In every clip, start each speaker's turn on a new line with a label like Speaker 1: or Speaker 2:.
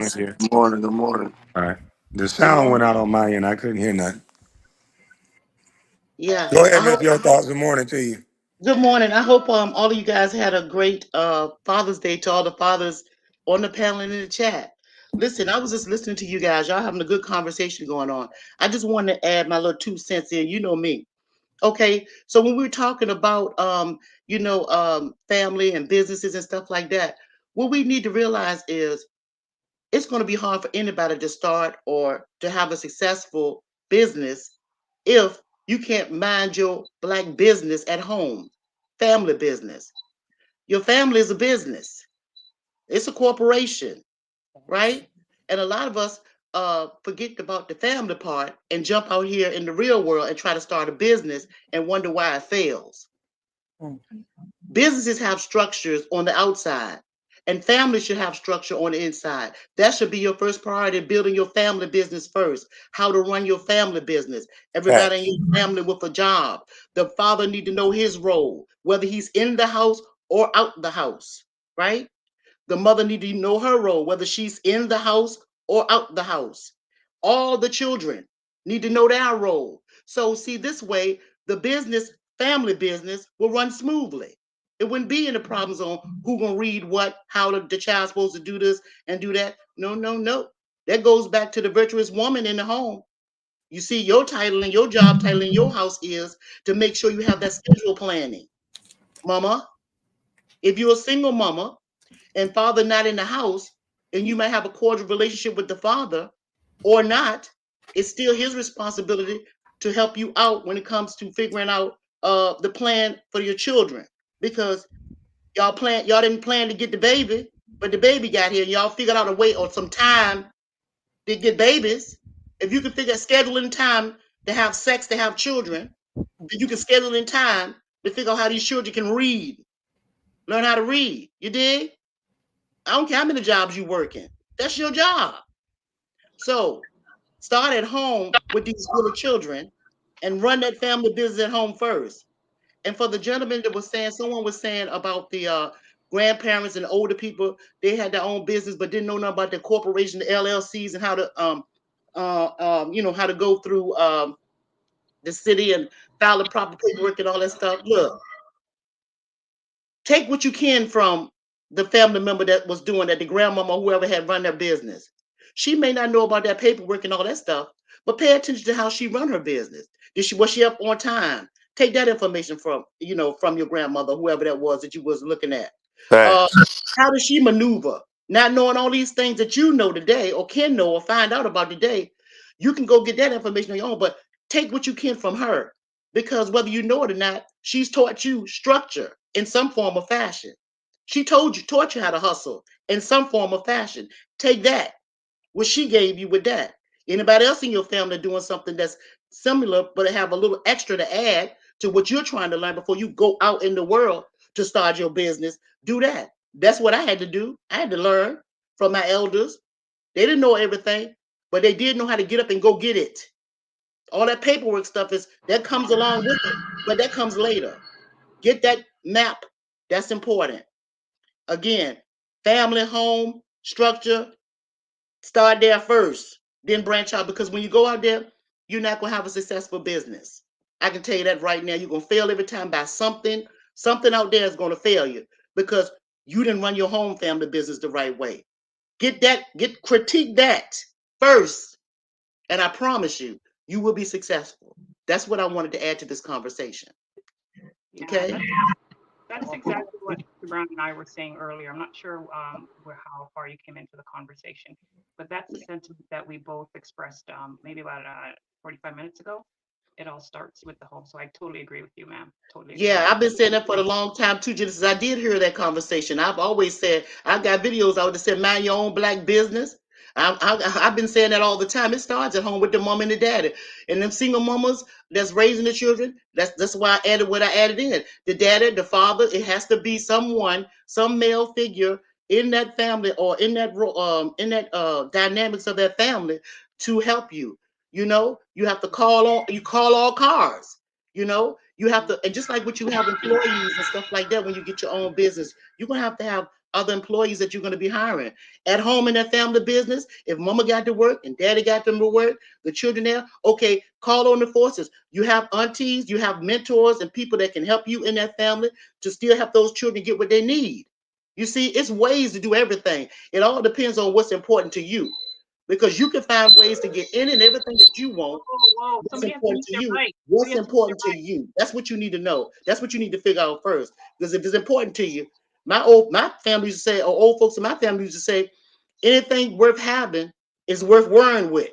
Speaker 1: Let's hear.
Speaker 2: Good morning. Good morning.
Speaker 1: All right. The
Speaker 3: Good
Speaker 1: sound went
Speaker 3: morning.
Speaker 1: out on my end. I couldn't hear nothing.
Speaker 3: Yeah,
Speaker 1: Go ahead,
Speaker 3: I
Speaker 1: Miss.
Speaker 3: hope.
Speaker 1: Your thoughts. Good morning to you.
Speaker 3: Good morning. I hope all of you guys had a great Father's Day to all the fathers on the panel and in the chat. Listen, I was just listening to you guys. Y'all having a good conversation going on. I just wanted to add my little 2 cents in. You know me. Okay, so when we were talking about family and businesses and stuff like that, what we need to realize is it's going to be hard for anybody to start or to have a successful business if you can't mind your black business at home, family business. Your family is a business, it's a corporation, right? And a lot of us forget about the family part and jump out here in the real world and try to start a business and wonder why it fails. Businesses have structures on the outside, and families should have structure on the inside. That should be your first priority, building your family business first. How to run your family business. Everybody in
Speaker 1: Facts.
Speaker 3: your family with a job. The father need to know his role, whether he's in the house or out the house, right? The mother need to know her role, whether she's in the house or out the house. All the children need to know their role. So see, this way, the business, family business, will run smoothly. It wouldn't be in the problems on who gonna read what, how the child's supposed to do this and do that. No, no, no. That goes back to the virtuous woman in the home. You see, your title and your job title in your house is to make sure you have that schedule planning. Mama, if you're a single mama, and father not in the house, and you might have a cordial relationship with the father or not, it's still his responsibility to help you out when it comes to figuring out the plan for your children. Because y'all didn't plan to get the baby, but the baby got here. Y'all figured out a way or some time to get babies. If you can figure scheduling time to have sex, to have children, then you can schedule in time to figure out how these children can read, learn how to read. You dig? I don't care how many jobs you working. That's your job. So start at home with these little children and run that family business at home first. And for the gentleman that was saying, someone was saying about the grandparents and older people, they had their own business but didn't know nothing about the corporation, the LLCs, and how to how to go through the city and file the proper paperwork and all that stuff. Look, take what you can from the family member that was doing that, the grandmama, whoever had run their business. She may not know about that paperwork and all that stuff, but pay attention to how she run her business. Was she up on time? Take that information from from your grandmother, whoever that was that you was looking at. Uh,
Speaker 1: Facts.
Speaker 3: how does she maneuver? Not knowing all these things that you know today or can know or find out about today, you can go get that information on your own. But take what you can from her, because whether you know it or not, she's taught you structure in some form or fashion. She taught you how to hustle in some form or fashion. Take that, what she gave you with that. Anybody else in your family doing something that's similar, but have a little extra to add to what you're trying to learn before you go out in the world to start your business, do that. That's what I had to do. I had to learn from my elders. They didn't know everything, but they did know how to get up and go get it. All that paperwork stuff is that comes along with it, but that comes later. Get that map. That's important. Again, family, home, structure, start there first, then branch out. Because when you go out there, you're not going to have a successful business. I can tell you that right now. You're going to fail every time by something. Something out there is going to fail you because you didn't run your home family business the right way. Critique that first. And I promise you, you will be successful. That's what I wanted to add to this conversation.
Speaker 4: Yeah,
Speaker 3: Okay.
Speaker 4: that's exactly what Mr. Brown and I were saying earlier. I'm not sure how far you came into the conversation, but that's the sentiment that we both expressed maybe about 45 minutes ago. It all starts with the home. So I totally agree with you, ma'am. Totally agree with
Speaker 3: Yeah,
Speaker 4: you.
Speaker 3: I've been saying that for a long time too, Genesis. I did hear that conversation. I've always said I've got videos out that said mind your own black business. I've been saying that all the time. It starts at home with the mom and the daddy, and them single mamas that's raising the children. That's why I added what I added in. The daddy, the father. It has to be someone, some male figure in that family or in that dynamics of that family to help you. You have to call on. You call all cars. You have to, and just like what you have employees and stuff like that, when you get your own business, you're gonna have to have other employees that you're going to be hiring at home in that family business. If mama got to work and daddy got them to work, the children there, okay, call on the forces. You have aunties, you have mentors and people that can help you in that family to still help those children get what they need. You see, it's ways to do everything. It all depends on what's important to you, because you can find ways to get in and everything that you want.
Speaker 4: Whoa.
Speaker 3: What's
Speaker 4: Somebody has to
Speaker 3: important
Speaker 4: mute
Speaker 3: to
Speaker 4: their
Speaker 3: you?
Speaker 4: mic. Somebody
Speaker 3: What's
Speaker 4: has to mute their
Speaker 3: important to
Speaker 4: mic.
Speaker 3: you? That's what you need to know. That's what you need to figure out first. Because if it's important to you, my family used to say, or old folks in my family used to say, anything worth having is worth worrying with.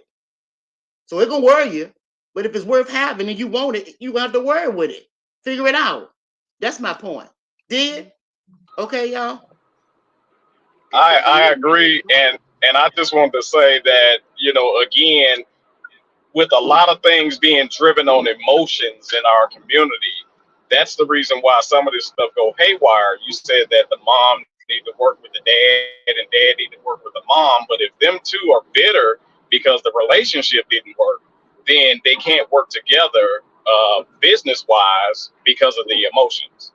Speaker 3: So it's gonna worry you, but if it's worth having and you want it, you gonna have to worry with it. Figure it out. That's my point. Did okay, y'all?
Speaker 2: I agree, and I just wanted to say that, again, with a lot of things being driven on emotions in our community, that's the reason why some of this stuff go haywire. You said that the mom need to work with the dad and dad need to work with the mom, but if them two are bitter because the relationship didn't work, then they can't work together business wise because of the emotions.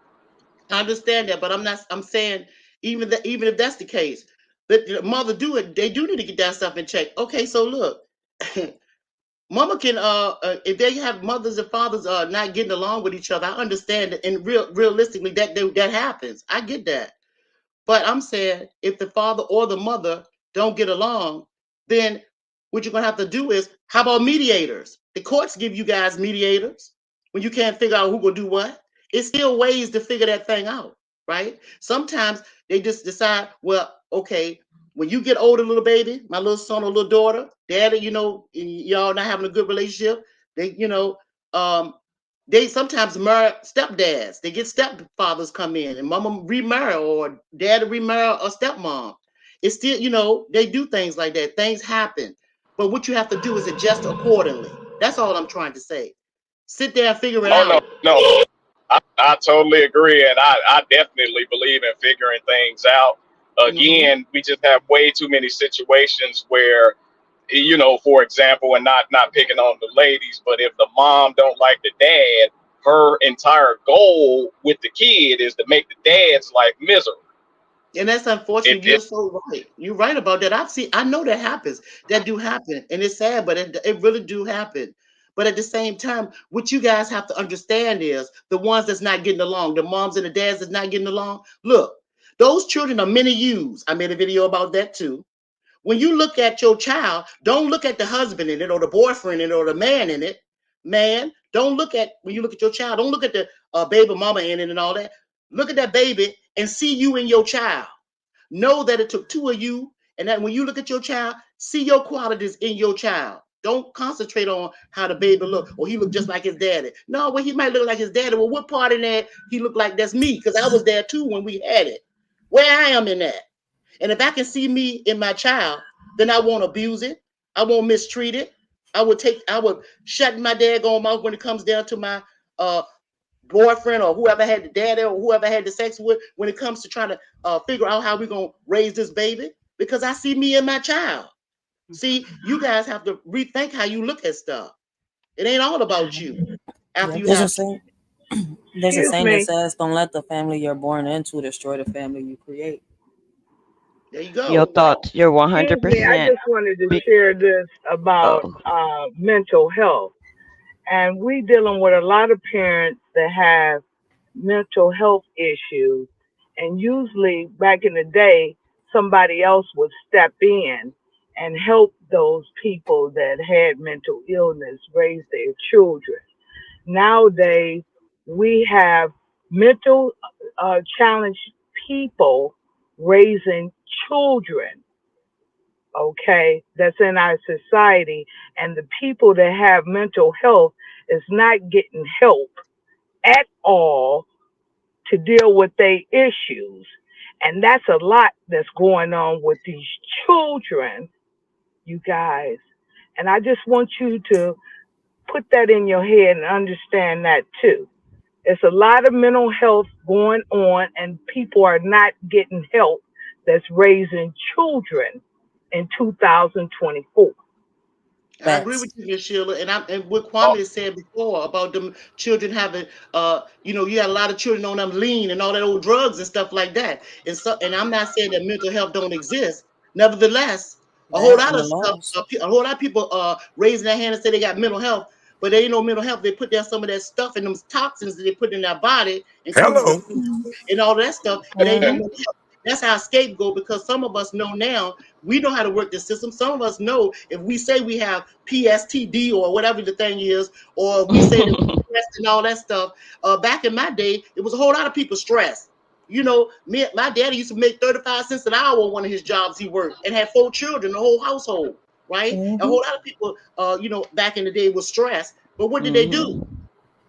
Speaker 3: I understand that, but I'm not. I'm saying even if that's the case, the mother do it. They do need to get that stuff in check. Okay, so look, mama can if they have mothers and fathers not getting along with each other, I understand that, and realistically that happens. I get that. But I'm saying if the father or the mother don't get along, then what you're gonna have to do is, how about mediators? The courts give you guys mediators when you can't figure out who gonna do what. It's still ways to figure that thing out, right? Sometimes they just decide, well, okay, when you get older, little baby, my little son or little daughter, daddy, y'all not having a good relationship. They, um, they sometimes marry stepdads. They get stepfathers come in and mama remarry or dad remarry a stepmom. It's still, they do things like that. Things happen. But what you have to do is adjust accordingly. That's all I'm trying to say. Sit there and figure it
Speaker 2: Oh no,
Speaker 3: out.
Speaker 2: no, I totally agree, and I definitely believe in figuring things out.
Speaker 3: Hmm.
Speaker 2: Again, we just have way too many situations where, for example, and not picking on the ladies, but if the mom don't like the dad, her entire goal with the kid is to make the dad's life miserable.
Speaker 3: And that's unfortunate. You're
Speaker 2: It
Speaker 3: so right. You're right about that. I know that happens. That do happen. And it's sad, but it really do happen. But at the same time, what you guys have to understand is the ones that's not getting along, the moms and the dads that's not getting along. Look, those children are many yous. I made a video about that too. When you look at your child, don't look at the husband in it or the boyfriend in it or the man in it. Man, don't look at when you look at your child, don't look at the baby mama in it and all that. Look at that baby and see you and your child. Know that it took two of you, and that when you look at your child, see your qualities in your child. Don't concentrate on how the baby look or he look just like his daddy. No, well, he might look like his daddy. Well, what part in that he look like that's me? Because I was there too when we had it. Where I am in that. And if I can see me in my child, then I won't abuse it. I won't mistreat it. I would shut my daggone mouth when it comes down to my uh boyfriend or whoever had the daddy or whoever had the sex with when it comes to trying to figure out how we're going to raise this baby, because I see me and my child. See, you guys have to rethink how you look at stuff. It ain't all about you after
Speaker 5: Yeah,
Speaker 3: you
Speaker 5: there's a
Speaker 3: have.
Speaker 5: saying. There's a
Speaker 6: Excuse
Speaker 5: saying that
Speaker 6: me.
Speaker 5: says, "Don't let the family you're born into destroy the family you create."
Speaker 3: There you
Speaker 7: Your
Speaker 3: go.
Speaker 7: thoughts. You're
Speaker 6: Excuse me. I
Speaker 7: 100%.
Speaker 6: just wanted to
Speaker 7: Be-
Speaker 6: share this about
Speaker 7: oh,
Speaker 6: mental health. And we dealing with a lot of parents that have mental health issues. And usually back in the day, somebody else would step in and help those people that had mental illness raise their children. Nowadays, we have mental challenged people raising children, okay, that's in our society. And the people that have mental health is not getting help at all to deal with their issues. And that's a lot that's going on with these children, you guys. And I just want you to put that in your head and understand that too. It's a lot of mental health going on, and people are not getting help that's raising children in 2024.
Speaker 3: I agree
Speaker 5: Facts.
Speaker 3: with you, Miss Sheila, and what
Speaker 2: Oh,
Speaker 3: Kwame said before about them children having, you had a lot of children on them lean and all that old drugs and stuff like that. And I'm not saying that mental health don't exist. Nevertheless, a whole
Speaker 5: That
Speaker 3: lot
Speaker 5: and the
Speaker 3: of stuff,
Speaker 5: laws.
Speaker 3: a whole lot of people raising their hand and say they got mental health, but they ain't no mental health. They put down some of that stuff and them toxins that they put in their body, including the
Speaker 1: Hello.
Speaker 3: food and all that stuff. But ain't no
Speaker 5: Mm-hmm.
Speaker 3: mental health. That's our scapegoat because some of us know now we know how to work the system. Some of us know if we say we have PSTD or whatever the thing is, or we say that we're stressed and all that stuff. Back in my day, it was a whole lot of people stressed. My daddy used to make 35 cents an hour on one of his jobs he worked and had 4 children, the whole household, right? A
Speaker 5: Mm-hmm.
Speaker 3: whole lot of people, back in the day was stressed. But what did they do?
Speaker 5: Mm-hmm.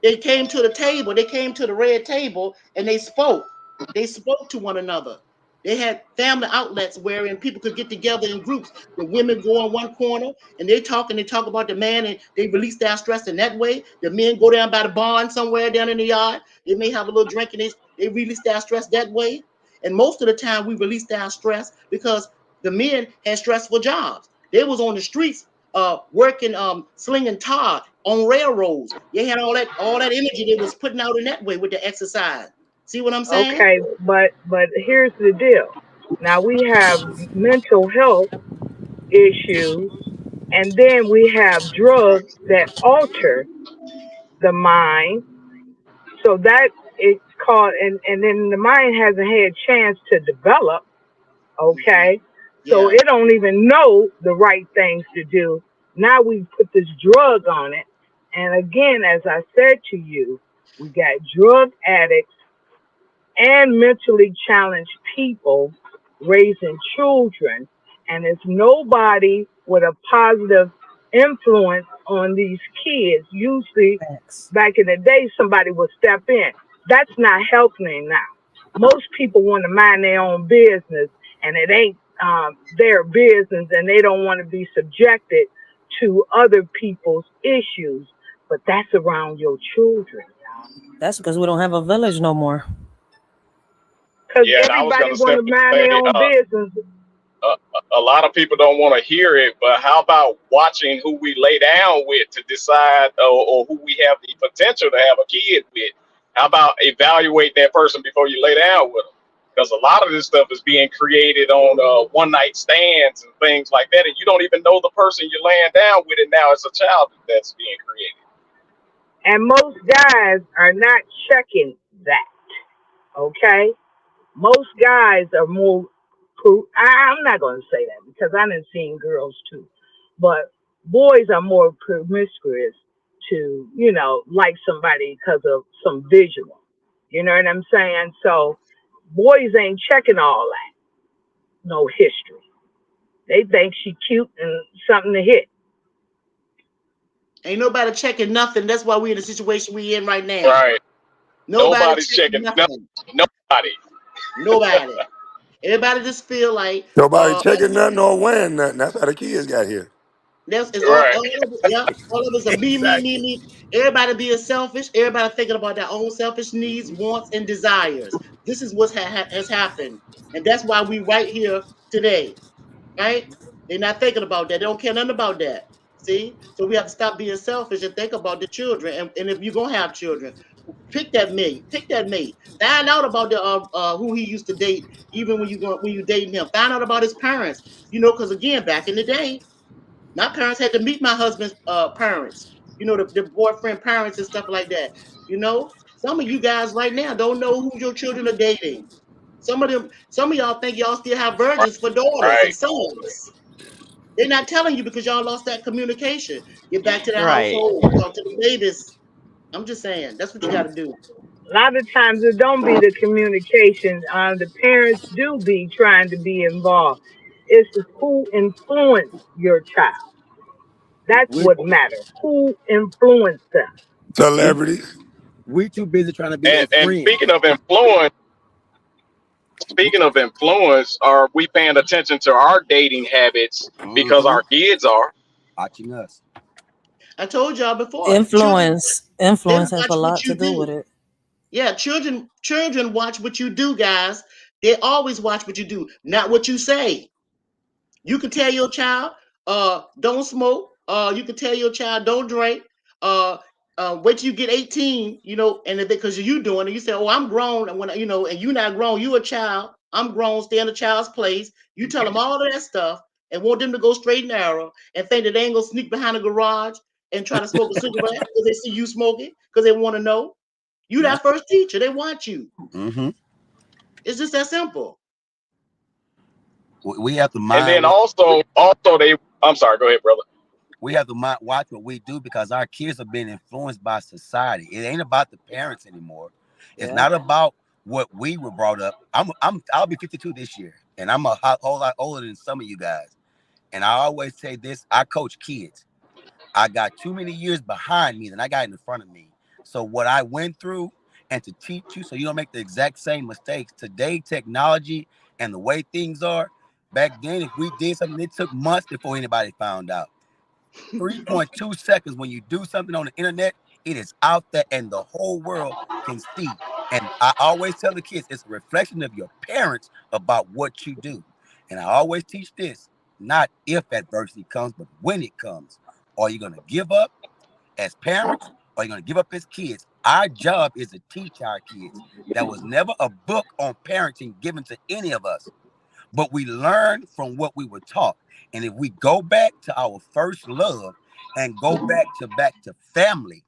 Speaker 3: They came to the table, they came to the red table and they spoke. They spoke to one another. They had family outlets wherein people could get together in groups. The women go in one corner and they talk about the man and they release their stress in that way. The men go down by the barn somewhere down in the yard. They may have a little drink and they release their stress that way. And most of the time we release our stress because the men had stressful jobs. They was on the streets working slinging tar on railroads. They had all that energy they was putting out in that way with the exercise. See what I'm saying?
Speaker 6: Okay, but here's the deal. Now we have mental health issues, and then we have drugs that alter the mind. So that it's called, and then the mind hasn't had a chance to develop.
Speaker 3: Mm-hmm.
Speaker 6: Okay, so
Speaker 3: Yeah.
Speaker 6: it don't even know the right things to do. Now we put this drug on it, and again, as I said to you, we got drug addicts and mentally challenged people raising children, and it's nobody with a positive influence on these kids. Usually,
Speaker 5: Facts.
Speaker 6: back in the day, somebody would step in. That's not happening now. Most people want to mind their own business, and it ain't their business, and they don't want to be subjected to other people's issues. But that's around your children,
Speaker 5: That's because we don't have a village no more.
Speaker 6: because
Speaker 2: yeah, and I was
Speaker 6: everybody
Speaker 2: gonna
Speaker 6: want to
Speaker 2: simply
Speaker 6: mind
Speaker 2: say,
Speaker 6: their own business.
Speaker 2: a lot of people don't want to hear it, but how about watching who we lay down with to decide, or who we have the potential to have a kid with? How about evaluate that person before you lay down with them? Because a lot of this stuff is being created on one night stands and things like that, and you don't even know the person you're laying down with, and now it's a child that's being created.
Speaker 6: And most guys are not checking that. Okay, most guys are more. I'm not going to say that because I done seen girls too, but boys are more promiscuous to like somebody because of some visual. You know what I'm saying? So boys ain't checking all that. No history. They think she cute and something to hit.
Speaker 3: Ain't nobody checking nothing. That's why we're in the situation we in right now.
Speaker 2: Right?
Speaker 3: Nobody
Speaker 2: Nobody's
Speaker 3: checking
Speaker 2: checking. No,
Speaker 3: nothing.
Speaker 2: nobody.
Speaker 3: Nobody. Everybody just feel like
Speaker 1: Nobody checking nothing or wearing nothing. That's how the kids got here.
Speaker 3: that's it's
Speaker 2: Right.
Speaker 3: all of it, yeah, all of us are me, me, me,
Speaker 1: Exactly.
Speaker 3: me. Everybody being selfish, everybody thinking about their own selfish needs, wants, and desires. This is what has happened. And that's why we right here today, right? They're not thinking about that. They don't care nothing about that. See? So we have to stop being selfish and think about the children. And if you're gonna have children, pick that mate. Pick that mate. Find out about the who he used to date, even when you dating him. Find out about his parents. Because again, back in the day, my parents had to meet my husband's parents. The boyfriend parents and stuff like that. Some of you guys right now don't know who your children are dating. Some of y'all think y'all still have virgins for daughters and
Speaker 2: Right.
Speaker 3: sons. They're not telling you because y'all lost that communication. Get back to that
Speaker 7: Right.
Speaker 3: household. Talk to the babies. I'm just saying, that's what you got to do.
Speaker 6: A lot of times it don't be the communication. The parents do be trying to be involved. It's who influenced your child. That's
Speaker 7: We
Speaker 6: what matters. Who influenced them?
Speaker 7: we
Speaker 1: Celebrities.
Speaker 7: we too busy trying to be their
Speaker 2: And
Speaker 7: friend.
Speaker 2: speaking of influence, are we paying attention to our dating habits because
Speaker 7: Mm-hmm.
Speaker 2: our kids are?
Speaker 7: Watching us.
Speaker 3: I told y'all before. Children, they
Speaker 5: Influence has a
Speaker 3: watch what
Speaker 5: lot to
Speaker 3: you
Speaker 5: do with
Speaker 3: do.
Speaker 5: it.
Speaker 3: Yeah, children watch what you do, guys. They always watch what you do, not what you say. You can tell your child, don't smoke, You can tell your child don't drink. Uh, wait till you get 18. And if because you doing it, you say, "Oh, I'm grown," and and you not grown, you a child. I'm grown. Stay in a child's place. You tell them all of that stuff and want them to go straight and narrow and think that they ain't gonna sneak behind a garage and try to smoke a cigarette because they see you smoking because they want to know. You
Speaker 7: Yeah.
Speaker 3: that first teacher, they watch you.
Speaker 7: Mm-hmm.
Speaker 3: It's just that simple.
Speaker 7: We have to
Speaker 2: And
Speaker 7: mind
Speaker 2: then
Speaker 7: what
Speaker 2: also they. I'm sorry. Go ahead, brother.
Speaker 7: we have to watch what we do because our kids are being influenced by society. It ain't about the parents anymore. It's
Speaker 3: Yeah.
Speaker 7: not about what we were brought up. I'll be 52 this year, and I'm a whole lot older than some of you guys. And I always say this: I coach kids. I got too many years behind me than I got in front of me. So what I went through, and to teach you so you don't make the exact same mistakes. Today, technology and the way things are. Back then, if we did something, it took months before anybody found out. 3.2 seconds when you do something on the internet, it is out there and the whole world can see. And I always tell the kids it's a reflection of your parents about what you do. And I always teach this, not if adversity comes, but when it comes. Are you going to give up as parents? Or are you going to give up as kids? Our job is to teach our kids. There was never a book on parenting given to any of us, but we learn from what we were taught. And if we go back to our first love and go back to family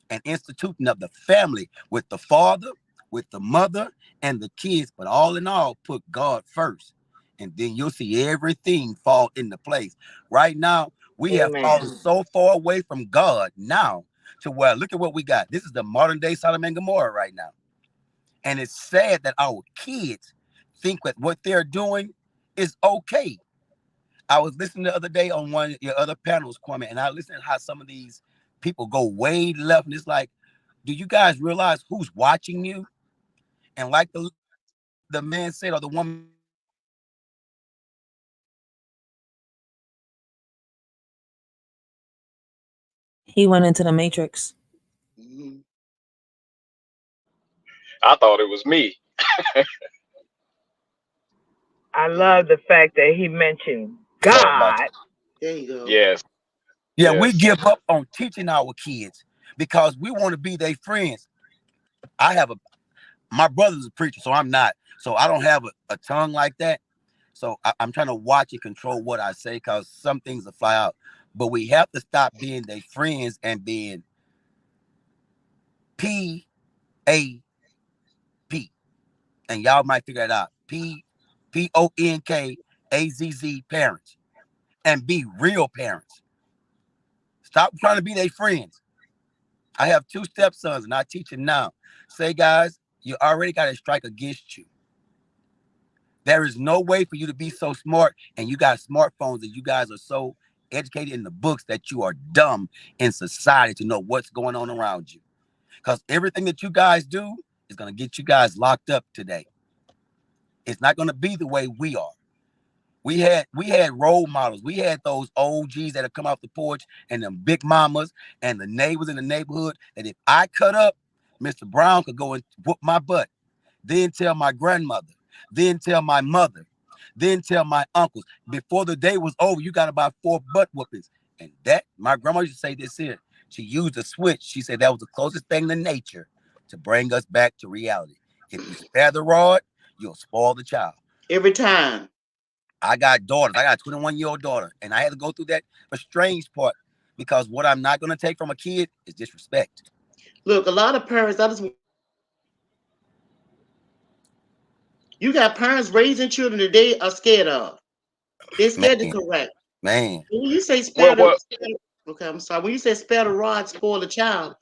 Speaker 7: and instituting of the family with the father, with the mother, and the kids, but all in all, put God first. And then you'll see everything fall into place. Right now, we have
Speaker 6: Amen.
Speaker 7: fallen so far away from God now to where look at what we got. This is the modern day Sodom and Gomorrah right now. And it's sad that our kids think that what they're doing is okay. I was listening the other day on one of your other panels, Kwame, and I listened to how some of these people go way left. And it's like, do you guys realize who's watching you? And like the man said, or the woman said,
Speaker 5: He went into the matrix.
Speaker 3: Mhm.
Speaker 2: I thought it was me.
Speaker 6: I
Speaker 3: Yeah.
Speaker 6: love the fact that he mentioned
Speaker 7: sorry about that.
Speaker 6: God.
Speaker 3: There you go.
Speaker 2: Yes.
Speaker 7: Yeah, we
Speaker 2: Yes.
Speaker 7: give up on teaching our kids because we want to be their friends. I have my brother's a preacher, so I'm not. So I don't have a tongue like that. So I'm trying to watch and control what I say because some things will fly out. But we have to stop being their friends and being PAP. And y'all might figure it out. PONKAZZ parents. And be real parents. Stop trying to be their friends. I have 2 stepsons and I teach them now. Say, guys, you already got a strike against you. There is no way for you to be so smart and you got smartphones and you guys are so educated in the books that you are dumb in society to know what's going on around you. Because everything that you guys do is going to get you guys locked up today. It's not going to be the way we are. We had role models. We had those OGs that have come off the porch and them big mamas and the neighbors in the neighborhood that if I cut up, Mr. Brown could go and whoop my butt. Then tell my grandmother. Then tell my mother. Then tell my uncles. Before the day was over, you got about 4 butt whoopings. And that, my grandma used to say this here. She used a switch. She said that was the closest thing to nature to bring us back to reality. If you spare the rod, you'll spoil the child.
Speaker 3: Every time.
Speaker 7: I got daughters. I got a 21-year-old daughter. And I had to go through that strange part because what I'm not going to take from a kid is disrespect.
Speaker 3: Look, a lot of parents, you got parents raising children that they are scared of. They're scared to
Speaker 7: Man,
Speaker 3: correct.
Speaker 7: man.
Speaker 3: When you say
Speaker 2: Well, well,
Speaker 3: okay, I'm sorry. When you say spare the rod, spoil the child,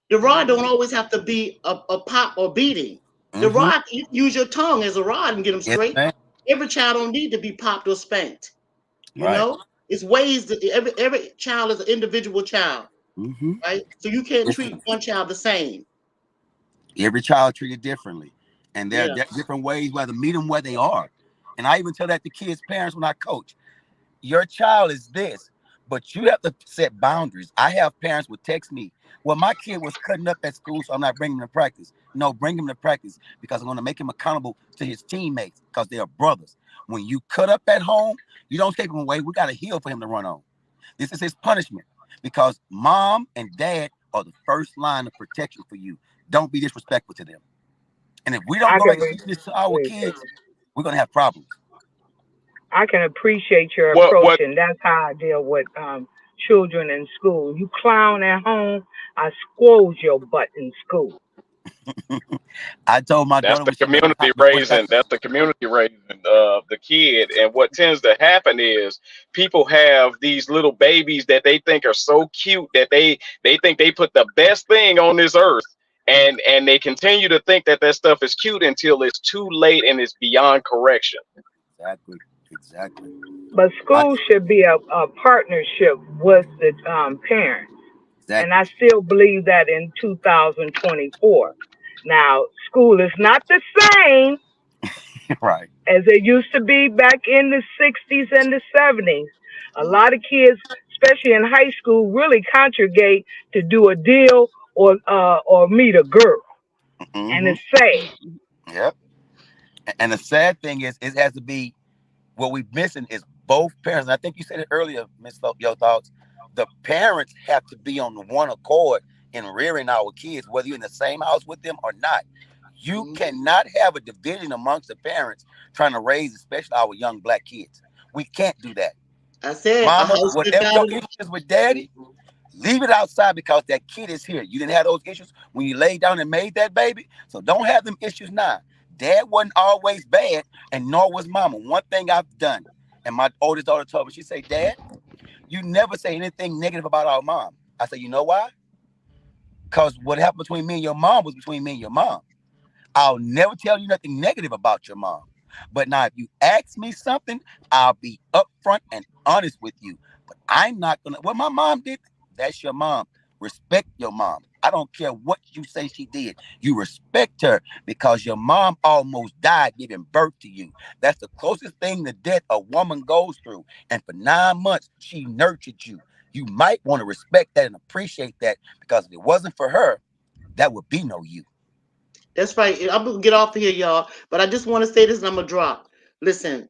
Speaker 3: the rod don't always have to be a pop or beating. The
Speaker 7: Mm-hmm.
Speaker 3: rod, you use your tongue as a rod and get them
Speaker 7: Yes,
Speaker 3: straight.
Speaker 7: man.
Speaker 3: Every child don't need to be popped or spanked. You
Speaker 7: Right.
Speaker 3: know, it's ways that every child is an individual child,
Speaker 7: Mm-hmm.
Speaker 3: right? So you can't treat
Speaker 7: Different.
Speaker 3: one child the same.
Speaker 7: Every child treated differently. And there are
Speaker 3: Yeah.
Speaker 7: different ways where to meet them where they are. And I even tell that to kids' parents when I coach. Your child is this, but you have to set boundaries. I have parents would text me, well, my kid was cutting up at school, so I'm not bringing him to practice. No, bring him to practice because I'm going to make him accountable to his teammates because they are brothers. When you cut up at home, you don't take him away. We got a hill for him to run on. This is his punishment because mom and dad are the first line of protection for you. Don't be disrespectful to them. And if we don't
Speaker 6: I
Speaker 7: go
Speaker 6: can
Speaker 7: and teach this to our
Speaker 6: listen.
Speaker 7: kids, we're gonna have problems.
Speaker 6: I can appreciate your approach,
Speaker 2: What
Speaker 6: and that's how I deal with children in school. You clown at home, I squoze your butt in school.
Speaker 7: I told my
Speaker 2: That's
Speaker 7: daughter
Speaker 2: the
Speaker 7: when she left
Speaker 2: community
Speaker 7: before she got
Speaker 2: raising. That's the community raising the kid. And what tends to happen is people have these little babies that they think are so cute that they think they put the best thing on this earth, and they continue to think that that stuff is cute until it's too late and it's beyond correction.
Speaker 7: exactly, exactly.
Speaker 6: But
Speaker 7: I
Speaker 6: school should be a partnership with the parents. And
Speaker 7: exactly
Speaker 6: I still believe that in 2024. Now, school is not the same
Speaker 7: right.
Speaker 6: as it used to be back in the 60s and the 70s. A lot of kids, especially in high school, really congregate to do a deal or meet a girl. And
Speaker 7: Mm-hmm.
Speaker 6: it's sad.
Speaker 7: Yep. And the sad thing is, it has to be what we're missing is both parents. And I think you said it earlier, Miss Your Thoughts. The parents have to be on the one accord in rearing our kids, whether you're in the same house with them or not. You
Speaker 3: Mhm.
Speaker 7: cannot have a division amongst the parents trying to raise, especially our young black kids. We can't do that.
Speaker 3: I said a
Speaker 7: Mama,
Speaker 3: house
Speaker 7: whatever your
Speaker 3: mentality.
Speaker 7: issue is with daddy, leave it outside because that kid is here. You didn't have those issues when you laid down and made that baby. So don't have them issues now. Dad wasn't always bad, and nor was mama. One thing I've done, and my oldest daughter told me, she said, Dad, you never say anything negative about our mom. I said, you know why? Because what happened between me and your mom was between me and your mom. I'll never tell you nothing negative about your mom. But now, if you ask me something, I'll be upfront and honest with you. But I'm not gonna. Well, my mom did. That's your mom. Respect your mom. I don't care what you say she did. You respect her because your mom almost died giving birth to you. That's the closest thing to death a woman goes through. And for 9 months, she nurtured you. You might want to respect that and appreciate that because if it wasn't for her, that would be no you.
Speaker 3: That's right. I'm gonna get off of here, y'all. But I just want to say this, and I'm gonna drop. Listen,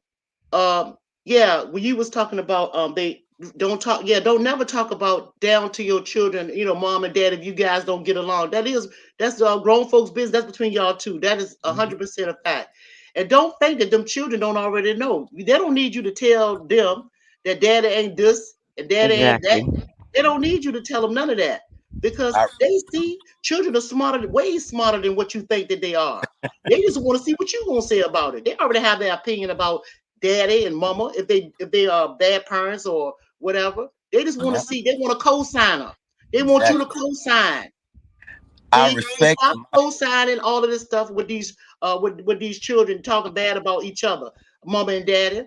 Speaker 3: yeah, when you was talking about they don't talk, yeah, don't never talk about down to your children, mom and dad, if you guys don't get along. That's grown folks business. That's between y'all two. That is
Speaker 7: Mhm.
Speaker 3: 100% a fact. And don't think that them children don't already know. They don't need you to tell them that daddy ain't this and daddy ain't that.
Speaker 8: Exactly.
Speaker 3: They don't need you to tell them none of that, because
Speaker 7: I,
Speaker 3: they see children are smarter, way smarter than what you think that they are. They just want to see what you gonna say about it. They already have their opinion about daddy and mama, if they are bad parents or whatever. They just want to
Speaker 7: yeah,
Speaker 3: see, they want a co-signer. They want you to
Speaker 7: exactly.
Speaker 3: co-sign.
Speaker 7: I
Speaker 3: See, so
Speaker 7: respect
Speaker 3: stop
Speaker 7: my
Speaker 3: co-signing all of this stuff with these children talking bad about each other, mama and daddy.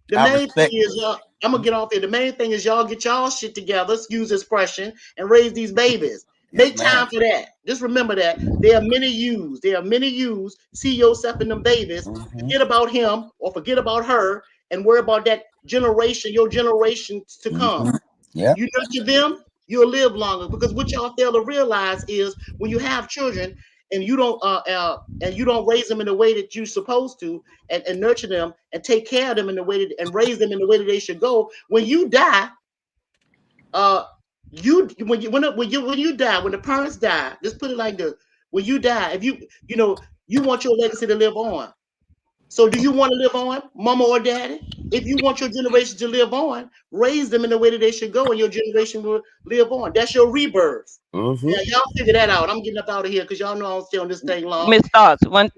Speaker 3: The
Speaker 7: I
Speaker 3: main thing
Speaker 7: respect
Speaker 3: is y'all. I'm gonna get off here. The main thing is y'all get y'all shit together, excuse expression, and raise these babies.
Speaker 7: yes,
Speaker 3: Make
Speaker 7: ma'am.
Speaker 3: time for that. Just remember that there are many yous. There are many yous. See yourself in them babies.
Speaker 7: Hmm.
Speaker 3: Forget about him or forget about her, and worry about that generation, your generations to come.
Speaker 7: Hmm. Yeah.
Speaker 3: You nurture them, you'll live longer. Because what y'all fail to realize is when you have children and you don't raise them in the way that you're supposed to, and nurture them and take care of them in the way that, and raise them in the way that they should go. When you die, uh, when you die, when the parents die, just put it like this: when you die, if you want your legacy to live on. So do you want to live on, mama or daddy? If you want your generation to live on, raise them in the way that they should go, and your generation will live on. That's your rebirth.
Speaker 7: Hmm.
Speaker 3: Yeah, y'all figure that out. I'm getting up out of here because y'all know I don't stay on this thing long.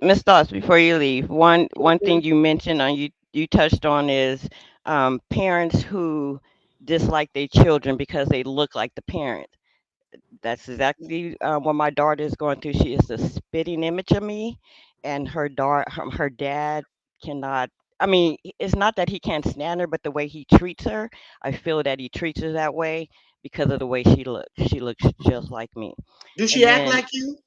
Speaker 8: Miss Thoughts, before you leave, one thing you mentioned on you touched on is parents who dislike their children because they look like the parent. That's exactly what my daughter is going through. She is the spitting image of me, and her dad cannot. I mean, it's not that he can't stand her, but the way he treats her, I feel that he treats her that way because of the way she looks. She looks just like me.
Speaker 3: Do she
Speaker 8: And
Speaker 3: act
Speaker 8: then
Speaker 3: like you?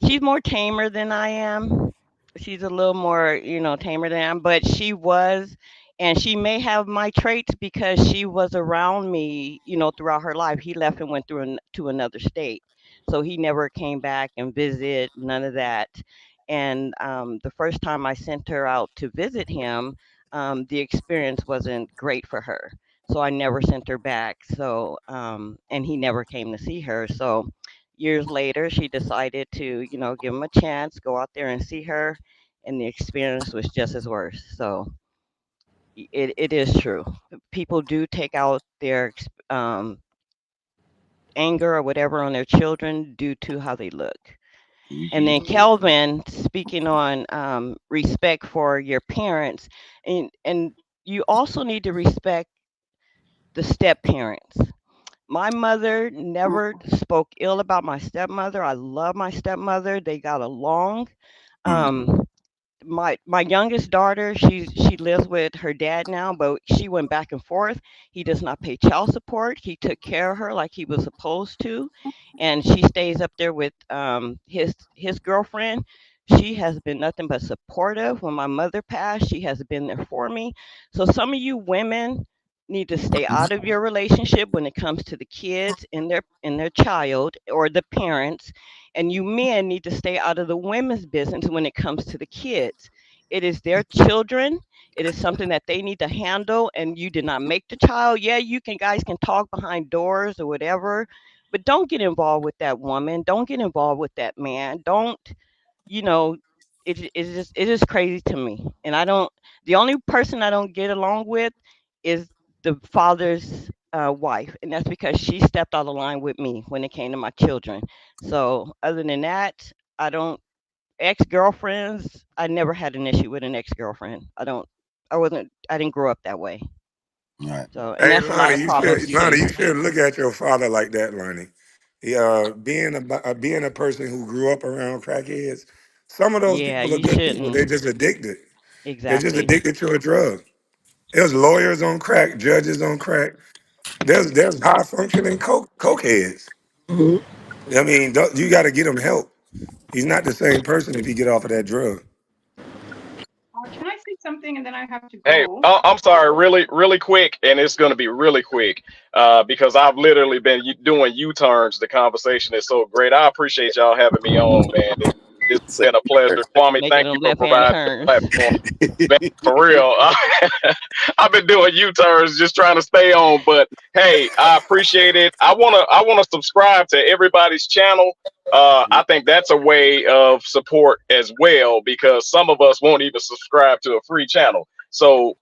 Speaker 8: she's more tamer than I am. She's a little more, tamer than I am, but she was, and she may have my traits because she was around me, throughout her life. He left and went to another state, so he never came back and visit, none of that. And the first time I sent her out to visit him, the experience wasn't great for her. So I never sent her back. So, and he never came to see her. So years later, she decided to, give him a chance, go out there and see her, and the experience was just as worse. So it is true. People do take out their anger or whatever on their children due to how they look. And then
Speaker 3: Mhm.
Speaker 8: Kelvin, speaking on respect for your parents, and you also need to respect the step parents. My mother never spoke ill about my stepmother. I love my stepmother. They got along.
Speaker 1: Mm.
Speaker 8: Um, my youngest daughter, she lives with her dad now, but she went back and forth. He does not pay child support. He took care of her like he was supposed to, and she stays up there with his girlfriend. She has been nothing but supportive. When my mother passed, she has been there for me. So some of you women need to stay out of your relationship when it comes to the kids and their child or the parents, and you men need to stay out of the women's business when it comes to the kids. It is their children. It is something that they need to handle, and you did not make the child. Yeah, you can guys can talk behind doors or whatever, but don't get involved with that woman. Don't get involved with that man. Don't, you know, it is crazy to me. And I don't. The only person I don't get along with is the father's wife, and that's because she stepped out of line with me when it came to my children. So other than that, I don't ex-girlfriends. I never had an issue with an ex-girlfriend. I don't. I wasn't. I didn't grow up that way.
Speaker 7: Right.
Speaker 8: So, and
Speaker 1: Hey,
Speaker 8: that's a lot
Speaker 1: Lonnie,
Speaker 8: of problems you
Speaker 1: Lonnie,
Speaker 8: face.
Speaker 1: you shouldn't look at your father like that, Lonnie. Being a person who grew up around crackheads, some of those
Speaker 8: Yeah,
Speaker 1: people are
Speaker 8: you
Speaker 1: good people. They're
Speaker 8: shouldn't.
Speaker 1: just addicted. They're just
Speaker 8: Exactly.
Speaker 1: addicted to a drug. There's lawyers on crack, judges on crack. There's high functioning coke heads. I mean, you got to get him help. He's not the same person if he get off of that drug.
Speaker 4: Can I say something and then I have to
Speaker 2: Hey,
Speaker 4: go?
Speaker 2: I'm sorry, really, really quick, and it's going to be really quick because I've literally been doing U-turns. The conversation is so great. I appreciate y'all having me on, man. It's
Speaker 7: Say,
Speaker 2: been a pleasure. Kwame,
Speaker 8: Making
Speaker 2: thank you
Speaker 8: them
Speaker 2: for
Speaker 8: left-hand
Speaker 2: providing the
Speaker 8: turns.
Speaker 2: platform. Man, for real. I've been doing U-turns just trying to stay on, but hey, I appreciate it. I wanna subscribe to everybody's channel. I think that's a way of support as well because some of us won't even subscribe to a free channel. So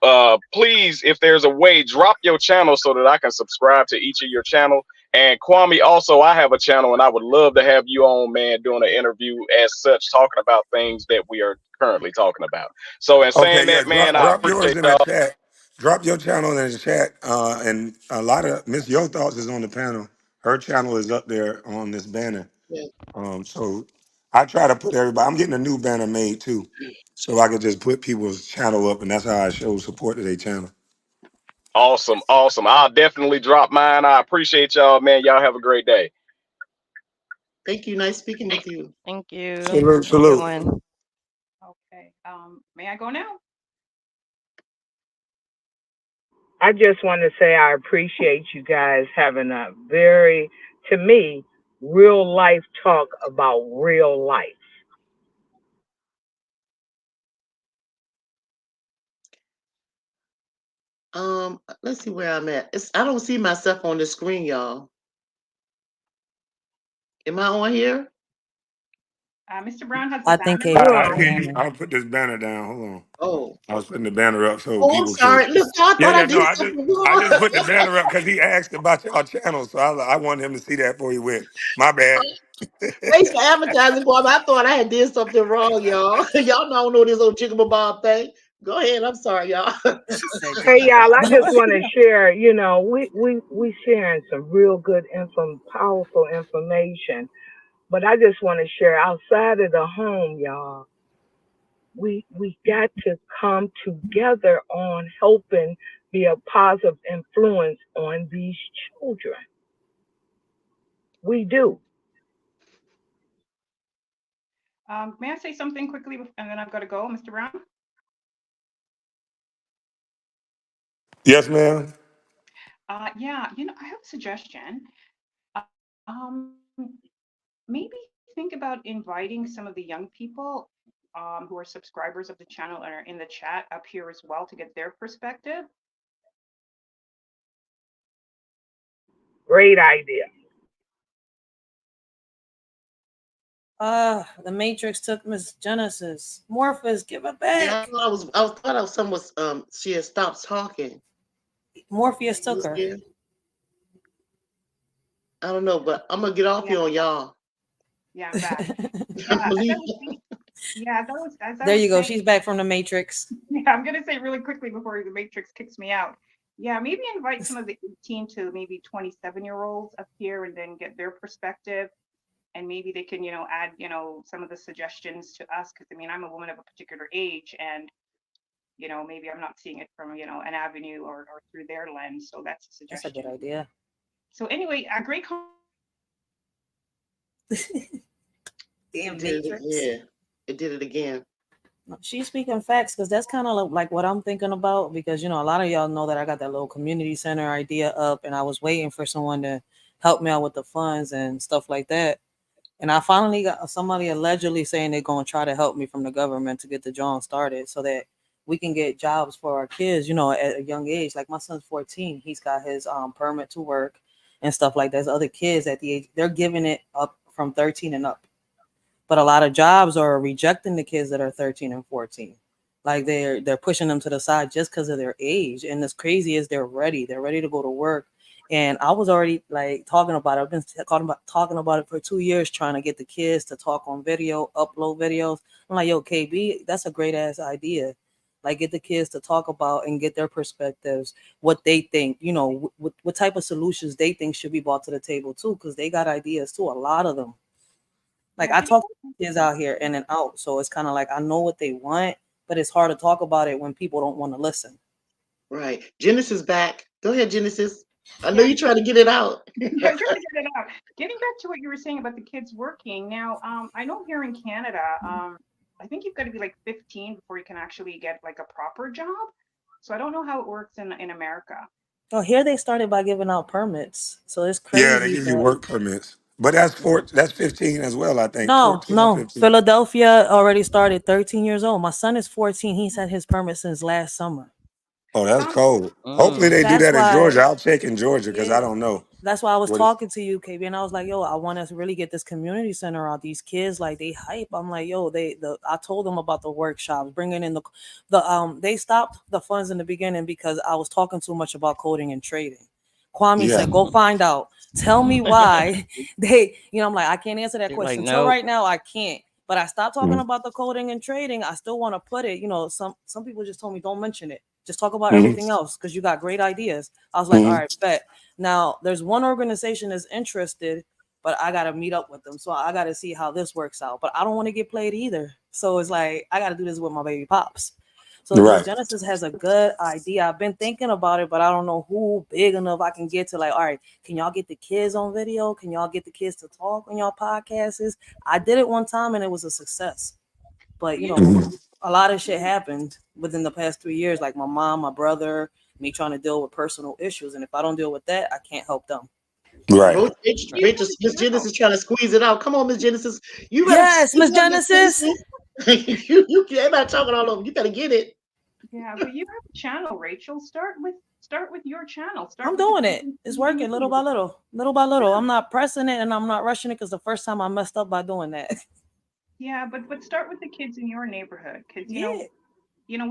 Speaker 2: please, if there's a way, drop your channel so that I can subscribe to each of your channel. And Kwame, also, I have a channel, and I would love to have you on, man, doing an interview as such, talking about things that we are currently talking about. So, in
Speaker 1: Okay,
Speaker 2: saying
Speaker 1: yeah,
Speaker 2: that, man, I
Speaker 1: drop yours
Speaker 2: appreciate
Speaker 1: in the
Speaker 2: y'all.
Speaker 1: chat. Drop your channel in the chat. And a lot of Miss Yo Thoughts is on the panel. Her channel is up there on this banner.
Speaker 3: Yeah.
Speaker 1: So I try to put everybody. I'm getting a new banner made too, so I could just put people's channel up, and that's how I show support to their channel.
Speaker 2: Awesome, awesome. I'll definitely drop mine. I appreciate y'all, man. Y'all have a great day.
Speaker 3: Thank you. Nice speaking with you.
Speaker 8: Thank you.
Speaker 1: Salute,
Speaker 8: Have a good
Speaker 1: salute.
Speaker 8: one.
Speaker 4: Okay. May I go now?
Speaker 6: I just want to say I appreciate you guys having a very, to me, real life talk about real life.
Speaker 3: Let's see where I'm at. I don't see myself on the screen, y'all. Am I on here?
Speaker 4: Mr. Brown has the
Speaker 5: I think
Speaker 4: banner
Speaker 5: it
Speaker 6: You're
Speaker 5: got the
Speaker 6: on.
Speaker 5: banner.
Speaker 1: I'll put this banner down. Hold on.
Speaker 3: Oh.
Speaker 1: I was putting the banner up so
Speaker 3: Oh, I'm
Speaker 1: people can.
Speaker 3: sorry. Look, I
Speaker 1: Yeah,
Speaker 3: thought I
Speaker 1: yeah. No,
Speaker 3: did something
Speaker 1: I just
Speaker 3: wrong.
Speaker 1: put the banner up because he asked about y'all channel, so I wanted him to see that before he went. My bad.
Speaker 3: Thanks for advertising for me. I thought I had did something wrong, y'all. Y'all don't know this old chicken bob thing. Go ahead. I'm sorry, y'all.
Speaker 5: She said
Speaker 6: Hey
Speaker 5: chicken
Speaker 6: y'all, I just
Speaker 5: bob.
Speaker 6: want to share, we sharing some real good powerful information. But I just want to share outside of the home, y'all. We got to come together on helping be a positive influence on these children. We do.
Speaker 4: May I say something quickly and then I've got to go, Mr. Brown?
Speaker 1: Yes, ma'am.
Speaker 4: Yeah, I have a suggestion. Um, maybe think about inviting some of the young people. who are subscribers of the channel and are in the chat up here as well to get their perspective.
Speaker 6: Great idea.
Speaker 5: The Matrix took Miss Genesis. Morpheus, give it
Speaker 3: Yeah,
Speaker 5: back.
Speaker 3: I thought I was someone she had stopped talking.
Speaker 5: Morpheus took her.
Speaker 3: Yeah. I don't know, but I'm gonna get off here on y'all.
Speaker 4: Yeah, I'm back.
Speaker 5: There you go.
Speaker 4: Saying,
Speaker 5: she's back from the Matrix.
Speaker 4: Yeah, I'm gonna say really quickly before the Matrix kicks me out. Yeah, maybe invite some of the 18 to maybe 27-year-olds up here and then get their perspective. And maybe they can, add, some of the suggestions to us. Because I mean, I'm a woman of a particular age, and maybe I'm not seeing it from, an avenue or through their lens. So that's a suggestion.
Speaker 5: That's a good idea.
Speaker 4: So anyway, a great
Speaker 5: Damn Matrix.
Speaker 3: Yeah, it did it again.
Speaker 5: She's speaking facts because that's kind of like what I'm thinking about, because a lot of y'all know that I got that little community center idea up, and I was waiting for someone to help me out with the funds and stuff like that. And I finally got somebody allegedly saying they're going to try to help me from the government to get the job started so that we can get jobs for our kids, at a young age. Like my son's 14. He's got his permit to work and stuff like that. There's other kids at the age, they're giving it up from 13 and up. But a lot of jobs are rejecting the kids that are 13 and 14. Like they're pushing them to the side just because of their age. And as crazy as they're ready to go to work. And I was already like talking about it. I've been talking about it for 2 years, trying to get the kids to talk on video, upload videos. I'm like, yo, KB, that's a great ass idea. Like get the kids to talk about and get their perspectives, what they think, what type of solutions they think should be brought to the table too, because they got ideas too, a lot of them. Like I talk to kids out here in and out, so it's kind of like I know what they want, but it's hard to talk about it when people don't want to listen.
Speaker 3: Right. Genesis back. Go ahead, Genesis. I know you're trying to get it out.
Speaker 4: Getting back to what you were saying about the kids working. Now, I know here in Canada, I think you've got to be like 15 before you can actually get like a proper job. So I don't know how it works in America.
Speaker 5: Oh, here they started by giving out permits, so it's crazy.
Speaker 1: Yeah, they give you work permits, but that's 15 as well. I think
Speaker 5: No,
Speaker 1: 14 or 15.
Speaker 5: Philadelphia already started 13 years old. My son is 14. He's had his permit since last summer.
Speaker 1: Oh, that's cold. Hopefully they do
Speaker 5: That's
Speaker 1: that in
Speaker 5: why.
Speaker 1: Georgia. I'll check in Georgia because I don't know.
Speaker 5: That's why I was
Speaker 1: What
Speaker 5: talking to you, KB, and I was like, yo, I want to really get this community center out. These kids, like, they hype. I'm like, yo, I told them about the workshops, bringing in they stopped the funds in the beginning because I was talking too much about coding and trading. Kwame said, go find out. Tell me why I'm like, I can't answer that question. Until right now, I can't. But I stopped talking about the coding and trading. I still want to put it, some people just told me, don't mention it. Just talk about everything else because you got great ideas. I was like, all right, bet. Now, there's one organization that's interested, but I got to meet up with them. So I got to see how this works out. But I don't want to get played either. So it's like, I got to do this with my baby pops. So Miss Genesis has a good idea. I've been thinking about it, but I don't know who big enough I can get to. Like, all right, can y'all get the kids on video? Can y'all get the kids to talk on y'all podcasts? I did it one time and it was a success. But, a lot of shit happened within the past 3 years. Like my mom, my brother, me trying to deal with personal issues. And if I don't deal with that, I can't help them.
Speaker 1: Right.
Speaker 3: Rachel, Miss Genesis is trying to squeeze it out. Come on, Miss Genesis. You better.
Speaker 5: Yes, Miss Genesis.
Speaker 3: you can't not talking all over. You better get it.
Speaker 4: Yeah, but you have a channel, Racheal. Start with your channel.
Speaker 5: I'm doing it. It's working little by little. Little by little. I'm not pressing it and I'm not rushing it because the first time I messed up by doing that.
Speaker 4: Yeah, but start with the kids in your neighborhood. Because we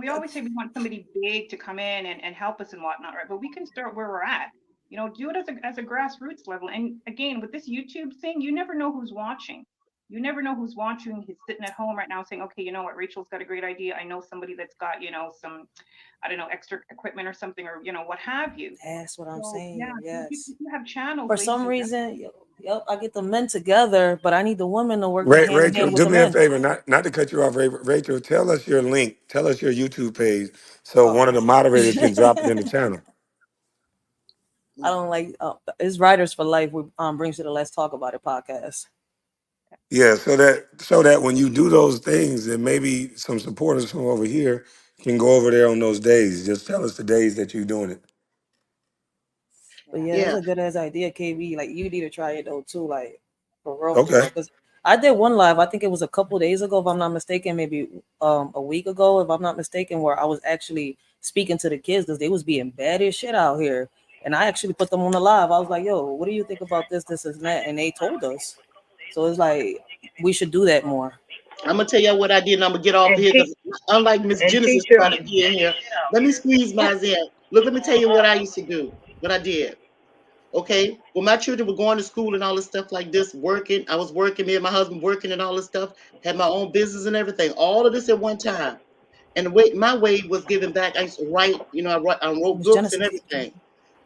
Speaker 4: always say we want somebody big to come in and help us and whatnot, right? But we can start where we're at. Do it as a grassroots level. And again, with this YouTube thing, you never know who's watching. You never know who's watching. He's sitting at home right now saying, okay, you know what, Racheal's got a great idea. I know somebody that's got, some, I don't know, extra equipment or something, or, what have you.
Speaker 5: That's what I'm saying. Yeah, yes.
Speaker 4: You have channels.
Speaker 5: For some reason, I get the men together, but I need the women to work hand in
Speaker 1: Racheal,
Speaker 5: hand with
Speaker 1: do
Speaker 5: the
Speaker 1: me a
Speaker 5: men.
Speaker 1: favor, not to cut you off, Rachel. Tell us your link. Tell us your YouTube page so one of the moderators can drop it in the channel.
Speaker 5: I don't like it's Writers for Life. We brings you the Let's Talk About It podcast.
Speaker 1: Yeah, so that when you do those things, then maybe some supporters from over here can go over there on those days. Just tell us the days that you're doing it.
Speaker 5: But yeah, that's a good ass idea, KB. Like you need to try it though too, like for real.
Speaker 1: Okay.
Speaker 5: Because I did one live. I think it was a couple days ago, if I'm not mistaken, maybe a week ago, if I'm not mistaken, where I was actually speaking to the kids because they was being bad as shit out here, and I actually put them on the live. I was like, "Yo, what do you think about this, this, and that?" And they told us. So it's like we should do that more.
Speaker 3: I'm gonna tell y'all what I did, and I'm gonna get off
Speaker 6: And
Speaker 3: here
Speaker 6: teach
Speaker 3: because unlike Miss
Speaker 6: and
Speaker 3: Genesis
Speaker 6: teacher.
Speaker 3: trying to get in here, let me squeeze mine in. Look, let me tell you what I used to do. What I did. Okay, when my children were going to school and all this stuff like this, working, I was working, me and my husband working and all this stuff, had my own business and everything, all of this at one time. And the way my way was giving back. I used to write, I wrote
Speaker 5: Miss
Speaker 3: books and
Speaker 5: Genesis.
Speaker 3: everything.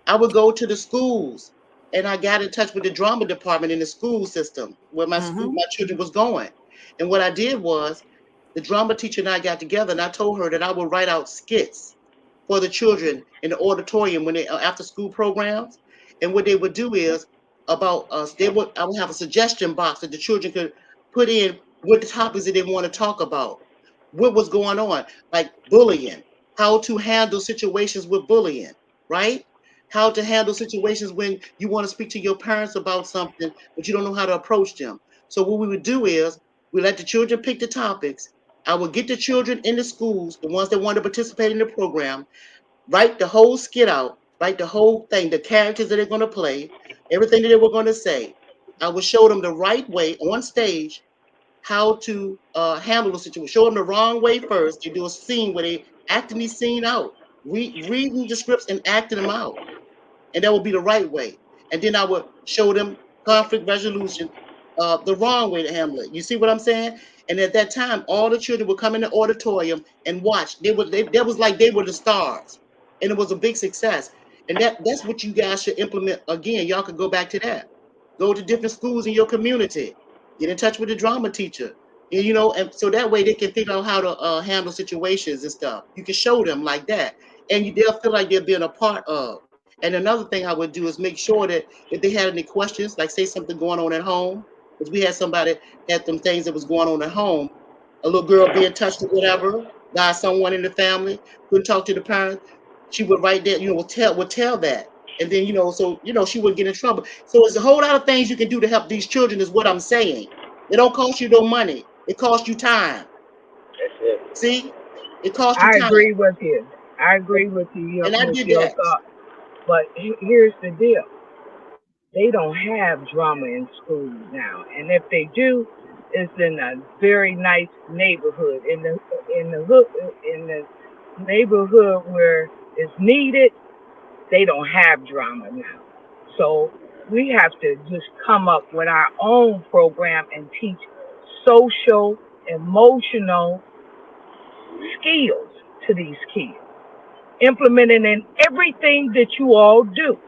Speaker 3: I would go to the schools and I got in touch with the drama department in the school system where
Speaker 5: Mm-hmm.
Speaker 3: my children was going. And what I did was the drama teacher and I got together and I told her that I would write out skits for the children in the auditorium when they after school programs. And what they would do is about us, I would have a suggestion box that the children could put in what the topics that they want to talk about, what was going on, like bullying, how to handle situations with bullying, right? How to handle situations when you want to speak to your parents about something, but you don't know how to approach them. So what we would do is we let the children pick the topics. I would get the children in the schools, the ones that want to participate in the program, write the whole skit out, write the whole thing, the characters that they're going to play, everything that they were going to say. I would show them the right way on stage how to handle the situation. Show them the wrong way first. They do a scene where they acting these scene out, reading the scripts and acting them out, and that would be the right way. And then I would show them conflict resolution, the wrong way to handle it. You see what I'm saying? And at that time, all the children would come in the auditorium and watch. That was like they were the stars, and it was a big success. And that's what you guys should implement again. Y'all could go back to that. Go to different schools in your community. Get in touch with the drama teacher. And so that way they can figure out how to handle situations and stuff. You can show them like that, and they'll feel like they're being a part of. And another thing I would do is make sure that if they had any questions, like say something going on at home, because we had somebody had some things that was going on at home, a little girl being touched or whatever by someone in the family, couldn't talk to the parents, she would write that, would tell that. And then, so she wouldn't get in trouble. So there's a whole lot of things you can do to help these children, is what I'm saying. It don't cost you no money. It costs you time.
Speaker 7: That's it.
Speaker 3: See? It costs you
Speaker 6: I
Speaker 3: time.
Speaker 6: agree with you. I agree with you,
Speaker 3: And I
Speaker 6: with
Speaker 3: did
Speaker 6: your
Speaker 3: that.
Speaker 6: thought. But here's the deal: they don't have drama in schools now, and if they do, it's in a very nice neighborhood, in the hood, in the neighborhood where it's needed. They don't have drama now, so we have to just come up with our own program and teach social, emotional skills to these kids, implementing in everything that you all do.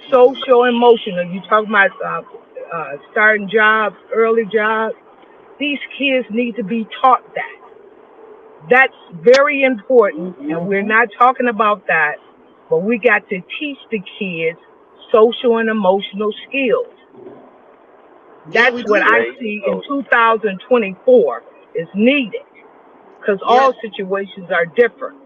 Speaker 3: Mhm.
Speaker 6: Social, emotional. You talk about starting jobs, early jobs. These kids need to be taught that. That's very important, and we're
Speaker 5: Mm-hmm.
Speaker 6: not talking about that, but we got to teach the kids social and emotional skills.
Speaker 3: Yeah,
Speaker 6: That's
Speaker 3: we
Speaker 6: what
Speaker 3: do.
Speaker 6: I
Speaker 7: There you
Speaker 6: see in
Speaker 7: go.
Speaker 6: 2024 is needed, because
Speaker 3: Yeah.
Speaker 6: all situations are different.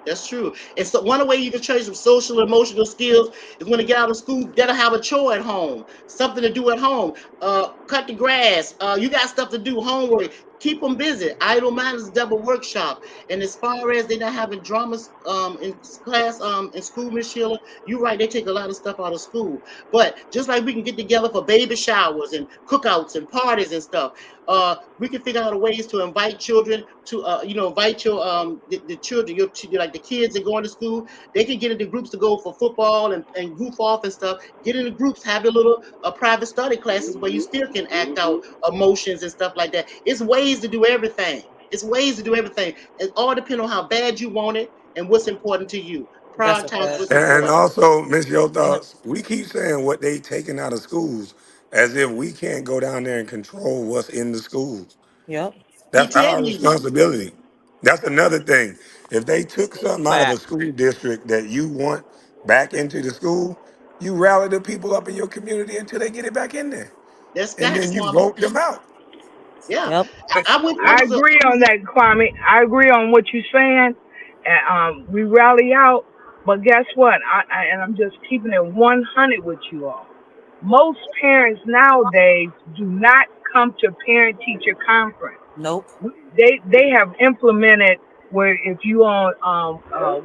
Speaker 3: That's true. And so one way you can train some social emotional skills is when they get out of school, you gotta have a chore at home, something to do at home. Cut the grass. You got stuff to do, homework. Keep them busy. Idle mind is double workshop. And as far as they're not having dramas in class in school, Miss Sheila, you're right. They take a lot of stuff out of school. But just like we can get together for baby showers and cookouts and parties and stuff, we can figure out ways to invite children to invite your the children, like the kids that going to school. They can get into groups to go for football and goof off and stuff. Get into groups, have your little private study classes where you still can act out emotions and stuff like that. It's ways to do everything. It's ways to do everything. It all depends on how bad you want it and what's important to you.
Speaker 5: That's a
Speaker 3: Prioritize
Speaker 5: fact.
Speaker 3: what's
Speaker 1: And
Speaker 3: important.
Speaker 1: also, Miss Your
Speaker 5: And
Speaker 1: Thoughts, we keep saying what they taking out of schools as if we can't go down there and control what's in the schools.
Speaker 5: yep.
Speaker 3: He
Speaker 1: That's
Speaker 3: tell
Speaker 1: our
Speaker 3: you,
Speaker 1: responsibility. That's another thing. If they took something out of a
Speaker 8: Fact.
Speaker 1: school district that you want back into the school, you rally the people up in your community until they get it back in there.
Speaker 3: that's
Speaker 1: And
Speaker 3: facts,
Speaker 1: then you
Speaker 3: Kwame.
Speaker 1: vote them out.
Speaker 3: Yeah,
Speaker 5: Yep.
Speaker 3: I
Speaker 6: I
Speaker 3: was a
Speaker 6: agree on that, Kwame. I agree on what you're saying. And, we rally out, but guess what? And I'm just keeping it 100 with you all. Most parents nowadays do not come to parent teacher conference.
Speaker 5: Nope.
Speaker 6: They have implemented where if you on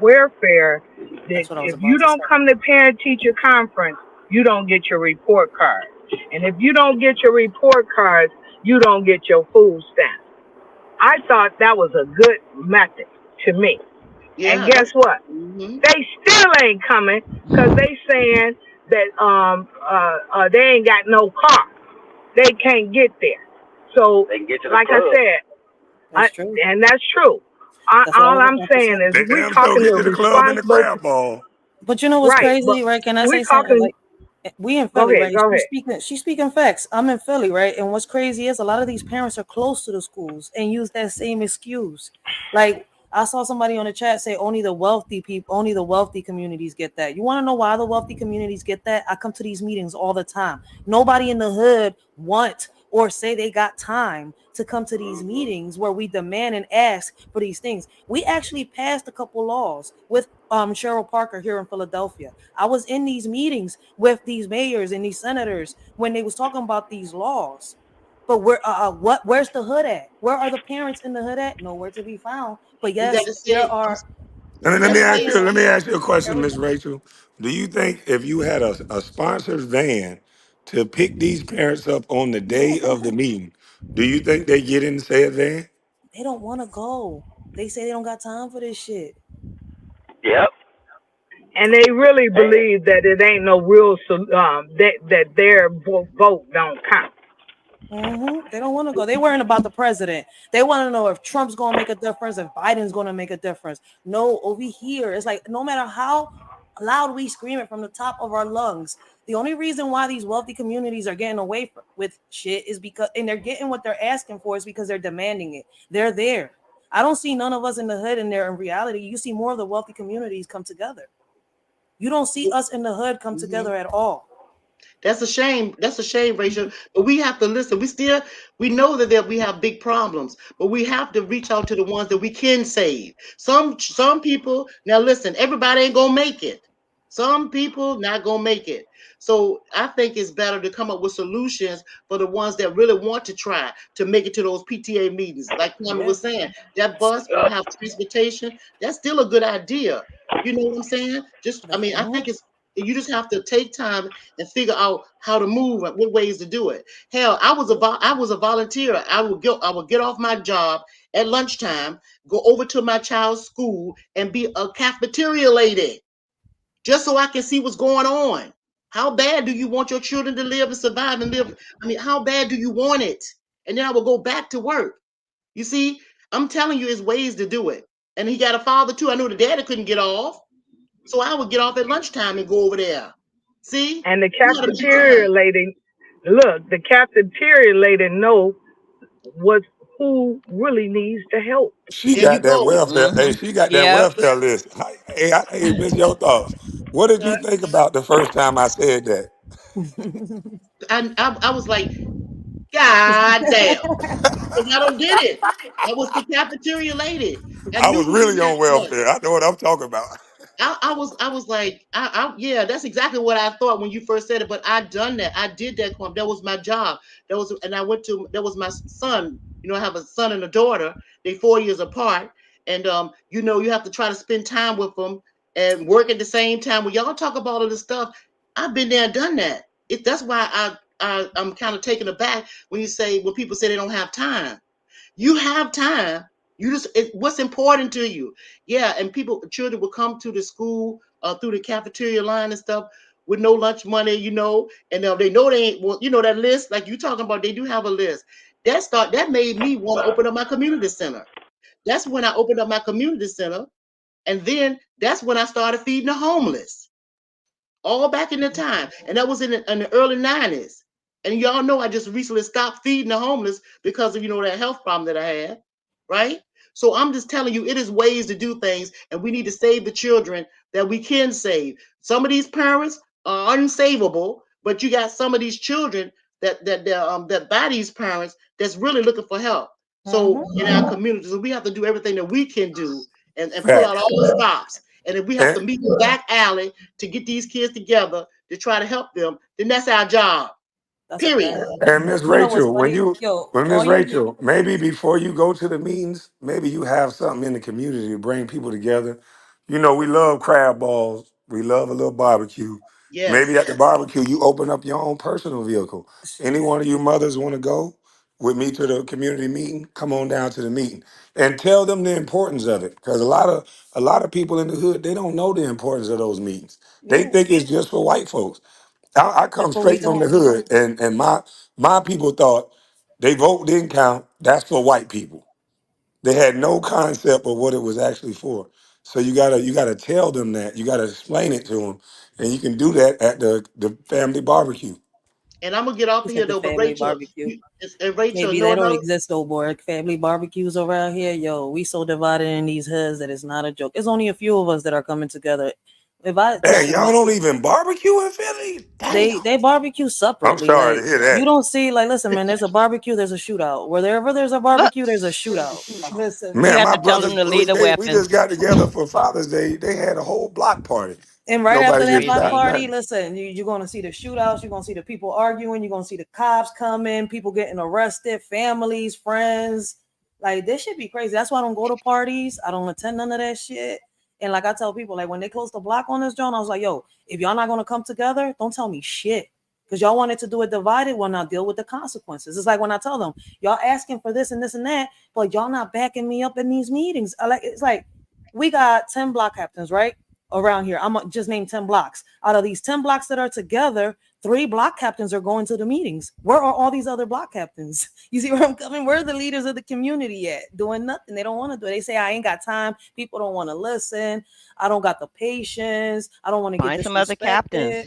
Speaker 6: welfare, that
Speaker 5: That's what I was
Speaker 6: if you
Speaker 5: about to
Speaker 6: don't
Speaker 5: say.
Speaker 6: come to parent teacher conference, you don't get your report card, and if you don't get your report cards, you don't get your food stamps. I thought that was a good method to me. And
Speaker 3: Yeah,
Speaker 6: guess
Speaker 3: that's
Speaker 6: what?
Speaker 3: hmm
Speaker 6: They still ain't coming because they saying that they ain't got no car. They can't get there. So,
Speaker 7: They can get to the
Speaker 6: like I
Speaker 7: club.
Speaker 6: said,
Speaker 5: That's true.
Speaker 6: and that's true.
Speaker 5: That's what I
Speaker 6: All
Speaker 5: was
Speaker 6: I'm
Speaker 5: about to
Speaker 6: saying
Speaker 5: say.
Speaker 6: is
Speaker 1: They
Speaker 6: we
Speaker 1: damn sure
Speaker 6: talking
Speaker 1: get
Speaker 6: to
Speaker 1: to the club in the
Speaker 6: responsible,
Speaker 1: crab ball.
Speaker 5: But you know what's
Speaker 6: right? But
Speaker 5: crazy, right? Can I
Speaker 6: we
Speaker 5: say something?
Speaker 6: talking.
Speaker 5: Like we in
Speaker 6: Go
Speaker 5: Philly,
Speaker 6: ahead.
Speaker 5: right?
Speaker 6: Go ahead.
Speaker 5: She's speaking facts. I'm in Philly, right? And what's crazy is a lot of these parents are close to the schools and use that same excuse. Like I saw somebody on the chat say only the wealthy people, only the wealthy communities get that. You want to know why the wealthy communities get that? I come to these meetings all the time. Nobody in the hood want or say they got time to come to these meetings where we demand and ask for these things. We actually passed a couple laws with Cheryl Parker here in Philadelphia. I was in these meetings with these mayors and these senators when they was talking about these laws. But where's the hood at? Where are the parents in the hood at? Nowhere to be found. But
Speaker 3: we got
Speaker 5: yes,
Speaker 3: to
Speaker 5: there
Speaker 3: say.
Speaker 5: are.
Speaker 1: And
Speaker 3: We got to say.
Speaker 1: let me ask you a question,
Speaker 5: Every,
Speaker 1: Miss Rachel. Do you think if you had a sponsored van to pick these parents up on the day of the meeting, do you think they get in the said van?
Speaker 5: they don't want to go. They say they don't got time for this shit.
Speaker 7: Yep.
Speaker 6: And they really believe that it ain't no real that their vote don't count.
Speaker 5: They don't want to go. They worrying about the president. They want to know if Trump's going to make a difference, if Biden's going to make a difference. No, over here, it's like no matter how loud we scream it from the top of our lungs, the only reason why these wealthy communities are getting away with shit is because, and they're getting what they're asking for is because they're demanding it. They're there. I don't see none of us in the hood in there in reality. You see more of the wealthy communities come together. You don't see us in the hood come
Speaker 3: Mhm.
Speaker 5: together at all.
Speaker 3: That's a shame. That's a shame, Rachel. But we have to listen. We know that we have big problems, but we have to reach out to the ones that we can save. Some people now listen. Everybody ain't gonna make it. Some people not gonna make it. So I think it's better to come up with solutions for the ones that really want to try to make it to those PTA meetings. Like Kwame
Speaker 5: Yeah.
Speaker 3: was saying, that bus or have transportation. That's still a good idea. You know what I'm saying? I think it's you just have to take time and figure out how to move and what ways to do it. Hell, I was a volunteer. I would get off my job at lunchtime, go over to my child's school, and be a cafeteria lady, just so I can see what's going on. How bad do you want your children to live and survive and live? I mean, how bad do you want it? And then I would go back to work. You see, I'm telling you, there's ways to do it. And he got a father too. I knew the daddy couldn't get off. So I would get off at lunchtime and go over there. See,
Speaker 6: And the
Speaker 3: we had a good time.
Speaker 6: cafeteria lady, look, the cafeteria lady know what who really needs the help.
Speaker 1: She
Speaker 3: There you
Speaker 1: got that
Speaker 3: go.
Speaker 1: welfare. Hey,
Speaker 8: Mhm.
Speaker 1: she got that
Speaker 8: Yep.
Speaker 1: welfare list. Hey, Miss, your thoughts. What did you think about the first time I said that?
Speaker 3: I was like, God damn, because I don't get it. I was the cafeteria lady. I
Speaker 1: I
Speaker 3: knew
Speaker 1: was
Speaker 3: who
Speaker 1: really
Speaker 3: she
Speaker 1: on
Speaker 3: was.
Speaker 1: welfare. I know what I'm talking about.
Speaker 3: I was like, yeah, that's exactly what I thought when you first said it. But I done that. I did that. That was my job. And I went to, that was my son. You know, I have a son and a daughter. They 4 years apart. And, you have to try to spend time with them and work at the same time. When y'all talk about all of this stuff, I've been there and done that. That's why I'm kind of taken aback when people say they don't have time. You have time. What's important to you? Yeah, and children will come to the school through the cafeteria line and stuff with no lunch money, and they know they ain't. Well, that list, like you talking about, they do have a list. That made me want to open up my community center. That's when I opened up my community center, and then that's when I started feeding the homeless all back in the time. And that was in the early 90s. And y'all know I just recently stopped feeding the homeless because of, that health problem that I had, right? So I'm just telling you, it is ways to do things, and we need to save the children that we can save. Some of these parents are unsavable, but you got some of these children that by these parents that's really looking for help. So in our communities, we have to do everything that we can do and pull out
Speaker 1: Facts.
Speaker 3: all the stops And if we have to
Speaker 1: And,
Speaker 3: meet in the back alley to get these kids together to try to help them, then that's our job.
Speaker 5: That's a
Speaker 3: Period.
Speaker 5: fact.
Speaker 1: and Miss
Speaker 5: You know what's
Speaker 1: Rachel,
Speaker 5: funny? Yo,
Speaker 1: when Miss
Speaker 5: all you
Speaker 1: Rachel, maybe before you go to the meetings, maybe you have something in the community to bring people together. You know, we love crab balls. We love a little barbecue. Maybe
Speaker 3: Yes.
Speaker 1: at the barbecue, you open up your own personal vehicle. Any one of you mothers want to go with me to the community meeting? Come on down to the meeting and tell them the importance of it. Because a lot of people in the hood, they don't know the importance of those meetings. They
Speaker 5: yeah,
Speaker 1: think it's just for white folks. I come
Speaker 5: that's what we
Speaker 1: straight from the
Speaker 5: don't.
Speaker 1: hood, and my people thought they vote didn't count. That's for white people. They had no concept of what it was actually for. So you gotta tell them that. You gotta explain it to them, and you can do that at the family barbecue.
Speaker 3: And I'm gonna get off
Speaker 5: We
Speaker 3: of here
Speaker 5: said the
Speaker 3: though, but
Speaker 5: family
Speaker 3: Rachel,
Speaker 5: barbecue.
Speaker 3: and Rachel,
Speaker 5: Maybe
Speaker 3: know
Speaker 5: that don't
Speaker 3: another.
Speaker 5: exist though, boy. Family barbecues around here, yo. We so divided in these hoods that it's not a joke. It's only a few of us that are coming together. If I
Speaker 1: Hey,
Speaker 5: listen,
Speaker 1: y'all don't even barbecue in Philly? Damn.
Speaker 5: they barbecue
Speaker 1: I'm
Speaker 5: separately.
Speaker 1: sorry to
Speaker 5: Like
Speaker 1: hear
Speaker 5: you
Speaker 1: that.
Speaker 5: don't see, like, listen, man. There's a barbecue, there's a shootout. Wherever there's a
Speaker 8: Look,
Speaker 5: barbecue, there's a shootout. Listen,
Speaker 8: you
Speaker 1: Man,
Speaker 8: have
Speaker 1: my
Speaker 8: to tell
Speaker 1: brothers,
Speaker 8: them to leave the
Speaker 1: we just
Speaker 8: weapons.
Speaker 1: got together for Father's Day. They had a whole block party.
Speaker 5: and right after
Speaker 1: Nobody
Speaker 5: that
Speaker 1: just
Speaker 5: block
Speaker 1: shot
Speaker 8: Crazy.
Speaker 5: party,
Speaker 1: nothing.
Speaker 5: listen, you're gonna see the shootouts. You're gonna see the people arguing. You're gonna see the cops coming. People getting arrested. Families, friends. Like this should be crazy. That's why I don't go to parties. I don't attend none of that shit. And like I tell people, like when they close the block on this joint, I was like, yo, if y'all not gonna come together, don't tell me shit. Because y'all wanted to do it divided, well, now deal with the consequences. It's like when I tell them, y'all asking for this and this and that, but y'all not backing me up in these meetings. I like it's like we got 10 block captains, right? Around here. I'm just name 10 blocks. Out of these 10 blocks that are together, 3 block captains are going to the meetings. Where are all these other block captains? You see where I'm coming? Where are the leaders of the community at? Doing nothing. They don't want to do it. They say, I ain't got time. People don't want to listen. I don't got the patience. I don't want to get
Speaker 8: Find some other
Speaker 5: disrespected.
Speaker 8: captains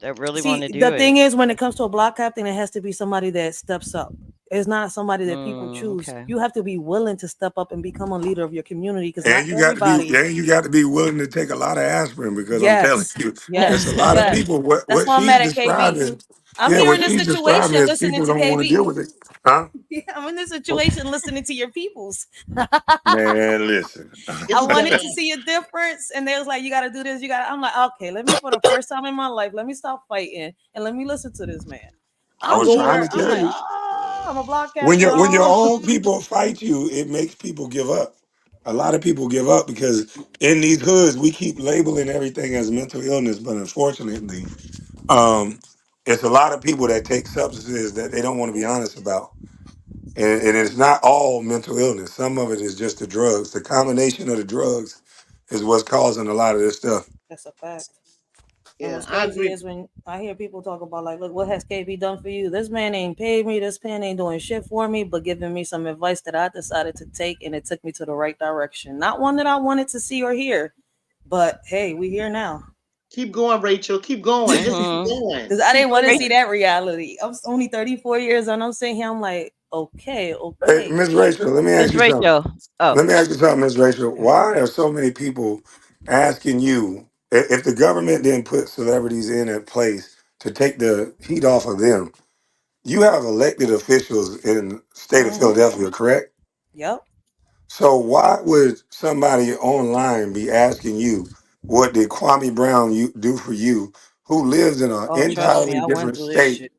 Speaker 8: that really want
Speaker 5: See,
Speaker 8: to do
Speaker 5: the
Speaker 8: it.
Speaker 5: thing is, when it comes to a block captain, it has to be somebody that steps up. It's not somebody that people choose.
Speaker 8: Okay.
Speaker 5: You have to be willing to step up and become a leader of your community because not
Speaker 1: And
Speaker 5: everybody.
Speaker 1: you got to be willing to take a lot of aspirin because I'm telling
Speaker 5: Yes,
Speaker 1: you, it's a
Speaker 5: yes,
Speaker 1: lot of
Speaker 5: yes.
Speaker 1: people.
Speaker 5: That's
Speaker 1: What
Speaker 5: why I'm
Speaker 1: she's
Speaker 5: mad at KB.
Speaker 1: describing,
Speaker 5: I'm
Speaker 1: yeah,
Speaker 5: here
Speaker 1: what
Speaker 5: in this
Speaker 1: she's describing
Speaker 5: situation
Speaker 1: is
Speaker 5: listening
Speaker 1: people
Speaker 5: to
Speaker 1: don't want to
Speaker 5: KB.
Speaker 1: deal with it, huh?
Speaker 5: Yeah, I'm in this situation listening to your peoples.
Speaker 1: Man, listen.
Speaker 5: I
Speaker 3: It's
Speaker 5: wanted to see a difference, and they was like, "You got to do this. You got." I'm like, "Okay, let me for the first time in my life, let me stop fighting and let me listen to this man."
Speaker 1: I
Speaker 5: I'm
Speaker 1: was
Speaker 3: go
Speaker 1: trying
Speaker 5: here.
Speaker 1: to
Speaker 5: I'm
Speaker 1: tell
Speaker 5: like,
Speaker 1: you,
Speaker 5: "Oh, I'm a block captain.
Speaker 1: when your
Speaker 5: Oh,
Speaker 1: own people fight you, it makes people give up. A lot of people give up because in these hoods we keep labeling everything as mental illness, but unfortunately, um, it's a lot of people that take substances that they don't want to be honest about. And it's not all mental illness. Some of it is just the drugs. The combination of the drugs is what's causing a lot of this stuff.
Speaker 5: that's a fact." And
Speaker 3: yeah,
Speaker 5: what's
Speaker 3: I
Speaker 5: crazy
Speaker 3: agree.
Speaker 5: is when I hear people talk about like, look, what has KB done for you? This man ain't paid me. This man ain't doing shit for me, but giving me some advice that I decided to take, and it took me to the right direction. Not one that I wanted to see or hear, but hey, we here now.
Speaker 3: Keep going, Rachel. Keep going. Just keep
Speaker 8: Mm-hmm.
Speaker 3: going.
Speaker 5: Because I
Speaker 3: Keep
Speaker 5: didn't want to
Speaker 8: Rach-
Speaker 5: see
Speaker 3: going.
Speaker 5: that reality. I'm only 34 years and I'm sitting here. I'm like, okay,
Speaker 1: Hey,
Speaker 5: okay.
Speaker 1: Miss Rachel, let me ask
Speaker 8: Miss
Speaker 1: you something.
Speaker 8: Rachel. Oh,
Speaker 1: Let me ask you something, Miss Rachel. Why are so many people asking you if the government didn't put celebrities in a place to take the heat off of them? You have elected officials in the state of
Speaker 5: Mm-hmm.
Speaker 1: Philadelphia, correct?
Speaker 5: Yep.
Speaker 1: So why would somebody online be asking you what did Kwame Brown do for you, who lives in an
Speaker 5: Oh, trust me,
Speaker 1: entirely
Speaker 5: I went
Speaker 1: different
Speaker 5: through this
Speaker 1: state?
Speaker 5: shit.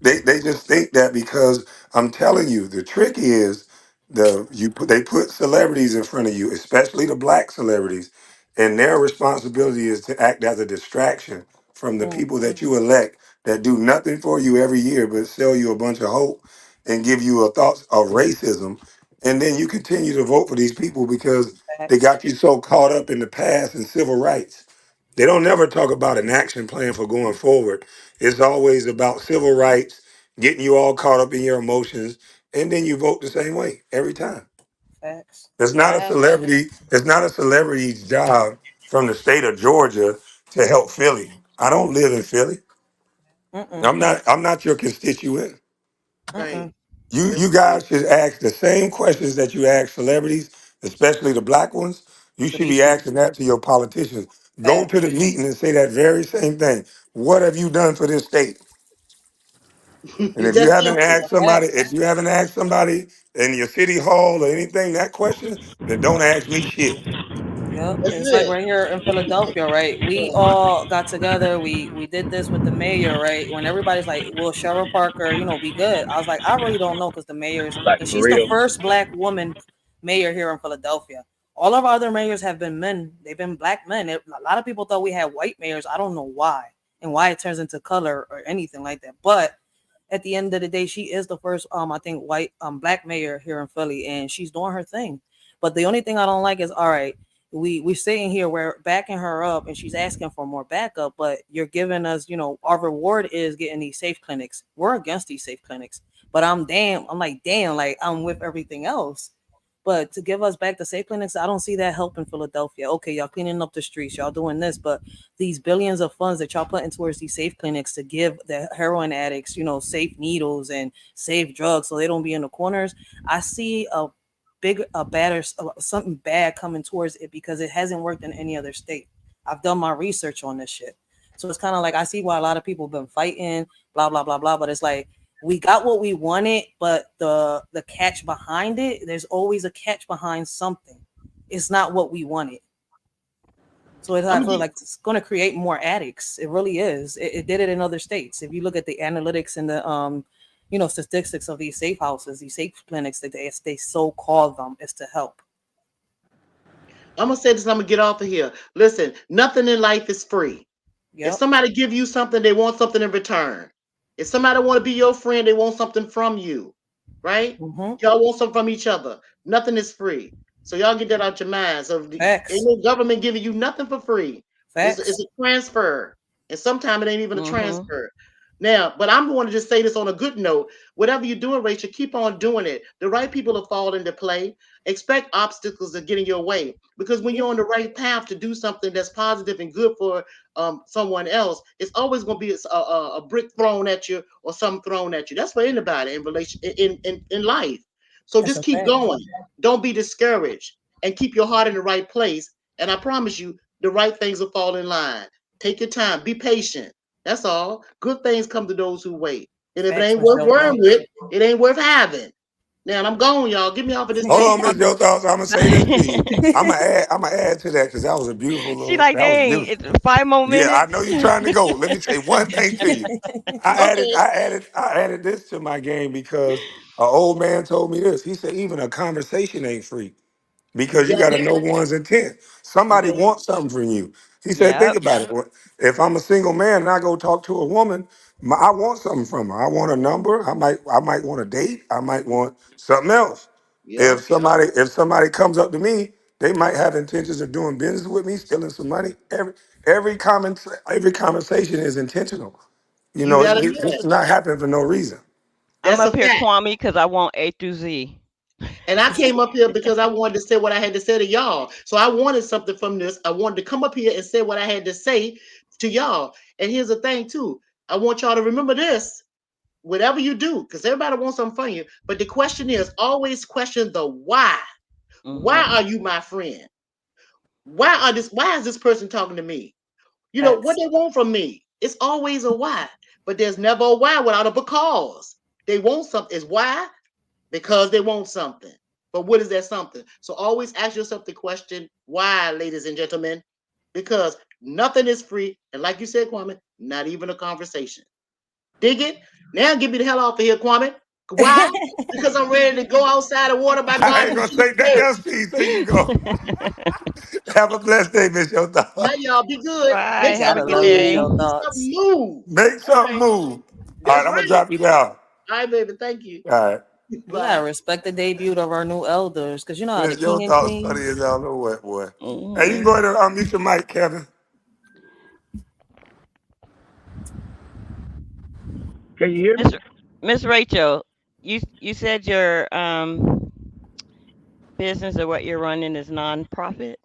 Speaker 1: They just think that because I'm telling you, the trick is they put celebrities in front of you, especially the black celebrities, and their responsibility is to act as a distraction from the
Speaker 5: Mm,
Speaker 1: people that you elect that do nothing for you every year but sell you a bunch of hope and give you a thoughts of racism, and then you continue to vote for these people because they
Speaker 5: facts,
Speaker 1: got you so caught up in the past and civil rights. They don't never talk about an action plan for going forward. It's always about civil rights, getting you all caught up in your emotions, and then you vote the same way every time.
Speaker 5: facts.
Speaker 1: It's not a
Speaker 5: Facts.
Speaker 1: celebrity. It's not a celebrity's job from the state of Georgia to help Philly. I don't live in Philly.
Speaker 5: Mm-mm.
Speaker 1: I'm not your constituent.
Speaker 3: Right.
Speaker 5: Mm-mm.
Speaker 1: You guys should ask the same questions that you ask celebrities, especially the black ones. You
Speaker 5: To
Speaker 1: should
Speaker 5: these
Speaker 1: be
Speaker 5: people.
Speaker 1: asking that to your politicians. Go to the
Speaker 5: Facts.
Speaker 1: meeting and say that very same thing. What have you done for this state? And if you
Speaker 3: That's
Speaker 1: haven't
Speaker 3: simple.
Speaker 5: That's a
Speaker 1: asked somebody,
Speaker 5: fact.
Speaker 1: if you haven't asked somebody in your city hall or anything that question, then don't ask me shit.
Speaker 5: Yep.
Speaker 3: That's
Speaker 5: It's like
Speaker 3: it.
Speaker 5: right here in Philadelphia, right? We all got together. We did this with the mayor, right? When everybody's like, "Will Cheryl Parker, be good?" I was like, I really don't know because the mayor's
Speaker 2: Like
Speaker 5: because
Speaker 2: for
Speaker 5: she's the
Speaker 2: real.
Speaker 5: first black woman mayor here in Philadelphia. All of our other mayors have been men. They've been black men. A lot of people thought we had white mayors. I don't know why and why it turns into color or anything like that. But at the end of the day, she is the first I think white black mayor here in Philly, and she's doing her thing. But the only thing I don't like is, all right, we're sitting here, we're backing her up, and she's asking for more backup, but you're giving us, our reward is getting these safe clinics. We're against these safe clinics, but I'm like, damn, like I'm with everything else. But to give us back the safe clinics, I don't see that help in Philadelphia. Okay, y'all cleaning up the streets, y'all doing this, but these billions of funds that y'all putting towards these safe clinics to give the heroin addicts, safe needles and safe drugs so they don't be in the corners. I see a better something bad coming towards it because it hasn't worked in any other state. I've done my research on this shit. So it's kind of like I see why a lot of people have been fighting, blah blah blah blah. But it's like we got what we wanted, but the catch behind it, there's always a catch behind something. It's not what we wanted. So I
Speaker 3: I'm
Speaker 5: feel
Speaker 3: gonna
Speaker 5: like it's going to create more addicts. It really is. It did it in other states. If you look at the analytics and the statistics of these safe houses, these safe clinics that they so call them is to help.
Speaker 3: I'm gonna say this. I'm gonna get off of here. Listen, nothing in life is free. If
Speaker 5: Yep.
Speaker 3: somebody give you something, they want something in return. If somebody want to be your friend, they want something from you, right?
Speaker 5: Mm-hmm.
Speaker 3: Y'all want something from each other. Nothing is free. So y'all get that out your mind. So ain't
Speaker 5: Facts.
Speaker 3: no government giving you nothing for free. It's
Speaker 5: Facts.
Speaker 3: a transfer, and sometimes it ain't even a
Speaker 8: Mm-hmm.
Speaker 3: transfer. Now, but I'm going to just say this on a good note. Whatever you're doing, Rachel, keep on doing it. The right people will fall into play. Expect obstacles to get in your way because when
Speaker 5: Yeah.
Speaker 3: you're on the right path to do something that's positive and good for someone else, it's always going to be a brick thrown at you or something thrown at you. That's for anybody in relation in life. So
Speaker 5: That's
Speaker 3: just
Speaker 5: a
Speaker 3: keep
Speaker 5: fact.
Speaker 3: going. Don't be discouraged and keep your heart in the right place. And I promise you, the right things will fall in line. Take your time. Be patient. That's all. Good things come to those who wait. And if it
Speaker 5: Facts,
Speaker 3: ain't
Speaker 5: Miss
Speaker 3: worth
Speaker 5: Joe
Speaker 3: worrying
Speaker 5: Thoughts.
Speaker 3: with, it ain't worth having. Now I'm gone, y'all. Get me off of this
Speaker 1: Hold on,
Speaker 3: TikTok.
Speaker 1: Miss Your Thoughts. I'm gonna say this to you. I'm gonna add to that because that was a beautiful
Speaker 8: She
Speaker 1: little.
Speaker 8: like,
Speaker 1: That was
Speaker 8: dang,
Speaker 1: beautiful.
Speaker 8: it's 5 more
Speaker 1: Yeah, I know
Speaker 8: minutes.
Speaker 1: you're trying to go. Let me say one thing to you.
Speaker 3: Okay.
Speaker 1: I added this to my game because an old man told me this. He said even a conversation ain't free
Speaker 3: You
Speaker 1: because you
Speaker 3: got
Speaker 1: got to
Speaker 3: it.
Speaker 1: know one's intent.
Speaker 3: You
Speaker 1: Somebody
Speaker 3: got it.
Speaker 1: wants something from you. He said, think
Speaker 8: Yep.
Speaker 1: about it. If I'm a single man and I go talk to a woman, I want something from her. I want a number. I might want a date. I might want something else.
Speaker 3: Yeah.
Speaker 1: If somebody comes up to me, they might have intentions of doing business with me, stealing some money. Every conversation is intentional.
Speaker 3: You got it.
Speaker 1: It's not happening for no reason.
Speaker 8: I'm
Speaker 3: That's a
Speaker 8: up here,
Speaker 3: fact.
Speaker 8: Kwame, because I want A through Z.
Speaker 3: And I came up here because I wanted to say what I had to say to y'all. So I wanted something from this. I wanted to come up here and say what I had to say to y'all. And here's the thing, too. I want y'all to remember this. Whatever you do, because everybody wants something from you. But the question is always question the why. Why
Speaker 8: Mm-hmm.
Speaker 3: are you my friend? Why is this person talking to me? What
Speaker 5: Facts.
Speaker 3: they want from me. It's always a why. But there's never a why without a because. They want something. Is why? Because they want something. But what is that something? So always ask yourself the question, why, ladies and gentlemen? Because nothing is free. And like you said, Kwame, not even a conversation. Dig it? Now get me the hell off of here, Kwame. Why? Because I'm ready to go outside and water my
Speaker 1: I
Speaker 3: garden
Speaker 1: ain't
Speaker 3: and
Speaker 1: gonna
Speaker 3: shoot
Speaker 1: say nothing
Speaker 3: fish.
Speaker 1: else to you till you go. Have a blessed day, Miss Your
Speaker 3: Now,
Speaker 1: Thoughts.
Speaker 3: y'all be good.
Speaker 8: Bye.
Speaker 3: Make
Speaker 8: Have
Speaker 5: Gotta
Speaker 8: a
Speaker 3: something
Speaker 8: good
Speaker 5: love Miss
Speaker 8: day.
Speaker 5: Joe
Speaker 3: move. Make
Speaker 5: Thoughts.
Speaker 3: something move.
Speaker 1: Make
Speaker 3: All
Speaker 1: something
Speaker 3: right.
Speaker 1: move. All right,
Speaker 3: That's
Speaker 1: I'm gonna
Speaker 3: right.
Speaker 1: drop you down.
Speaker 3: All right, baby. Thank you.
Speaker 1: All right.
Speaker 5: We gotta
Speaker 3: Bye.
Speaker 5: respect the debut of our new elders, because you know how the
Speaker 1: Miss Your
Speaker 5: king and
Speaker 1: Thoughts funny
Speaker 5: queens.
Speaker 1: as I don't know what, boy. Hey, you can
Speaker 8: Mm-hmm.
Speaker 1: go ahead and unmute your mic, Kevin.
Speaker 6: Can you hear
Speaker 8: Miss
Speaker 6: me?
Speaker 8: Miss Rachel, you said your business or what you're running is nonprofit.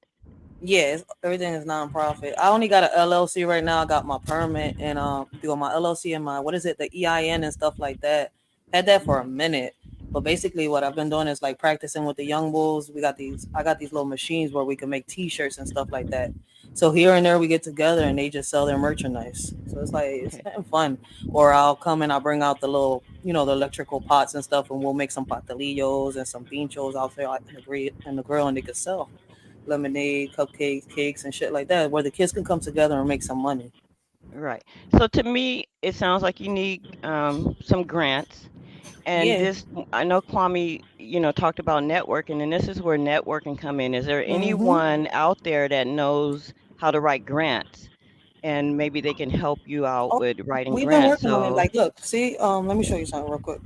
Speaker 5: Yes, everything is nonprofit. I only got an LLC right now. I got my permit and doing my LLC and my what is it, the EIN and stuff like that. Had that for a minute, but basically what I've been doing is like practicing with the young bulls. I got these little machines where we can make T-shirts and stuff like that. So here and there we get together and they just sell their merchandise. So it's like it's
Speaker 8: Okay.
Speaker 5: kind of fun. Or I'll come and I'll bring out the little, the electrical pots and stuff, and we'll make some patillos and some pinchos out there in the grill and they could sell. lemonade, cupcakes, cakes, and shit like that, where the kids can come together and make some money.
Speaker 8: Right. So to me, it sounds like you need some grants. And
Speaker 5: Yeah.
Speaker 8: this, I know Kwame, talked about networking, and this is where networking come in. Is there
Speaker 5: Mm-hmm.
Speaker 8: anyone out there that knows how to write grants, and maybe they can help you out
Speaker 5: Oh,
Speaker 8: with writing
Speaker 5: we've been
Speaker 8: grants?
Speaker 5: working on it.
Speaker 8: So,
Speaker 5: Like, look, see, let me show you something real quick.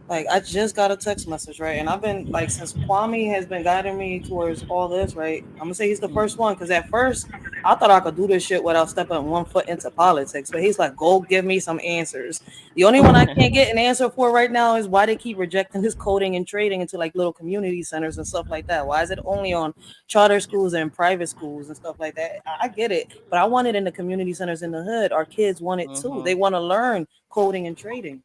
Speaker 5: Like I just got a text message, right? And I've been like since Kwame has been guiding me towards all this, right? I'm gonna say he's the first one because at first I thought I could do this shit without stepping one foot into politics. But he's like, go give me some answers. The only one I can't get an answer for right now is why they keep rejecting his coding and trading into like little community centers and stuff like that. Why is it only on charter schools and private schools and stuff like that? I get it, but I want it in the community centers in the hood. Our kids want it too.
Speaker 8: hmm
Speaker 5: They want to learn coding and trading.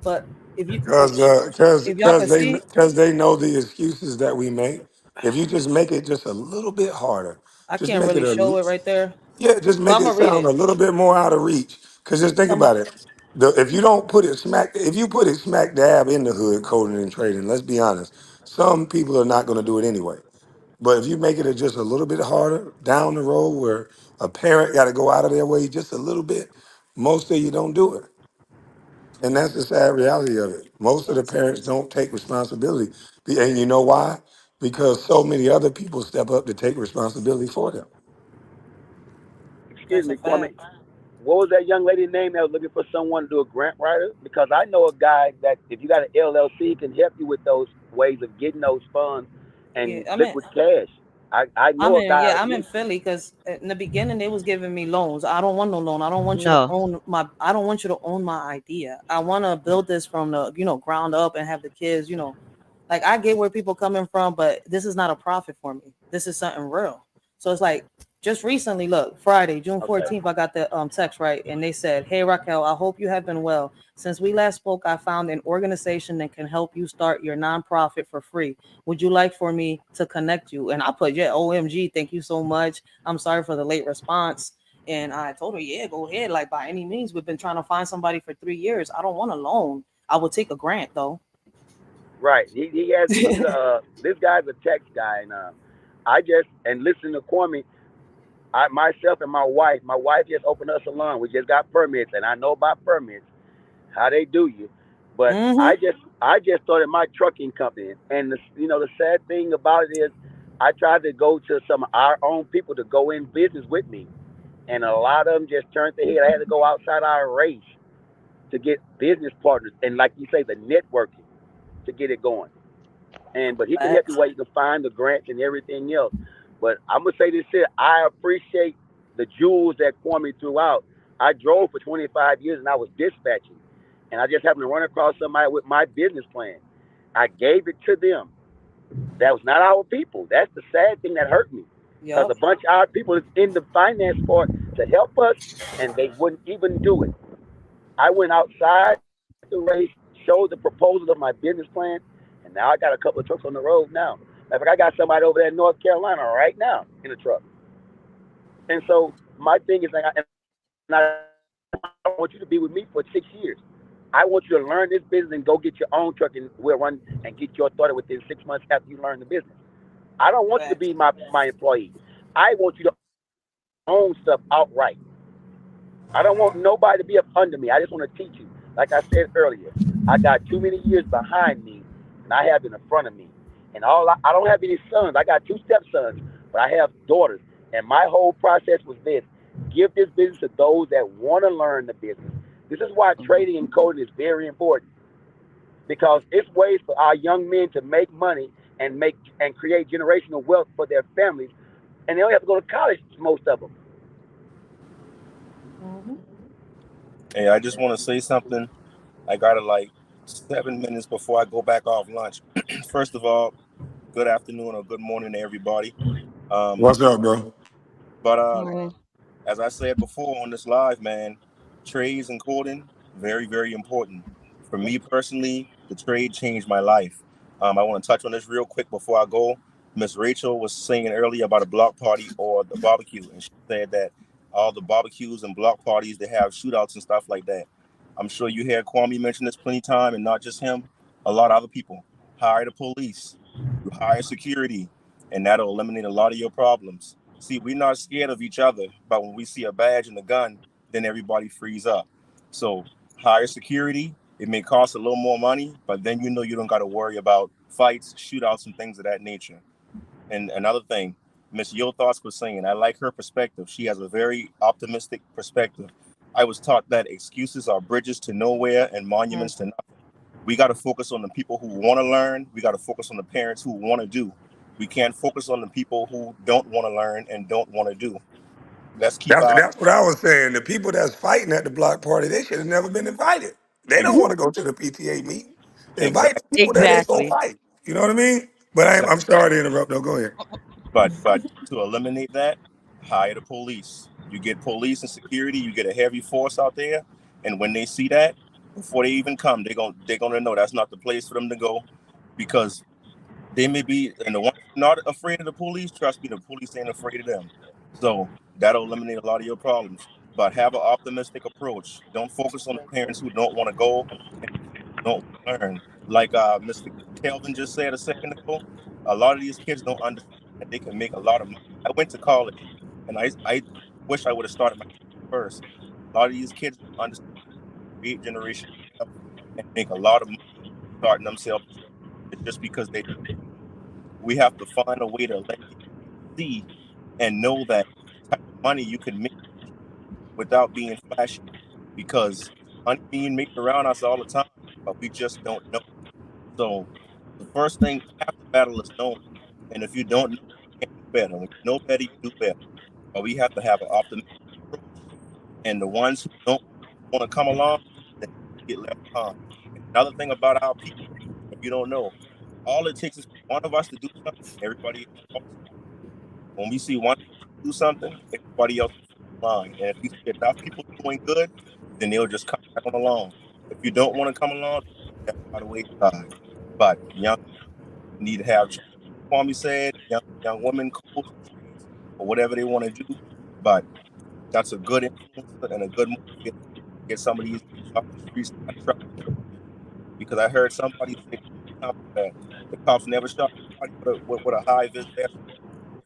Speaker 5: But if you
Speaker 1: Because because
Speaker 5: if y'all
Speaker 1: because
Speaker 5: could
Speaker 1: they
Speaker 5: see,
Speaker 1: because they know the excuses that we make. If you just make it just a little bit harder,
Speaker 5: I
Speaker 1: just
Speaker 5: can't
Speaker 1: make it
Speaker 5: really
Speaker 1: a
Speaker 5: show it right there,
Speaker 1: yeah, just
Speaker 5: but
Speaker 1: make
Speaker 5: I'm
Speaker 1: it
Speaker 5: gonna read
Speaker 1: sound
Speaker 5: it.
Speaker 1: a little bit more out of reach. Because just think
Speaker 5: I'm a,
Speaker 1: about it. If you don't put it smack, if you put it smack dab in the hood, coding and trading, let's be honest, some people are not going to do it anyway. But if you make it just a little bit harder down the road, where a parent got to go out of their way just a little bit, most of you don't do it. And that's the sad reality of it. Most of the parents don't take responsibility. And you know why? Because so many other people step up to take responsibility for them.
Speaker 7: Excuse
Speaker 5: that's a
Speaker 7: me, Kwame.
Speaker 5: fact.
Speaker 7: What was that young lady name that was looking for someone to do a grant writer? Because I know a guy that if you got an LLC can help you with those ways of getting those funds
Speaker 5: Yeah,
Speaker 7: and liquid cash. I
Speaker 5: I'm
Speaker 7: know a
Speaker 5: in
Speaker 7: guy out
Speaker 5: yeah,
Speaker 7: of
Speaker 5: I'm in
Speaker 7: Houston.
Speaker 5: Philly because in the beginning they was giving me loans. I don't want no loan. I don't want you to
Speaker 8: no.
Speaker 5: own my. I don't want you to own my idea. I want to build this from the ground up and have the kids. Like I get where people coming from, but this is not a profit for me. This is something real. So it's like just recently, look, Friday, June
Speaker 7: Okay.
Speaker 5: 14th, I got the text right, and they said, "Hey Raquel, I hope you have been well. Since we last spoke, I found an organization that can help you start your nonprofit for free. Would you like for me to connect you?" And I put, "Yeah, OMG, thank you so much. I'm sorry for the late response." And I told her, "Yeah, go ahead. Like by any means, we've been trying to find somebody for 3 years. I don't want a loan. I will take a grant though."
Speaker 7: Right. He has he's this guy's a tax guy and I just and listen to Kwame. I myself and my wife just opened us a salon. We just got permits and I know about permits, how they do you. But
Speaker 5: Mm-hmm.
Speaker 7: I just started my trucking company, and the sad thing about it is, I tried to go to some of our own people to go in business with me, and a lot of them just turned their head. I had to go outside our race to get business partners, and like you say, the networking to get it going. But he can help you
Speaker 5: Facts.
Speaker 7: where you can find the grants and everything else. But I'm gonna say this here: I appreciate the jewels that Kwame threw out. I drove for 25 years and I was dispatching, and I just happened to run across somebody with my business plan. I gave it to them. That was not our people. That's the sad thing that hurt me, because a
Speaker 5: Yup.
Speaker 7: bunch of our people is in the finance part to help us, and they wouldn't even do it. I went outside the race, showed the proposal of my business plan, and now I got a couple of trucks on the road now. In fact, I got somebody over there in North Carolina right now in a truck. And so my thing is, and I want you to be with me for 6 years. I want you to learn this business and go get your own truck, and we'll run and get your started within 6 months after you learn the business. I don't want you to be
Speaker 5: Facts.
Speaker 7: my employee. I want you to own stuff outright. I don't want nobody to be up under me. I just want to teach you. Like I said earlier, I got too many years behind me, and I have in front of me. And I don't have any sons. I got two stepsons, but I have daughters. And my whole process was this: give this business to those that want to learn the business. This is why
Speaker 8: hmm
Speaker 7: trading and coding is very important, because it's ways for our young men to make money and create generational wealth for their families, and they don't have to go to college. Most of them.
Speaker 5: Mm-hmm.
Speaker 9: Hey, I just want to say something. I got it like 7 minutes before I go back off lunch. First of all, good afternoon or good morning to everybody. Um,
Speaker 1: What's up, bro?
Speaker 9: but
Speaker 8: Morning.
Speaker 9: as I said before on this live, man, trades and coding, very, very important. For me personally, the trade changed my life. I want to touch on this real quick before I go. Miss Rachel was saying earlier about a block party or the barbecue, and she said that all the barbecues and block parties, they have shootouts and stuff like that. I'm sure you hear Kwame mention this plenty of time, and not just him, a lot of other people. Hire the police, you hire security, and that'll eliminate a lot of your problems. See, we're not scared of each other, but when we see a badge and a gun, then everybody frees up. So higher security, it may cost a little more money, but then you know you don't got to worry about fights, shootouts, and things of that nature. And another thing, Miss Yo Thoughts was saying, I like her perspective. She has a very optimistic perspective. I was taught that excuses are bridges to nowhere and monuments to nothing. We got to focus on the people who want to learn. We got to focus on the parents who want to do. We can't focus on the people who don't want to learn and don't want to do. Let's keep our
Speaker 1: That's what I was saying. The people that's fighting at the block party, they should have never been invited. They don't want
Speaker 9: exact
Speaker 1: to go to the PTA meeting. Invite
Speaker 9: exact.
Speaker 1: the people that ain't gonna
Speaker 8: Exactly.
Speaker 1: fight. You know what I mean? But I'm sorry to interrupt. No, go ahead.
Speaker 9: But to eliminate that, hire the police. You get police and security. You get a heavy force out there, and when they see that, before they even come, they're gonna know that's not the place for them to go, because they may be, and the ones not afraid of the police, trust me, the police ain't afraid of them. So that'll eliminate a lot of your problems. But have an optimistic approach. Don't focus on the parents who don't want to go and the kids who don't want to learn. Like Mr. Kelvin just said a second ago, a lot of these kids don't understand that they can make a lot of money. I went to college, and I wish I would have started my career first. A lot of these kids don't understand create generational wealth and make a lot of money starting themselves just because they don't know. We have to find a way to let these kids see and know that the type of money you can make without being flashy, because money being made around us all the time, but we just don't know. So the first thing, half the battle is knowing. And if you don't know, you can't do better. When you know better, you do better. But we have to have an optimistic approach. And the ones who don't want to come along, they get left behind. And another thing about our people, if you don't know, all it takes is for one of us to do something, everybody else follows along. When we see one person do something, everybody else will follow in line. And if we see enough people doing good, then they'll just come right on along. If you don't want to come along, then step by the wayside. But young need to have trades. Kwame said, young women, codes and trades, or whatever they want to do. But that's a good influencer and a good motivator to get some of these kids off the streets out of trouble quickly. Because I heard somebody say that the cops never shot anybody with a high vis vest on.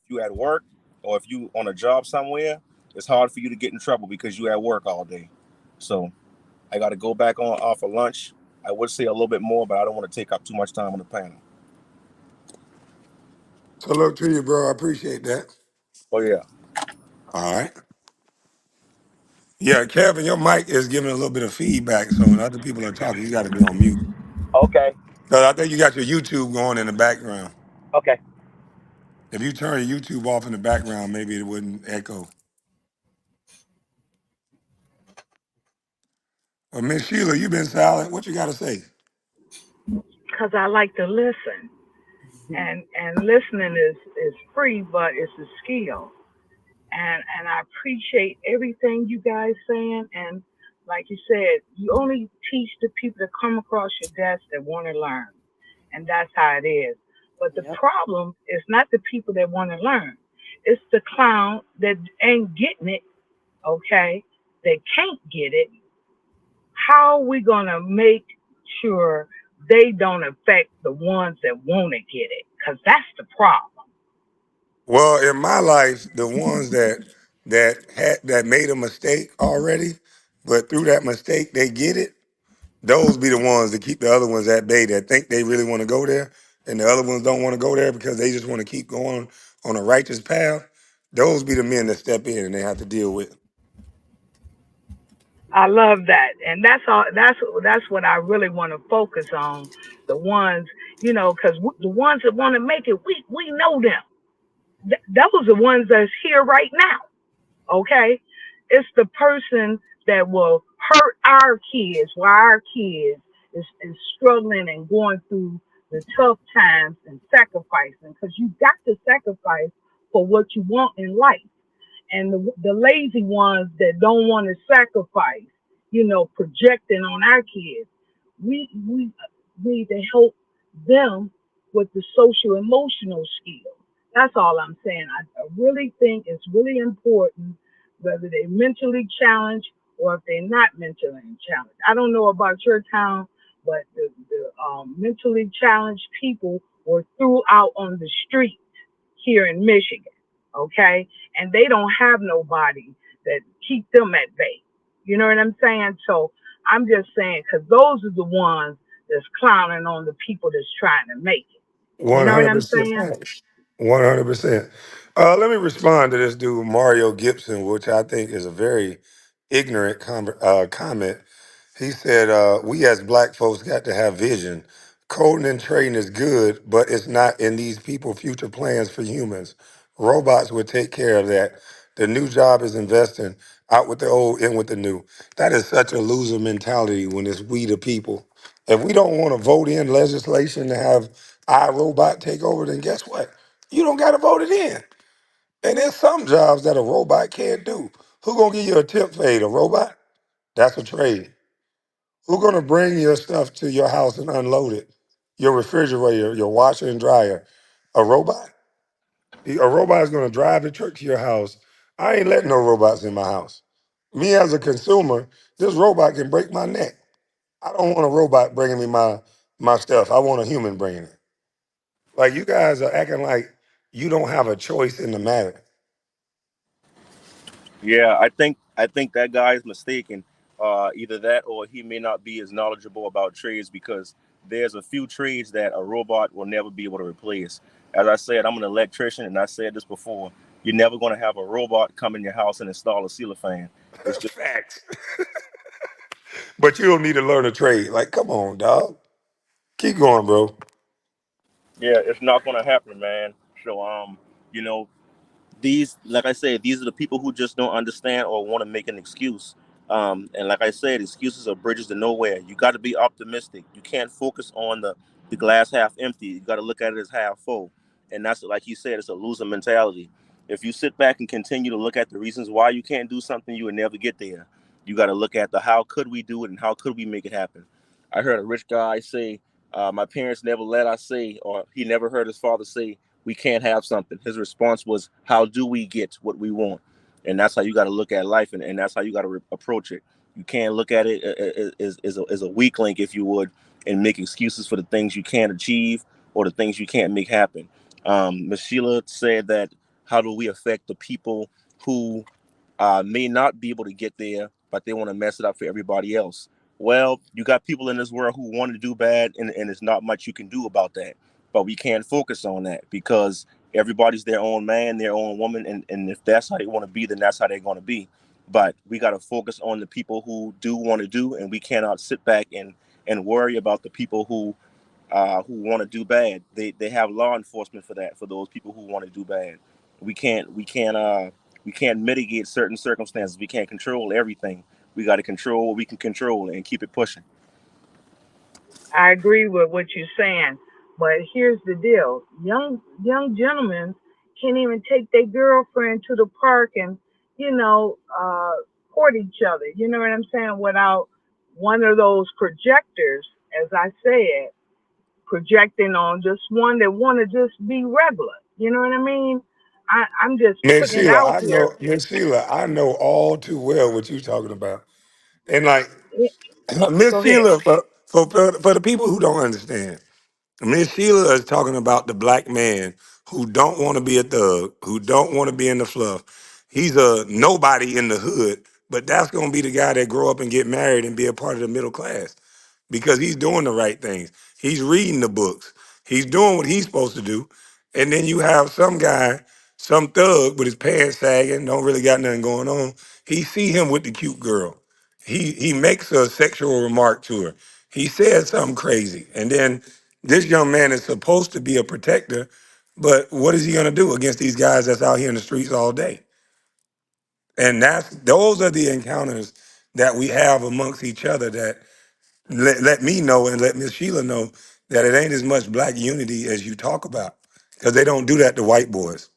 Speaker 9: If you at work or if you on a job somewhere, it's hard for you to get in trouble because you at work all day. So I got to go back on off for lunch. I would say a little bit more, but I don't want to take up too much time on the panel.
Speaker 1: So look to you, bro. I appreciate that.
Speaker 9: Oh yeah.
Speaker 1: All right. Yeah, Kevin, your mic is giving a little bit of feedback. So when other people are talking, you got to be on mute.
Speaker 9: Okay.
Speaker 1: So I think you got your YouTube going in the background.
Speaker 9: Okay.
Speaker 1: If you turn your YouTube off in the background, maybe it wouldn't echo. Well, Miss Sheila, you've been silent. What you got to say?
Speaker 6: Because I like to listen. And listening is free, but it's a skill. And I appreciate everything you guys saying. And like you said, you only teach the people that come across your desk that want to learn, and that's how it is. But the
Speaker 5: Yep.
Speaker 6: problem is not the people that want to learn; it's the clown that ain't getting it. Okay, they can't get it. How are we gonna make sure they don't affect the ones that want to get it? Because that's the problem.
Speaker 1: Well, in my life, the ones that made a mistake already, but through that mistake they get it. Those be the ones that keep the other ones at bay that think they really want to go there, and the other ones don't want to go there because they just want to keep going on a righteous path. Those be the men that step in and they have to deal with.
Speaker 6: I love that, and that's all. That's what I really want to focus on. The ones, because the ones that want to make it, we know them. Those are the ones that's here right now. Okay, it's the person that will hurt our kids while our kids is struggling and going through the tough times and sacrificing. Because you got to sacrifice for what you want in life, and the lazy ones that don't want to sacrifice, projecting on our kids. We need to help them with the social emotional skills. That's all I'm saying. I really think it's really important, whether they're mentally challenged or if they're not mentally challenged. I don't know about your town, but the mentally challenged people were threw out on the street here in Michigan, okay? And they don't have nobody that keep them at bay. You know what I'm saying? So I'm just saying, because those are the ones that's clowning on the people that's trying to make it. You know what I'm
Speaker 1: 100%.
Speaker 6: saying?
Speaker 1: 100%. Let me respond to this dude, Mario Gibson, which I think is a very ignorant comment. He said, we as black folks got to have vision. Coding and trading is good, but it's not in these people' future plans for humans. Robots would take care of that. The new job is investing out with the old, in with the new. That is such a loser mentality when it's we the people. If we don't want to vote in legislation to have our robot take over, then guess what? You don't got to vote it in. And there's some jobs that a robot can't do. Who gonna give you a tip fade? A robot? That's a trade. Who gonna bring your stuff to your house and unload it? Your refrigerator, your washer and dryer. A robot? A robot is gonna drive the truck to your house. I ain't letting no robots in my house. Me as a consumer, this robot can break my neck. I don't want a robot bringing me my stuff. I want a human bringing it. Like you guys are acting like you don't have a choice in the matter.
Speaker 9: Yeah, I think that guy is mistaken. Either that or he may not be as knowledgeable about trades because there's a few trades that a robot will never be able to replace. As I said, I'm an electrician, and I said this before. You're never going to have a robot come in your house and install a ceiling fan. It's just
Speaker 1: Facts. But you don't need to learn a trade. Like, come on, dog. Keep going, bro.
Speaker 9: yeah, it's not going to happen, man. So you know, these, like I said, these are the people who just don't understand or want to make an excuse. And like I said, excuses are bridges to nowhere. You got to be optimistic. You can't focus on the glass half empty. You got to look at it as half full. And that's, like you said, it's a loser mentality. If you sit back and continue to look at the reasons why you can't do something, you will never get there. You got to look at the how could we do it and how could we make it happen. I heard a rich guy say, my parents never let us say, or he never heard his father say, we can't have something. His response was, how do we get what we want? And that's how you got to look at life, and that's how you got to approach it. You can't look at it as a weak link, if you would, and make excuses for the things you can't achieve or the things you can't make happen. Ms. Sheila said that, how do we affect the people who may not be able to get there, but they want to mess it up for everybody else? Well, you got people in this world who want to do bad, and there's not much you can do about that. But we can't focus on that because everybody's their own man, their own woman, and if that's how they want to be, then that's how they're going to be. But we got to focus on the people who do want to do, and we cannot sit back and worry about the people who want to do bad. They have law enforcement for that, for those people who want to do bad. We can't mitigate certain circumstances. We can't control everything. We got to control what we can control and keep it pushing.
Speaker 6: I agree with what you're saying, but here's the deal: young gentlemen can't even take their girlfriend to the park and you know court each other. You know what I'm saying? Without one of those projectors, as I said, projecting on just one that want to just be regular. You know what I mean? I'm just
Speaker 1: Miss
Speaker 6: putting it
Speaker 1: Sheila,
Speaker 6: out
Speaker 1: I
Speaker 6: there.
Speaker 1: know, Miss Sheila, I know all too well what you're talking about. And like Miss
Speaker 6: Go ahead.
Speaker 1: Sheila, for the people who don't understand, Miss Sheila is talking about the black man who don't want to be a thug, who don't want to be in the fluff. He's a nobody in the hood, but that's gonna be the guy that grow up and get married and be a part of the middle class because he's doing the right things. He's reading the books. He's doing what he's supposed to do. And then you have some guy, some thug with his pants sagging, don't really got nothing going on. He see him with the cute girl. He makes a sexual remark to her. He says something crazy. And then this young man is supposed to be a protector, but what is he gonna do against these guys that's out here in the streets all day? And those are the encounters that we have amongst each other that let me know and let Miss Sheila know that it ain't as much black unity as you talk about because they don't do that to white boys.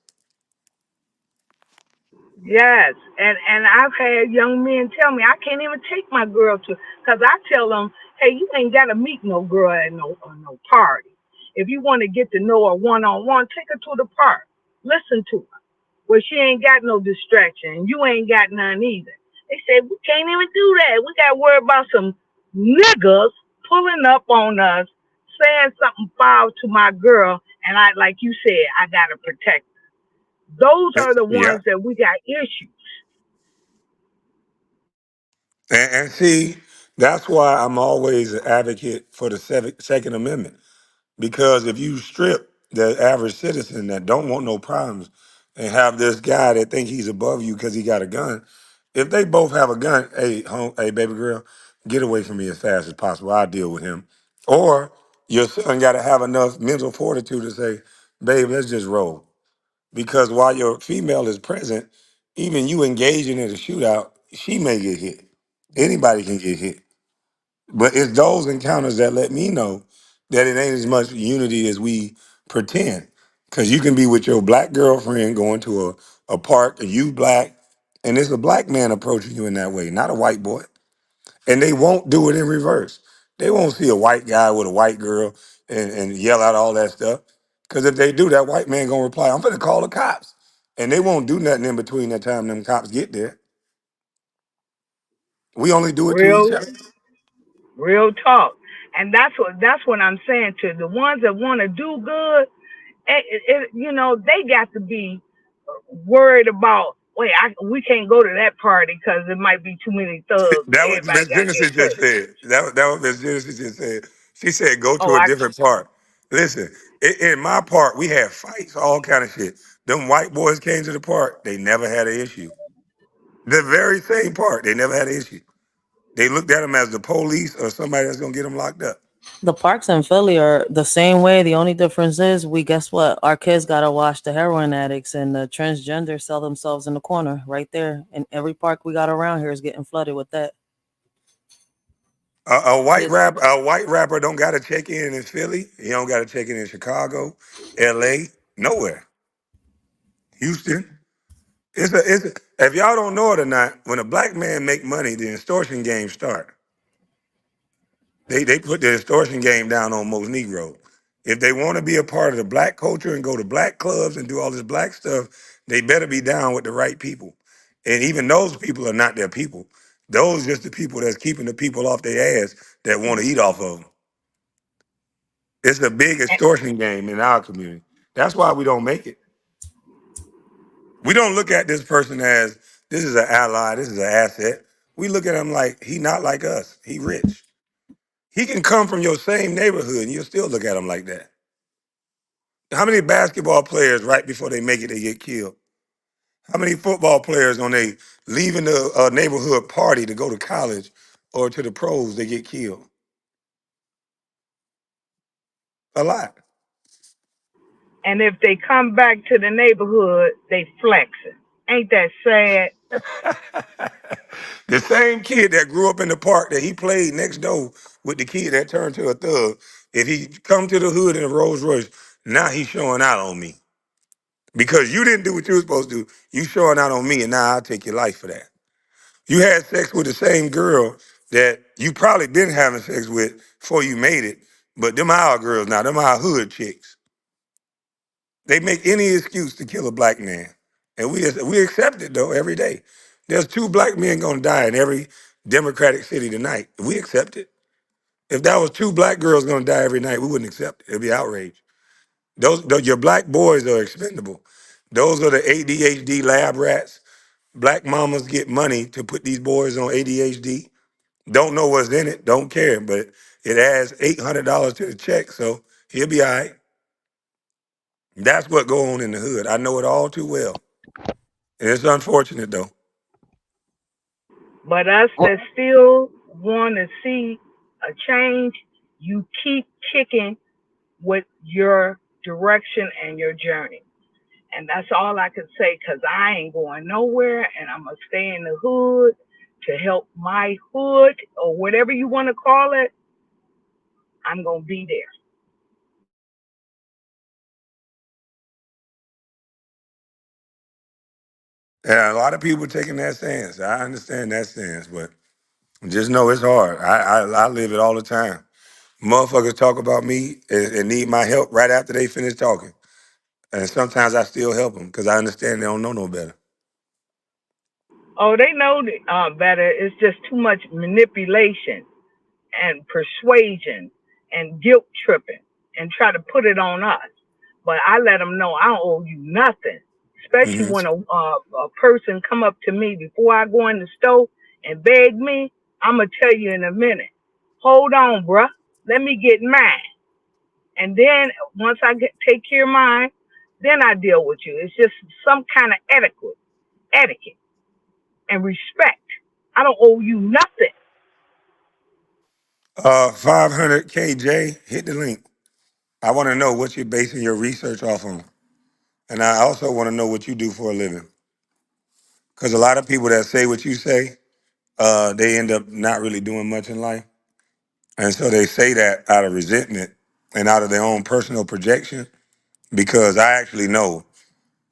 Speaker 6: Yes, and I've had young men tell me I can't even take my girl to, cause I tell them, hey, you ain't gotta meet no girl at no party. If you want to get to know her one on one, take her to the park. Listen to her. Well, she ain't got no distraction. You ain't got none either. They said we can't even do that. We got to worry about some niggas pulling up on us, saying something foul to my girl, and I, like you said, I gotta protect her. Those are the
Speaker 1: Yeah.
Speaker 6: ones that we got issues.
Speaker 1: And see, that's why I'm always an advocate for the Second Amendment. Because if you strip the average citizen that don't want no problems and have this guy that think he's above you because he got a gun, if they both have a gun, hey, baby girl, get away from me as fast as possible. I'll deal with him. Or your son got to have enough mental fortitude to say, babe, let's just roll. Because while your female is present, even you engaging in a shootout, she may get hit. Anybody can get hit. But it's those encounters that let me know that it ain't as much unity as we pretend. Because you can be with your black girlfriend going to a park, and you black, and it's a black man approaching you in that way, not a white boy. And they won't do it in reverse. They won't see a white guy with a white girl and yell out all that stuff. Because if they do, that white man gonna reply, I'm gonna call the cops. And they won't do nothing in between that time them cops get there. We only do it to each
Speaker 6: Real,
Speaker 1: other.
Speaker 6: real talk. And that's what I'm saying to the ones that want to do good. They got to be worried about. Wait, we can't go to that party because it might be too many thugs.
Speaker 1: That was
Speaker 6: Everybody
Speaker 1: Miss
Speaker 6: got to
Speaker 1: Genesis
Speaker 6: get
Speaker 1: just
Speaker 6: cut.
Speaker 1: said. That was Miss Genesis just said. She said, "Go
Speaker 6: Oh,
Speaker 1: to a different park." Listen, in my park, we had fights, all kind of shit. Them white boys came to the park. They never had an issue. The very same park, they never had an issue. They looked at them as the police or somebody that's gonna get them locked up.
Speaker 5: The parks in Philly are the same way. The only difference is we guess what? Our kids gotta watch the heroin addicts and the transgenders sell themselves in the corner right there. And every park we got around here is getting flooded with that. This
Speaker 1: A white rapper don't got to check in Philly. He don't got to check in Chicago, L.A., nowhere. Houston. If y'all don't know it or not, when a black man make money, the extortion game start. They put the extortion game down on most Negroes. If they want to be a part of the black culture and go to black clubs and do all this black stuff, they better be down with the right people. And even those people are not their people. Those just the people that's keeping the people off their ass that want to eat off of them. It's a big extortion game in our community. That's why we don't make it. We don't look at this person as this is an ally, this is an asset. We look at him like he not like us. He rich. He can come from your same neighborhood and you'll still look at him like that. How many basketball players right before they make it they get killed? How many football players when they leaving the neighborhood party to go to college or to the pros they get killed? A lot.
Speaker 6: and if they come back to the neighborhood, they flexing. Ain't that sad?
Speaker 1: The same kid that grew up in the park that he played next door with the kid that turned to a thug, if he come to the hood in a Rolls Royce, now he's showing out on me. Because you didn't do what you were supposed to do. You showing out on me, and now I'll take your life for that. You had sex with the same girl that you probably been having sex with before you made it, but them our girls now, them our hood chicks. They make any excuse to kill a black man. And we accept it though every day. There's two black men gonna die in every Democratic city tonight. We accept it. If that was two black girls gonna die every night, we wouldn't accept it. It'd be outrage. Your black boys are expendable. Those are the ADHD lab rats. Black mamas get money to put these boys on ADHD. Don't know what's in it, don't care, but it adds $800 to the check, so he'll be all right. That's what go on in the hood. I know it all too well. And it's unfortunate though.
Speaker 6: But us that still want to see a change, you keep kicking with your direction and your journey. And that's all I can say because I ain't going nowhere and I'm going to stay in the hood to help my hood or whatever you want to call it. I'm going to be there.
Speaker 1: Yeah, a lot of people taking that stance. I understand that stance, but just know it's hard. I live it all the time. Motherfuckers talk about me and need my help right after they finish talking. And sometimes I still help them because I understand they don't know no better.
Speaker 6: Oh, they know better. It's just too much manipulation and persuasion and guilt tripping and try to put it on us. But I let them know I don't owe you nothing. especially
Speaker 1: Hmm.
Speaker 6: when a person come up to me before I go in the store and beg me. I'm gonna tell you in a minute. Hold on, bruh. Let me get mine, and then once I take care of mine, then I deal with you. It's just some kind of etiquette, and respect. I don't owe you nothing.
Speaker 1: 500 KJ, hit the link. I want to know what you're basing your research off on. And I also want to know what you do for a living. Because a lot of people that say what you say, they end up not really doing much in life. And so they say that out of resentment and out of their own personal projection, because I actually know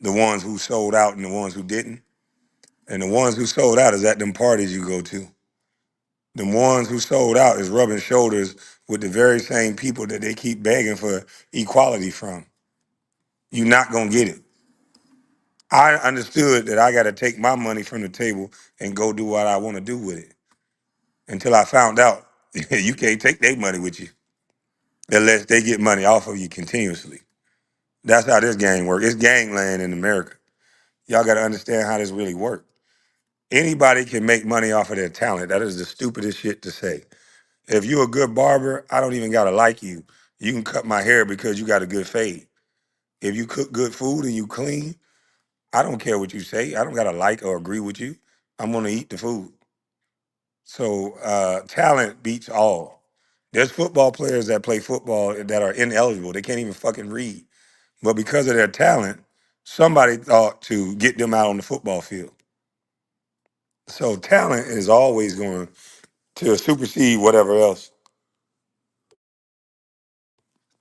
Speaker 1: the ones who sold out and the ones who didn't. And the ones who sold out is at them parties you go to. The ones who sold out is rubbing shoulders with the very same people that they keep begging for equality from. You're not going to get it. I understood that I got to take my money from the table and go do what I want to do with it until I found out you can't take their money with you unless they get money off of you continuously. That's how this game works. It's gangland in America. Y'all got to understand how this really works. Anybody can make money off of their talent. That is the stupidest shit to say. If you're a good barber, I don't even got to like you. You can cut my hair because you got a good fade. If you cook good food and you clean, I don't care what you say. I don't got to like or agree with you. I'm going to eat the food. So talent beats all. There's football players that play football that are ineligible. They can't even fucking read. But because of their talent, somebody thought to get them out on the football field. So talent is always going to supersede whatever else.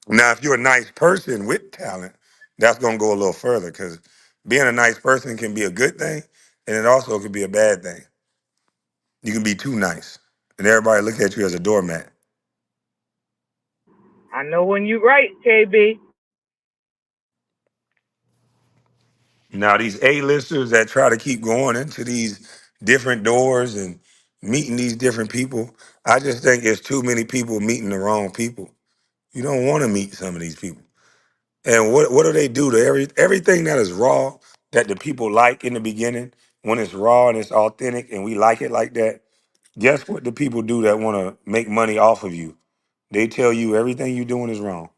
Speaker 1: Now, if you're a nice person with talent, that's going to go a little further because being a nice person can be a good thing and it also can be a bad thing. You can be too nice and everybody look at you as a doormat.
Speaker 6: I know when you right, KB.
Speaker 1: Now, these A-listers that try to keep going into these different doors and meeting these different people, I just think it's too many people meeting the wrong people. You don't want to meet some of these people. And what do they do to everything that is raw that the people like in the beginning? When it's raw and it's authentic and we like it like that, guess what the people do that want to make money off of you? They tell you everything you're doing is wrong.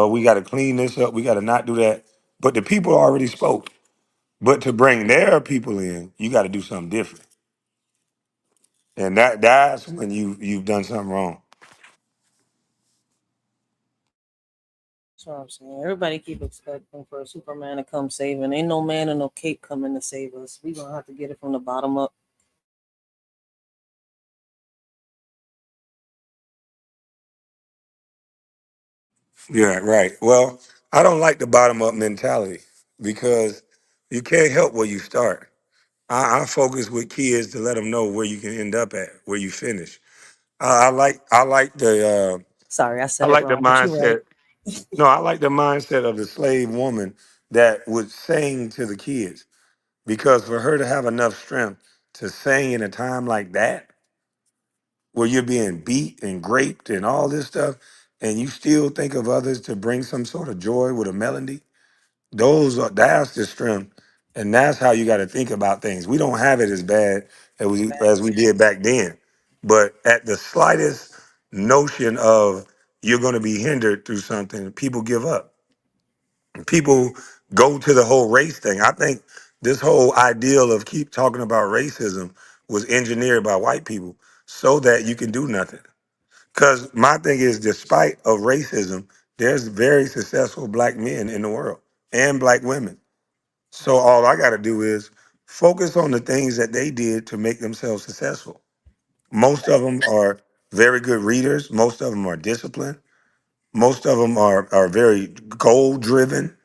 Speaker 1: We got to clean this up. We got to not do that. But the people already spoke. But to bring their people in, you got to do something different. And that's when you've done something wrong.
Speaker 5: That's what I'm saying. Everybody keep expecting for a Superman to come save, and ain't no man in no cape coming to save us. We gonna have to get it from the bottom up.
Speaker 1: Yeah, right. Well, I don't like the bottom up mentality because you can't help where you start. I focus with kids to let them know where you can end up at, where you finish.
Speaker 5: Sorry, I
Speaker 1: I
Speaker 5: said it
Speaker 1: like the
Speaker 5: wrong, but you're right.
Speaker 1: mindset. No, I like the mindset of the slave woman that would sing to the kids because for her to have enough strength to sing in a time like that, where you're being beat and raped and all this stuff, and you still think of others to bring some sort of joy with a melody, that's the strength, and that's how you got to think about things. We don't have it as bad as we did back then, but at the slightest notion of you're going to be hindered through something, people give up. People go to the whole race thing. I think this whole ideal of keep talking about racism was engineered by white people so that you can do nothing. Because my thing is, despite of racism, there's very successful black men in the world and black women. So all I got to do is focus on the things that they did to make themselves successful. Most of them are very good readers. Most of them are disciplined. Most of them are very goal driven,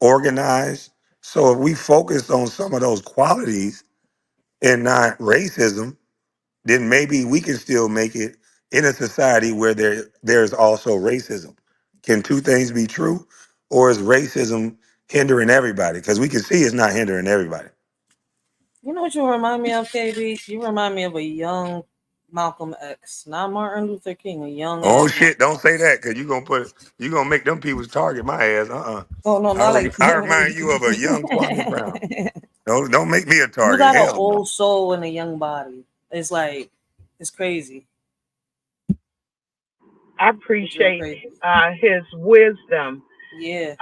Speaker 1: organized. So if we focus on some of those qualities and not racism, then maybe we can still make it in a society where there's also racism. Can two things be true? Or is racism hindering everybody? Because we can see it's not hindering everybody.
Speaker 5: You know what you remind me of, KB? You remind me of a young Malcolm X, not Martin Luther King, a young
Speaker 1: Oh
Speaker 5: ass
Speaker 1: shit! Don't
Speaker 5: Malcolm
Speaker 1: say
Speaker 5: X.
Speaker 1: that, cause you gonna make them people's target my ass.
Speaker 5: Oh no, not like
Speaker 1: I
Speaker 5: that.
Speaker 1: remind you of a young Kwame Brown. Don't make me a
Speaker 5: You
Speaker 1: target.
Speaker 5: got an
Speaker 1: Hell no.
Speaker 5: old soul in a young body. It's like it's crazy,
Speaker 6: I
Speaker 5: it's real
Speaker 6: appreciate
Speaker 5: crazy.
Speaker 6: his wisdom,
Speaker 5: Yeah.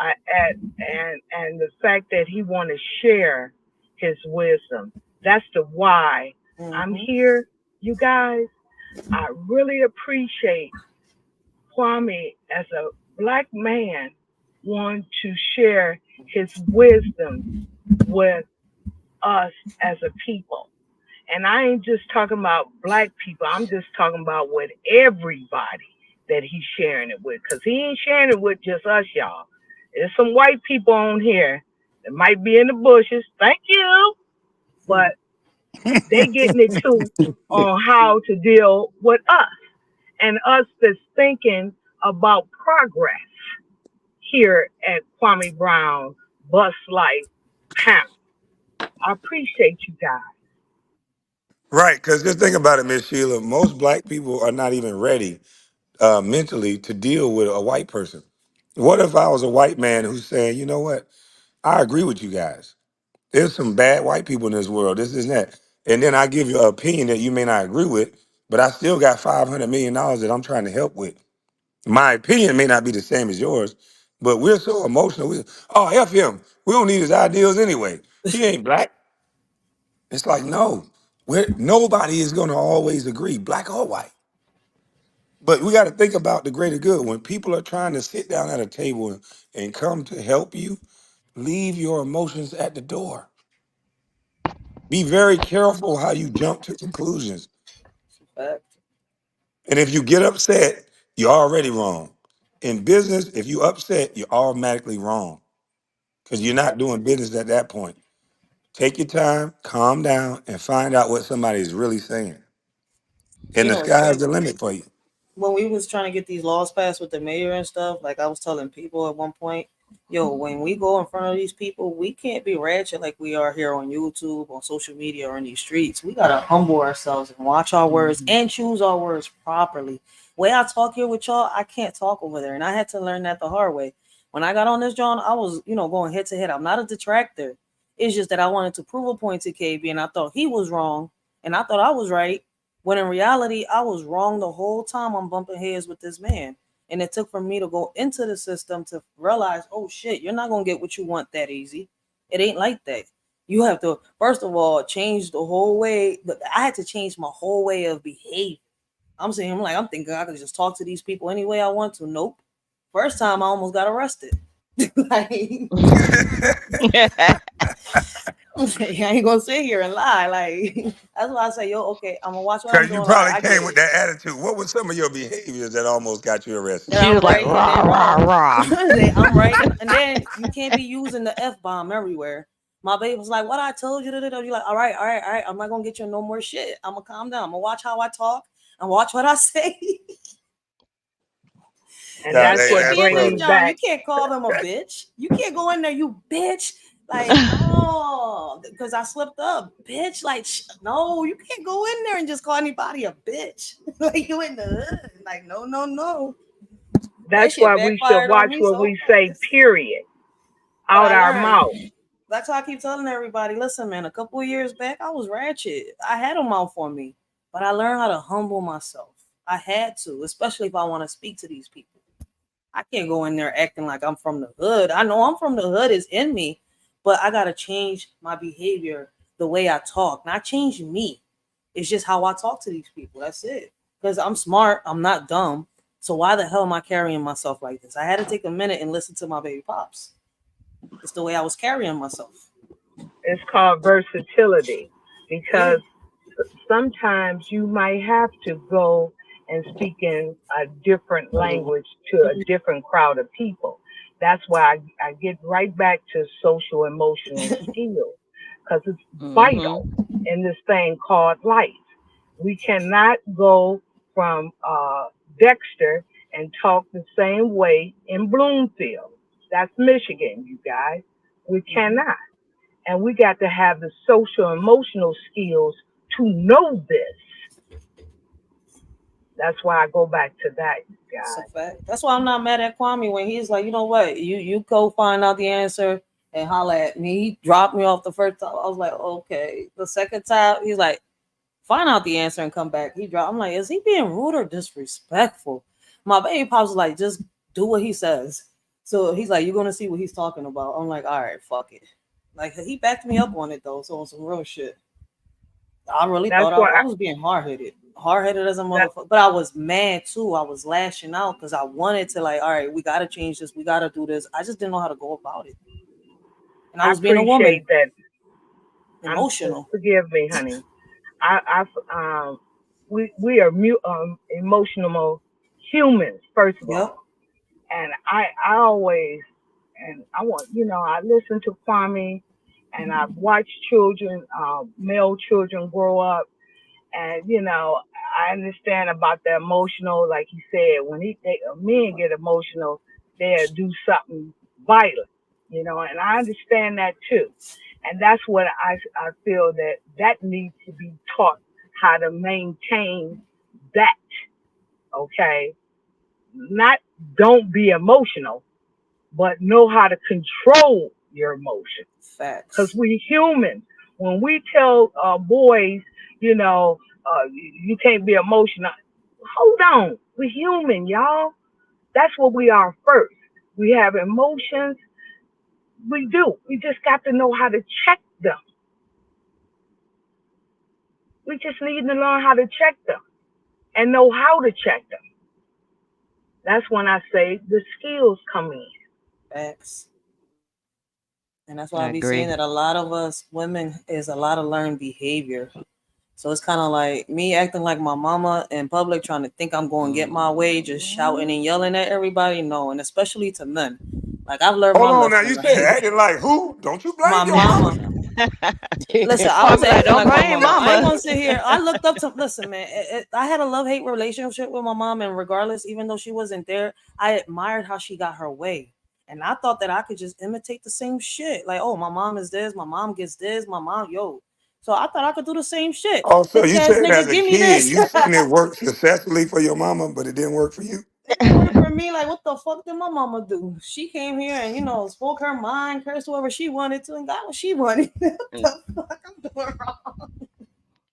Speaker 6: and the fact that he want to share his wisdom. That's the why I'm
Speaker 5: Mhm.
Speaker 6: here, you guys. I really appreciate Kwame as a black man want to share his wisdom with us as a people. And I ain't just talking about black people. I'm just talking about with everybody that he's sharing it with. Because he ain't sharing it with just us, y'all. There's some white people on here that might be in the bushes. Thank you. But they getting it too on how to deal with us. And us that's thinking about progress here at Kwame Brown Bus Life panel. I appreciate you guys.
Speaker 1: Right, because just think about it, Miss Sheila. Most black people are not even ready mentally to deal with a white person. What if I was a white man who's saying, you know what? I agree with you guys. There's some bad white people in this world. This is that. And then I give you an opinion that you may not agree with, but I still got $500 million that I'm trying to help with. My opinion may not be the same as yours, but we're so emotional. Oh, F him. We don't need his ideals anyway. He ain't black. It's like, no, nobody is going to always agree, black or white. But we got to think about the greater good. When people are trying to sit down at a table and come to help you, leave your emotions at the door. Be very careful how you jump to conclusions.
Speaker 5: Fact.
Speaker 1: And if you get upset, you're already wrong. In business, if you upset, you're automatically wrong because you're not doing business at that point. Take your time, calm down, and find out what somebody is really saying. And
Speaker 5: You
Speaker 1: the
Speaker 5: know, it's
Speaker 1: sky's the
Speaker 5: crazy.
Speaker 1: limit for you.
Speaker 5: When we was trying to get these laws passed with the mayor and stuff, like I was telling people at one point, yo, when we go in front of these people, we can't be ratchet like we are here on YouTube, on social media, or in these streets. We gotta humble ourselves and watch our words and choose our words properly. Way I talk here with y'all, I can't talk over there, and I had to learn that the hard way. When I got on this, John, I was, going head to head. I'm not a detractor. It's just that I wanted to prove a point to KB, and I thought he was wrong, and I thought I was right, when in reality, I was wrong the whole time I'm bumping heads with this man. And it took for me to go into the system to realize, oh shit, you're not gonna get what you want that easy. It ain't like that. You have to, first of all, change the whole way. But I had to change my whole way of behavior. I'm thinking I could just talk to these people any way I want to. Nope. First time I almost got arrested. Like I ain't gonna sit here and lie. Like that's why I say, yo, okay, I'm gonna watch what I'm
Speaker 1: Because you
Speaker 5: doing. All right,
Speaker 1: probably
Speaker 5: I get
Speaker 1: came
Speaker 5: it.
Speaker 1: with that attitude. What were some of your behaviors that almost got you arrested?
Speaker 5: That
Speaker 8: She
Speaker 5: I'm
Speaker 8: was like,
Speaker 5: right and they
Speaker 8: rah, rah,
Speaker 5: wrong.
Speaker 8: rah.
Speaker 5: I'm right and then you can't be using the F bomb everywhere. My baby was like, "What I told you?" You're like, "All right, all right, all right. I'm not gonna get you no more shit. I'm gonna calm down. I'm gonna watch how I talk and watch what I say."
Speaker 6: And
Speaker 5: You
Speaker 1: God,
Speaker 6: that's
Speaker 1: hey,
Speaker 5: can't
Speaker 6: what
Speaker 1: that's
Speaker 5: be in
Speaker 6: brings
Speaker 5: there,
Speaker 6: me
Speaker 1: funny.
Speaker 5: John. You
Speaker 6: back.
Speaker 5: can't call them a bitch. You can't go in there, you bitch. Like, no, because I slipped up, bitch. Like, no, you can't go in there and just call anybody a bitch. Like, you in the hood. Like, no, no, no. That
Speaker 6: That's
Speaker 5: shit
Speaker 6: why we should
Speaker 5: backfired on
Speaker 6: watch
Speaker 5: me
Speaker 6: what
Speaker 5: so
Speaker 6: we say,
Speaker 5: fast.
Speaker 6: period,
Speaker 5: But
Speaker 6: out
Speaker 5: I
Speaker 6: our
Speaker 5: learned.
Speaker 6: mouth.
Speaker 5: That's why I keep telling everybody, listen, man, a couple of years back, I was ratchet. I had a mouth on me. But I learned how to humble myself. I had to, especially if I want to speak to these people. I can't go in there acting like I'm from the hood. I know I'm from the hood is in me, but I gotta change my behavior, the way I talk. Not change me. It's just how I talk to these people. That's it. Because I'm smart. I'm not dumb. So why the hell am I carrying myself like this? I had to take a minute and listen to my baby pops. It's the way I was carrying myself.
Speaker 6: It's called versatility
Speaker 5: Yeah.
Speaker 6: because sometimes you might have to go and speak in a different language to a different crowd of people. That's why I get right back to social emotional skills because it's vital
Speaker 8: Mm-hmm.
Speaker 6: in this thing called life. We cannot go from Dexter and talk the same way in Bloomfield. That's Michigan, you guys. We
Speaker 5: Mm-hmm.
Speaker 6: cannot. And we got to have the social emotional skills to know this. That's why I go back to that,
Speaker 5: It's a
Speaker 6: guys.
Speaker 5: fact. That's why I'm not mad at Kwame when he's like, you know what, you go find out the answer and holla at me. He dropped me off the first time. I was like, okay. The second time, he's like, find out the answer and come back. He dropped. I'm like, is he being rude or disrespectful? My baby pops was like, just do what he says. So he's like, you're gonna see what he's talking about. I'm like, all right, fuck it. Like he backed me up on it though, so on some real shit. I really
Speaker 6: That's
Speaker 5: thought
Speaker 6: what
Speaker 5: I was being hard headed as a
Speaker 6: that
Speaker 5: motherfucker. But I was mad too. I was lashing out because I wanted to like, all right, we gotta change this. We gotta do this. I just didn't know how to go about it, and I
Speaker 6: I
Speaker 5: was being a woman,
Speaker 6: appreciate that.
Speaker 5: emotional.
Speaker 6: Forgive me, honey. We are emotional humans first of
Speaker 5: Yep.
Speaker 6: all, and I always and I want I listen to Kwame, and I've watched children, male children grow up, and I understand about the emotional, like he said, when men get emotional, they'll do something violent, and I understand that too, and that's what I feel that needs to be taught how to maintain that. Okay, not don't be emotional, but know how to control your emotions because
Speaker 5: Facts.
Speaker 6: we humans. When we tell boys, you can't be emotional, hold on. We human, y'all. That's what we are first. We have emotions. We do. We just got to know how to check them. We just need to learn how to check them and know how to check them. That's when I say the skills come in.
Speaker 5: Facts. And that's
Speaker 8: I
Speaker 5: why I be saying
Speaker 8: agree.
Speaker 5: that a lot of us women is a lot of learned behavior. So it's kind of like me acting like my mama in public, trying to think I'm going to get my way, just shouting and yelling at everybody. No, and especially to men. Like I've learned
Speaker 1: Hold
Speaker 5: my
Speaker 1: on now. You
Speaker 5: lesson.
Speaker 1: said
Speaker 5: Like
Speaker 1: acting like who? Don't you blame
Speaker 5: my
Speaker 1: your mama?
Speaker 5: mama. Listen, I was
Speaker 8: Kwame like,
Speaker 5: acting
Speaker 8: don't
Speaker 5: like my
Speaker 8: blame
Speaker 5: mama. I ain't
Speaker 8: mama.
Speaker 5: gonna sit here. I looked up to listen, man. I had a love hate relationship with my mom, and regardless, even though she wasn't there, I admired how she got her way, and I thought that I could just imitate the same shit. Like, oh, my mom is this, my mom gets this, my mom, yo. So I thought I could do the same shit.
Speaker 1: Oh, so
Speaker 5: Bitch
Speaker 1: you
Speaker 5: ass
Speaker 1: saying as
Speaker 5: nigga,
Speaker 1: a
Speaker 5: give me
Speaker 1: kid,
Speaker 5: this.
Speaker 1: you seen it work successfully for your mama, but it didn't work for you?
Speaker 5: It didn't work for me. Like, what the fuck did my mama do? She came here and spoke her mind, cursed whoever she wanted to, and got what she wanted. What the fuck I'm doing wrong?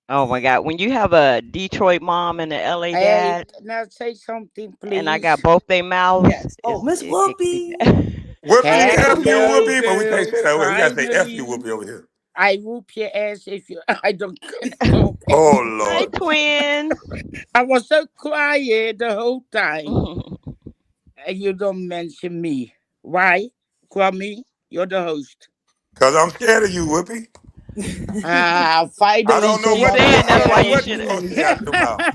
Speaker 8: Oh my God. When you have a Detroit mom and an LA
Speaker 10: Hey,
Speaker 8: dad,
Speaker 10: can I say something,
Speaker 8: and I got
Speaker 10: please?
Speaker 8: both their mouths,
Speaker 5: Yes. Oh, Miss
Speaker 8: it could be
Speaker 5: Whoopi.
Speaker 8: bad.
Speaker 1: Whoopee, F you,
Speaker 10: Hello,
Speaker 1: Whoopee, but we can't say
Speaker 10: girls.
Speaker 1: that. We gotta say F you,
Speaker 10: Finally,
Speaker 1: Whoopee over here.
Speaker 10: I whoop your ass if you. I don't talk
Speaker 1: Oh
Speaker 8: Hi,
Speaker 10: anymore.
Speaker 1: Lord.
Speaker 8: twins.
Speaker 10: I was so quiet the whole time, and you don't mention me. Why? Kwame, you're the host.
Speaker 1: Cause I'm scared of you, Whoopee. I
Speaker 10: Finally,
Speaker 1: don't know
Speaker 8: You
Speaker 1: what
Speaker 10: somebody
Speaker 8: saying
Speaker 1: I
Speaker 8: that's
Speaker 1: don't
Speaker 8: why
Speaker 1: know
Speaker 10: scared
Speaker 8: you
Speaker 10: of
Speaker 1: what you
Speaker 8: should
Speaker 1: gonna
Speaker 10: me.
Speaker 1: say out your mouth.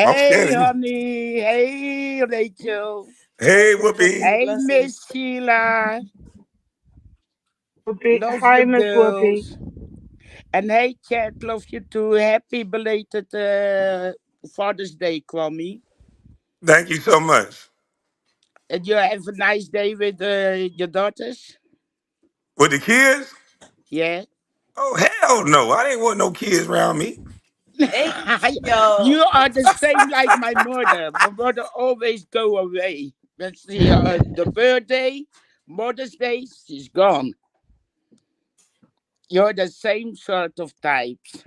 Speaker 1: I'm scared
Speaker 10: Hey,
Speaker 1: of you.
Speaker 10: honey. Hey, Rachel.
Speaker 1: Hey,
Speaker 5: Blessings,
Speaker 1: Whoopee.
Speaker 5: Whoopi.
Speaker 10: Hey,
Speaker 5: Blessings.
Speaker 10: Miss Sheila.
Speaker 6: Whoopi.
Speaker 10: Love
Speaker 6: Hi,
Speaker 10: the
Speaker 6: Miss Whoopi.
Speaker 10: girls. And hey, Chad, love you too. Happy belated Father's Day, Kwame.
Speaker 1: Thank you so much.
Speaker 10: And you have a nice day with your daughters?
Speaker 1: With the kids?
Speaker 10: Yeah.
Speaker 1: Oh hell no. I didn't want no kids around me.
Speaker 5: Hey, yo.
Speaker 10: You are the same like my mother. My mother always go away. Let's see, the birthday, Mother's Day, she's gone. You're the same sort of types.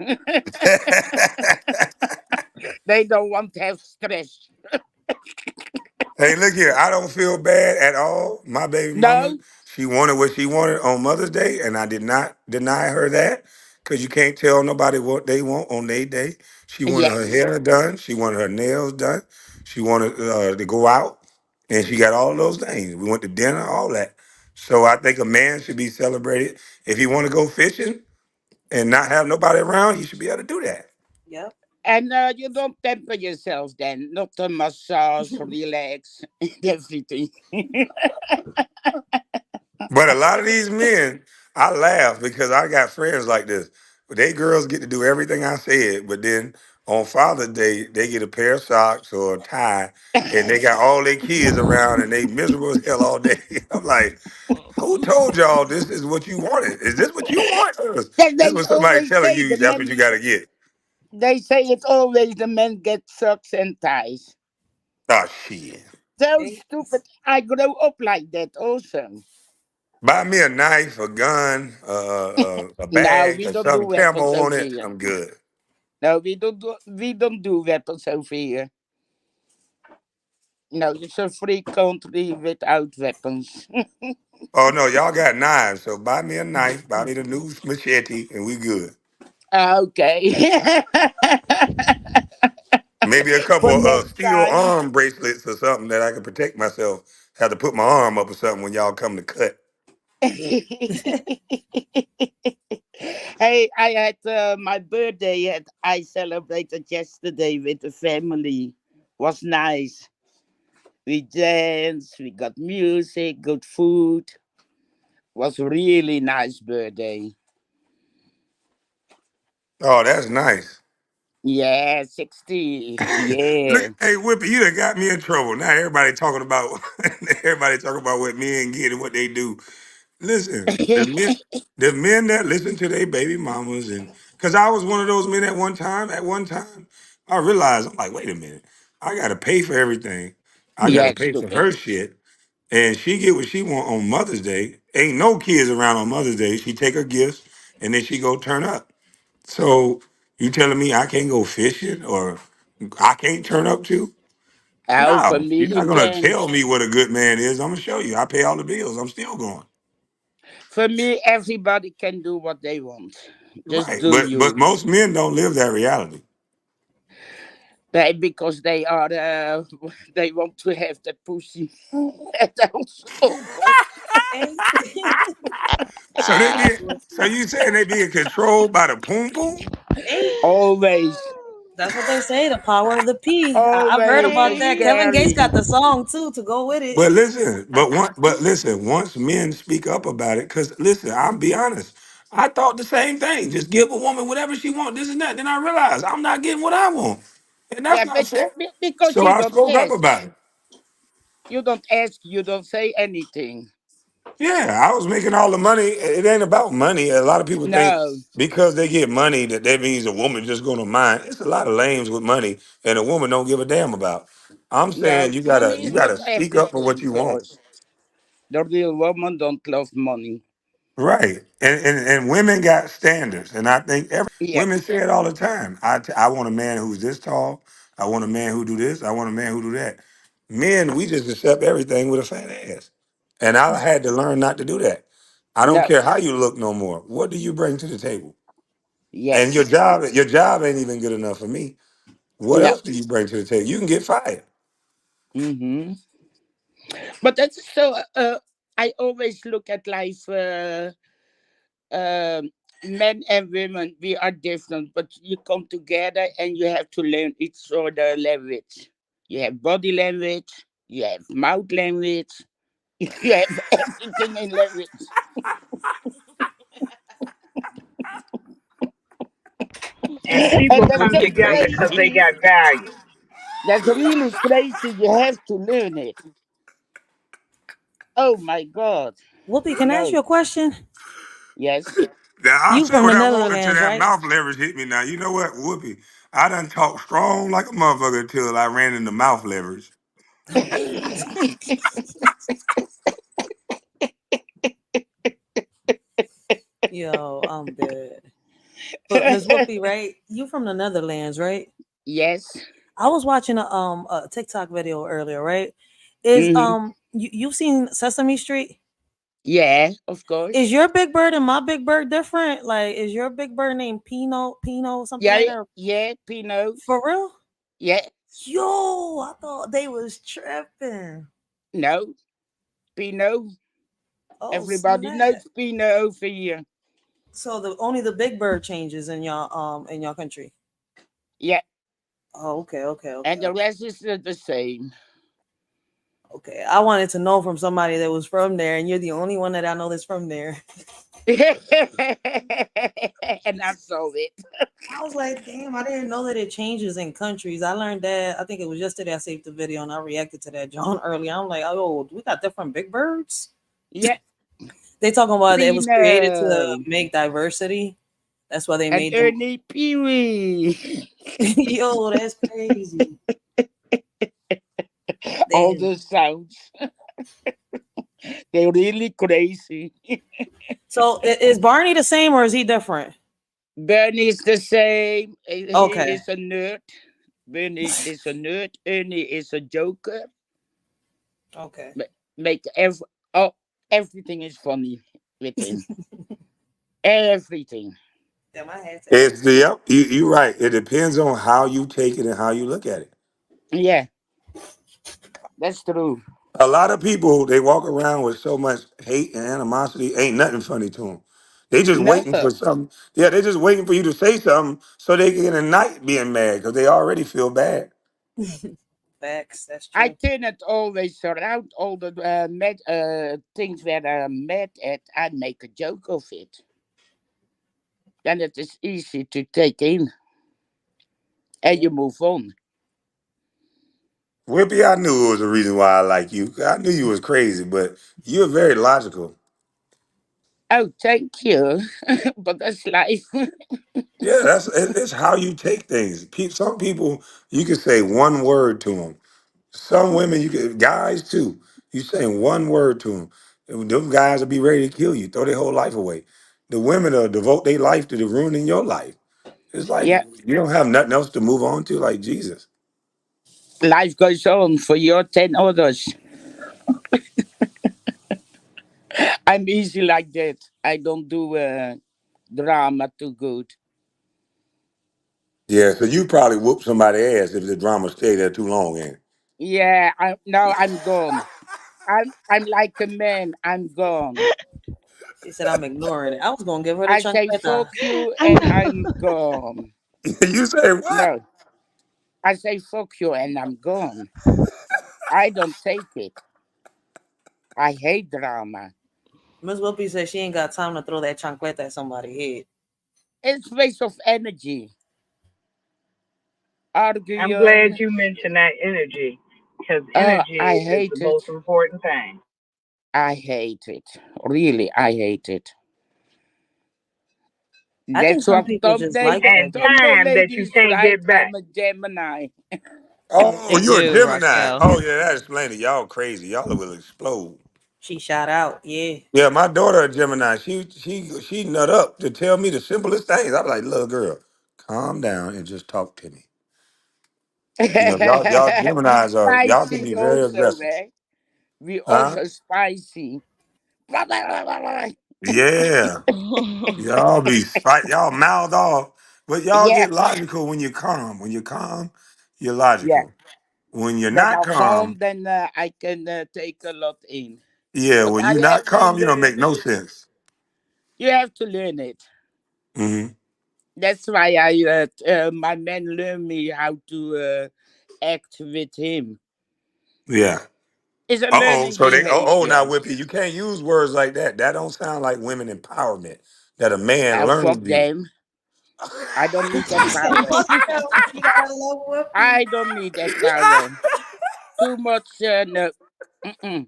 Speaker 10: They don't want to have stress.
Speaker 1: Hey, look here. I don't feel bad at all. My baby mama,
Speaker 10: No?
Speaker 1: she wanted what she wanted on Mother's Day, and I did not deny her that because you can't tell nobody what they want on their day. She wanted her
Speaker 10: Yes.
Speaker 1: hair done. She wanted her nails done. She wanted to go out, and she got all those things. We went to dinner, all that. So I think a man should be celebrated. If he want to go fishing and not have nobody around, he should be able to do that.
Speaker 5: Yep.
Speaker 10: And you don't pamper yourself then, not a massage, relax, and everything.
Speaker 1: But a lot of these men, I laugh because I got friends like this. But they girls get to do everything I said, but then on Father's Day, they get a pair of socks or a tie, and they got all their kids around and they miserable as hell all day. I'm like, who told y'all this is what you wanted? Is this what you want? Or is
Speaker 10: Then
Speaker 1: this
Speaker 10: they
Speaker 1: what somebody
Speaker 10: always
Speaker 1: telling
Speaker 10: say
Speaker 1: you
Speaker 10: the
Speaker 1: that's what you
Speaker 10: men,
Speaker 1: got to get?
Speaker 10: They say it's always the men get socks and ties.
Speaker 1: Oh shit.
Speaker 10: So
Speaker 5: Hey,
Speaker 10: stupid. I grew up like that also.
Speaker 1: Buy me a knife, a gun, a
Speaker 10: No,
Speaker 1: bag,
Speaker 10: we
Speaker 1: or
Speaker 10: don't do
Speaker 1: something
Speaker 10: weapons
Speaker 1: camo on
Speaker 10: over
Speaker 1: it.
Speaker 10: here.
Speaker 1: I'm good.
Speaker 10: No, we don't do weapons over here. No, it's a free country without weapons.
Speaker 1: Oh no, y'all got knives, so buy me a knife, buy me the new machete, and we good.
Speaker 10: Okay.
Speaker 1: Maybe a couple
Speaker 10: For
Speaker 1: of
Speaker 10: next
Speaker 1: steel
Speaker 10: time.
Speaker 1: arm bracelets or something that I can protect myself. Have to put my arm up or something when y'all come to cut.
Speaker 10: Hey, I had my birthday. I celebrated yesterday with the family. Was nice. We danced. We got music, good food. Was really nice birthday.
Speaker 1: Oh, that's nice.
Speaker 10: Yeah, 60.
Speaker 1: Look,
Speaker 10: Yeah.
Speaker 1: hey Whippy, you done got me in trouble. Now everybody talking about everybody talking about what men get and what they do. Listen, the men that listen to their baby mamas, and because I was one of those men at one time. At one time, I realized I'm like, wait a minute, I got to pay for everything. I got to
Speaker 10: Yeah,
Speaker 1: pay for
Speaker 10: stupid.
Speaker 1: her shit, and she get what she want on Mother's Day. Ain't no kids around on Mother's Day. She take her gifts and then she go turn up. So you telling me I can't go fishing or I can't turn up too?
Speaker 10: Oh, for
Speaker 1: No,
Speaker 10: me,
Speaker 1: you're
Speaker 10: you
Speaker 1: not gonna
Speaker 10: can.
Speaker 1: tell me what a good man is. I'm gonna show you. I pay all the bills. I'm still going.
Speaker 10: For me, everybody can do what they want. Just
Speaker 1: Right,
Speaker 10: do
Speaker 1: but
Speaker 10: you.
Speaker 1: most men don't live that reality.
Speaker 10: Because they are, they want to have the pussy at those all costs.
Speaker 5: hey.
Speaker 1: So they be so you saying they being controlled by the poom poom?
Speaker 5: Hey,
Speaker 10: Always,
Speaker 5: that's what they say, the power of the P. I've heard
Speaker 10: always
Speaker 5: about
Speaker 10: is
Speaker 5: that.
Speaker 8: Hey.
Speaker 5: Kevin Gates
Speaker 10: scary.
Speaker 5: got the song too to go with it.
Speaker 1: But listen, once men speak up about it, because listen, I'll be honest, I thought the same thing. Just give a woman whatever she want, this and that. Then I realized I'm not getting what I want. And that's
Speaker 10: Yeah,
Speaker 1: not
Speaker 10: but
Speaker 1: fair.
Speaker 10: because
Speaker 1: So
Speaker 10: you
Speaker 1: I
Speaker 10: don't
Speaker 1: spoke up
Speaker 10: ask,
Speaker 1: about it.
Speaker 10: you don't say anything.
Speaker 1: Yeah, I was making all the money. It ain't about money. A lot of people think
Speaker 10: No,
Speaker 1: because they get money that means a woman just gonna mind. It's a lot of lames with money and a woman don't give a damn about. I'm saying
Speaker 10: no,
Speaker 1: you
Speaker 10: money
Speaker 1: gotta
Speaker 10: is
Speaker 1: you
Speaker 10: not
Speaker 1: gotta speak up for what
Speaker 10: everything
Speaker 1: you want.
Speaker 10: first. The real woman don't love money.
Speaker 1: Right. And women got standards. And I think every
Speaker 10: Yeah,
Speaker 1: women say it all the time. I want a man who's this tall. I want a man who do this. I want a man who do that. Men, we just accept everything with a fat ass. And I had to learn not to do that. I don't
Speaker 10: no,
Speaker 1: care how you look no more. What do you bring to the table? And
Speaker 10: yes,
Speaker 1: your job ain't even good enough for me. What
Speaker 10: no.
Speaker 1: else do you bring to the table? You can get fired.
Speaker 10: Hmm. But that's so. I always look at life. Um, Men and women, we are different, but you come together and you have to learn each other language. You have body language, you have mouth language, you have everything in language.
Speaker 6: And
Speaker 10: And
Speaker 6: people
Speaker 10: that's
Speaker 6: come
Speaker 8: Whoopee
Speaker 10: just
Speaker 6: together because they
Speaker 8: crazy.
Speaker 10: crazy.
Speaker 6: got value.
Speaker 10: That's really crazy. You have to learn it. Oh my God.
Speaker 5: Whoopi, can I ask
Speaker 10: No.
Speaker 5: you a question?
Speaker 10: Yes.
Speaker 1: Now I'll
Speaker 5: You
Speaker 1: say
Speaker 5: from
Speaker 1: what
Speaker 5: the
Speaker 1: I want until
Speaker 5: Netherlands,
Speaker 1: that
Speaker 5: right?
Speaker 1: mouth leverage hit me. Now you know what, Whoopi? I done talked strong like a motherfucker until I ran into mouth leverage.
Speaker 5: Okay. Yo, I'm dead. But Miss Whoopi, right? You from the Netherlands, right?
Speaker 10: Yes.
Speaker 5: I was watching a TikTok video earlier, right? Is
Speaker 10: Hmm.
Speaker 5: you've seen Sesame Street?
Speaker 10: Yeah, of
Speaker 5: Is
Speaker 10: course.
Speaker 5: your Big Bird and my Big Bird different? Like, is your Big Bird named Pino, something
Speaker 10: Yeah,
Speaker 5: like that?
Speaker 10: yeah, Pinot.
Speaker 5: For real?
Speaker 10: Yeah.
Speaker 5: Yo, I thought they was tripping.
Speaker 10: No, Pinot.
Speaker 5: Oh
Speaker 10: Everybody
Speaker 5: snap!
Speaker 10: knows Pinot over here.
Speaker 5: So the only the Big Bird changes in your country.
Speaker 10: Yeah,
Speaker 5: Oh, okay, okay, okay,
Speaker 10: and the
Speaker 5: okay.
Speaker 10: rest is the same.
Speaker 5: Okay, I wanted to know from somebody that was from there, and you're the only one that I know that's from there.
Speaker 10: And I saw it.
Speaker 5: I was like, damn, I didn't know that it changes in countries. I learned that. I think it was yesterday I saved the video and I reacted to that John earlier. I'm like, oh, we got different Big Birds.
Speaker 10: Yeah,
Speaker 5: They talking about it was created to
Speaker 10: Pinot.
Speaker 5: make diversity. That's why they
Speaker 10: and
Speaker 5: made them.
Speaker 10: Ernie Pee Wee.
Speaker 5: Yo, that's crazy.
Speaker 10: All
Speaker 5: Damn.
Speaker 10: the sounds. They're really crazy.
Speaker 5: So is Barney the same or is he different?
Speaker 10: Bernie is the same. He
Speaker 5: Okay.
Speaker 10: is a nerd. Bernie is a nerd. Ernie is a joker.
Speaker 5: Okay.
Speaker 10: Make oh, everything is funny with him. Everything.
Speaker 5: Damn, I had to ask.
Speaker 1: It's the yep. You're right. It depends on how you take it and how you look at it.
Speaker 10: Yeah, that's true.
Speaker 1: A lot of people they walk around with so much hate and animosity. Ain't nothing funny to them. They just waiting for
Speaker 10: No,
Speaker 1: something. Yeah, they just waiting for you to say something so they can ignite being mad because they already feel bad.
Speaker 5: Facts. That's
Speaker 10: I
Speaker 5: true.
Speaker 10: cannot always surround all the things where I'm mad at. I make a joke of it. Then it is easy to take in and
Speaker 5: Yeah.
Speaker 10: you move on.
Speaker 1: Whippy, I knew it was a reason why I like you. I knew you was crazy, but you're very logical.
Speaker 10: Oh, thank you. But that's life.
Speaker 1: Yeah, it's how you take things. Some people you can say one word to them. Some women you can guys too. You say one word to them, them guys will be ready to kill you, throw their whole life away. The women will devote their life to the ruining your life. It's like
Speaker 10: Yeah,
Speaker 1: you don't have nothing else to move on to, like Jesus.
Speaker 10: life goes on for your 10 others. I'm easy like that. I don't do drama too good.
Speaker 1: Yeah, so you probably whoop somebody's ass if the drama stay there too long, ain't it?
Speaker 10: Yeah, now I'm gone. I'm like a man. I'm gone.
Speaker 5: She said I'm ignoring it. I was gonna give her the
Speaker 10: I say
Speaker 5: chancleta.
Speaker 10: fuck you
Speaker 8: I
Speaker 10: and
Speaker 8: know.
Speaker 10: I'm gone.
Speaker 1: You say what?
Speaker 10: No, I say fuck you and I'm gone. I don't take it. I hate drama.
Speaker 5: Miss Whoopi said she ain't got time to throw that chancleta at somebody's head.
Speaker 10: It's waste of energy.
Speaker 6: I'm glad
Speaker 10: Arguing.
Speaker 6: you mentioned that energy, because
Speaker 10: I
Speaker 6: energy is the
Speaker 10: hate it.
Speaker 6: most important thing.
Speaker 10: I hate it. Really, I hate it.
Speaker 5: I think
Speaker 10: That's
Speaker 5: some
Speaker 10: what
Speaker 5: people just like
Speaker 6: And
Speaker 5: that.
Speaker 10: Some the
Speaker 6: time that you
Speaker 10: ladies
Speaker 6: can't
Speaker 10: right.
Speaker 6: get back.
Speaker 10: I'm a Gemini.
Speaker 1: Oh,
Speaker 8: They
Speaker 1: you a
Speaker 8: do,
Speaker 1: Gemini.
Speaker 8: Raquel.
Speaker 1: Oh yeah, that explains it. Y'all crazy. Y'all will explode.
Speaker 5: She shot out. Yeah.
Speaker 1: Yeah, my daughter a Gemini. She nut up to tell me the simplest things. I was like, little girl, calm down and just talk to me. You know, y'all Geminis are y'all can
Speaker 10: Spicy
Speaker 1: be very
Speaker 10: also,
Speaker 1: aggressive.
Speaker 10: eh? We
Speaker 1: Huh?
Speaker 10: also spicy.
Speaker 1: Yeah. Y'all be fight y'all mouth off. But y'all
Speaker 10: Yeah,
Speaker 1: get logical when you're calm. When you're calm, you're
Speaker 10: yeah.
Speaker 1: logical. When you're
Speaker 10: When
Speaker 1: not
Speaker 10: I'm calm,
Speaker 1: calm,
Speaker 10: then I can take a lot in.
Speaker 1: yeah,
Speaker 10: But
Speaker 1: when
Speaker 10: I
Speaker 1: you're
Speaker 10: have
Speaker 1: not
Speaker 10: to
Speaker 1: calm, you don't
Speaker 10: learn
Speaker 1: make no
Speaker 10: it.
Speaker 1: sense.
Speaker 10: You have to learn it.
Speaker 1: Hmm.
Speaker 10: That's why my man learned me how to act with him.
Speaker 1: Yeah.
Speaker 10: It's a
Speaker 1: Uh-oh.
Speaker 10: learning
Speaker 1: So they now
Speaker 10: behavior.
Speaker 1: Whippy, you can't use words like that. That don't sound like women empowerment. That a man
Speaker 10: Now fuck
Speaker 1: learned you.
Speaker 10: them. I don't need that
Speaker 5: She said,
Speaker 10: power.
Speaker 5: "Fuck them." She gotta love Whoopi.
Speaker 10: I don't need that power. Too much. No. Mm-mm.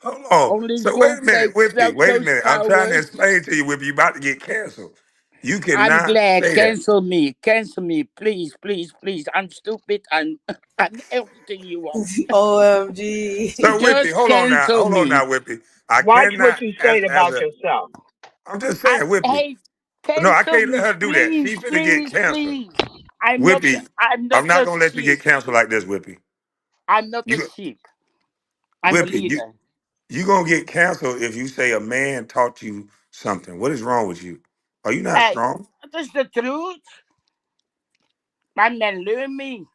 Speaker 1: Hold on.
Speaker 10: Only
Speaker 1: So wait
Speaker 10: God
Speaker 1: a minute,
Speaker 10: takes
Speaker 1: Whippy. Wait a
Speaker 10: those
Speaker 1: minute. I'm trying to
Speaker 10: powers.
Speaker 1: explain to you, Whippy. You about to get canceled. You
Speaker 10: I'm
Speaker 1: cannot
Speaker 10: glad.
Speaker 1: say that.
Speaker 10: Cancel me. Cancel me. Please, please, please. I'm stupid. I'm everything you want.
Speaker 1: So
Speaker 5: OMG.
Speaker 1: Whippy,
Speaker 10: Just cancel
Speaker 1: hold on
Speaker 10: me.
Speaker 1: now, Whippy. I
Speaker 6: Watch what
Speaker 1: cannot
Speaker 6: you say
Speaker 1: as
Speaker 6: about
Speaker 1: a
Speaker 6: yourself.
Speaker 1: I'm just saying, Whippy.
Speaker 10: Hey,
Speaker 1: No, I
Speaker 10: cancel
Speaker 1: can't let
Speaker 10: me.
Speaker 1: her do that. She
Speaker 10: Please,
Speaker 1: finna get
Speaker 10: please,
Speaker 1: canceled.
Speaker 10: please. I'm not
Speaker 1: Whippy,
Speaker 10: I'm not
Speaker 1: I'm not
Speaker 10: a
Speaker 1: gonna let you
Speaker 10: sheep.
Speaker 1: get canceled like this, Whippy.
Speaker 10: I'm not
Speaker 1: You
Speaker 10: a
Speaker 1: go-
Speaker 10: sheep. I'm a
Speaker 1: Whippy,
Speaker 10: leader.
Speaker 1: you gonna get canceled if you say a man taught you something. What is wrong with you? Are you not
Speaker 10: Hey,
Speaker 1: strong?
Speaker 10: that's the truth. My man learned me.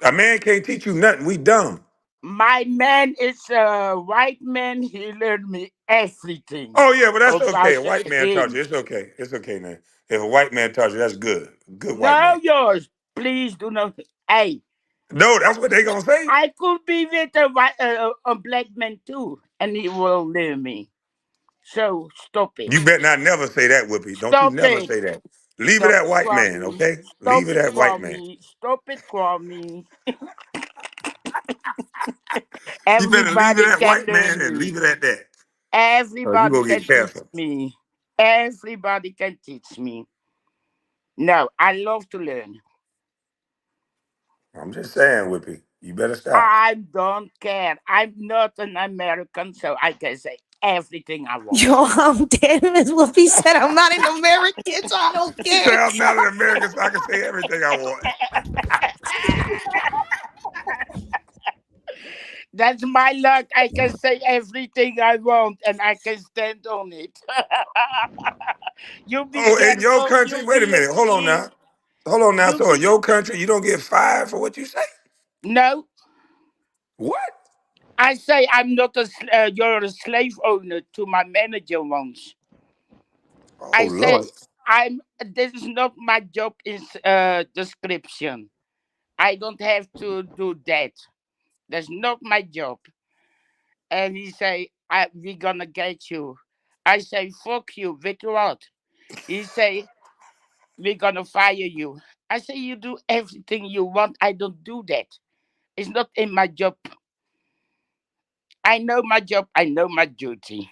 Speaker 1: A man can't teach you nothing. We dumb.
Speaker 10: My man is a white man. He learned me everything
Speaker 1: Oh yeah, but that's okay.
Speaker 10: about
Speaker 1: A white man taught
Speaker 10: him.
Speaker 1: you. It's okay. It's okay, man. If a white man taught you, that's good. Good white
Speaker 10: No,
Speaker 1: man.
Speaker 10: yours. Please do not. Hey,
Speaker 1: No, that's what they gonna say.
Speaker 10: I could be with a black man too, and he will learn me. So stop it.
Speaker 1: You better not never say that, Whippy. Don't you
Speaker 10: Stop
Speaker 1: never
Speaker 10: it.
Speaker 1: say that. Leave it
Speaker 10: Stop
Speaker 1: at
Speaker 10: it,
Speaker 1: white man,
Speaker 10: Kwame.
Speaker 1: okay?
Speaker 10: Stop
Speaker 1: Leave it
Speaker 10: it,
Speaker 1: at white man.
Speaker 10: Kwame. Stop it, Kwame.
Speaker 1: You better leave it
Speaker 10: Everybody
Speaker 1: at
Speaker 10: can
Speaker 1: white man
Speaker 10: learn
Speaker 1: and
Speaker 10: me.
Speaker 1: leave it at that. Or you
Speaker 10: Everybody
Speaker 1: gonna
Speaker 10: can
Speaker 1: get
Speaker 10: teach
Speaker 1: canceled.
Speaker 10: me. Everybody can teach me. No, I love to learn.
Speaker 1: I'm just saying, Whippy, you better stop.
Speaker 10: I don't care. I'm not an American, so I can say everything I want.
Speaker 5: Yo, I'm dead. Miss Whoopi said I'm not an American, so I don't
Speaker 1: He said,
Speaker 5: care.
Speaker 1: I'm not an American, so I can say everything I want.
Speaker 10: That's my luck. I can say everything I want and I can stand on it. You be
Speaker 1: Oh, in your
Speaker 10: careful.
Speaker 1: country,
Speaker 10: You
Speaker 1: wait a
Speaker 10: be
Speaker 1: minute. Hold on
Speaker 10: listening.
Speaker 1: now. Hold on now.
Speaker 10: You
Speaker 1: So in
Speaker 10: be.
Speaker 1: your country, you don't get fired for what you say?
Speaker 10: No,
Speaker 1: What?
Speaker 10: I say I'm not you're a slave owner to my manager once.
Speaker 1: Oh,
Speaker 10: I say
Speaker 1: Lord.
Speaker 10: this is not my job in description. I don't have to do that. That's not my job. And he say, we gonna get you. I say, fuck you, with what? He say, we gonna fire you. I say, you do everything you want. I don't do that. It's not in my job. I know my job. I know my duty.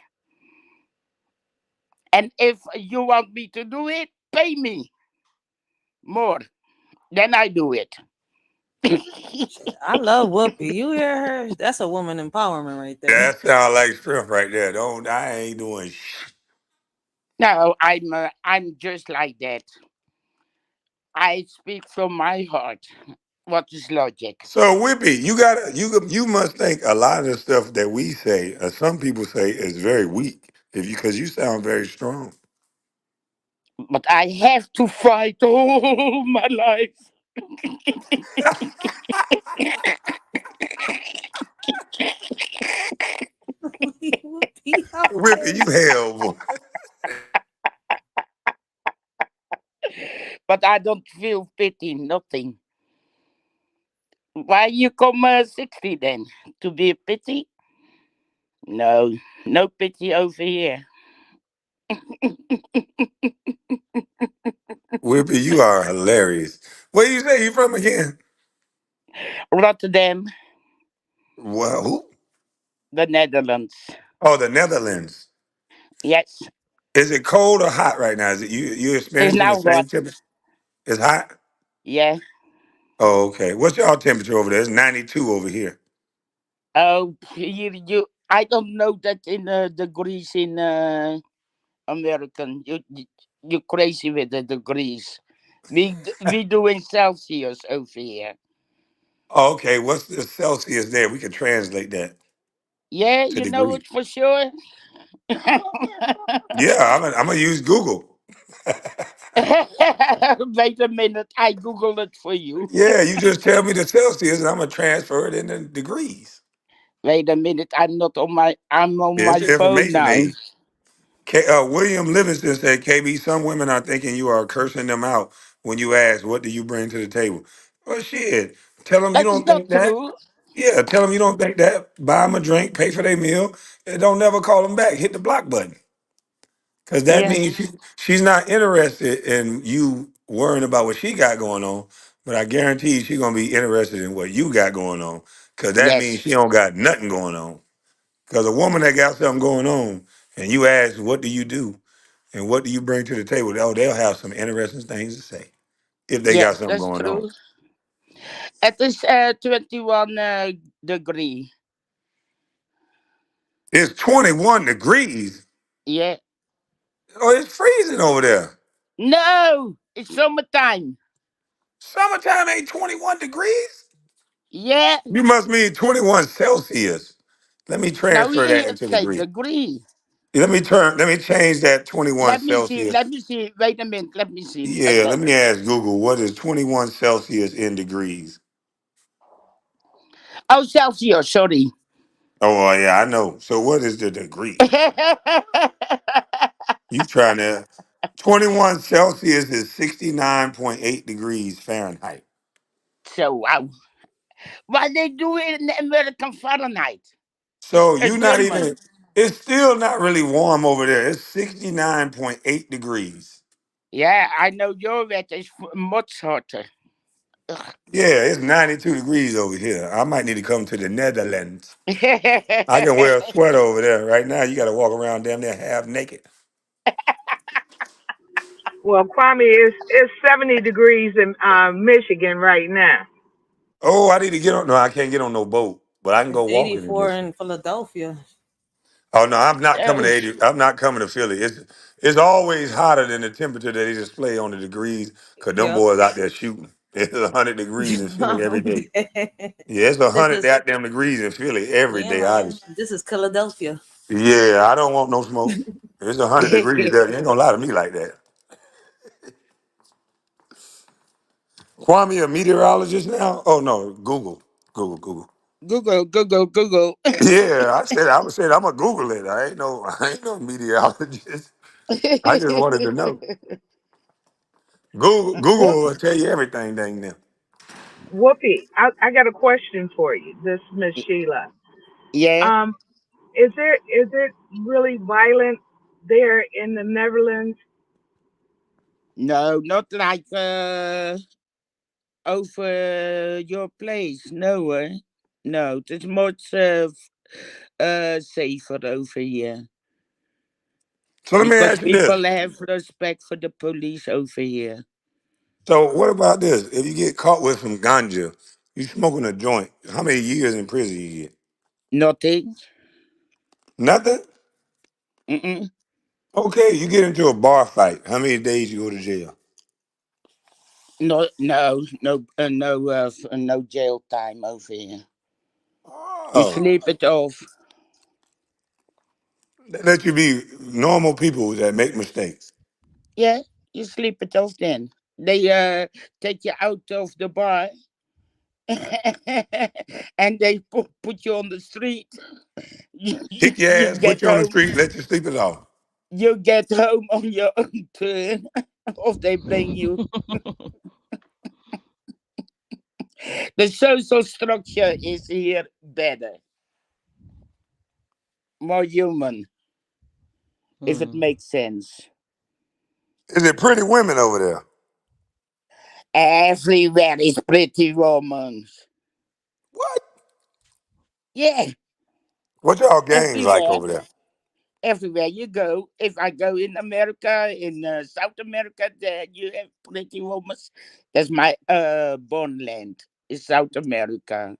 Speaker 10: And if you want me to do it, pay me more. Then I do it.
Speaker 5: I love Whoopi. You hear her? That's a woman empowerment right there.
Speaker 1: That sounds like strength right there. Don't I ain't doing shit.
Speaker 10: No, I'm just like that. I speak from my heart. What is logic?
Speaker 1: So Whippy, you must think a lot of the stuff that we say, some people say, is very weak. If you because you sound very strong.
Speaker 10: But I have to fight all my life.
Speaker 5: Whoopi, I'm
Speaker 1: Whippy,
Speaker 5: dead.
Speaker 1: you hell boy.
Speaker 10: But I don't feel pity, nothing. Why you come 60 then? To be a pity? No, no pity over here.
Speaker 1: Whippy, you are hilarious. Where you say you from again?
Speaker 10: Rotterdam,
Speaker 1: Well, who?
Speaker 10: the Netherlands.
Speaker 1: Oh, the Netherlands.
Speaker 10: Yes,
Speaker 1: Is it cold or hot right now? Is it you
Speaker 10: it's
Speaker 1: experiencing the
Speaker 10: now
Speaker 1: same
Speaker 10: hot.
Speaker 1: temperature? It's hot?
Speaker 10: Yeah.
Speaker 1: Oh, okay. What's y'all temperature over there? It's 92 over here.
Speaker 10: Oh, you. I don't know that in degrees in American. You crazy with the degrees. We do in Celsius over here.
Speaker 1: Oh, okay. What's the Celsius there? We can translate that
Speaker 10: Yeah,
Speaker 1: to
Speaker 10: you know
Speaker 1: degrees.
Speaker 10: it for sure.
Speaker 1: Yeah, I'm gonna use Google.
Speaker 10: Wait a minute, I googled it for you.
Speaker 1: Yeah, you just tell me the Celsius and I'm gonna transfer it into degrees.
Speaker 10: Wait a minute, I'm on
Speaker 1: Yeah, it's
Speaker 10: my
Speaker 1: the
Speaker 10: phone
Speaker 1: information
Speaker 10: now.
Speaker 1: age. William Livingston said, KB, some women are thinking you are cursing them out when you ask, what do you bring to the table? Well, shit, tell them you
Speaker 10: That is
Speaker 1: don't
Speaker 10: not
Speaker 1: think that.
Speaker 10: true.
Speaker 1: Yeah, tell them you don't think that. Buy them a drink, pay for their meal, and don't never call them back. Hit the block button. Because that
Speaker 10: Yeah.
Speaker 1: means she's not interested in you worrying about what she got going on. But I guarantee she's going to be interested in what you got going on. Because that means
Speaker 10: Yes.
Speaker 1: she don't got nothing going on. Because a woman that got something going on and you ask, what do you do? And what do you bring to the table? Oh, they'll have some interesting things to say if they
Speaker 10: Yeah,
Speaker 1: got something
Speaker 10: that's
Speaker 1: going on.
Speaker 10: true. It is 21 degree.
Speaker 1: It's 21 degrees.
Speaker 10: Yeah.
Speaker 1: Oh, it's freezing over there.
Speaker 10: No, it's summertime.
Speaker 1: Summertime ain't 21 degrees.
Speaker 10: Yeah.
Speaker 1: You must mean 21 Celsius. Let me
Speaker 10: Now
Speaker 1: transfer that
Speaker 10: you
Speaker 1: into
Speaker 10: say
Speaker 1: degree.
Speaker 10: degree.
Speaker 1: Let me change that 21
Speaker 10: Let me see.
Speaker 1: Celsius.
Speaker 10: Let me see. Wait a minute. Let me see.
Speaker 1: Yeah, let me ask Google what is 21 Celsius in degrees.
Speaker 10: Oh, Celsius. Sorry.
Speaker 1: Oh well, yeah, I know. So what is the degree? You trying to 21 Celsius is 69.8 degrees Fahrenheit.
Speaker 10: So wow. Why they do it in American Fahrenheit?
Speaker 1: So
Speaker 10: A
Speaker 1: you not
Speaker 10: German.
Speaker 1: even it's still not really warm over there. It's 69.8 degrees.
Speaker 10: Yeah, I know your weather is much hotter. Ugh.
Speaker 1: Yeah, it's 92 degrees over here. I might need to come to the Netherlands. I can wear a sweater over there. Right now, you got to walk around damn near half naked.
Speaker 6: Well, Kwame, it's 70 degrees in Michigan right now.
Speaker 1: Oh, I need to get on. No, I can't get on no boat, but I can
Speaker 5: It's
Speaker 1: go walking in
Speaker 5: 84
Speaker 1: Michigan.
Speaker 5: in Philadelphia.
Speaker 1: Oh no, I'm not coming to
Speaker 10: Oh,
Speaker 1: 80. I'm not coming to Philly. It's always hotter than the temperature that they display on the degrees, cause them
Speaker 5: Yep.
Speaker 1: boys out there shooting. It's 100 degrees in Philly every day.
Speaker 5: Okay.
Speaker 1: Yeah, it's
Speaker 5: This
Speaker 1: 100
Speaker 5: is
Speaker 1: goddamn degrees in Philly every
Speaker 5: yeah,
Speaker 1: day.
Speaker 5: man. This is Philadelphia.
Speaker 1: Yeah, I don't want no smoke. It's 100 degrees there. You ain't gonna lie to me like that. Kwame, a meteorologist now? Oh no, Google.
Speaker 10: Google, Google, Google.
Speaker 1: Yeah, I said I'm gonna Google it. I ain't no meteorologist. I just wanted to know. Google
Speaker 6: Whoop,
Speaker 1: will tell you everything, dang them.
Speaker 6: Whoopi, I got a question for you. This is Miss Sheila.
Speaker 10: Yeah,
Speaker 6: Um, is it really violent there in the Netherlands?
Speaker 10: no, not like over your place. No, no, it's much safer over here
Speaker 1: So let me
Speaker 10: because
Speaker 1: ask you
Speaker 10: people
Speaker 1: this.
Speaker 10: have respect for the police over here.
Speaker 1: So what about this? If you get caught with some ganja, you smoking a joint, how many years in prison you get?
Speaker 10: Nothing.
Speaker 1: Nothing?
Speaker 10: Mm-mm.
Speaker 1: Okay, you get into a bar fight. How many days you go to jail?
Speaker 10: No, no, no, no jail time over here. You
Speaker 1: Oh,
Speaker 10: sleep it off.
Speaker 1: they let you be normal people that make mistakes.
Speaker 10: Yeah, you sleep it off. Then they take you out of the bar and they put you on the street.
Speaker 1: Kick your
Speaker 10: You
Speaker 1: ass, put
Speaker 10: get
Speaker 1: you on the
Speaker 10: home.
Speaker 1: street, let you sleep it off.
Speaker 10: You get home on your own turn, or they bring you. The social structure is here better, more human, if it
Speaker 8: Hmm.
Speaker 10: makes sense.
Speaker 1: Is it pretty women over there?
Speaker 10: Everywhere is pretty woman.
Speaker 1: What?
Speaker 10: Yeah,
Speaker 1: What y'all gangs like
Speaker 10: everywhere.
Speaker 1: over there?
Speaker 10: Everywhere you go. If I go in America, in South America, there you have pretty women. That's my born land. Is South America.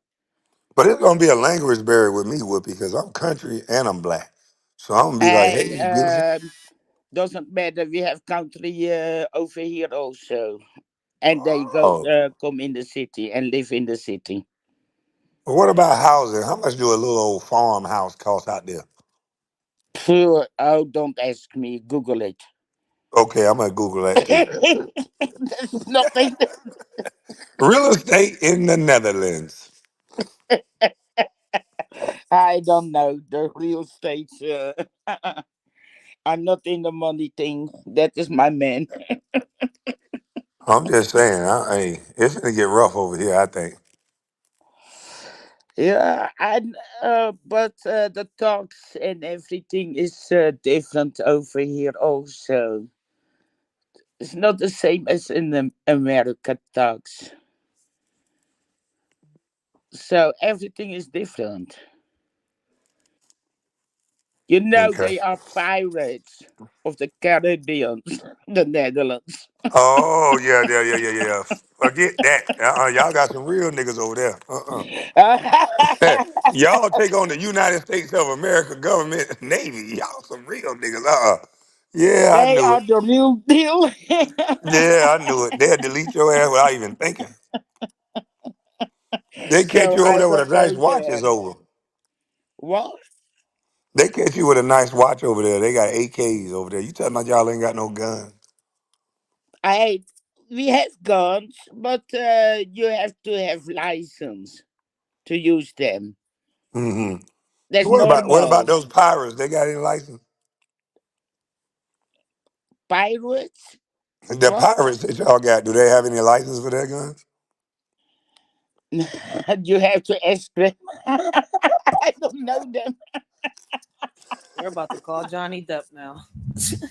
Speaker 1: But it's gonna be a language barrier with me, Whoopi, because I'm country and I'm black. So I'm gonna be like,
Speaker 10: I
Speaker 1: hey, beautiful.
Speaker 10: doesn't matter. We have country over here also, and they go
Speaker 1: Oh.
Speaker 10: come in the city and live in the city.
Speaker 1: But what about housing? How much do a little old farmhouse cost out there?
Speaker 10: Phew, oh, don't ask me. Google it.
Speaker 1: Okay, I'm gonna Google that too.
Speaker 10: There's nothing.
Speaker 1: Real estate in the Netherlands.
Speaker 10: I don't know the real estate. I'm not in the money thing. That is my man.
Speaker 1: I'm just saying, hey, it's gonna get rough over here, I think.
Speaker 10: Yeah, and but the talks and everything is different over here. Also, it's not the same as in the America talks. So everything is different. You know,
Speaker 1: Okay.
Speaker 10: they are pirates of the Caribbean, the Netherlands.
Speaker 1: Oh yeah. Forget that. Y'all got some real niggas over there. Y'all take on the United States of America government Navy. Y'all some real niggas. Yeah, I
Speaker 10: They
Speaker 1: knew
Speaker 10: are
Speaker 1: it.
Speaker 10: the real deal.
Speaker 1: Yeah, I knew it. They'll delete your ass without even thinking. They catch
Speaker 10: So
Speaker 1: you over
Speaker 10: I
Speaker 1: there with
Speaker 10: will
Speaker 1: a nice
Speaker 10: go
Speaker 1: watch.
Speaker 10: there.
Speaker 1: It's over.
Speaker 10: What?
Speaker 1: They catch you with a nice watch over there. They got AKs over there. You talking about y'all ain't got no guns?
Speaker 10: I we have guns, but you have to have license to use them.
Speaker 1: Hmm. So
Speaker 10: That's
Speaker 1: what about
Speaker 10: normal.
Speaker 1: those pirates? They got any license?
Speaker 10: Pirates?
Speaker 1: The
Speaker 10: What?
Speaker 1: pirates that y'all got, do they have any license for their guns?
Speaker 10: You have to ask them. I don't know them.
Speaker 5: They're about to call Johnny Depp now.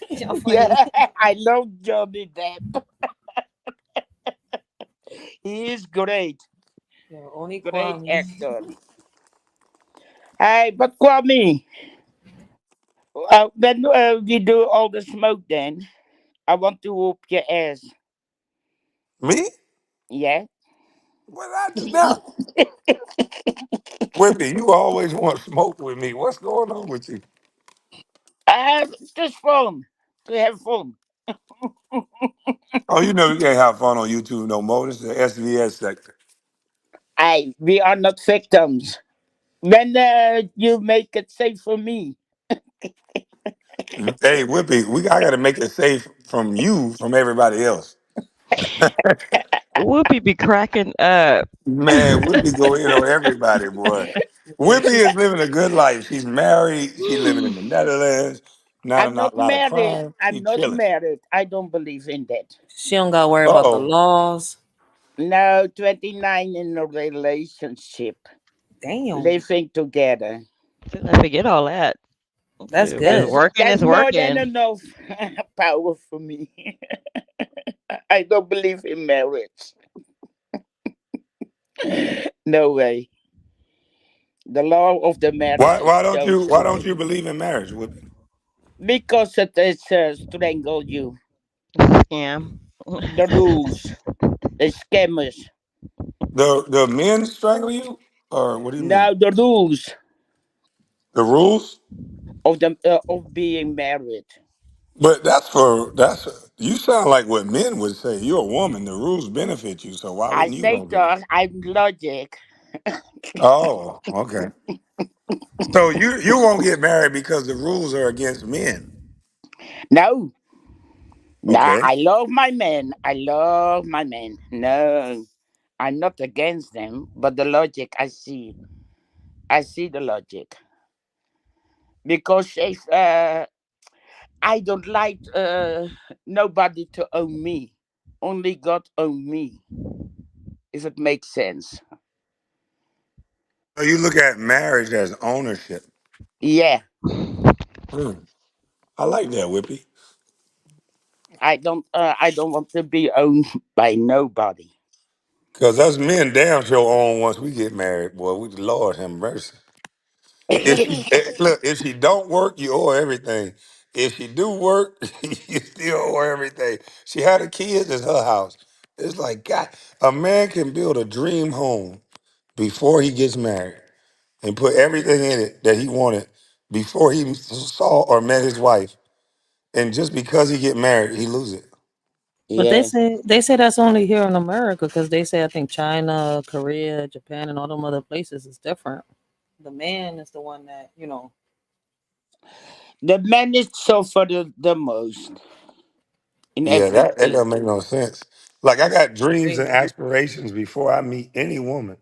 Speaker 5: Y'all
Speaker 10: Yeah,
Speaker 5: funny.
Speaker 10: I know Johnny Depp. He is great,
Speaker 5: Yo, only
Speaker 10: great
Speaker 5: Kwame.
Speaker 10: actor. Hey, but Kwame, when we do all the smoke, then I want to whoop your ass.
Speaker 1: Me?
Speaker 10: Yeah.
Speaker 1: What I do now? Whippy, you always want smoke with me. What's going on with you?
Speaker 10: Just fun. To have fun.
Speaker 1: Oh, you know you can't have fun on YouTube no more. This is the SVS sector.
Speaker 10: We are not victims. When you make it safe for me.
Speaker 1: Hey, Whippy, I got to make it safe from you, from everybody else.
Speaker 8: Whoopi be cracking up.
Speaker 1: Man, Whippy go in on everybody, boy.
Speaker 5: Yeah,
Speaker 1: Whippy is living a good life. She's married. She living in the Netherlands.
Speaker 10: I'm
Speaker 1: Not
Speaker 10: not
Speaker 1: a lot of
Speaker 10: married.
Speaker 1: crime.
Speaker 10: I'm
Speaker 1: She
Speaker 10: not
Speaker 1: chilling.
Speaker 10: married. I don't believe in that.
Speaker 5: she don't got to worry
Speaker 1: Uh
Speaker 5: about the
Speaker 1: oh.
Speaker 5: laws.
Speaker 10: No, 29 in a relationship.
Speaker 5: Damn,
Speaker 10: Living together.
Speaker 8: I forget all that.
Speaker 5: that's
Speaker 8: If it's
Speaker 5: good.
Speaker 8: working,
Speaker 10: That's
Speaker 8: it's
Speaker 10: more than
Speaker 8: working.
Speaker 10: enough power for me. I don't believe in marriage. No way. The law of the marriage is so
Speaker 1: Why don't
Speaker 10: stupid.
Speaker 1: you believe in marriage, Whippy?
Speaker 10: Because it is strangle you.
Speaker 8: Scam.
Speaker 10: The rules, the scammers.
Speaker 1: The men strangle you? Or what do you mean?
Speaker 10: Now the rules
Speaker 1: The rules?
Speaker 10: of being married.
Speaker 1: But you sound like what men would say. You're a woman. The rules benefit you, so why
Speaker 10: I
Speaker 1: wouldn't you
Speaker 10: say
Speaker 1: want to do
Speaker 10: to
Speaker 1: it?
Speaker 10: her, I'm logic.
Speaker 1: Oh, okay. So you won't get married because the rules are against men.
Speaker 10: No, no,
Speaker 1: Okay.
Speaker 10: I love my men. I love my men. No, I'm not against them, but the logic I see. I see the logic because if I don't like nobody to own me, only God own me. If it makes sense.
Speaker 1: So you look at marriage as ownership.
Speaker 10: Yeah,
Speaker 1: Hmm. I like that, Whippy.
Speaker 10: I don't want to be owned by nobody.
Speaker 1: Because us men damn sure own once we get married, boy. We Lord have mercy. Look, if she don't work, you owe her everything. If she do work, you still owe her everything. She had a kid, it's her house. It's like God, a man can build a dream home before he gets married and put everything in it that he wanted before he saw or met his wife. And just because he get married, he lose it.
Speaker 5: But
Speaker 10: Yeah.
Speaker 5: they say that's only here in America because they say I think China, Korea, Japan, and all them other places is different. The man is the one that
Speaker 10: The men is suffer the most in
Speaker 1: Yeah, that
Speaker 10: everything.
Speaker 1: doesn't make no sense. Like I
Speaker 5: that's
Speaker 1: got dreams and
Speaker 5: crazy.
Speaker 1: aspirations before I meet any woman.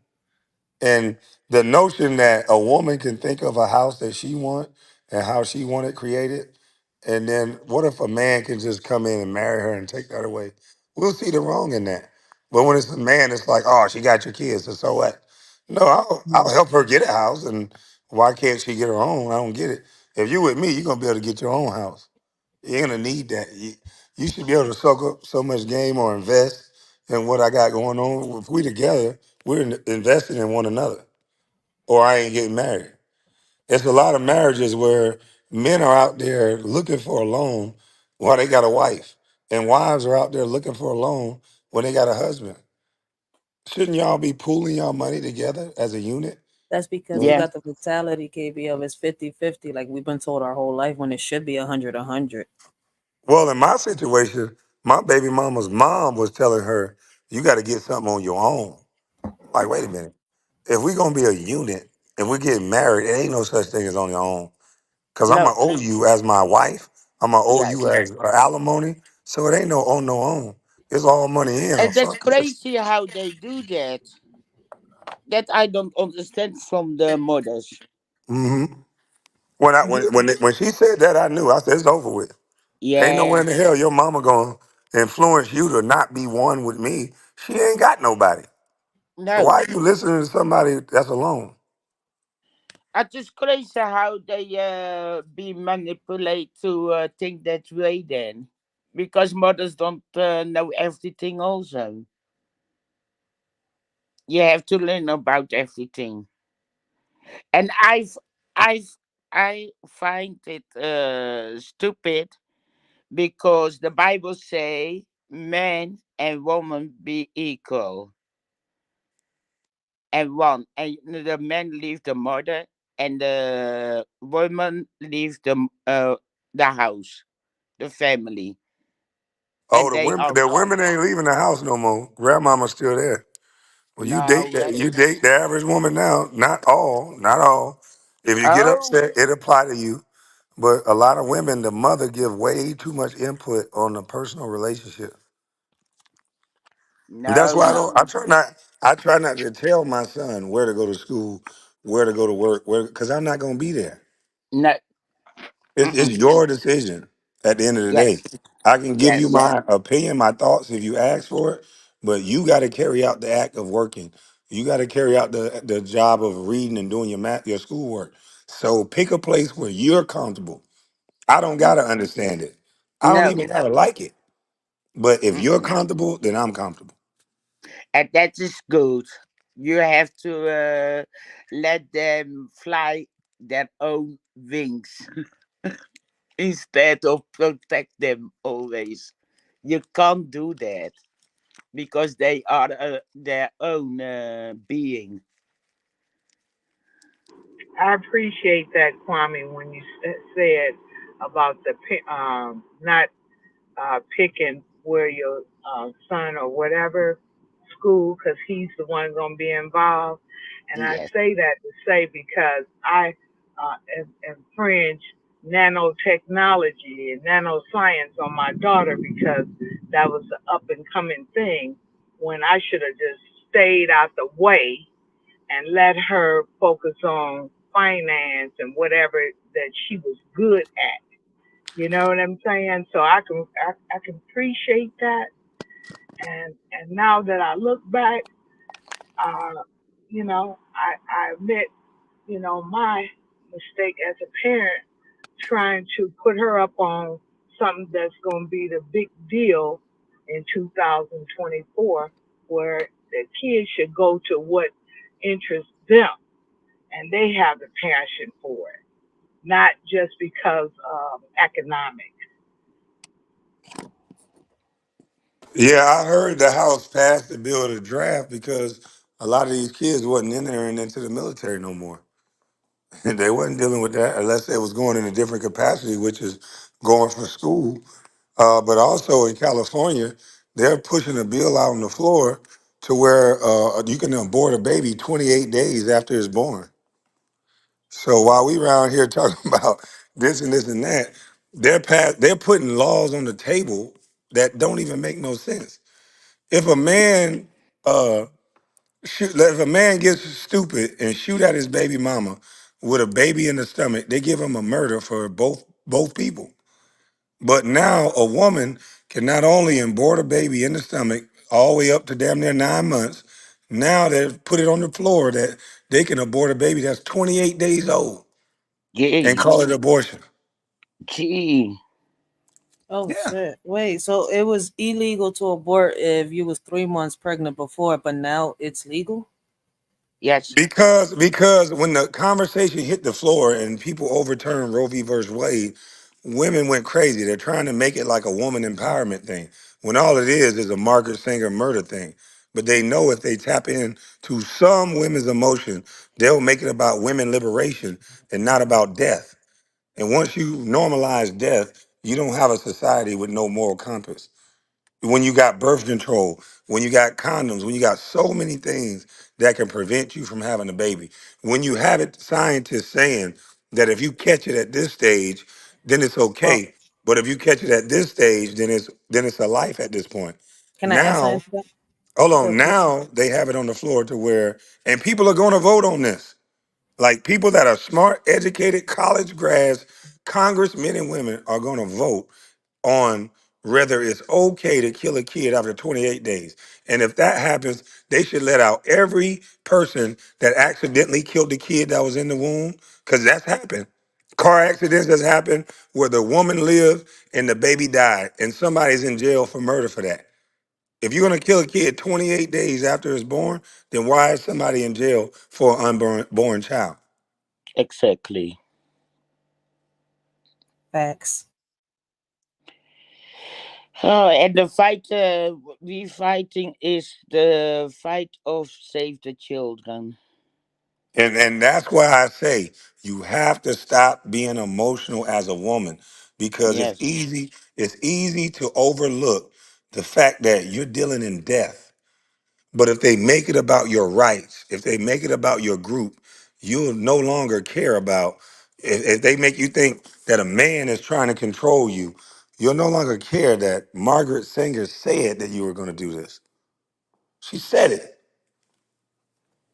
Speaker 1: And the notion that a woman can think of a house that she want and how she want it created, and then what if a man can just come in and marry her and take that away? We'll see the wrong in that. But when it's a man, it's like, oh, she got your kids, so what? No, I'll help her get a house, and why can't she get her own? I don't get it. If you with me, you're gonna be able to get your own house. You're gonna need that. You should be able to soak up so much game or invest in what I got going on. If we together, we're investing in one another, or I ain't getting married. It's a lot of marriages where men are out there looking for a loan while they got a wife, and wives are out there looking for a loan when they got a husband. Shouldn't y'all be pooling y'all money together as a unit?
Speaker 5: That's because you
Speaker 10: Yeah.
Speaker 5: got the mentality, KB, of it's 50-50, like we've been told our whole life when it should be 100-100.
Speaker 1: Well, in my situation, my baby mama's mom was telling her, "You got to get something on your own." Like, wait a minute. If we gonna be a unit and we're getting married, it ain't no such thing as on your own. Cause I'm gonna
Speaker 10: No.
Speaker 1: owe you as my wife. I'm gonna owe
Speaker 10: Right.
Speaker 1: you as alimony. So it ain't no on no own. It's all money in
Speaker 10: And
Speaker 1: up
Speaker 10: that's
Speaker 1: front.
Speaker 10: crazy how they do that. That I don't understand from the mothers.
Speaker 1: hmm When she said that, I knew. I said it's over with. Ain't nowhere
Speaker 10: Yeah.
Speaker 1: in the hell your mama gonna influence you to not be one with me. She ain't got nobody. So
Speaker 10: No.
Speaker 1: why are you listening to somebody that's alone?
Speaker 10: I just crazy how they be manipulated to think that way then. Because mothers don't know everything also. You have to learn about everything. And I I find it stupid because the Bible say man and woman be equal and one, and the man leave the mother and the woman leave the house, the family,
Speaker 1: Oh,
Speaker 10: and they are
Speaker 1: the
Speaker 10: one.
Speaker 1: women ain't leaving the house no more. Grandmama's still there. When you
Speaker 10: No,
Speaker 1: date that, you date the average woman now. Not all, not all. If you get
Speaker 10: oh
Speaker 1: upset, it apply to you. But a lot of women, the mother give way too much input on the personal relationship. And that's
Speaker 10: no
Speaker 1: why
Speaker 10: no
Speaker 1: I try not to tell my son where to go to school, where to go to work, because I'm not gonna be there.
Speaker 10: no.
Speaker 1: It's
Speaker 10: Mm-mm.
Speaker 1: your decision at the end of the day.
Speaker 10: Yes,
Speaker 1: I can give you
Speaker 10: yes.
Speaker 1: my opinion, my thoughts if you ask for it, but you got to carry out the act of working. You got to carry out the job of reading and doing your schoolwork. So pick a place where you're comfortable. I don't got to understand it. I don't
Speaker 10: No.
Speaker 1: even got to like it. But if you're
Speaker 10: Mm-mm.
Speaker 1: comfortable, then I'm comfortable.
Speaker 10: And that is good. You have to let them fly their own wings instead of protect them always. You can't do that because they are their own being.
Speaker 6: I appreciate that, Kwame, when you said about the not picking where your son or whatever school, because he's the one going to be involved. And I
Speaker 10: Yes.
Speaker 6: say that to say because I infringe nanotechnology and nanoscience on my daughter because that was the up and coming thing when I should have just stayed out the way and let her focus on finance and whatever that she was good at. You know what I'm saying? So I can appreciate that. And now that I look back, uh, I admit, my mistake as a parent trying to put her up on something that's going to be the big deal in 2024, where the kids should go to what interests them and they have the passion for it, not just because of economics.
Speaker 1: Yeah, I heard the House passed the bill to draft because a lot of these kids wasn't in there and into the military no more. They wasn't dealing with that unless they was going in a different capacity, which is going for school. But also in California, they're pushing a bill out on the floor to where you can abort a baby 28 days after it's born. So while we around here talking about this and this and that, they're putting laws on the table that don't even make no sense. If a man if a man gets stupid and shoot at his baby mama with a baby in the stomach, they give him a murder for both people. But now a woman can not only abort a baby in the stomach all the way up to damn near 9 months. Now they've put it on the floor that they can abort a baby that's 28 days old and
Speaker 10: Gee,
Speaker 1: call it abortion.
Speaker 10: gee.
Speaker 5: Oh
Speaker 1: Yeah.
Speaker 5: shit. Wait, so it was illegal to abort if you was 3 months pregnant before, but now it's legal?
Speaker 10: Yes,
Speaker 1: Because when the conversation hit the floor and people overturned Roe v. versus Wade, women went crazy. They're trying to make it like a woman empowerment thing, when all it is a Margaret Sanger murder thing. But they know if they tap in to some women's emotion, they'll make it about women liberation and not about death. And once you normalize death, you don't have a society with no moral compass. When you got birth control, when you got condoms, when you got so many things that can prevent you from having a baby, when you have it, scientists saying that if you catch it at this stage, then it's
Speaker 5: Well,
Speaker 1: okay. But if you catch it at this stage, then it's a life at this point.
Speaker 5: can I answer
Speaker 1: Now,
Speaker 5: into that
Speaker 1: hold
Speaker 5: real
Speaker 1: on.
Speaker 5: quick?
Speaker 1: Now they have it on the floor to where, and people are going to vote on this. Like people that are smart, educated, college grads, congressmen and women are going to vote on whether it's okay to kill a kid after 28 days. And if that happens, they should let out every person that accidentally killed the kid that was in the womb, because that's happened. Car accidents has happened where the woman lived and the baby died, and somebody's in jail for murder for that. If you're gonna kill a kid 28 days after it's born, then why is somebody in jail for an unborn child?
Speaker 10: exactly.
Speaker 5: Facts.
Speaker 10: Oh, and the fight we fighting is the fight of save the children.
Speaker 1: And that's why I say you have to stop being emotional as a woman because
Speaker 10: Yes,
Speaker 1: it's easy to overlook the fact that you're dealing in death. But if they make it about your rights, if they make it about your group, you'll no longer care about if they make you think that a man is trying to control you, you'll no longer care that Margaret Sanger said that you were going to do this. She said it.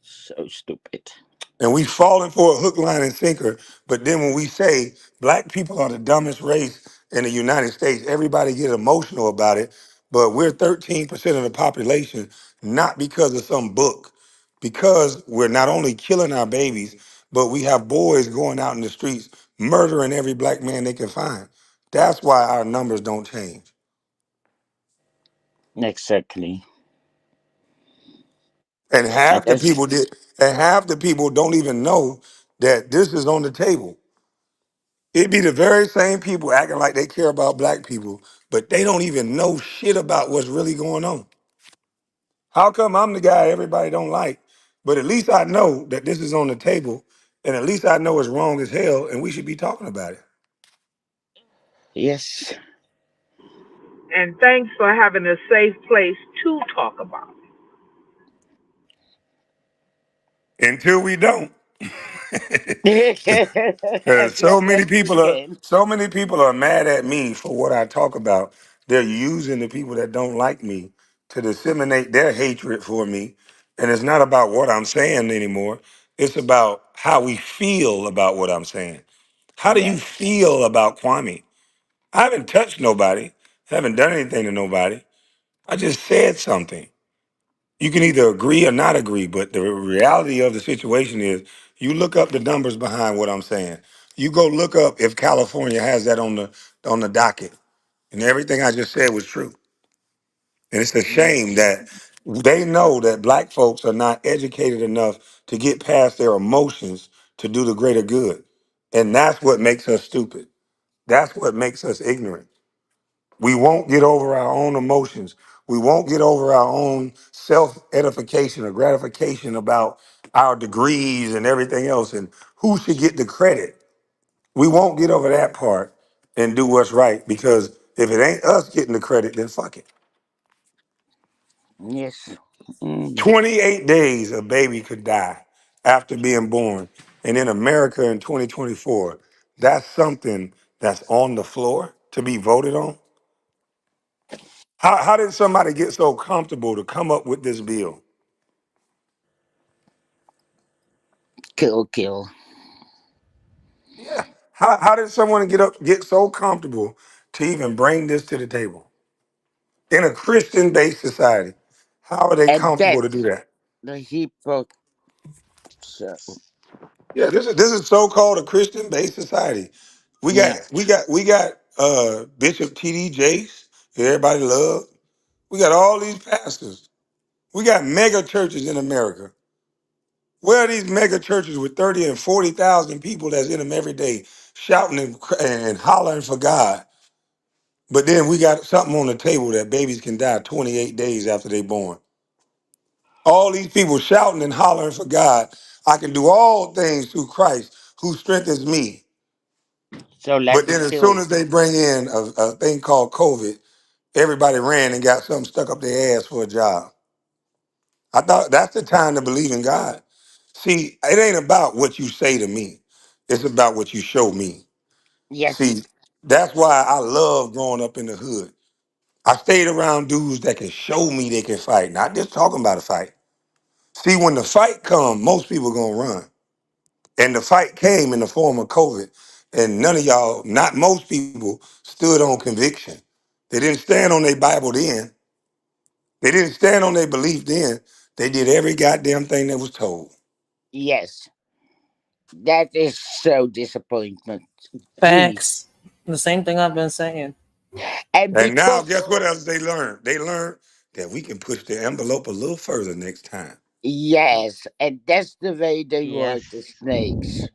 Speaker 10: so stupid.
Speaker 1: And we falling for a hook, line, and sinker. But then when we say black people are the dumbest race in the United States, everybody get emotional about it. But we're 13% of the population, not because of some book, because we're not only killing our babies, but we have boys going out in the streets murdering every black man they can find. That's why our numbers don't change.
Speaker 10: Exactly.
Speaker 1: And
Speaker 10: And
Speaker 1: half the
Speaker 10: that's
Speaker 1: people did, and half the people don't even know that this is on the table. It be the very same people acting like they care about black people, but they don't even know shit about what's really going on. How come I'm the guy everybody don't like, but at least I know that this is on the table, and at least I know it's wrong as hell, and we should be talking about it.
Speaker 10: yes.
Speaker 6: And thanks for having a safe place to talk about it.
Speaker 1: Until we don't.
Speaker 10: Yes, that's again.
Speaker 1: So many people are mad at me for what I talk about. They're using the people that don't like me to disseminate their hatred for me. And it's not about what I'm saying anymore. It's about how we feel about what I'm saying. How do you
Speaker 10: Yes,
Speaker 1: feel about Kwame? I haven't touched nobody, haven't done anything to nobody. I just said something. You can either agree or not agree, but the reality of the situation is you look up the numbers behind what I'm saying. You go look up if California has that on the docket. And everything I just said was true. And it's a shame
Speaker 10: yes,
Speaker 1: that they know that black folks are not educated enough to get past their emotions to do the greater good. And that's what makes us stupid. That's what makes us ignorant. We won't get over our own emotions. We won't get over our own self edification or gratification about our degrees and everything else and who should get the credit. We won't get over that part and do what's right because if it ain't us getting the credit, then fuck it.
Speaker 10: yes. Mm.
Speaker 1: 28 days a baby could die after being born. And in America in 2024, that's something that's on the floor to be voted on. How did somebody get so comfortable to come up with this bill?
Speaker 10: Kill, kill.
Speaker 1: Yeah. How did someone get so comfortable to even bring this to the table in a Christian-based society? How are they
Speaker 10: And
Speaker 1: comfortable to do
Speaker 10: that's
Speaker 1: that?
Speaker 10: the hypocrite.
Speaker 1: Yeah, this is so-called a Christian-based society. We got
Speaker 10: Yeah.
Speaker 1: Bishop T.D. Jakes, who everybody love. We got all these pastors. We got mega churches in America. Where are these mega churches with 30 and 40,000 people that's in them every day shouting and hollering for God? But then we got something on the table that babies can die 28 days after they born. All these people shouting and hollering for God. I can do all things through Christ who strengthens me.
Speaker 10: So let
Speaker 1: But
Speaker 10: the
Speaker 1: then as soon
Speaker 10: chill.
Speaker 1: as they bring in a thing called COVID, everybody ran and got something stuck up their ass for a job. I thought that's the time to believe in God. See, it ain't about what you say to me. It's about what you show me.
Speaker 10: Yes,
Speaker 1: See, that's why I love growing up in the hood. I stayed around dudes that can show me they can fight, not just talking about a fight. See, when the fight come, most people gonna run. And the fight came in the form of COVID. And none of y'all, not most people, stood on conviction. They didn't stand on their Bible then. They didn't stand on their belief then. They did every goddamn thing that was told.
Speaker 10: yes. That is so disappointment. Please.
Speaker 5: Facts. The same thing I've been saying.
Speaker 10: And
Speaker 1: And now,
Speaker 10: because
Speaker 1: guess what else they learned? They learned that we can push the envelope a little further next time.
Speaker 10: yes, and that's the way they
Speaker 8: Yes.
Speaker 10: work the snakes.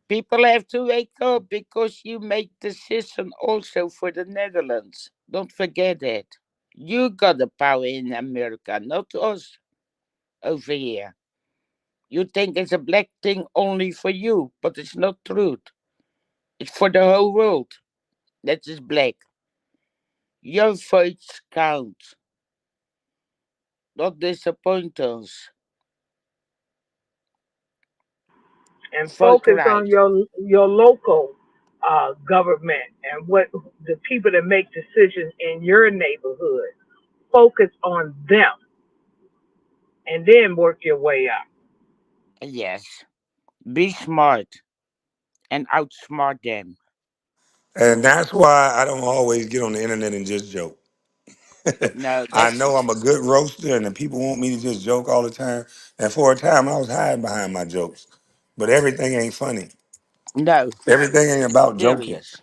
Speaker 10: People have to wake up because you make decision also for the Netherlands. Don't forget that. You got the power in America, not us over here. You think it's a black thing only for you, but it's not true. It's for the whole world that is black. Your votes count. Don't disappoint us.
Speaker 6: And
Speaker 10: Vote
Speaker 6: focus on
Speaker 10: right.
Speaker 6: your local government and what the people that make decisions in your neighborhood. Focus on them and then work your way up.
Speaker 10: Yes. Be smart and outsmart them.
Speaker 1: And that's why I don't always get on the internet and just joke.
Speaker 10: No,
Speaker 1: I
Speaker 10: that's
Speaker 1: know I'm a good roaster, and the people want me to just joke all the time. And for a time, I was hiding behind my jokes. But everything ain't funny.
Speaker 10: no
Speaker 1: Everything ain't about joking.
Speaker 10: serious.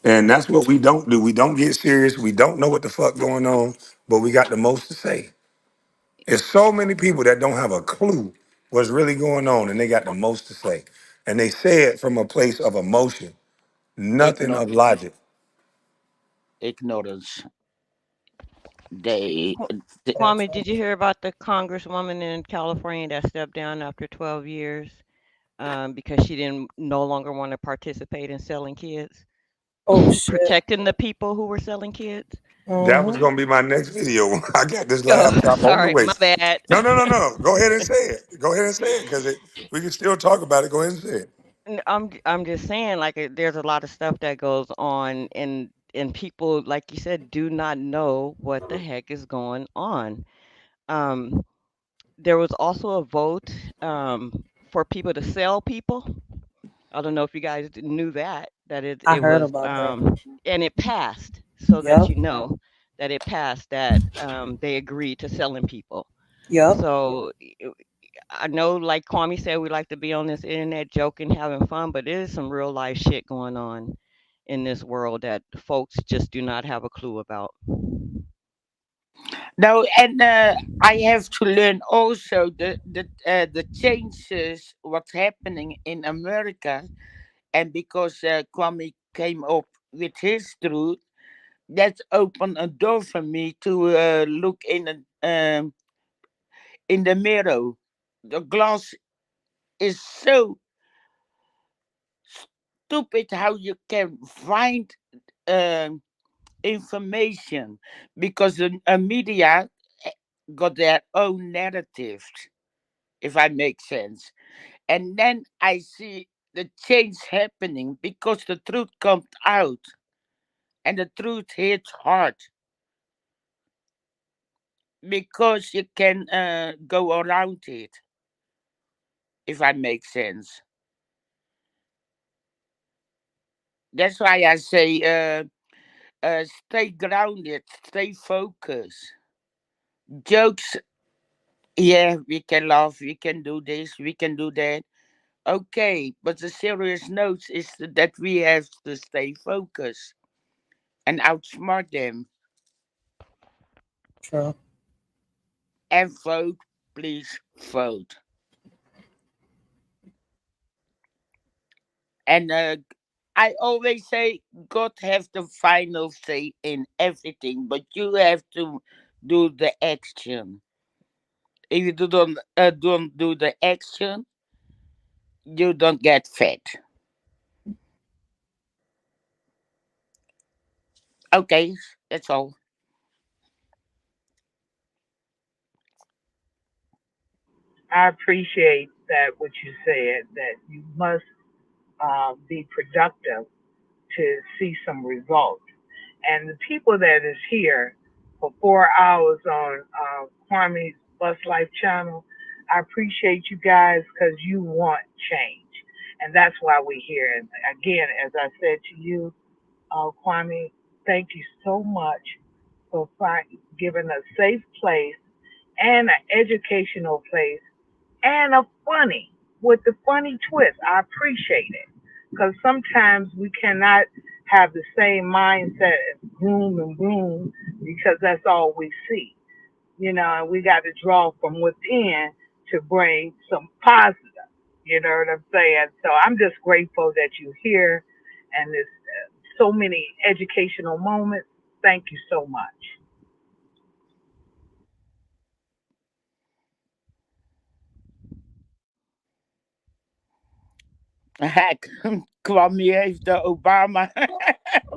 Speaker 1: And that's what we don't do. We don't get serious. We don't know what the fuck going on, but we got the most to say. There's so many people that don't have a clue what's really going on, and they got the most to say. And they say it from a place of emotion, nothing of
Speaker 10: Ignorance.
Speaker 1: logic.
Speaker 10: Ignorance. They,
Speaker 8: Qu-
Speaker 10: they
Speaker 5: That's
Speaker 8: Kwame, did you hear about the congresswoman in California that stepped down after 12 years because she didn't no longer want to participate in selling kids,
Speaker 5: oh shit.
Speaker 8: protecting the people who were selling kids?
Speaker 1: That was
Speaker 5: Mm-hmm.
Speaker 1: gonna be my next video. I got this
Speaker 8: Oh,
Speaker 1: laptop on the
Speaker 8: sorry,
Speaker 1: way.
Speaker 8: my bad.
Speaker 1: No. Go ahead and say it. Go ahead and say it because we can still talk about it. Go ahead and say it.
Speaker 8: I'm just saying, like, there's a lot of stuff that goes on, and people, like you said, do not know what the heck is going on. Um, there was also a vote for people to sell people. I don't know if you guys knew that
Speaker 5: I
Speaker 8: it
Speaker 5: heard
Speaker 8: was
Speaker 5: about that.
Speaker 8: and it passed, so that
Speaker 5: Yep.
Speaker 8: you know that it passed, that they agreed to selling people.
Speaker 5: Yep.
Speaker 8: So I know, like Kwame said, we like to be on this internet joking, having fun, but there is some real life shit going on in this world that folks just do not have a clue about.
Speaker 10: no, and I have to learn also the changes what's happening in America, and because Kwame came up with his truth, that's opened a door for me to look in the mirror. The glass is so stupid how you can find um information because the media got their own narratives, if I make sense. And then I see the change happening because the truth comes out and the truth hits hard because you can go around it, if I make sense. That's why I say stay grounded, stay focused. Jokes, yeah, we can laugh, we can do this, we can do that. Okay, but the serious note is that we have to stay focused and outsmart them
Speaker 5: True.
Speaker 10: and vote, please vote. And I always say God has the final say in everything, but you have to do the action. If you don't do the action, you don't get fed. Okay, that's all.
Speaker 6: I appreciate that what you said, that you must be productive to see some results. And the people that is here for 4 hours on Kwame's Bus Life channel, I appreciate you guys because you want change. And that's why we're here. And again, as I said to you, Kwame, thank you so much for giving a safe place and an educational place and a funny with the funny twist. I appreciate it because sometimes we cannot have the same mindset as gloom and boom because that's all we see, and we got to draw from within to bring some positive. You know what I'm saying? So I'm just grateful that you're here and there's so many educational moments. Thank you so much.
Speaker 10: Kwame heeft de Obama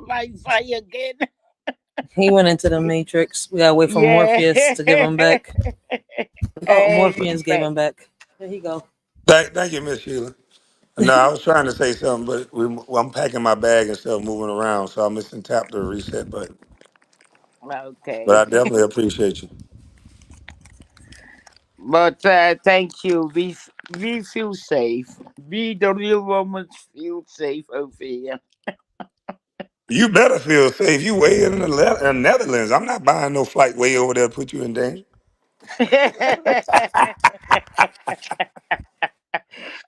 Speaker 10: wifi again.
Speaker 5: He went into the matrix. We gotta wait for
Speaker 10: Yeah.
Speaker 5: Morpheus to give him back. Oh,
Speaker 10: Hey, he's
Speaker 5: Morpheus gave
Speaker 10: back.
Speaker 5: him back. There he go.
Speaker 1: Thank you, Miss Sheila. No, I was trying to say something, but I'm packing my bag and stuff, moving around, so I'm missing tap the reset button. But
Speaker 10: Okay.
Speaker 1: I definitely appreciate you.
Speaker 10: But thank you. We feel safe. We, the real women, feel safe over here.
Speaker 1: You better feel safe. You way in the Netherlands. I'm not buying no flight way over there to put you in danger.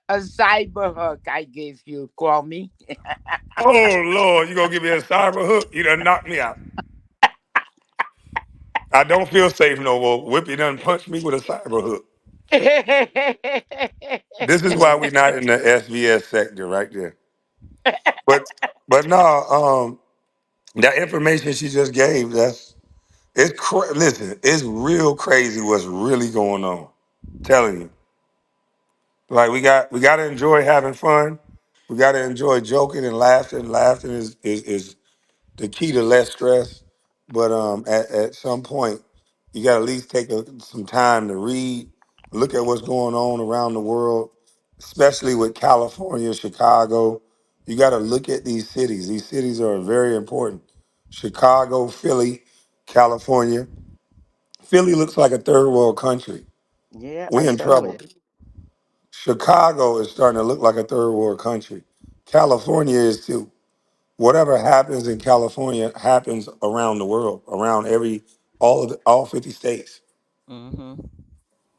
Speaker 10: A cyber hug I gave you, Kwame.
Speaker 1: Oh Lord, you gonna give me a cyber hook? You done knocked me out. I don't feel safe no more. Whippy done punched me with a cyber hook. This is why we're not in the SVS sector right there. But no, that information she just gave, listen, it's real crazy what's really going on. Telling you. Like we gotta enjoy having fun. We gotta enjoy joking and laughing. Laughing is the key to less stress. But at some point, you got to at least take some time to read, look at what's going on around the world, especially with California, Chicago. You got to look at these cities. These cities are very important. Chicago, Philly, California. Philly looks like a third world country.
Speaker 10: Yeah, I
Speaker 1: We in
Speaker 10: saw
Speaker 1: trouble.
Speaker 10: it.
Speaker 1: Chicago is starting to look like a third world country. California is too. Whatever happens in California happens around the world, around all 50 states.
Speaker 8: Hmm.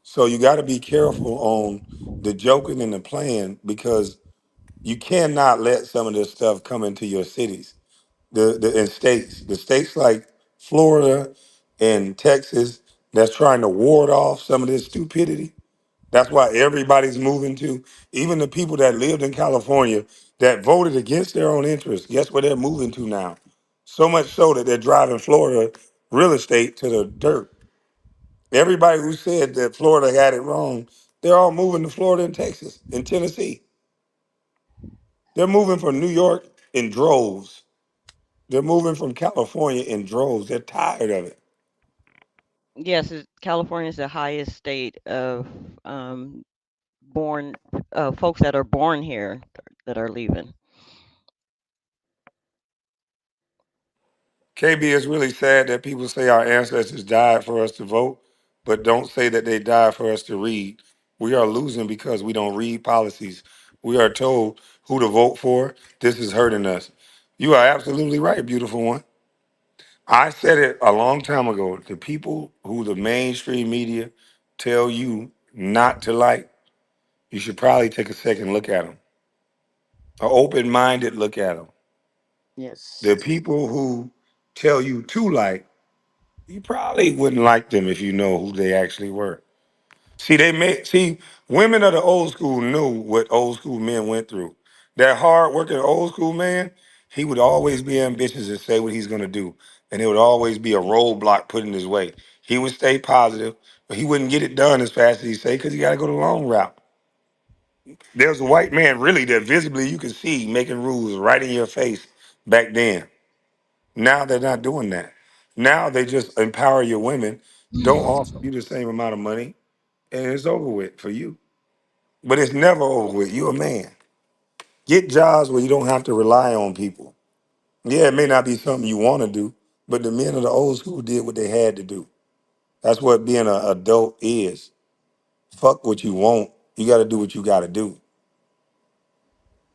Speaker 1: So you got to be careful on the joking and the playing because you cannot let some of this stuff come into your cities. The states like Florida and Texas that's trying to ward off some of this stupidity. That's why everybody's moving to, even the people that lived in California that voted against their own interests. Guess where they're moving to now? So much so that they're driving Florida real estate to the dirt. Everybody who said that Florida had it wrong, they're all moving to Florida and Texas and Tennessee. They're moving from New York in droves. They're moving from California in droves. They're tired of it.
Speaker 8: Yes, California is the highest state of um, born folks that are born here that are leaving.
Speaker 1: KB, is really sad that people say our ancestors died for us to vote, but don't say that they died for us to read. We are losing because we don't read policies. We are told who to vote for. This is hurting us. You are absolutely right, beautiful one. I said it a long time ago. The people who the mainstream media tell you not to like, you should probably take a second look at them, an open minded look at them.
Speaker 10: Yes.
Speaker 1: The people who tell you to like, you probably wouldn't like them if you know who they actually were. See, women of the old school knew what old school men went through. That hard working old school man, he would always be ambitious and say what he's gonna do. And it would always be a roadblock put in his way. He would stay positive, but he wouldn't get it done as fast as he say, because he gotta go the long route. There's a white man really that visibly you can see making rules right in your face back then. Now they're not doing that. Now they just empower your women, don't offer you the same amount of money, and it's over with for you. But it's never over with. You're a man. Get jobs where you don't have to rely on people. Yeah, it may not be something you want to do, but the men of the old school did what they had to do. That's what being an adult is. Fuck what you want. You got to do what you got to do.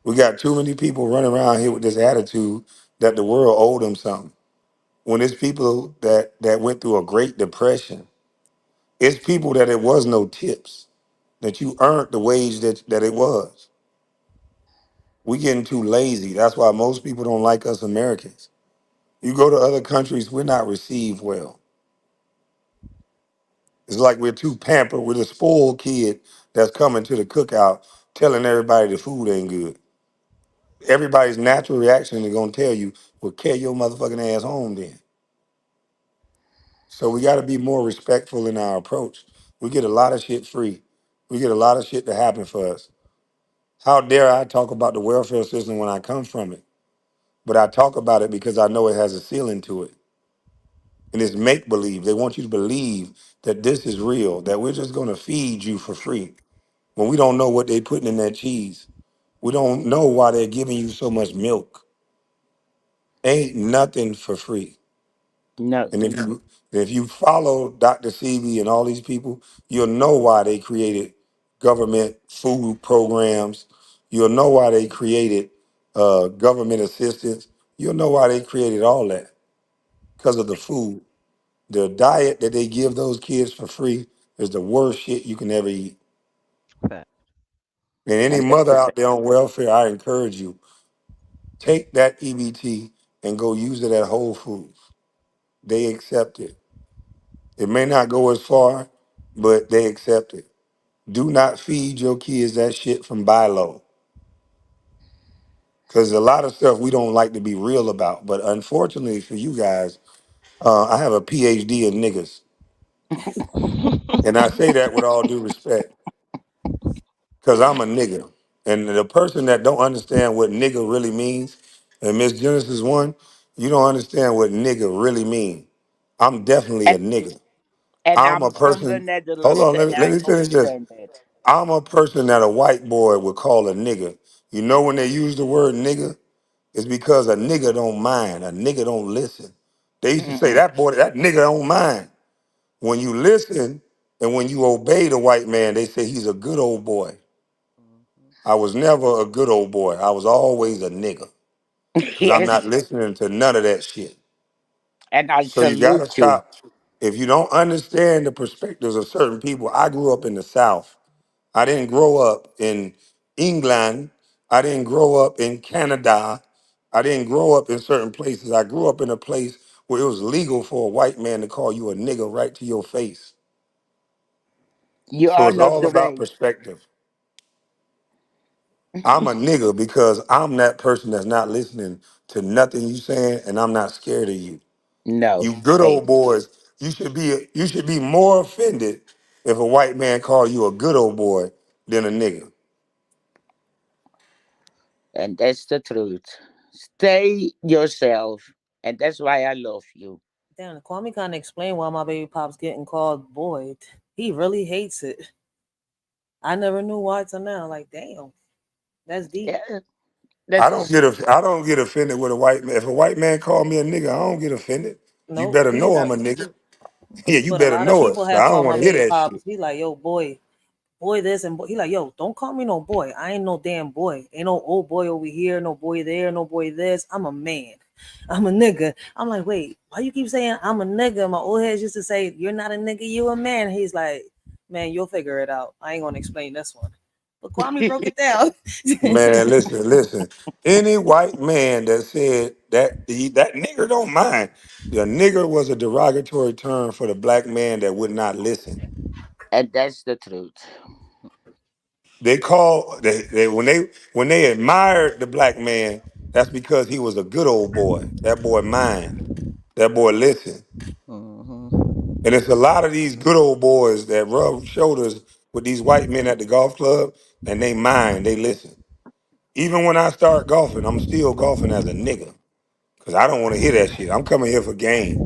Speaker 1: We got too many people running around here with this attitude that the world owed them something. When it's people that went through a Great Depression, it's people that it was no tips, that you earned the wage that it was. We getting too lazy. That's why most people don't like us Americans. You go to other countries, we're not received well. It's like we're too pampered. We're the spoiled kid that's coming to the cookout telling everybody the food ain't good. Everybody's natural reaction is gonna tell you, well, carry your motherfucking ass home then. So we gotta be more respectful in our approach. We get a lot of shit free. We get a lot of shit to happen for us. How dare I talk about the welfare system when I come from it? But I talk about it because I know it has a ceiling to it. And it's make believe. They want you to believe that this is real, that we're just gonna feed you for free. When we don't know what they're putting in that cheese. We don't know why they're giving you so much milk. Ain't nothing for free.
Speaker 10: No.
Speaker 1: And if you follow Dr. Sebi and all these people, you'll know why they created government food programs. You'll know why they created government assistance. You'll know why they created all that because of the food. The diet that they give those kids for free is the worst shit you can ever eat.
Speaker 8: Fact.
Speaker 1: And any
Speaker 10: And that's
Speaker 1: mother
Speaker 10: the
Speaker 1: out there on welfare, I encourage you, take that EBT and go use it at Whole Foods. They accept it. It may not go as far, but they accept it. Do not feed your kids that shit from Bilo. Because a lot of stuff we don't like to be real about. But unfortunately for you guys, I have a PhD in niggas. And I say that with all due respect. Because I'm a nigga. And the person that don't understand what nigga really means, and Miss Genesis one, you don't understand what nigga really mean. I'm definitely a
Speaker 10: and
Speaker 1: nigga.
Speaker 10: and
Speaker 1: I'm
Speaker 10: I'm
Speaker 1: a
Speaker 10: from the
Speaker 1: person. Hold
Speaker 10: Netherlands
Speaker 1: on, let
Speaker 10: and
Speaker 1: me let
Speaker 10: I
Speaker 1: me finish this.
Speaker 10: understand it.
Speaker 1: I'm a person that a white boy would call a nigga. You know when they use the word nigga, it's because a nigga don't mind. A nigga don't listen. They used to say
Speaker 10: Mm-mm.
Speaker 1: that boy, that nigga don't mind. When you listen and when you obey the white man, they say he's a good old boy. I was never a good old boy. I was always a nigga. Because I'm not
Speaker 10: Yes,
Speaker 1: listening to none of that shit.
Speaker 10: and I
Speaker 1: So you gotta
Speaker 10: salute you.
Speaker 1: stop. If you don't understand the perspectives of certain people, I grew up in the South. I didn't grow up in England. I didn't grow up in Canada. I didn't grow up in certain places. I grew up in a place where it was legal for a white man to call you a nigga right to your face.
Speaker 10: You
Speaker 1: So
Speaker 10: are
Speaker 1: it's
Speaker 10: not
Speaker 1: all
Speaker 10: the
Speaker 1: about
Speaker 10: way.
Speaker 1: perspective. I'm a nigga because I'm that person that's not listening to nothing you saying, and I'm not scared of you.
Speaker 10: No,
Speaker 1: You good
Speaker 10: thank
Speaker 1: old
Speaker 10: you.
Speaker 1: boys, you should be more offended if a white man call you a good old boy than a nigga.
Speaker 10: And that's the truth. Stay yourself, and that's why I love you.
Speaker 5: Damn, Kwame kind of explain why my baby pop's getting called boy. He really hates it. I never knew why till now. Like, damn, that's deep.
Speaker 10: Yeah,
Speaker 1: I
Speaker 10: that
Speaker 1: don't
Speaker 10: is
Speaker 1: get I don't get offended with a white man. If a white man call me a nigga, I don't get offended. You
Speaker 5: Nope.
Speaker 1: better know I'm a nigga. Yeah, you
Speaker 5: But a
Speaker 1: better
Speaker 5: lot of
Speaker 1: know it.
Speaker 5: people
Speaker 1: So
Speaker 5: have
Speaker 1: I don't
Speaker 5: called
Speaker 1: want
Speaker 5: my
Speaker 1: to hear
Speaker 5: baby
Speaker 1: that
Speaker 5: pops.
Speaker 1: shit.
Speaker 5: He like, yo, boy this and boy. He like, yo, don't call me no boy. I ain't no damn boy. Ain't no old boy over here, no boy there, no boy this. I'm a man. I'm a nigga. I'm like, wait, why you keep saying I'm a nigga? My old heads used to say, you're not a nigga, you a man. He's like, man, you'll figure it out. I ain't gonna explain this one. But Kwame broke it down.
Speaker 1: Man, listen. Any white man that said that nigger don't mind, the nigger was a derogatory term for the black man that would not listen.
Speaker 10: and that's the truth.
Speaker 1: When they admired the black man, that's because he was a good old boy. That boy mind. That boy listen.
Speaker 8: Mm-hmm.
Speaker 1: And it's a lot of these good old boys that rub shoulders with these white men at the golf club, and they mind. They listen. Even when I start golfing, I'm still golfing as a nigga. Because I don't want to hear that shit. I'm coming here for game.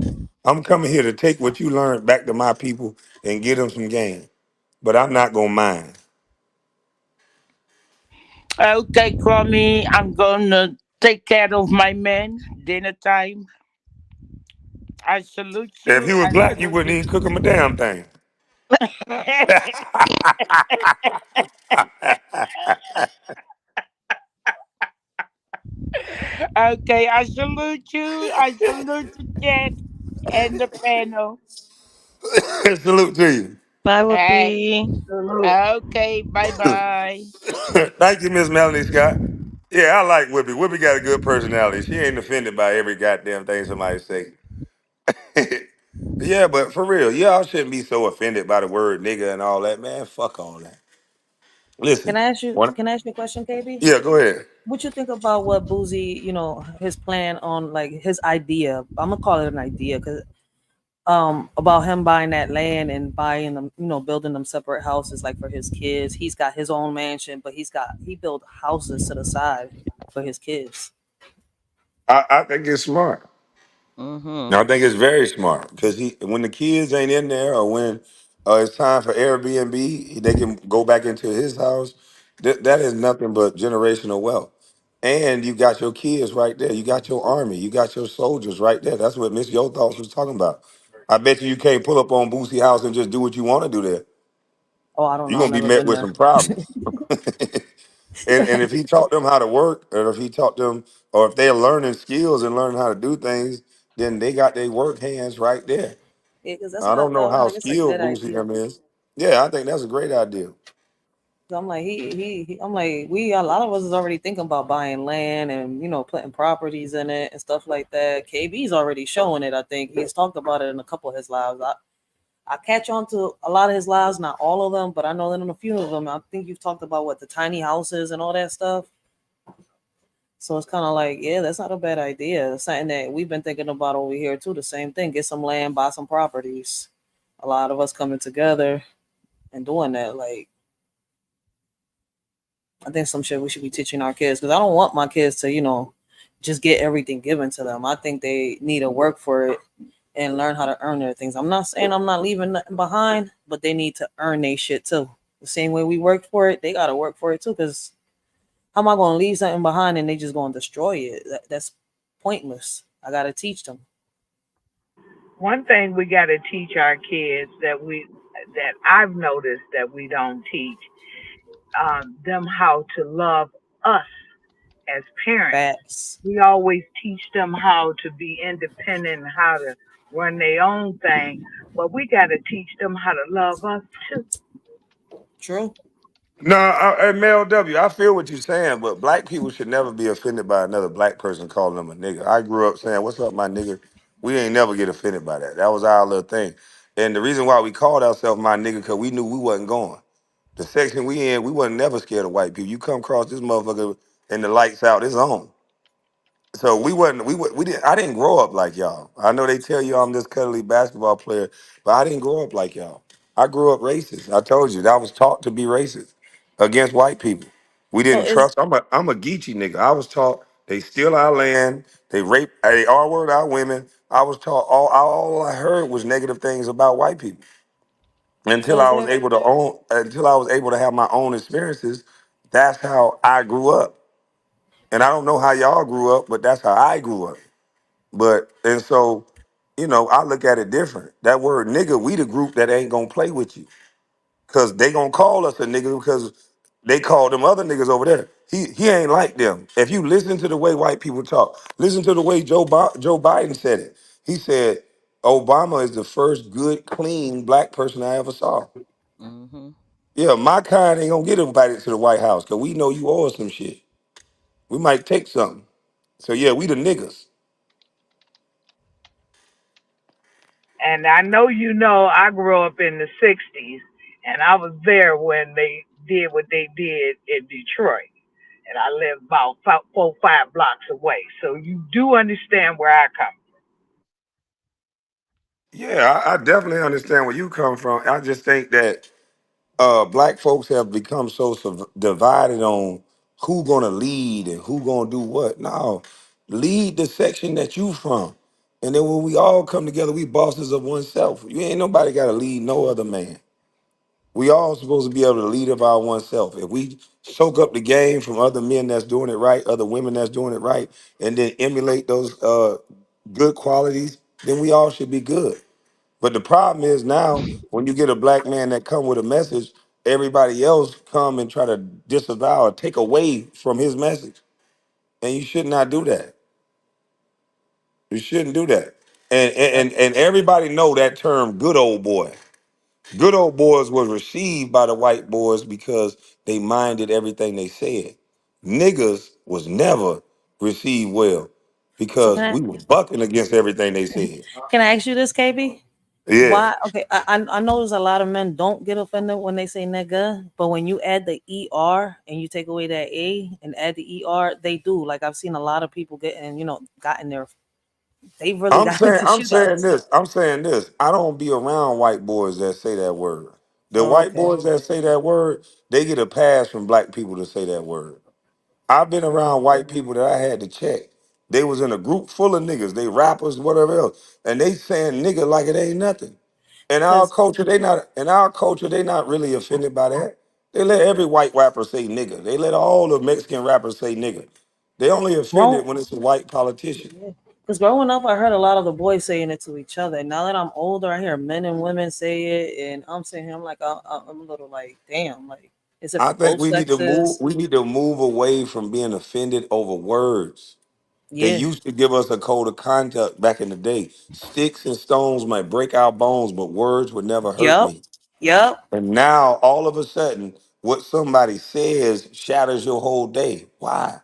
Speaker 1: I'm coming here to take what you learned back to my people and give them some game. But I'm not going to mind.
Speaker 10: Okay, Kwame, I'm gonna take care of my men. Dinner time. I salute
Speaker 1: If
Speaker 10: you.
Speaker 1: you was
Speaker 10: I
Speaker 1: black, you
Speaker 10: salute
Speaker 1: wouldn't
Speaker 10: you.
Speaker 1: even cook them a damn thing.
Speaker 10: Okay, I salute you. I salute the chat and the panel.
Speaker 1: Salute to you.
Speaker 8: Bye,
Speaker 10: Hey,
Speaker 8: Whoopi.
Speaker 10: okay, bye bye.
Speaker 1: Thank you, Miss Melanie Scott. Yeah, I like Whippy. Whippy got a good personality. She ain't offended by every goddamn thing somebody say. Yeah, but for real, y'all shouldn't be so offended by the word nigga and all that, man. Fuck all that. Listen, what?
Speaker 5: Can I ask you a question, KB?
Speaker 1: Yeah, go ahead.
Speaker 5: What you think about what Boozy, his plan on like his idea? I'm gonna call it an idea because about him buying that land and buying them, building them separate houses like for his kids. He's got his own mansion, but he built houses to the side for his kids.
Speaker 1: I think it's smart.
Speaker 8: Mm-hmm.
Speaker 1: I think it's very smart because when the kids ain't in there or when it's time for Airbnb, they can go back into his house. That is nothing but generational wealth. And you got your kids right there. You got your army. You got your soldiers right there. That's what Miss Yo Thoughts was talking about. I bet you can't pull up on Boosie House and just do what you want to do there.
Speaker 5: Oh, I don't
Speaker 1: You're
Speaker 5: know. I've
Speaker 1: gonna be
Speaker 5: never
Speaker 1: met
Speaker 5: been
Speaker 1: with
Speaker 5: there.
Speaker 1: some problems. And if he taught them how to work, or if he taught them, or if they're learning skills and learning how to do things, then they got their work hands right there.
Speaker 5: Yeah, because that's
Speaker 1: I
Speaker 5: what I
Speaker 1: don't know
Speaker 5: thought. I'm
Speaker 1: how
Speaker 5: like, it's a
Speaker 1: skilled
Speaker 5: good
Speaker 1: Boosie
Speaker 5: idea.
Speaker 1: them is. Yeah, I think that's a great idea.
Speaker 5: So I'm like, I'm like, a lot of us is already thinking about buying land and putting properties in it and stuff like that. KB's already showing it. I think he's talked about it in a couple of his lives. I catch on to a lot of his lives, not all of them, but I know that in a few of them. I think you've talked about what the tiny houses and all that stuff. So it's kind of like, yeah, that's not a bad idea. It's something that we've been thinking about over here too. The same thing: get some land, buy some properties. A lot of us coming together and doing that. Like, I think some shit we should be teaching our kids because I don't want my kids to, just get everything given to them. I think they need to work for it and learn how to earn their things. I'm not saying I'm not leaving nothing behind, but they need to earn their shit too. The same way we worked for it, they gotta work for it too. Because how am I gonna leave something behind and they just gonna destroy it? That's pointless. I gotta teach them.
Speaker 6: One thing we got to teach our kids that I've noticed that we don't teach them how to love us as parents.
Speaker 5: Facts.
Speaker 6: We always teach them how to be independent and how to run their own thing, but we got to teach them how to love us too.
Speaker 5: True.
Speaker 1: No, Mel W, I feel what you're saying, but black people should never be offended by another black person calling them a nigga. I grew up saying, "What's up, my nigga?" We ain't never get offended by that. That was our little thing. And the reason why we called ourselves my nigga, because we knew we wasn't going. The section we in, we wasn't never scared of white people. You come across this motherfucker and the lights out, it's on. So we didn't I didn't grow up like y'all. I know they tell you I'm this cuddly basketball player, but I didn't grow up like y'all. I grew up racist. I told you that I was taught to be racist against white people. We
Speaker 5: So
Speaker 1: didn't
Speaker 5: is
Speaker 1: trust. I'm a Geechee nigga. I was taught they steal our land, they rape, they R-word our women. I was taught all I heard was negative things about white people
Speaker 5: so
Speaker 1: until
Speaker 5: is
Speaker 1: I was
Speaker 5: there
Speaker 1: able to own until I was able to have my own experiences. That's how I grew up. And I don't know how y'all grew up, but that's how I grew up. But and so, I look at it different. That word nigga, we the group that ain't gonna play with you. Cause they gonna call us a nigga because they call them other niggas over there. He ain't like them. If you listen to the way white people talk, listen to the way Joe Biden said it. He said Obama is the first good, clean black person I ever saw.
Speaker 8: Mm-hmm.
Speaker 1: Yeah, my kind ain't gonna get invited to the White House because we know you owe us some shit. We might take something. So yeah, we the niggas.
Speaker 6: And I know I grew up in the 60s and I was there when they did what they did in Detroit. And I lived about 5 blocks away. So you do understand where I come.
Speaker 1: Yeah, I definitely understand where you come from. I just think that black folks have become so divided on who gonna lead and who gonna do what. No, lead the section that you from, and then when we all come together, we bosses of oneself. You ain't nobody got to lead no other man. We all supposed to be able to lead of our oneself. If we soak up the game from other men that's doing it right, other women that's doing it right, and then emulate those good qualities, then we all should be good. But the problem is now when you get a black man that come with a message, everybody else come and try to disavow or take away from his message. And you should not do that. You shouldn't do that. And
Speaker 5: that?
Speaker 1: and everybody know that term good old boy. Good old boys was received by the white boys because they minded everything they said. Niggas was never received well
Speaker 5: So
Speaker 1: because
Speaker 5: can
Speaker 1: we were bucking against everything they
Speaker 5: I
Speaker 1: said.
Speaker 5: can I ask you this, KB?
Speaker 1: Yeah.
Speaker 5: Why? Okay, I notice a lot of men don't get offended when they say nigga, but when you add the er and you take away that a and add the er, they do. Like I've seen a lot of people getting, gotten their, they really
Speaker 1: I'm
Speaker 5: got
Speaker 1: saying
Speaker 5: into
Speaker 1: I'm saying
Speaker 5: shootouts.
Speaker 1: this. I'm saying this. I don't be around white boys that say that word. The
Speaker 5: Oh,
Speaker 1: white
Speaker 5: okay.
Speaker 1: boys that say that word, they get a pass from black people to say that word. I've been around white people that I had to check. They was in a group full of niggas, they rappers, whatever else, and they saying nigga like it ain't nothing.
Speaker 5: Because
Speaker 1: In our culture, they not really offended by that. They let every white rapper say nigga. They let all the Mexican rappers say nigga. They only offended
Speaker 5: grown,
Speaker 1: when it's a white politician.
Speaker 5: because growing up, I heard a lot of the boys saying it to each other. Now that I'm older, I hear men and women say it, and I'm saying, I'm like, I'm a little like, damn, like, is it
Speaker 1: I
Speaker 5: for
Speaker 1: think
Speaker 5: both
Speaker 1: we need to move.
Speaker 5: sexes?
Speaker 1: We need to move away from being offended over words. They
Speaker 5: Yeah.
Speaker 1: used to give us a code of conduct back in the day. Sticks and stones might break our bones, but words would never hurt
Speaker 5: Yep.
Speaker 1: me.
Speaker 5: Yep.
Speaker 1: And now, all of a sudden, what somebody says shatters your whole day. Why?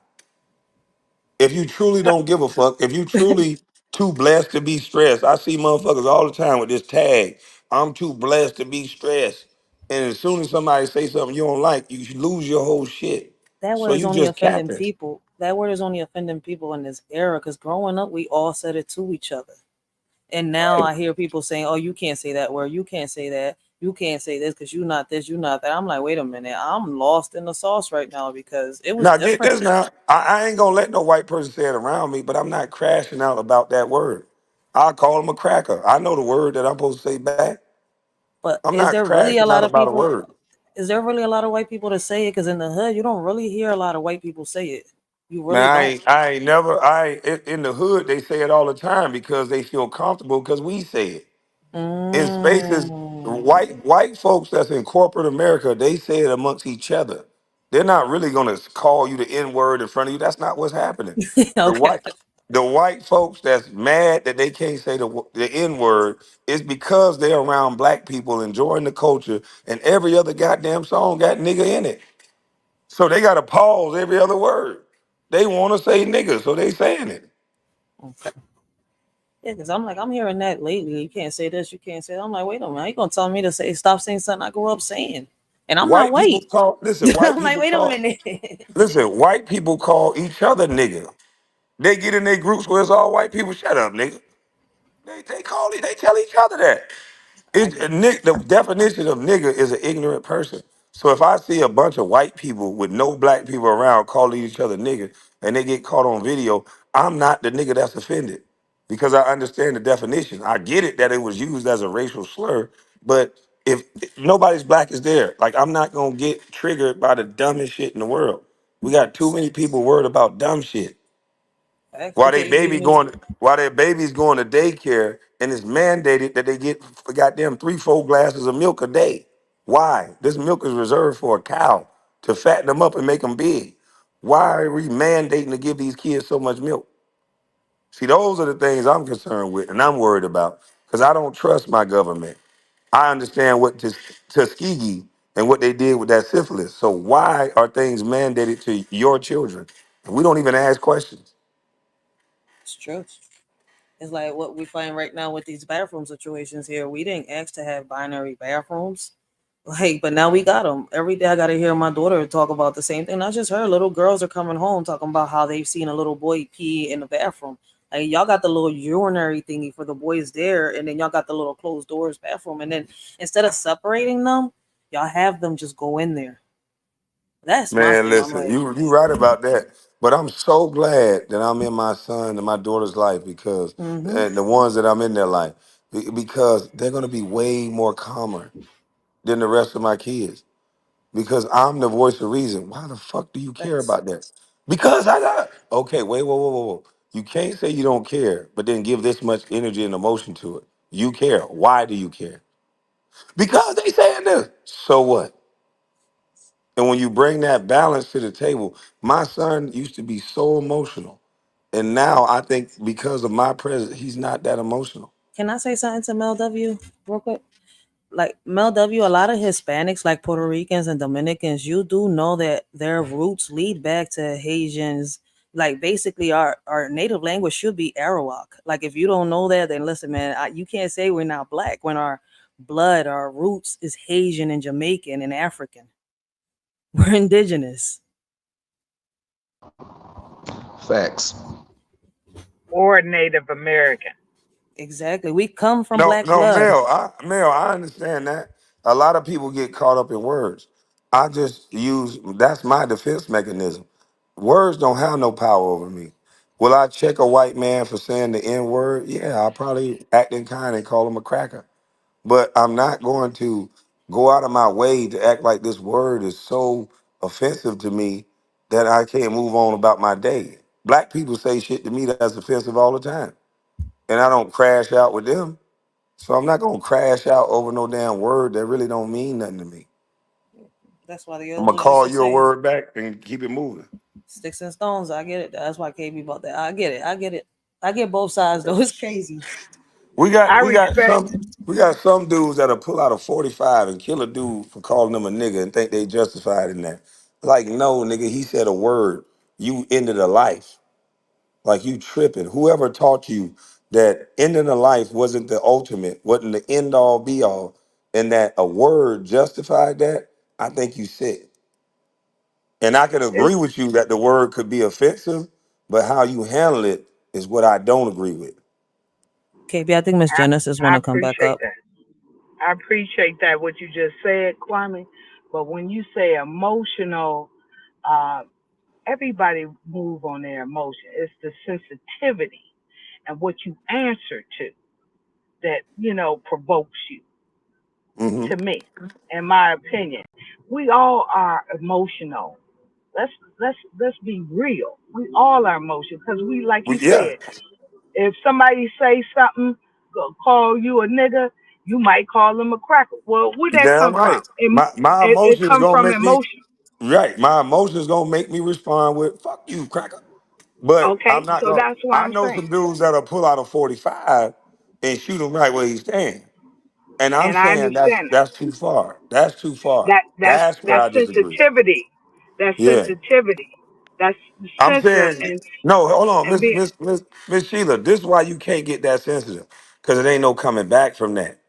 Speaker 1: If you truly don't give a fuck, if you truly too blessed to be stressed, I see motherfuckers all the time with this tag. I'm too blessed to be stressed. And as soon as somebody say something you don't like, you lose your whole shit.
Speaker 5: That
Speaker 1: So
Speaker 5: word is
Speaker 1: you
Speaker 5: only
Speaker 1: just
Speaker 5: offending
Speaker 1: capping.
Speaker 5: people. That word is only offending people in this era. Because growing up, we all said it to each other. And now
Speaker 1: Right.
Speaker 5: I hear people saying, "Oh, you can't say that word. You can't say that. You can't say this because you not this. You not that." I'm like, wait a minute. I'm lost in the sauce right now because it was
Speaker 1: Now get
Speaker 5: different.
Speaker 1: this now. I ain't gonna let no white person say it around me, but I'm not crashing out about that word. I call him a cracker. I know the word that I'm supposed to say back.
Speaker 5: But
Speaker 1: I'm
Speaker 5: is
Speaker 1: not
Speaker 5: there really a
Speaker 1: crashing out
Speaker 5: lot of
Speaker 1: about a
Speaker 5: people?
Speaker 1: word.
Speaker 5: Is there really a lot of white people to say it? Because in the hood, you don't really hear a lot of white people say it. You
Speaker 1: Man,
Speaker 5: really don't.
Speaker 1: I ain't never. In the hood they say it all the time because they feel comfortable because we say it. In spaces,
Speaker 5: Mm.
Speaker 1: white folks that's in corporate America, they say it amongst each other. They're not really gonna call you the N word in front of you. That's not what's happening. The
Speaker 5: Okay.
Speaker 1: white the white folks that's mad that they can't say the N word is because they're around black people enjoying the culture, and every other goddamn song got nigga in it. So they gotta pause every other word. They want to say nigga, so they saying it.
Speaker 5: Okay. Yeah, because I'm like, I'm hearing that lately. You can't say this, you can't say that. I'm like, wait a minute, how you gonna tell me to say stop saying something I grew up saying? And I'm not
Speaker 1: White people
Speaker 5: white.
Speaker 1: call listen. White
Speaker 5: I'm like,
Speaker 1: people
Speaker 5: wait a
Speaker 1: call
Speaker 5: minute.
Speaker 1: listen. White people call each other nigga. They get in their groups where it's all white people. Shut up, nigga. They call it. They tell each other that.
Speaker 5: I
Speaker 1: It,
Speaker 5: get
Speaker 1: a
Speaker 5: it.
Speaker 1: nick, the definition of nigga is an ignorant person. So if I see a bunch of white people with no black people around calling each other nigga and they get caught on video, I'm not the nigga that's offended because I understand the definition. I get it that it was used as a racial slur, but if nobody's black is there, like I'm not gonna get triggered by the dumbest shit in the world. We got too many people worried about dumb shit.
Speaker 5: Facts.
Speaker 1: While
Speaker 5: Okay, you use
Speaker 1: while their baby's going to daycare, and it's mandated that they get goddamn 3, 4 glasses of milk a day. Why? This milk is reserved for a cow to fatten them up and make them big. Why are we mandating to give these kids so much milk? See, those are the things I'm concerned with and I'm worried about because I don't trust my government. I understand what Tuskegee and what they did with that syphilis. So why are things mandated to your children? And we don't even ask questions.
Speaker 5: it's true. It's like what we find right now with these bathroom situations here. We didn't ask to have binary bathrooms. Like, but now we got them. Every day I got to hear my daughter talk about the same thing. Not just her. Little girls are coming home talking about how they've seen a little boy pee in the bathroom. Like, y'all got the little urinary thingy for the boys there, and then y'all got the little closed doors bathroom. And then instead of separating them, y'all have them just go in there. That's my
Speaker 1: Man,
Speaker 5: thing. I'm
Speaker 1: listen,
Speaker 5: like,
Speaker 1: you right about that. But I'm so glad that I'm in my son and my daughter's life because
Speaker 5: mm-hmm.
Speaker 1: and the ones that I'm in their life because they're gonna be way more calmer than the rest of my kids because I'm the voice of reason. Why the fuck do you care
Speaker 5: Facts.
Speaker 1: about that? Because I got okay. Wait, whoa. You can't say you don't care, but then give this much energy and emotion to it. You care. Why do you care? Because they saying this. So what? And when you bring that balance to the table, my son used to be so emotional. And now I think because of my presence, he's not that emotional.
Speaker 5: Can I say something to Mel W real quick? Like Mel W, a lot of Hispanics, like Puerto Ricans and Dominicans, you do know that their roots lead back to Haitians, like basically our native language should be Arawak. Like if you don't know that, then listen, man, you can't say we're not black when our blood, our roots is Haitian and Jamaican and African. We're indigenous.
Speaker 11: Facts.
Speaker 6: or Native American.
Speaker 5: Exactly. We come from
Speaker 1: No,
Speaker 5: black
Speaker 1: no,
Speaker 5: blood.
Speaker 1: Mel, I understand that. A lot of people get caught up in words. I just use that's my defense mechanism. Words don't have no power over me. Will I check a white man for saying the N word? Yeah, I'll probably act in kind and call him a cracker. But I'm not going to go out of my way to act like this word is so offensive to me that I can't move on about my day. Black people say shit to me that's offensive all the time, and I don't crash out with them. So I'm not gonna crash out over no damn word that really don't mean nothing to me.
Speaker 5: That's why the
Speaker 1: I'm gonna
Speaker 5: elders used
Speaker 1: call
Speaker 5: to
Speaker 1: you a
Speaker 5: say
Speaker 1: word back and keep it moving.
Speaker 5: sticks and stones. I get it. That's why KB bought that. I get it. I get it. I get both sides though. It's crazy.
Speaker 1: We got
Speaker 6: I
Speaker 1: we got
Speaker 6: respect.
Speaker 1: some we got some dudes that'll pull out a 45 and kill a dude for calling them a nigga and think they justified in that. Like, no, nigga, he said a word. You ended a life. Like you tripping. Whoever taught you that ending a life wasn't the ultimate, wasn't the end all be all, and that a word justified that, I think you sick. And I can
Speaker 6: It's,
Speaker 1: agree with you that the word could be offensive, but how you handle it is what I don't agree with.
Speaker 5: KB, I think Miss Genesis want
Speaker 6: I
Speaker 5: to come back
Speaker 6: appreciate
Speaker 5: up.
Speaker 6: that. I appreciate that what you just said, Kwame. But when you say emotional, uh, everybody move on their emotion. It's the sensitivity and what you answer to that provokes you.
Speaker 1: Hmm.
Speaker 6: To me, in my opinion, we all are emotional. Let's be real. We all are emotional because we, like you
Speaker 1: Yeah,
Speaker 6: said, if somebody say something, call you a nigga, you might call them a cracker. Well, where
Speaker 1: you
Speaker 6: that
Speaker 1: damn
Speaker 6: come from?
Speaker 1: right. My
Speaker 6: It
Speaker 1: emotions
Speaker 6: come
Speaker 1: gonna
Speaker 6: from
Speaker 1: make me
Speaker 6: emotion.
Speaker 1: right. My emotions gonna make me respond with "fuck you, cracker." But
Speaker 6: Okay,
Speaker 1: I'm not
Speaker 6: so
Speaker 1: gonna.
Speaker 6: that's what
Speaker 1: I
Speaker 6: I'm
Speaker 1: know
Speaker 6: saying,
Speaker 1: some dudes that'll pull out a 45 and shoot him right where he's standing. And I'm
Speaker 6: and I
Speaker 1: saying that's
Speaker 6: understand
Speaker 1: that's too far. That's too far.
Speaker 6: that.
Speaker 1: That's where
Speaker 6: That's
Speaker 1: I disagree.
Speaker 6: sensitivity. That's
Speaker 1: Yeah.
Speaker 6: sensitivity. That's
Speaker 1: I'm
Speaker 6: sensitive
Speaker 1: saying no, hold on,
Speaker 6: and being.
Speaker 1: Miss Sheila. This is why you can't get that sensitive. Cause it ain't no coming back from that.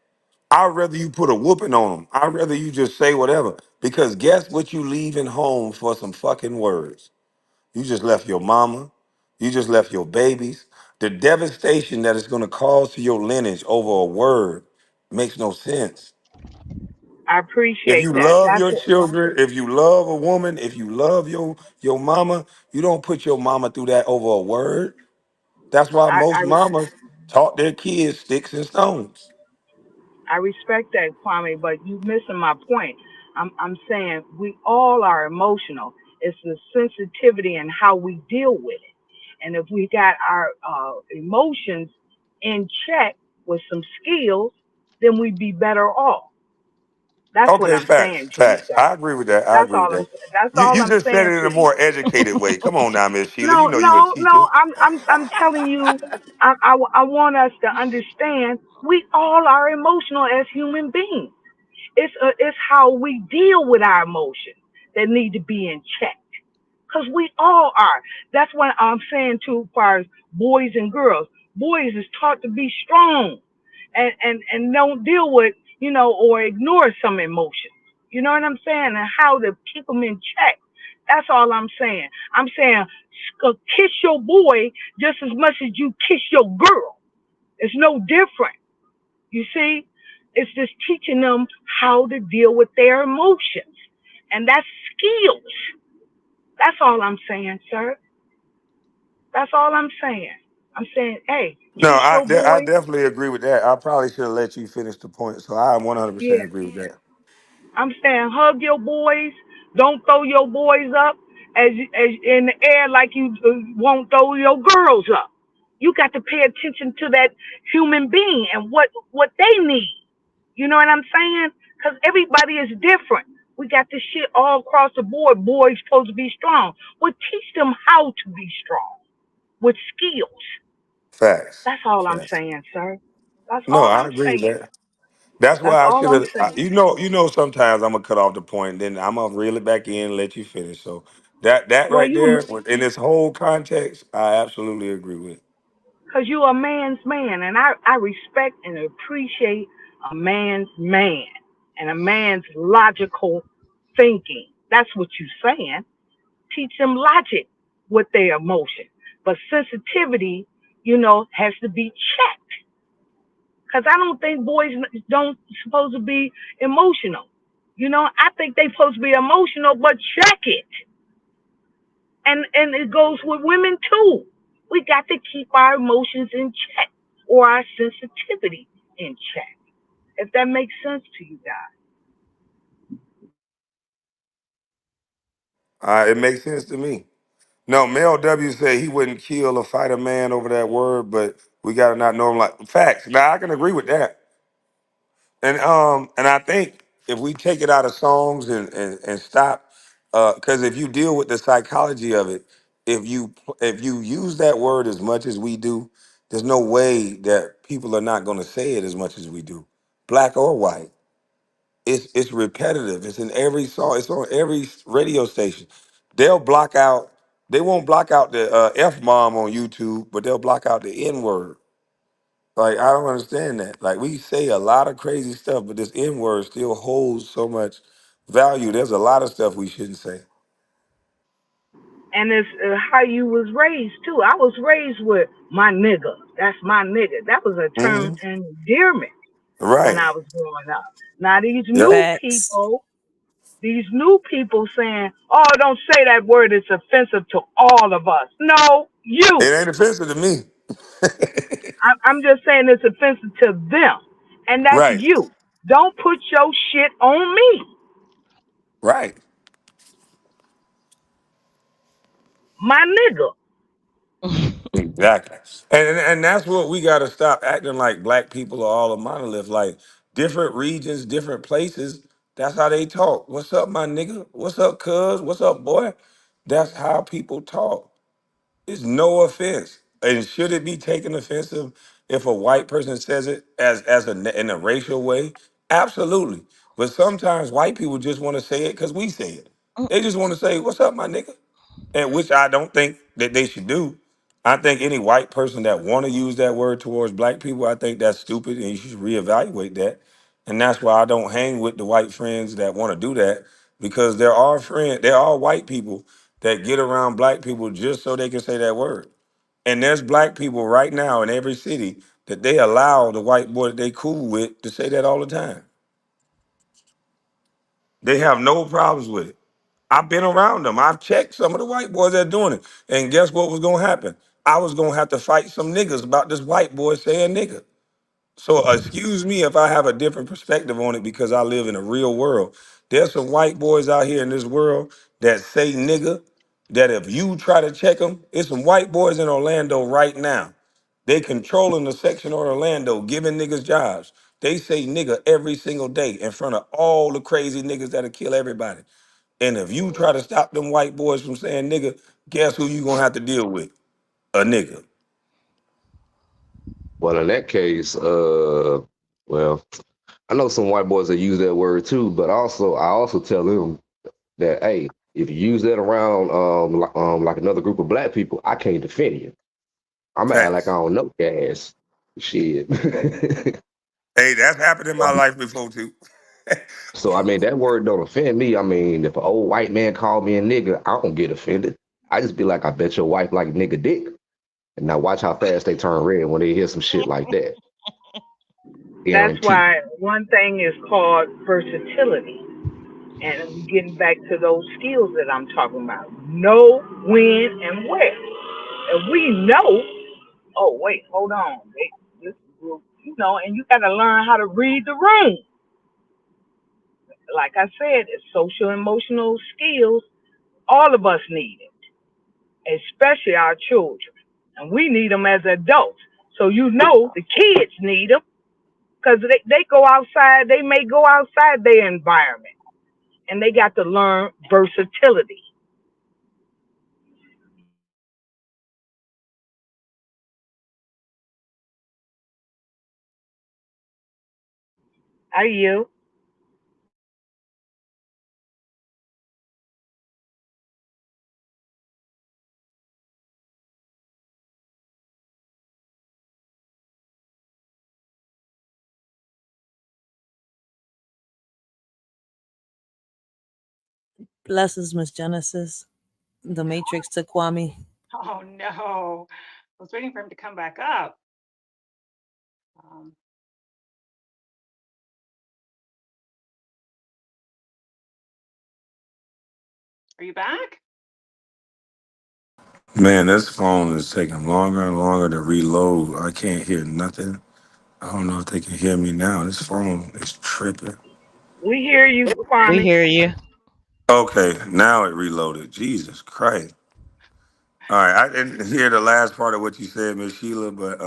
Speaker 1: I'd rather you put a whooping on them. I'd rather you just say whatever. Because guess what you leaving home for some fucking words. You just left your mama. You just left your babies. The devastation that it's gonna cause to your lineage over a word makes no sense.
Speaker 6: I
Speaker 1: If
Speaker 6: appreciate
Speaker 1: you
Speaker 6: that.
Speaker 1: love
Speaker 6: That's
Speaker 1: your children, if you love a woman, if you love your mama, you don't put your mama through that over a word. That's why
Speaker 6: I
Speaker 1: most mamas taught their kids sticks and stones.
Speaker 6: I respect that, Kwame, but you missing my point. I'm saying we all are emotional. It's the sensitivity and how we deal with it. And if we got our emotions in check with some skills, then we'd be better off. That's what
Speaker 1: Okay,
Speaker 6: I'm
Speaker 1: facts,
Speaker 6: saying to you,
Speaker 1: facts.
Speaker 6: sir.
Speaker 1: I agree with that. I
Speaker 6: That's
Speaker 1: agree with
Speaker 6: all I'm
Speaker 1: that.
Speaker 6: saying. That's all
Speaker 1: You
Speaker 6: I'm
Speaker 1: just said
Speaker 6: saying
Speaker 1: it in
Speaker 6: to
Speaker 1: a
Speaker 6: you.
Speaker 1: more educated way. Come on now, Miss Sheila. You
Speaker 6: No,
Speaker 1: know you a
Speaker 6: no,
Speaker 1: teacher.
Speaker 6: no. I'm telling you. I want us to understand we all are emotional as human beings. It's how we deal with our emotions that need to be in check. Cause we all are. That's what I'm saying too, as far as boys and girls. Boys is taught to be strong, and don't deal with or ignore some emotions. You know what I'm saying? And how to keep them in check. That's all I'm saying. I'm saying kiss your boy just as much as you kiss your girl. It's no different. You see, it's just teaching them how to deal with their emotions. And that's skills. That's all I'm saying, sir. That's all I'm saying. I'm saying, hey,
Speaker 1: No,
Speaker 6: kiss your
Speaker 1: I
Speaker 6: boy.
Speaker 1: definitely agree with that. I probably should have let you finish the point. So I 100%
Speaker 6: Yeah.
Speaker 1: agree with that.
Speaker 6: I'm saying hug your boys. Don't throw your boys up as in the air like you won't throw your girls up. You got to pay attention to that human being and what they need. You know what I'm saying? Because everybody is different. We got this shit all across the board. Boys supposed to be strong. Well, teach them how to be strong with skills.
Speaker 1: Facts.
Speaker 6: That's all I'm
Speaker 1: Facts.
Speaker 6: saying, sir. That's
Speaker 1: No,
Speaker 6: all
Speaker 1: I
Speaker 6: I'm
Speaker 1: agree with
Speaker 6: saying.
Speaker 1: that. That's
Speaker 6: That's
Speaker 1: why I
Speaker 6: all
Speaker 1: should
Speaker 6: I'm
Speaker 1: have.
Speaker 6: saying.
Speaker 1: Sometimes I'm gonna cut off the point, then I'm gonna reel it back in, and let you finish. So That
Speaker 6: Well,
Speaker 1: right
Speaker 6: you
Speaker 1: there, in this whole context, I absolutely agree with.
Speaker 6: because you're a man's man, and I respect and appreciate a man's man and a man's logical thinking. That's what you're saying. Teach them logic with their emotion, but sensitivity, has to be checked. Because I don't think boys don't supposed to be emotional. I think they supposed to be emotional, but check it. And it goes with women too. We got to keep our emotions in check or our sensitivity in check. If that makes sense to you guys.
Speaker 1: It makes sense to me. No, Mel W said he wouldn't kill or fight a man over that word, but we gotta not know him like facts. Now I can agree with that. And I think if we take it out of songs and stop, because if you deal with the psychology of it, if you use that word as much as we do, there's no way that people are not going to say it as much as we do, black or white. It's repetitive. It's in every song. It's on every radio station. They'll block out. They won't block out the f bomb on YouTube, but they'll block out the n word. Like I don't understand that. Like we say a lot of crazy stuff, but this N word still holds so much value. There's a lot of stuff we shouldn't say.
Speaker 6: And it's how you was raised too. I was raised with my nigga. That's my nigga. That was a term
Speaker 1: Hmm.
Speaker 6: of endearment when
Speaker 1: Right.
Speaker 6: I was growing up. Now
Speaker 1: Yep.
Speaker 5: Facts.
Speaker 6: these new people saying, "Oh, don't say that word. It's offensive to all of us." No,
Speaker 1: It
Speaker 6: you.
Speaker 1: ain't offensive to me.
Speaker 6: I'm just saying it's offensive to them, and that's
Speaker 1: Right.
Speaker 6: you. Don't put your shit on me,
Speaker 1: Right.
Speaker 6: my nigga.
Speaker 1: Exactly. And that's what we got to stop acting like black people are all a monolith. Like different regions, different places. That's how they talk. What's up, my nigga? What's up, cuz? What's up, boy? That's how people talk. It's no offense. And should it be taken offensive if a white person says it in a racial way? Absolutely. But sometimes white people just want to say it because we say it. They just want to say, "What's up, my nigga?" And which I don't think that they should do. I think any white person that want to use that word towards black people, I think that's stupid, and you should reevaluate that. And that's why I don't hang with the white friends that want to do that because there are white people that get around black people just so they can say that word. And there's black people right now in every city that they allow the white boy that they cool with to say that all the time. They have no problems with it. I've been around them. I've checked some of the white boys that are doing it. And guess what was gonna happen? I was gonna have to fight some niggas about this white boy saying nigga. So excuse me if I have a different perspective on it because I live in a real world. There's some white boys out here in this world that say nigga, that if you try to check them, it's some white boys in Orlando right now. They controlling the section of Orlando, giving niggas jobs. They say nigga every single day in front of all the crazy niggas that'll kill everybody. And if you try to stop them white boys from saying nigga, guess who you gonna have to deal with? A nigga.
Speaker 11: Well, in that case, well, I know some white boys that use that word too, but I also tell them that hey, if you use that around like another group of black people, I can't defend you. I'm gonna act like I
Speaker 1: Facts.
Speaker 11: don't know your ass. Shit.
Speaker 1: Hey, that's happened in my life before too.
Speaker 11: So I mean, that word don't offend me. I mean, if an old white man called me a nigga, I don't get offended. I just be like, I bet your wife like nigga dick. And now watch how fast they turn red when they hear some shit like that.
Speaker 6: That's
Speaker 11: Guarantee.
Speaker 6: why one thing is called versatility. And getting back to those skills that I'm talking about. Know, when, and where. If we know, oh, wait, hold on. And you got to learn how to read the room. Like I said, it's social emotional skills. All of us need it, especially our children. And we need them as adults. So the kids need them because they go outside. They may go outside their environment. And they got to learn versatility. Are you?
Speaker 5: Blessings, Miss Genesis. The Matrix took Kwame.
Speaker 4: Oh no. I was waiting for him to come back up. Um, are you back?
Speaker 1: Man, this phone is taking longer and longer to reload. I can't hear nothing. I don't know if they can hear me now. This phone is tripping.
Speaker 6: We hear you,
Speaker 8: We
Speaker 6: Kwame.
Speaker 8: hear you.
Speaker 1: Okay, now it reloaded. Jesus Christ. All right, I didn't hear the last part of what you said, Miss Sheila, but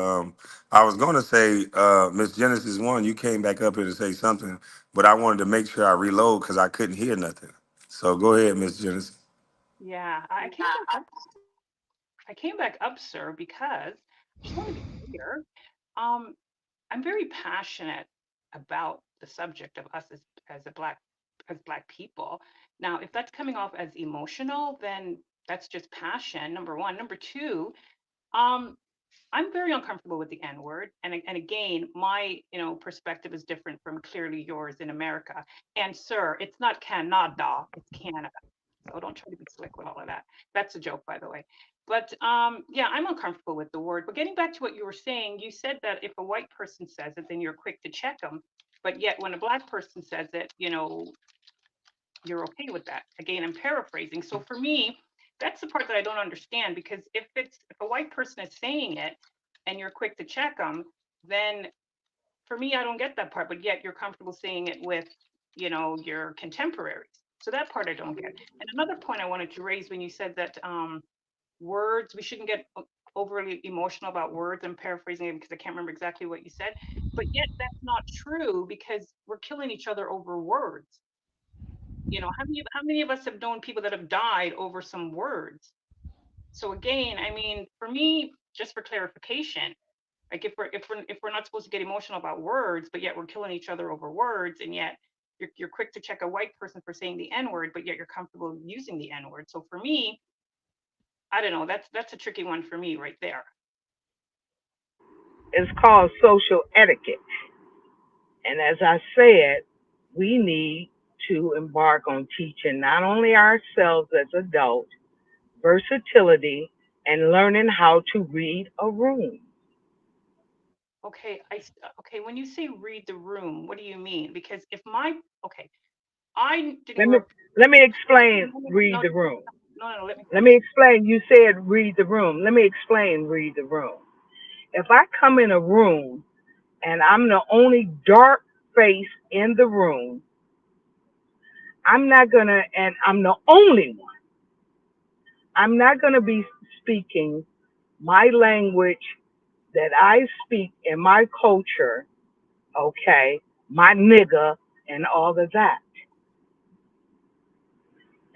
Speaker 1: I was going to say, Miss Genesis one, you came back up here to say something, but I wanted to make sure I reload because I couldn't hear nothing. So go ahead, Miss Genesis.
Speaker 4: Yeah, I came back up. I came back up, sir, because I just want to be clear. Um, I'm very passionate about the subject of us as a black people. Now, if that's coming off as emotional, then that's just passion. Number one. Number two, um, I'm very uncomfortable with the N word, and again, my perspective is different from clearly yours in America. And sir, it's not Canada, it's Canada. So don't try to be slick with all of that. That's a joke, by the way. But yeah, I'm uncomfortable with the word. But getting back to what you were saying, you said that if a white person says it, then you're quick to check them. But yet, when a black person says it, you're okay with that. Again, I'm paraphrasing. So for me, that's the part that I don't understand, because if a white person is saying it and you're quick to check them, then for me, I don't get that part. But yet you're comfortable saying it with, your contemporaries. So that part I don't get. And another point I wanted to raise when you said that words, we shouldn't get overly emotional about words. I'm paraphrasing it because I can't remember exactly what you said. But yet that's not true, because we're killing each other over words. How many of us have known people that have died over some words? So again, I mean, for me, just for clarification, like if we're not supposed to get emotional about words, but yet we're killing each other over words, and yet you're quick to check a white person for saying the N word, but yet you're comfortable using the N word. So for me, I don't know. That's a tricky one for me right there.
Speaker 6: It's called social etiquette. And as I said, we need to embark on teaching not only ourselves as adults, versatility, and learning how to read a room.
Speaker 4: Okay, okay. When you say read the room, what do you mean? Because if my okay, I didn't
Speaker 6: Let
Speaker 4: grow
Speaker 6: me
Speaker 4: up.
Speaker 6: let me
Speaker 4: No,
Speaker 6: explain
Speaker 4: no, no,
Speaker 6: read
Speaker 4: no,
Speaker 6: the room.
Speaker 4: no, no, let me
Speaker 6: Let
Speaker 4: finish.
Speaker 6: me explain. You said read the room. Let me explain read the room. If I come in a room and I'm the only dark face in the room, I'm not gonna, and I'm the only one, I'm not gonna be speaking my language that I speak in my culture, okay, my nigga and all of that.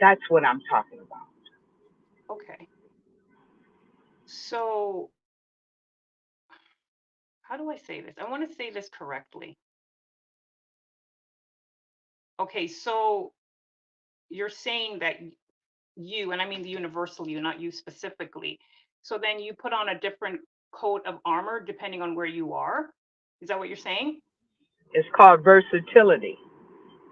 Speaker 6: That's what I'm talking about.
Speaker 4: Okay, so how do I say this? I want to say this correctly. Okay, so you're saying that you, and I mean the universal you, not you specifically. So then you put on a different coat of armor depending on where you are. Is that what you're saying?
Speaker 6: It's called versatility.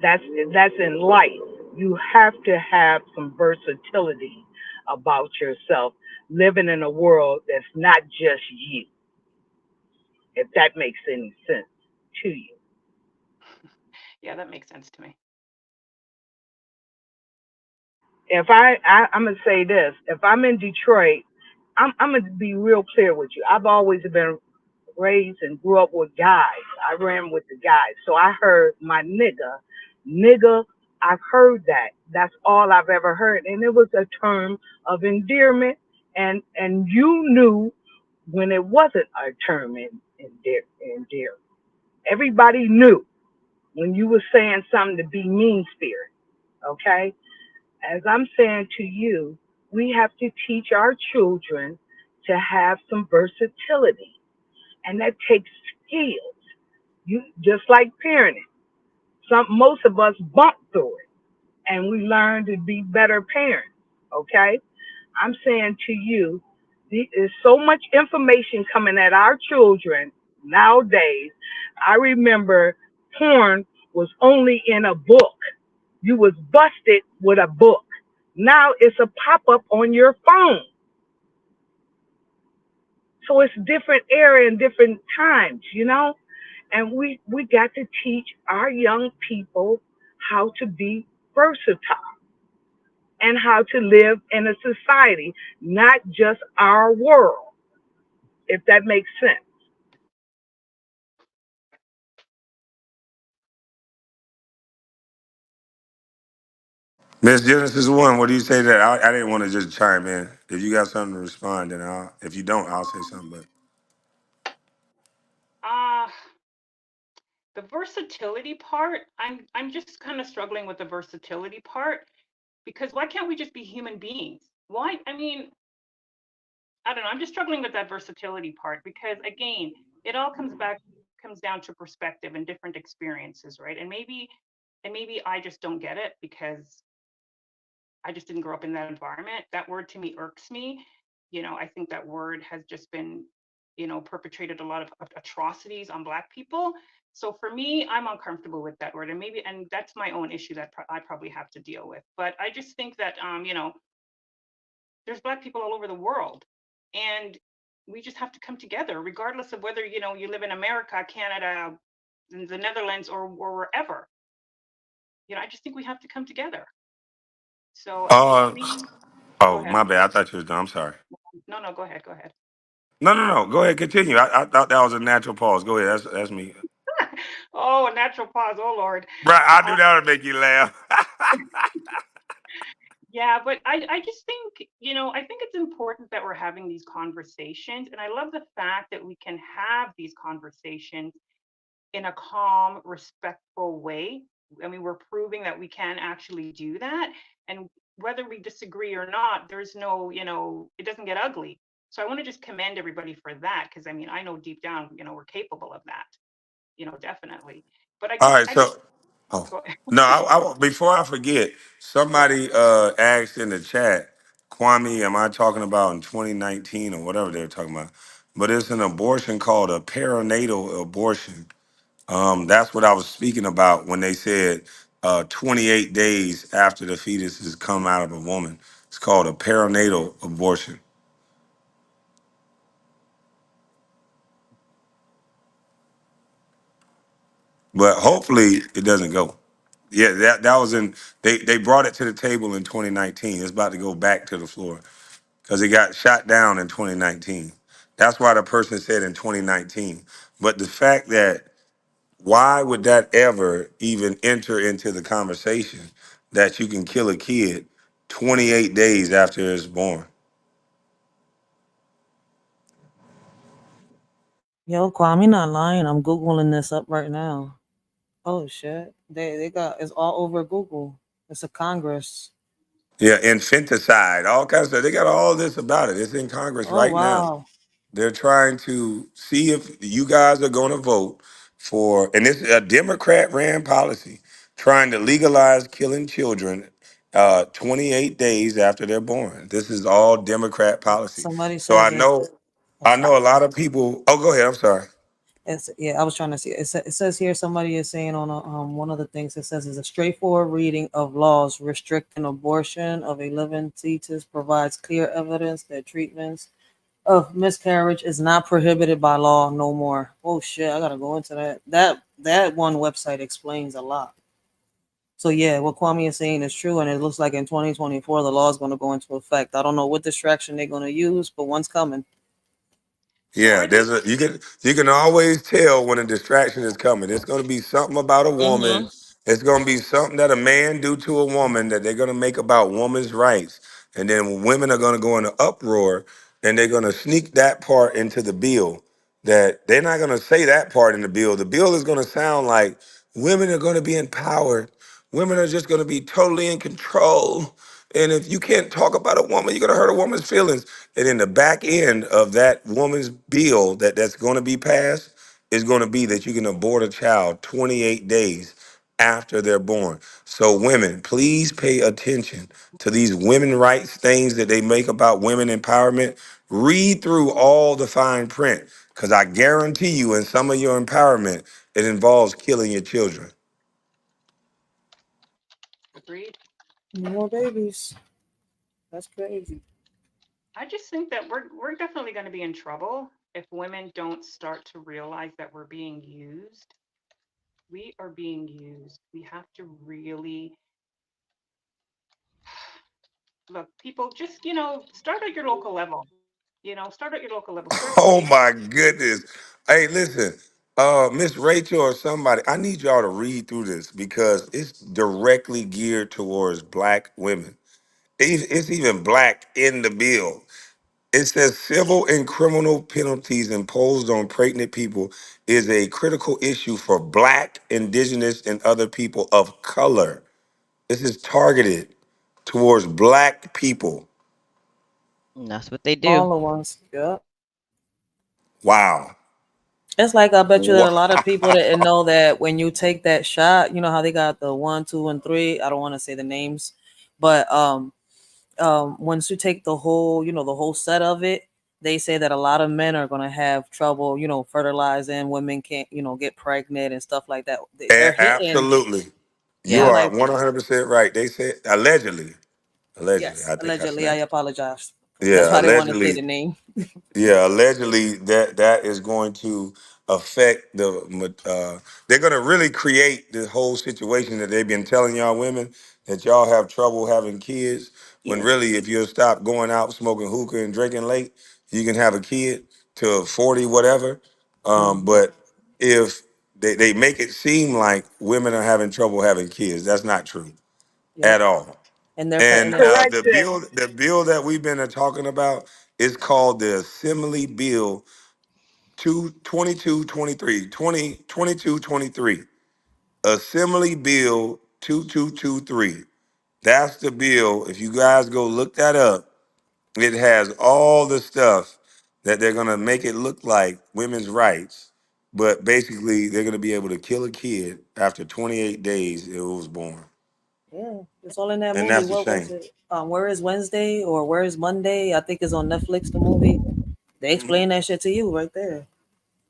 Speaker 6: That's that's in life. You have to have some versatility about yourself, living in a world that's not just you, if that makes any sense to you.
Speaker 4: Yeah, that makes sense to me.
Speaker 6: If I'm gonna say this, if I'm in Detroit, I'm gonna be real clear with you. I've always been raised and grew up with guys. I ran with the guys. So I heard my nigga, I've heard that. That's all I've ever heard. And it was a term of endearment, and you knew when it wasn't a term endear. Everybody knew when you were saying something to be mean spirit, okay? As I'm saying to you, we have to teach our children to have some versatility, and that takes skills. You just like parenting. Most of us bump through it, and we learn to be better parents. Okay, I'm saying to you, there's so much information coming at our children nowadays. I remember porn was only in a book. You was busted with a book. Now it's a pop-up on your phone. So it's different era and different times, you know? And we got to teach our young people how to be versatile and how to live in a society, not just our world, if that makes sense.
Speaker 1: Miss Genesis One, what do you say to that? I didn't want to just chime in. If you got something to respond, then if you don't, I'll say something. But
Speaker 4: Uh, the versatility part, I'm just kind of struggling with the versatility part because why can't we just be human beings? Why? I mean, I don't know. I'm just struggling with that versatility part because again, it all comes down to perspective and different experiences, right? And maybe I just don't get it because I just didn't grow up in that environment. That word to me irks me. I think that word has just been, perpetrated a lot of atrocities on Black people. So for me, I'm uncomfortable with that word, and that's my own issue that I probably have to deal with. But I just think that, there's Black people all over the world, and we just have to come together, regardless of whether you live in America, Canada, the Netherlands, or wherever. I just think we have to come together. So I mean, for
Speaker 1: uh,
Speaker 4: me, go
Speaker 1: oh
Speaker 4: ahead.
Speaker 1: my bad. I thought you was done. I'm sorry.
Speaker 4: No, no, go ahead. Go ahead.
Speaker 1: No, no, no. Go ahead, continue. I thought that was a natural pause. Go ahead. That's me.
Speaker 4: Oh, a natural pause. Oh, Lord.
Speaker 1: Right, I
Speaker 4: Uh,
Speaker 1: do that to make you laugh.
Speaker 4: yeah, but I just think, I think it's important that we're having these conversations. And I love the fact that we can have these conversations in a calm, respectful way. I mean, we're proving that we can actually do that. And whether we disagree or not, there's no, it doesn't get ugly. So I want to just commend everybody for that because I mean, I know deep down, we're capable of that, definitely. But I
Speaker 1: All
Speaker 4: just,
Speaker 1: right,
Speaker 4: I just
Speaker 1: so oh
Speaker 4: go.
Speaker 1: no, before I forget,
Speaker 4: Yeah.
Speaker 1: somebody asked in the chat, Kwame, am I talking about in 2019 or whatever they were talking about? But it's an abortion called a perinatal abortion. That's what I was speaking about when they said 28 days after the fetus has come out of a woman. It's called a perinatal abortion. But hopefully it doesn't go. Yeah, that was in they brought it to the table in 2019. It's about to go back to the floor because it got shot down in 2019. That's why the person said in 2019. But the fact that why would that ever even enter into the conversation that you can kill a kid 28 days after it's born?
Speaker 5: Yo, Kwame not lying. I'm Googling this up right now. Oh shit. They got it's all over Google. It's a Congress.
Speaker 1: Yeah, infanticide, all kinds of stuff. They got all this about it. It's in Congress
Speaker 5: Oh
Speaker 1: right now.
Speaker 5: wow.
Speaker 1: They're trying to see if you guys are going to vote for, and this is a Democrat ran policy trying to legalize killing children 28 days after they're born. This is all Democrat policy.
Speaker 5: Somebody
Speaker 1: So I
Speaker 5: says
Speaker 1: know, I
Speaker 5: it's
Speaker 1: know a lot of people. Oh, go ahead. I'm sorry.
Speaker 5: yeah, I was trying to see. It says here somebody is saying on one of the things it says is a straightforward reading of laws restricting abortion of a living fetus provides clear evidence that treatments of miscarriage is not prohibited by law no more. Oh shit, I gotta go into that. That one website explains a lot. So yeah, what Kwame is saying is true, and it looks like in 2024 the law is going to go into effect. I don't know what distraction they're going to use, but one's coming.
Speaker 4: So
Speaker 1: Yeah,
Speaker 4: are they?
Speaker 1: you can always tell when a distraction is coming. It's going to be something about a woman.
Speaker 10: Mm-hmm.
Speaker 1: It's going to be something that a man do to a woman that they're going to make about women's rights, and then women are going to go into uproar, and they're going to sneak that part into the bill. That they're not going to say that part in the bill. The bill is going to sound like women are going to be empowered. Women are just going to be totally in control. And if you can't talk about a woman, you're going to hurt a woman's feelings. And in the back end of that woman's bill that's going to be passed is going to be that you can abort a child 28 days after they're born. So women, please pay attention to these women rights things that they make about women empowerment. Read through all the fine print because I guarantee you in some of your empowerment, it involves killing your children.
Speaker 4: Agreed.
Speaker 5: No more babies. That's crazy.
Speaker 4: I just think that we're definitely going to be in trouble if women don't start to realize that we're being used. We are being used. We have to really look, people, just, start at your local level. Start at your local level. Start
Speaker 1: Oh
Speaker 4: saying,
Speaker 1: my goodness. Hey, listen, Miss Rachel or somebody, I need y'all to read through this because it's directly geared towards black women. It's even black in the bill. It says civil and criminal penalties imposed on pregnant people is a critical issue for black, indigenous, and other people of color. This is targeted towards black people.
Speaker 8: And that's what they do.
Speaker 5: Smaller ones. Yep.
Speaker 1: Wow.
Speaker 5: It's like I bet you that a lot of people
Speaker 1: Wow.
Speaker 5: didn't know that when you take that shot, you know how they got the 1, 2, and 3. I don't want to say the names, but once you take the whole, the whole set of it, they say that a lot of men are gonna have trouble, fertilizing. Women can't, get pregnant and stuff like that. They're hitting,
Speaker 1: Absolutely. You
Speaker 5: yeah,
Speaker 8: Yeah.
Speaker 1: are
Speaker 5: like
Speaker 1: 100% right. They said allegedly. Allegedly,
Speaker 5: yes,
Speaker 1: I think I
Speaker 5: allegedly. I
Speaker 1: said.
Speaker 5: apologize. That's
Speaker 1: Yeah,
Speaker 5: why I didn't want to say
Speaker 1: allegedly.
Speaker 5: the name.
Speaker 1: Yeah, allegedly that is going to affect they're going to really create the whole situation that they've been telling y'all women that y'all have trouble having kids when
Speaker 5: Yeah.
Speaker 1: really if you stop going out smoking hookah and drinking late, you can have a kid to 40 whatever.
Speaker 5: Hmm.
Speaker 1: But if they make it seem like women are having trouble having kids, that's not true
Speaker 5: Yep.
Speaker 1: at all.
Speaker 5: And they're cutting
Speaker 1: And
Speaker 5: it out.
Speaker 6: Correction.
Speaker 1: the bill that we've been talking about is called the Assembly Bill 22223 202223. Assembly Bill 2223. That's the bill. If you guys go look that up, it has all the stuff that they're gonna make it look like women's rights, but basically they're gonna be able to kill a kid after 28 days it was born,
Speaker 5: Yeah, it's all in that
Speaker 1: and
Speaker 5: movie.
Speaker 1: that's a
Speaker 5: What was
Speaker 1: shame.
Speaker 5: it? Where is Wednesday or Where is Monday? I think it's on Netflix. The movie. They
Speaker 1: Mhm.
Speaker 5: explain that shit to you right there.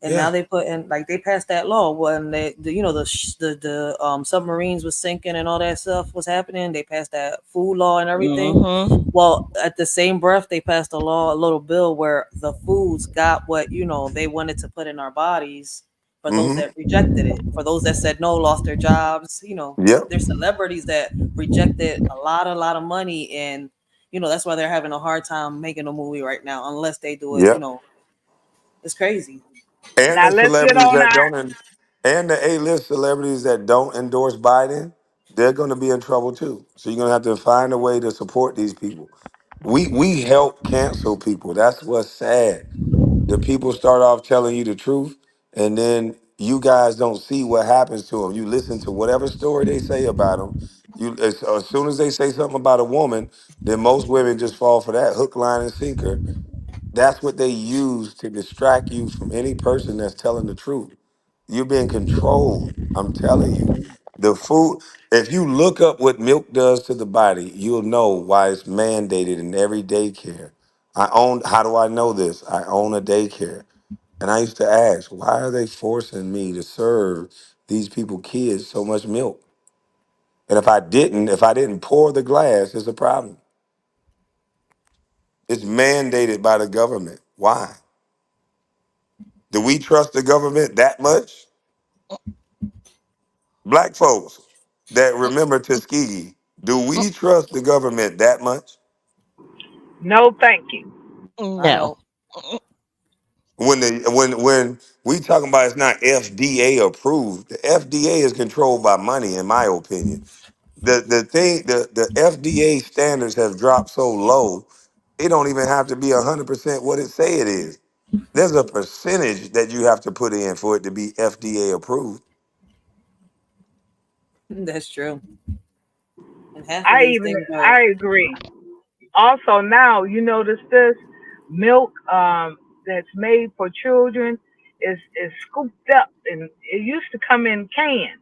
Speaker 5: And now
Speaker 1: Yeah.
Speaker 5: they put in like they passed that law when the submarines was sinking and all that stuff was happening. They passed that food law and everything.
Speaker 8: Mm-hmm.
Speaker 5: Well, at the same breath, they passed a little bill where the foods got what they wanted to put in our bodies. For those
Speaker 1: Hmm.
Speaker 5: that rejected it, for those that said no, lost their jobs.
Speaker 1: Yep.
Speaker 5: There's celebrities that rejected a lot of money, and that's why they're having a hard time making a movie right now, unless they do it.
Speaker 1: Yep.
Speaker 5: It's crazy.
Speaker 1: And
Speaker 6: Now
Speaker 1: the
Speaker 6: let's get
Speaker 1: celebrities
Speaker 6: on
Speaker 1: that
Speaker 6: our.
Speaker 1: don't, and the A-list celebrities that don't endorse Biden, they're going to be in trouble too. So you're going to have to find a way to support these people. We help cancel people. That's what's sad. The people start off telling you the truth, and then you guys don't see what happens to them. You listen to whatever story they say about them. As soon as they say something about a woman, then most women just fall for that hook, line, and sinker. That's what they use to distract you from any person that's telling the truth. You're being controlled. I'm telling you. The food, if you look up what milk does to the body, you'll know why it's mandated in every daycare. How do I know this? I own a daycare. And I used to ask, why are they forcing me to serve these people kids so much milk? And if I didn't pour the glass, it's a problem. It's mandated by the government. Why? Do we trust the government that much? Black folks that remember Tuskegee, do we trust the government that much?
Speaker 6: No, thank you.
Speaker 5: I
Speaker 8: No.
Speaker 5: don't.
Speaker 1: When we talking about it's not FDA approved, the FDA is controlled by money, in my opinion. The FDA standards have dropped so low, it don't even have to be 100% what it say it is. There's a percentage that you have to put in for it to be FDA approved.
Speaker 5: That's true. And half of
Speaker 6: I
Speaker 5: these
Speaker 6: even
Speaker 5: things are.
Speaker 6: I agree. Also, now you notice this milk that's made for children is scooped up, and it used to come in cans.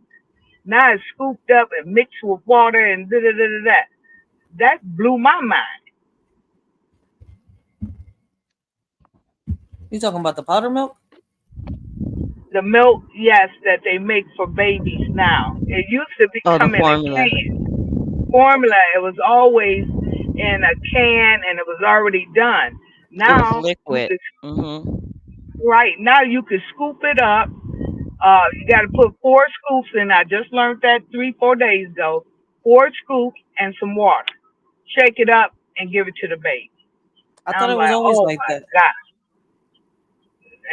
Speaker 6: Now it's scooped up and mixed with water and da da da da da. That blew my mind.
Speaker 5: You talking about the powder milk?
Speaker 6: The milk, yes, that they make for babies now. It used to be
Speaker 8: Oh, the
Speaker 6: come in a
Speaker 8: formula.
Speaker 6: can. formula. It was always in a can and it was already done.
Speaker 8: It was
Speaker 6: Now you
Speaker 8: liquid.
Speaker 6: could
Speaker 8: Mhm.
Speaker 6: right now you could scoop it up. You got to put 4 scoops in. I just learned that 3 4 days ago. 4 scoops and some water. Shake it up and give it to the baby.
Speaker 5: I
Speaker 6: And
Speaker 5: thought
Speaker 6: I'm
Speaker 5: it was
Speaker 6: like,
Speaker 5: always
Speaker 6: oh
Speaker 5: like
Speaker 6: my
Speaker 5: that.
Speaker 6: god,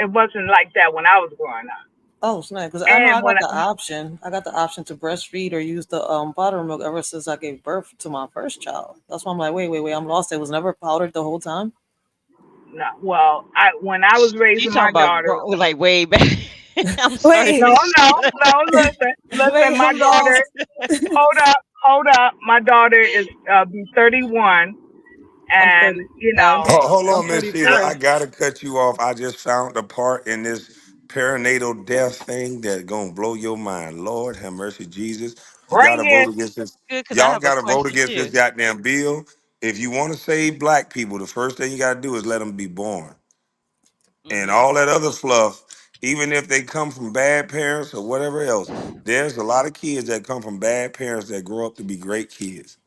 Speaker 6: it wasn't like that when I was growing up.
Speaker 5: Oh snap! Because I know
Speaker 6: And
Speaker 5: I
Speaker 6: when
Speaker 5: got the option. I got the option to breastfeed or use the powder milk ever since I gave birth to my first child. That's why I'm like, wait, wait, wait. I'm lost. It was never powdered the whole time.
Speaker 6: no, well, I when I was
Speaker 8: You
Speaker 6: raising
Speaker 8: talking
Speaker 6: my
Speaker 8: about
Speaker 6: daughter,
Speaker 8: like way back? I'm sorry,
Speaker 6: no,
Speaker 5: Wait,
Speaker 8: Miss
Speaker 6: no,
Speaker 8: Sheila.
Speaker 6: no, listen,
Speaker 5: wait.
Speaker 6: listen, my
Speaker 5: I'm
Speaker 6: daughter.
Speaker 5: lost.
Speaker 6: Hold up. My daughter is be 31,
Speaker 5: I'm
Speaker 6: and
Speaker 5: 30.
Speaker 6: you
Speaker 5: I'm
Speaker 6: know,
Speaker 1: Hold
Speaker 5: I'm
Speaker 1: on, Miss Sheila.
Speaker 5: 34.
Speaker 1: I gotta cut you off. I just found the part in this perinatal death thing that gonna blow your mind. Lord have mercy, Jesus. You
Speaker 6: bring
Speaker 1: gotta vote
Speaker 6: it.
Speaker 1: against this.
Speaker 8: Good, because I
Speaker 1: Y'all
Speaker 8: have a
Speaker 1: gotta vote
Speaker 8: question
Speaker 1: against this
Speaker 8: too.
Speaker 1: goddamn bill. If you want to save black people, the first thing you gotta do is let them be born. And
Speaker 8: Mhm.
Speaker 1: all that other fluff, even if they come from bad parents or whatever else, there's a lot of kids that come from bad parents that grow up to be great kids,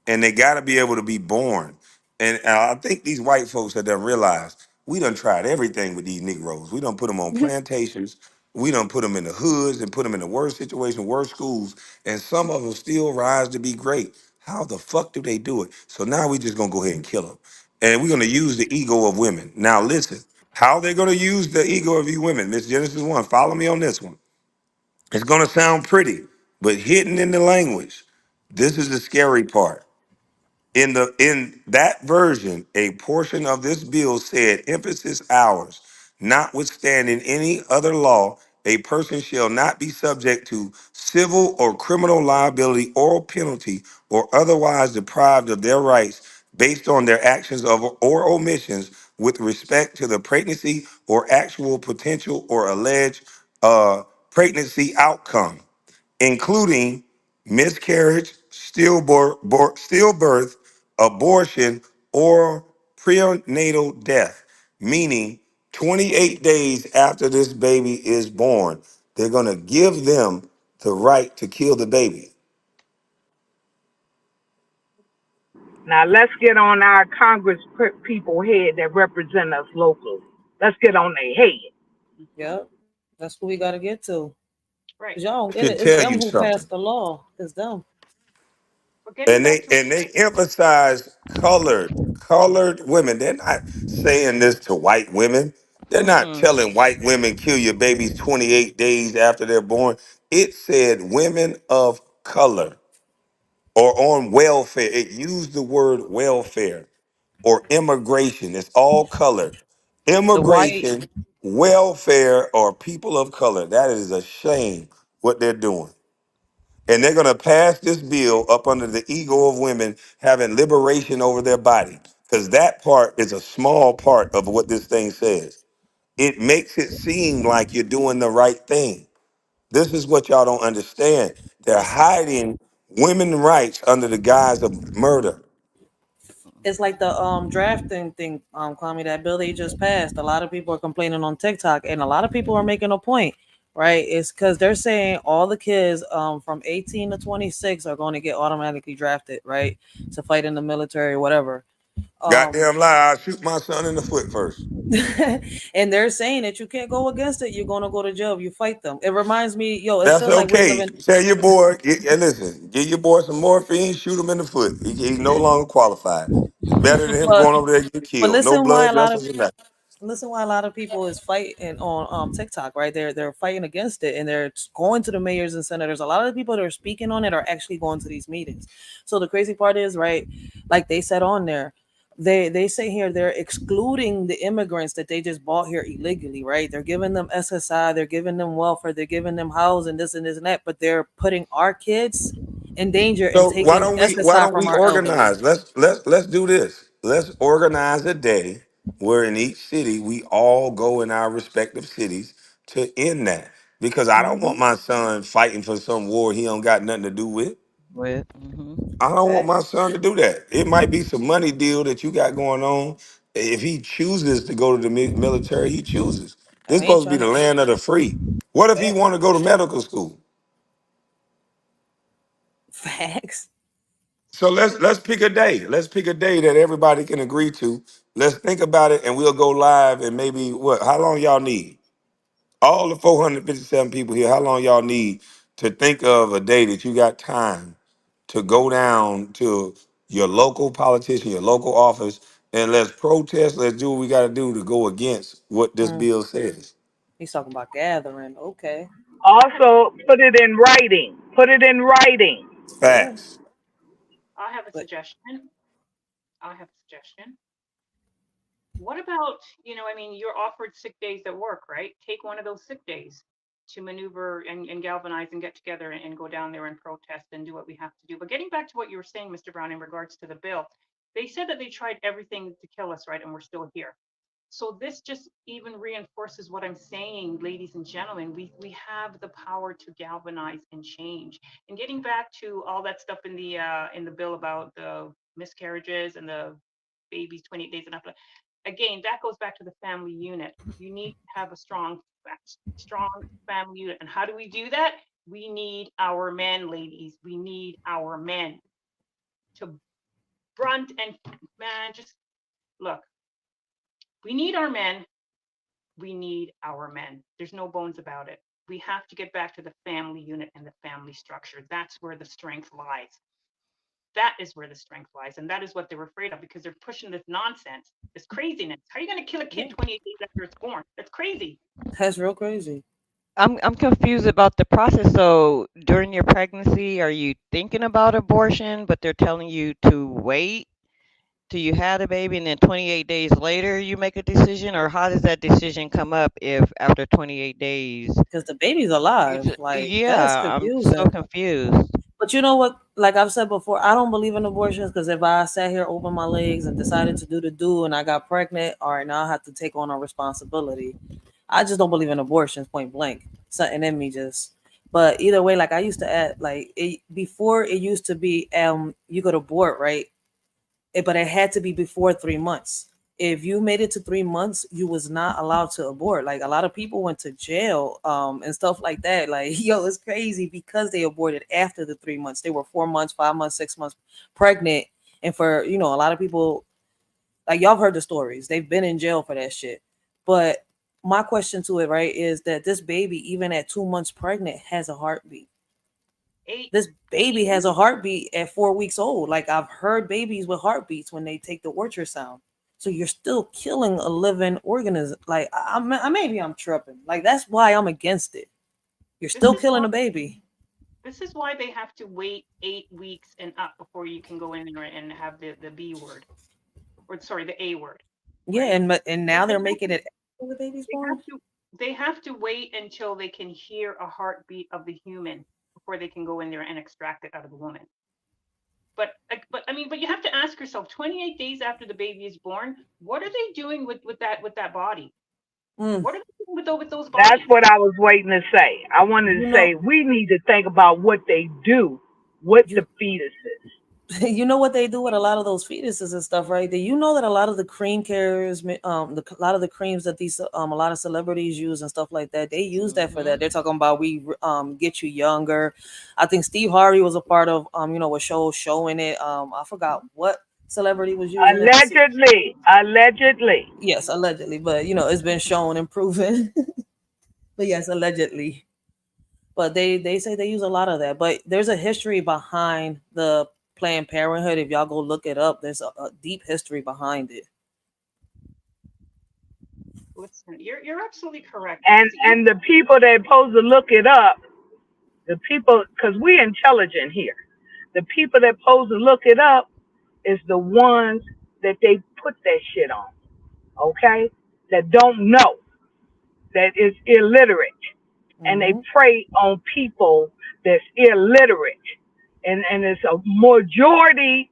Speaker 1: and they got to be able to be born. And I think these white folks have done realized we done tried everything with these Negroes. We done put them on plantations. We done put them in the hoods and put them in the worst situation, worst schools, and some of them still rise to be great. How the fuck do they do it? So now we just gonna go ahead and kill them, and we're gonna use the ego of women. Now listen, how they gonna use the ego of you women? Miss Genesis 1, follow me on this one. It's gonna sound pretty, but hidden in the language, this is the scary part. In that version, a portion of this bill said emphasis hours, notwithstanding any other law, a person shall not be subject to civil or criminal liability or penalty or otherwise deprived of their rights based on their actions of or omissions with respect to the pregnancy or actual potential or alleged pregnancy outcome, including miscarriage, stillbirth, abortion, or prenatal death, meaning 28 days after this baby is born, they're going to give them the right to kill the baby.
Speaker 6: Now let's get on our Congress people head that represent us locally. Let's get on their head.
Speaker 5: Yep. That's what we got to get to.
Speaker 4: Right.
Speaker 5: Cause y'all don't
Speaker 1: I
Speaker 5: get
Speaker 1: can
Speaker 5: it. It's
Speaker 1: tell
Speaker 5: them
Speaker 1: you
Speaker 5: who
Speaker 1: something.
Speaker 5: passed the law. It's them.
Speaker 4: But getting
Speaker 1: And
Speaker 4: back to
Speaker 1: they emphasize colored women. They're not saying this to white women. They're not
Speaker 8: Mm.
Speaker 1: telling white women kill your babies 28 days after they're born. It said women of color or on welfare. It used the word welfare or immigration. It's all colored.
Speaker 5: The white
Speaker 1: Immigration, welfare, or people of color. That is a shame what they're doing. And they're going to pass this bill up under the ego of women having liberation over their body. Because that part is a small part of what this thing says. It makes it seem like you're doing the right thing. This is what y'all don't understand. They're
Speaker 5: it's
Speaker 1: hiding women rights under the guise of murder.
Speaker 5: it's like the drafting thing, Kwame, that bill they just passed. A lot of people are complaining on TikTok, and a lot of people are making a point, right? It's because they're saying all the kids from 18 to 26 are going to get automatically drafted, right, to fight in the military, whatever. Um,
Speaker 1: Goddamn lie, I shoot my son in the foot first.
Speaker 5: and they're saying that you can't go against it. You're going to go to jail if you fight them. It reminds me, yo, it
Speaker 1: That's
Speaker 5: feels like we're
Speaker 1: okay.
Speaker 5: living.
Speaker 1: Tell your boy, and listen, give your boy some morphine, shoot him in the foot. He's no longer qualified. It's better than him
Speaker 5: But
Speaker 1: going over there getting
Speaker 5: but
Speaker 1: killed. No
Speaker 5: listen, why
Speaker 1: blood
Speaker 5: a lot of
Speaker 1: vessels and nothing.
Speaker 5: listen why a lot of people is fighting on TikTok, right? They're fighting against it, and they're going to the mayors and senators. A lot of the people that are speaking on it are actually going to these meetings. So the crazy part is, right, like they said on there, they say here they're excluding the immigrants that they just bought here illegally, right? They're giving them SSI, they're giving them welfare, they're giving them housing, this and this and that, but they're putting our kids in danger and
Speaker 1: So
Speaker 5: taking
Speaker 1: why
Speaker 5: SSI
Speaker 1: don't
Speaker 5: from
Speaker 1: we
Speaker 5: our elderly.
Speaker 1: organize? Let's do this. Let's organize a day where in each city we all go in our respective cities to end that. Because I don't want
Speaker 5: Hmm.
Speaker 1: my son fighting for some war he don't got nothing to do with.
Speaker 8: With. Mhm.
Speaker 1: I don't want my
Speaker 5: Facts.
Speaker 1: son to do that. It might be some money deal that you got going on. If he chooses to go to the military, he chooses. This
Speaker 5: I ain't
Speaker 1: supposed to be
Speaker 5: trying
Speaker 1: the
Speaker 5: to.
Speaker 1: land of the free. What if he
Speaker 5: Facts.
Speaker 1: want to go to medical school?
Speaker 5: Facts.
Speaker 1: So let's pick a day. Let's pick a day that everybody can agree to. Let's think about it, and we'll go live. And maybe what? How long y'all need? All the 457 people here. How long y'all need to think of a day that you got time to go down to your local politician, your local office, and let's protest. Let's do what we got to do to go against what this
Speaker 5: Mm.
Speaker 1: bill says.
Speaker 5: He's talking about gathering. Okay.
Speaker 6: Also, put it in writing. Put it in writing.
Speaker 5: Yeah.
Speaker 1: Facts.
Speaker 4: I have a
Speaker 5: But
Speaker 4: suggestion. I have a suggestion. What about, I mean, you're offered sick days at work, right? Take one of those sick days to maneuver and galvanize and get together and go down there and protest and do what we have to do. But getting back to what you were saying, Mr. Brown, in regards to the bill, they said that they tried everything to kill us, right? And we're still here. So this just even reinforces what I'm saying, ladies and gentlemen. We have the power to galvanize and change. And getting back to all that stuff in the bill about the miscarriages and the babies 28 days and after, again, that goes back to the family unit. You need to have a strong family unit. And how do we do that? We need our men, ladies. We need our men to brunt and, man, just look. We need our men. We need our men. There's no bones about it. We have to get back to the family unit and the family structure. That's where the strength lies. That is where the strength lies. And that is what they're afraid of, because they're pushing this nonsense, this craziness. How are you going to kill a kid
Speaker 5: yeah,
Speaker 4: 28 days after it's born? That's crazy.
Speaker 5: that's real crazy.
Speaker 8: I'm confused about the process. So during your pregnancy, are you thinking about abortion, but they're telling you to wait till you had a baby and then 28 days later you make a decision? Or how does that decision come up if after 28 days
Speaker 5: Because the baby's alive.
Speaker 8: it's,
Speaker 5: Like, that's
Speaker 8: yeah, I'm so
Speaker 5: confusing.
Speaker 8: confused.
Speaker 5: But you know what? Like I've said before, I don't believe in abortions because if I sat here, opened my legs, and decided to do the do, and I got pregnant, all right, now I have to take on a responsibility. I just don't believe in abortions, point blank. Something in me just. But either way, like I used to add, like it before it used to be, you could abort, right? But it had to be before 3 months. If you made it to 3 months, you was not allowed to abort. Like a lot of people went to jail, and stuff like that. Like, yo, it's crazy because they aborted after the 3 months. They were 4 months, 5 months, 6 months pregnant. And for, a lot of people, like y'all have heard the stories. They've been in jail for that shit. But my question to it, right, is that this baby, even at 2 months pregnant, has a heartbeat.
Speaker 4: Eight,
Speaker 5: This baby
Speaker 4: eight
Speaker 5: has a
Speaker 4: weeks.
Speaker 5: heartbeat at 4 weeks old. Like I've heard babies with heartbeats when they take the ultrasound. So you're still killing a living organism. Like maybe I'm tripping. Like that's why I'm against it. You're
Speaker 4: This
Speaker 5: still
Speaker 4: is why
Speaker 5: killing a baby.
Speaker 4: this is why they have to wait 8 weeks and up before you can go in there and have the B word, or sorry, the A word,
Speaker 5: Yeah,
Speaker 4: right?
Speaker 5: and
Speaker 4: They
Speaker 5: now they're
Speaker 4: have
Speaker 5: making
Speaker 4: to
Speaker 5: it after the baby's
Speaker 4: they have
Speaker 5: born.
Speaker 4: to they have to wait until they can hear a heartbeat of the human before they can go in there and extract it out of the woman. But I mean, but you have to ask yourself, 28 days after the baby is born, what are they doing with that body?
Speaker 5: Mm,
Speaker 4: What are they doing with those
Speaker 6: That's
Speaker 4: bodies?
Speaker 6: what I was waiting to say. I wanted to
Speaker 5: you know,
Speaker 6: say we need to think about what they do with the
Speaker 5: you
Speaker 6: fetuses.
Speaker 5: you know what they do with a lot of those fetuses and stuff, right? Do you know that a lot of the cream carriers, a lot of the creams that these a lot of celebrities use and stuff like that, they use that for that.
Speaker 8: Hmm.
Speaker 5: They're talking about we get you younger. I think Steve Harvey was a part of a show showing it. I forgot what celebrity was using it.
Speaker 6: Allegedly, allegedly.
Speaker 5: Yes, allegedly, but it's been shown and proven. But yes, allegedly. But they say they use a lot of that. But there's a history behind the Planned Parenthood. If y'all go look it up, there's a deep history behind it.
Speaker 4: Listen, you're absolutely correct.
Speaker 6: And
Speaker 4: See,
Speaker 6: and the people that supposed to look it up, the people, because we intelligent here, the people that supposed to look it up is the ones that they put that shit on, okay? That don't know, that is illiterate. And they
Speaker 5: Hmm.
Speaker 6: prey on people that's illiterate. And it's a majority,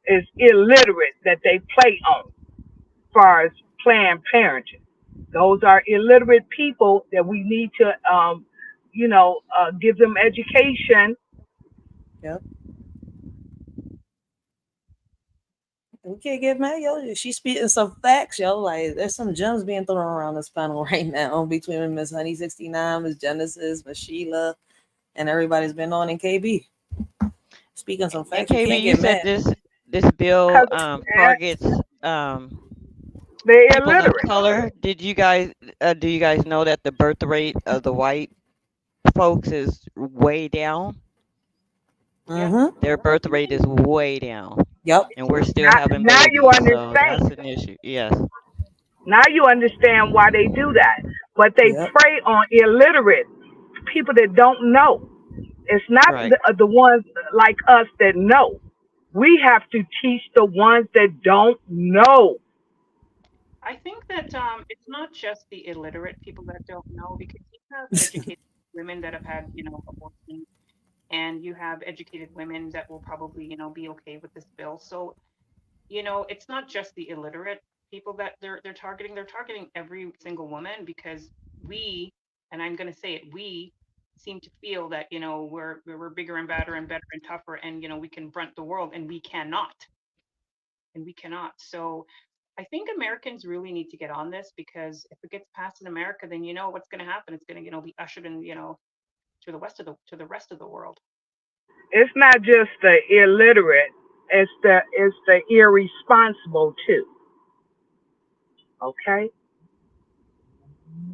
Speaker 6: is illiterate that they play on as far as Planned Parenthood. Those are illiterate people that we need to, give them education.
Speaker 5: Yep. We can't get mad, yo. She's spitting some facts, yo. Like there's some gems being thrown around this panel right now between Miss Honey 69, Miss Genesis, Miss Sheila, and everybody's been on in KB. Speaking some
Speaker 8: And
Speaker 5: facts, you
Speaker 8: KB,
Speaker 5: can't
Speaker 8: you
Speaker 5: get
Speaker 8: said
Speaker 5: mad.
Speaker 8: this bill
Speaker 6: because
Speaker 8: targets um,
Speaker 6: they're
Speaker 8: people of
Speaker 6: illiterate.
Speaker 8: color. Did you guys do you guys know that the birth rate of the white folks is way down?
Speaker 4: Yes.
Speaker 5: Mm-hmm.
Speaker 8: Their birth rate is way down,
Speaker 5: Yep.
Speaker 8: and we're still
Speaker 6: Now,
Speaker 8: having
Speaker 6: now you
Speaker 8: babies, so that's
Speaker 6: understand.
Speaker 8: an issue. Yes,
Speaker 6: Now you understand why they do that. But they
Speaker 5: Yep.
Speaker 6: prey on illiterate people that don't know. It's not
Speaker 8: right.
Speaker 6: the ones like us that know. We have to teach the ones that don't know.
Speaker 4: I think that it's not just the illiterate people that don't know, because you have educated women that have had, abortions, and you have educated women that will probably, be okay with this bill. So, it's not just the illiterate people that they're targeting. They're targeting every single woman, because we, and I'm going to say it, we seem to feel that, we're bigger and badder and better and tougher, and we can brunt the world, and we cannot. And we cannot. So I think Americans really need to get on this, because if it gets passed in America, then you know what's going to happen. It's going to, be ushered in, to the rest of the world.
Speaker 6: It's not just the illiterate. It's the irresponsible too. Okay.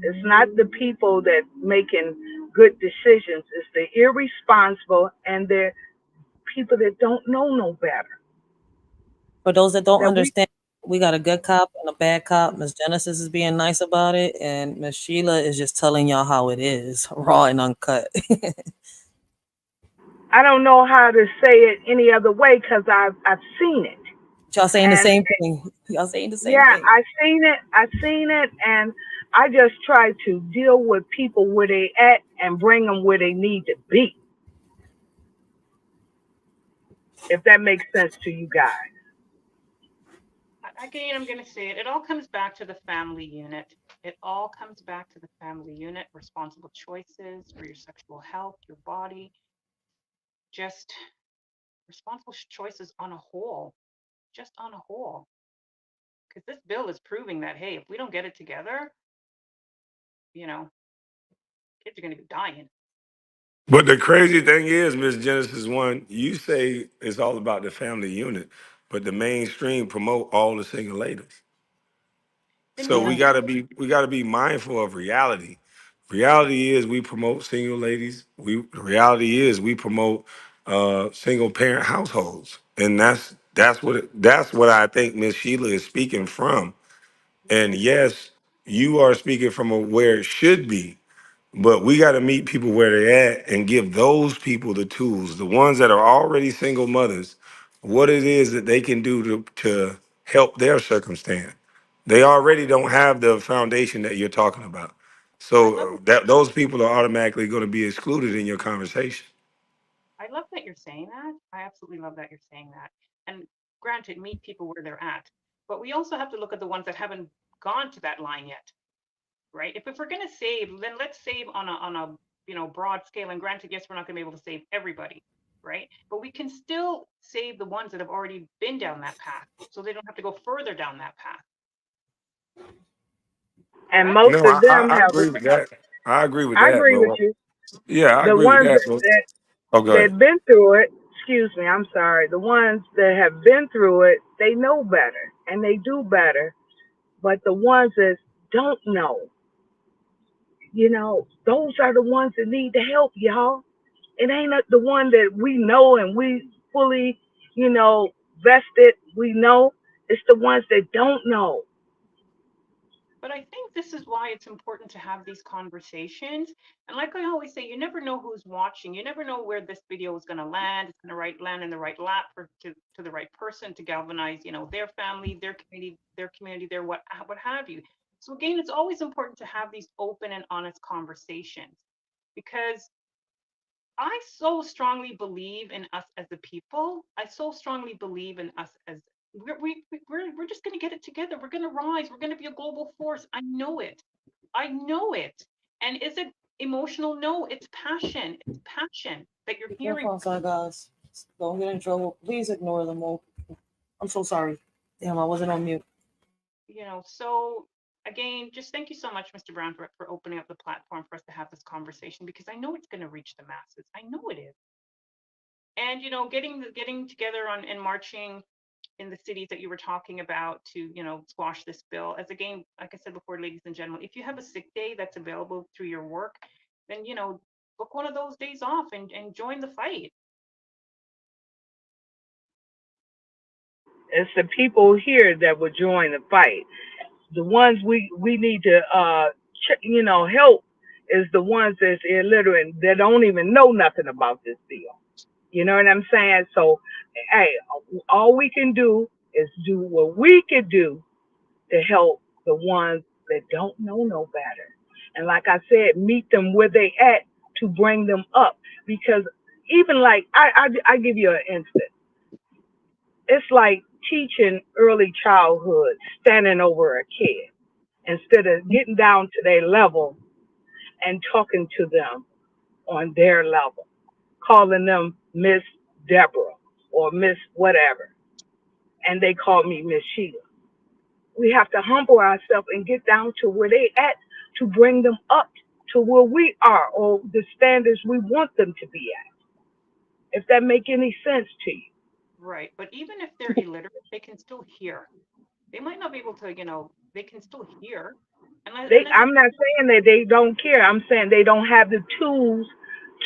Speaker 6: It's not the people that making good decisions. It's the irresponsible and the people that don't know no better.
Speaker 5: For those that don't
Speaker 6: That we
Speaker 5: understand, we got a good cop and a bad cop. Miss Genesis is being nice about it, and Miss Sheila is just telling y'all how it is, raw and uncut.
Speaker 6: I don't know how to say it any other way because I've seen it.
Speaker 5: Y'all saying the
Speaker 6: And
Speaker 5: same thing. Y'all saying the same
Speaker 6: yeah,
Speaker 5: thing.
Speaker 6: I seen it, and I just try to deal with people where they at and bring them where they need to be. If that makes sense to you guys.
Speaker 4: Again, I'm going to say it. It all comes back to the family unit. It all comes back to the family unit. Responsible choices for your sexual health, your body, just responsible choices on a whole, just on a whole. Because this bill is proving that, hey, if we don't get it together, you know, kids are going to be dying.
Speaker 1: But the crazy thing is, Miss Genesis One, you say it's all about the family unit, but the mainstream promote all the single ladies.
Speaker 4: The
Speaker 1: So we
Speaker 5: Yeah.
Speaker 1: gotta be mindful of reality. Reality is we promote single ladies. The reality is we promote single parent households, and that's what I think Miss Sheila is speaking from. And yes, you are speaking from where it should be. But we got to meet people where they're at and give those people the tools, the ones that are already single mothers, what it is that they can do to help their circumstance. They already don't have the foundation that you're talking about.
Speaker 4: I love
Speaker 1: So that those people are automatically going to be excluded in your conversation.
Speaker 4: I love that you're saying that. I absolutely love that you're saying that. And granted, meet people where they're at. But we also have to look at the ones that haven't gone to that line yet, right? If we're going to save, then let's save on a broad scale. And granted, yes, we're not going to be able to save everybody, right? But we can still save the ones that have already been down that path, so they don't have to go further down that path.
Speaker 6: And
Speaker 4: Correct?
Speaker 6: most
Speaker 1: No,
Speaker 6: of them
Speaker 1: I
Speaker 6: have.
Speaker 1: agree with that. I agree with
Speaker 6: I
Speaker 1: that.
Speaker 6: agree with
Speaker 1: But
Speaker 6: you.
Speaker 1: yeah, I
Speaker 6: The
Speaker 1: agree with
Speaker 6: ones
Speaker 1: that. But, oh, go ahead.
Speaker 6: that been through it. Excuse me. I'm sorry. The ones that have been through it, they know better and they do better. But the ones that don't know, those are the ones that need the help, y'all. It ain't the one that we know and we fully, vested. We know. It's the ones that don't know.
Speaker 4: But I think this is why it's important to have these conversations. And like I always say, you never know who's watching. You never know where this video is going to land. It's going to land in the right lap to the right person to galvanize, their family, their community, their what have you. So again, it's always important to have these open and honest conversations, because I so strongly believe in us as a people. I so strongly believe in us as we're just going to get it together. We're going to rise. We're going to be a global force. I know it. I know it. And is it emotional? No, it's passion. It's passion that you're
Speaker 5: Be
Speaker 4: hearing.
Speaker 5: careful outside, guys. Don't get in trouble. Please ignore them all. I'm so sorry. Damn, I wasn't on mute.
Speaker 4: So again, just thank you so much, Mr. Brown, for opening up the platform for us to have this conversation, because I know it's going to reach the masses. I know it is. And getting together on and marching in the cities that you were talking about to squash this bill. As again, like I said before, ladies and gentlemen, if you have a sick day that's available through your work, then book one of those days off and join the fight.
Speaker 6: It's the people here that will join the fight. The ones we need to help is the ones that's illiterate that don't even know nothing about this bill. You know what I'm saying? So, hey, all we can do is do what we can do to help the ones that don't know no better. And like I said, meet them where they at to bring them up. Because even like I give you an instance. It's like teaching early childhood, standing over a kid instead of getting down to their level and talking to them on their level, calling them Miss Deborah or Miss whatever. And they call me Miss Sheila. We have to humble ourselves and get down to where they at to bring them up to where we are or the standards we want them to be at. If that make any sense to you.
Speaker 4: Right. But even if they're illiterate, they can still hear. They might not be able to, they can still hear. And as a
Speaker 6: I'm not saying that they don't care. I'm saying they don't have the tools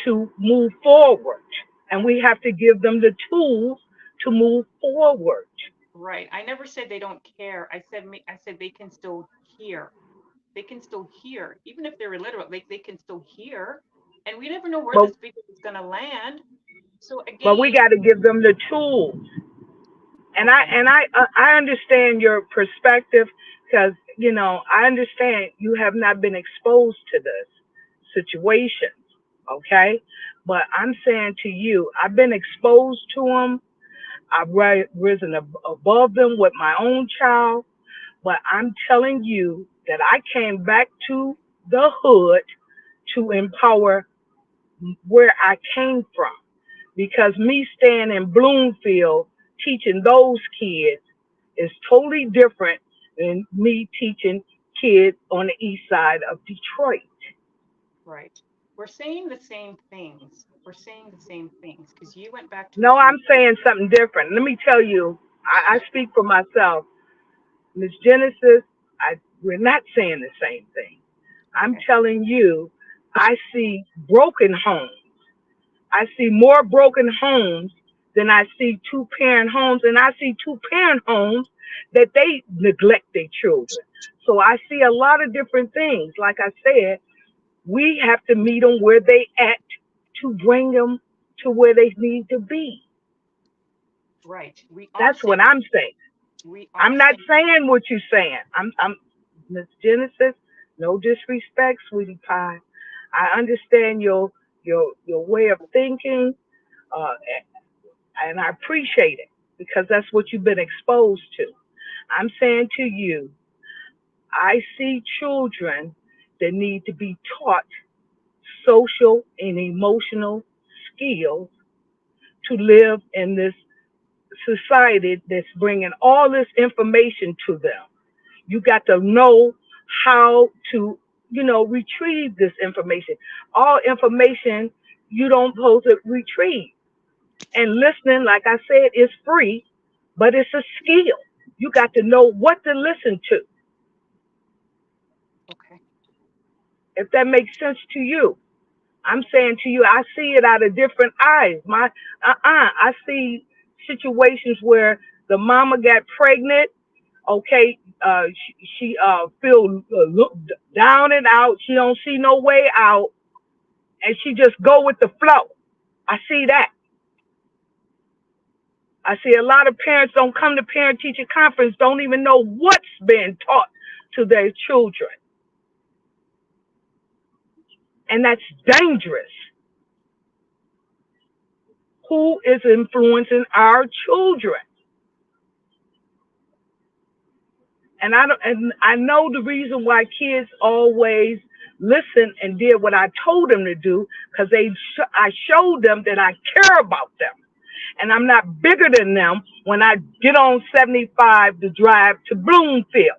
Speaker 6: to move forward. And we have to give them the tools to move forward.
Speaker 4: right, I never said they don't care. I said they can still hear. They can still hear, even if they're illiterate. They can still hear, and we never know where
Speaker 6: But
Speaker 4: this video is going to land. So
Speaker 6: we
Speaker 4: again,
Speaker 6: got to give them the tools. And
Speaker 4: okay,
Speaker 6: I understand your perspective because I understand you have not been exposed to this situation, okay? But I'm saying to you, I've been exposed to them. I've risen above them with my own child. But I'm telling you that I came back to the hood to empower where I came from. Because me staying in Bloomfield teaching those kids is totally different than me teaching kids on the east side of Detroit.
Speaker 4: right. We're saying the same things. We're saying the same things because you went back to the
Speaker 6: No, I'm
Speaker 4: community.
Speaker 6: saying something different. Let me tell you, I speak for myself. Miss Genesis, we're not saying the same thing. I'm
Speaker 4: Okay,
Speaker 6: telling you, I see broken homes. I see more broken homes than I see two parent homes, and I see two parent homes that they neglect their children. So I see a lot of different things. Like I said, we have to meet them where they at to bring them to where they need to be.
Speaker 4: right. We are
Speaker 6: That's what
Speaker 4: saying
Speaker 6: I'm saying.
Speaker 4: we are
Speaker 6: I'm not
Speaker 4: saying
Speaker 6: saying what you're saying. I'm Miss Genesis. No disrespect, sweetie pie. I understand your way of thinking, uh, and I appreciate it because that's what you've been exposed to. I'm saying to you, I see children that need to be taught social and emotional skills to live in this society that's bringing all this information to them. You got to know how to, retrieve this information. All information you don't supposed to retrieve. And listening, like I said, is free, but it's a skill. You got to know what to listen to,
Speaker 4: okay.
Speaker 6: if that makes sense to you. I'm saying to you, I see it out of different eyes. I see situations where the mama got pregnant. Okay, she feel look down and out. She don't see no way out, and she just go with the flow. I see that. I see a lot of parents don't come to parent teacher conference, don't even know what's being taught to their children. And that's dangerous. Who is influencing our children? And I know the reason why kids always listen and did what I told them to do because I showed them that I care about them. And I'm not bigger than them when I get on 75 to drive to Bloomfield.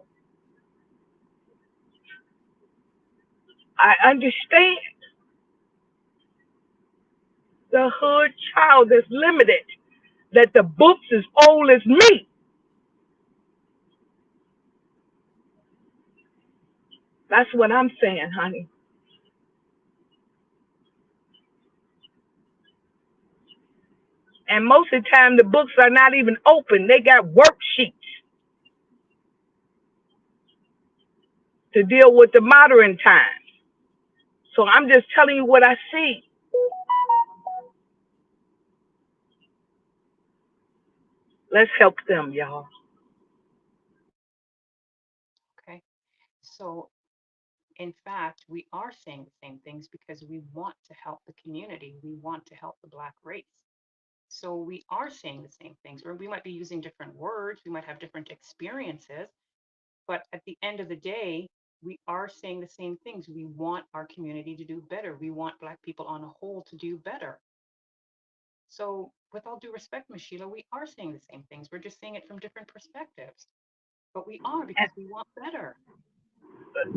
Speaker 6: I understand. the hood child that's limited, that the books is old as me. That's what I'm saying, honey. And most of the time, the books are not even open. They got worksheets to deal with the modern times. So I'm just telling you what I see. Let's help them, y'all.
Speaker 4: Okay. So, in fact, we are saying the same things because we want to help the community. We want to help the Black race. So, we are saying the same things, or we might be using different words, we might have different experiences, but at the end of the day, we are saying the same things. We want our community to do better. We want Black people on a whole to do better. So, with all due respect, Ms. Sheila, we are saying the same things. We're just saying it from different perspectives. But we are because we want better.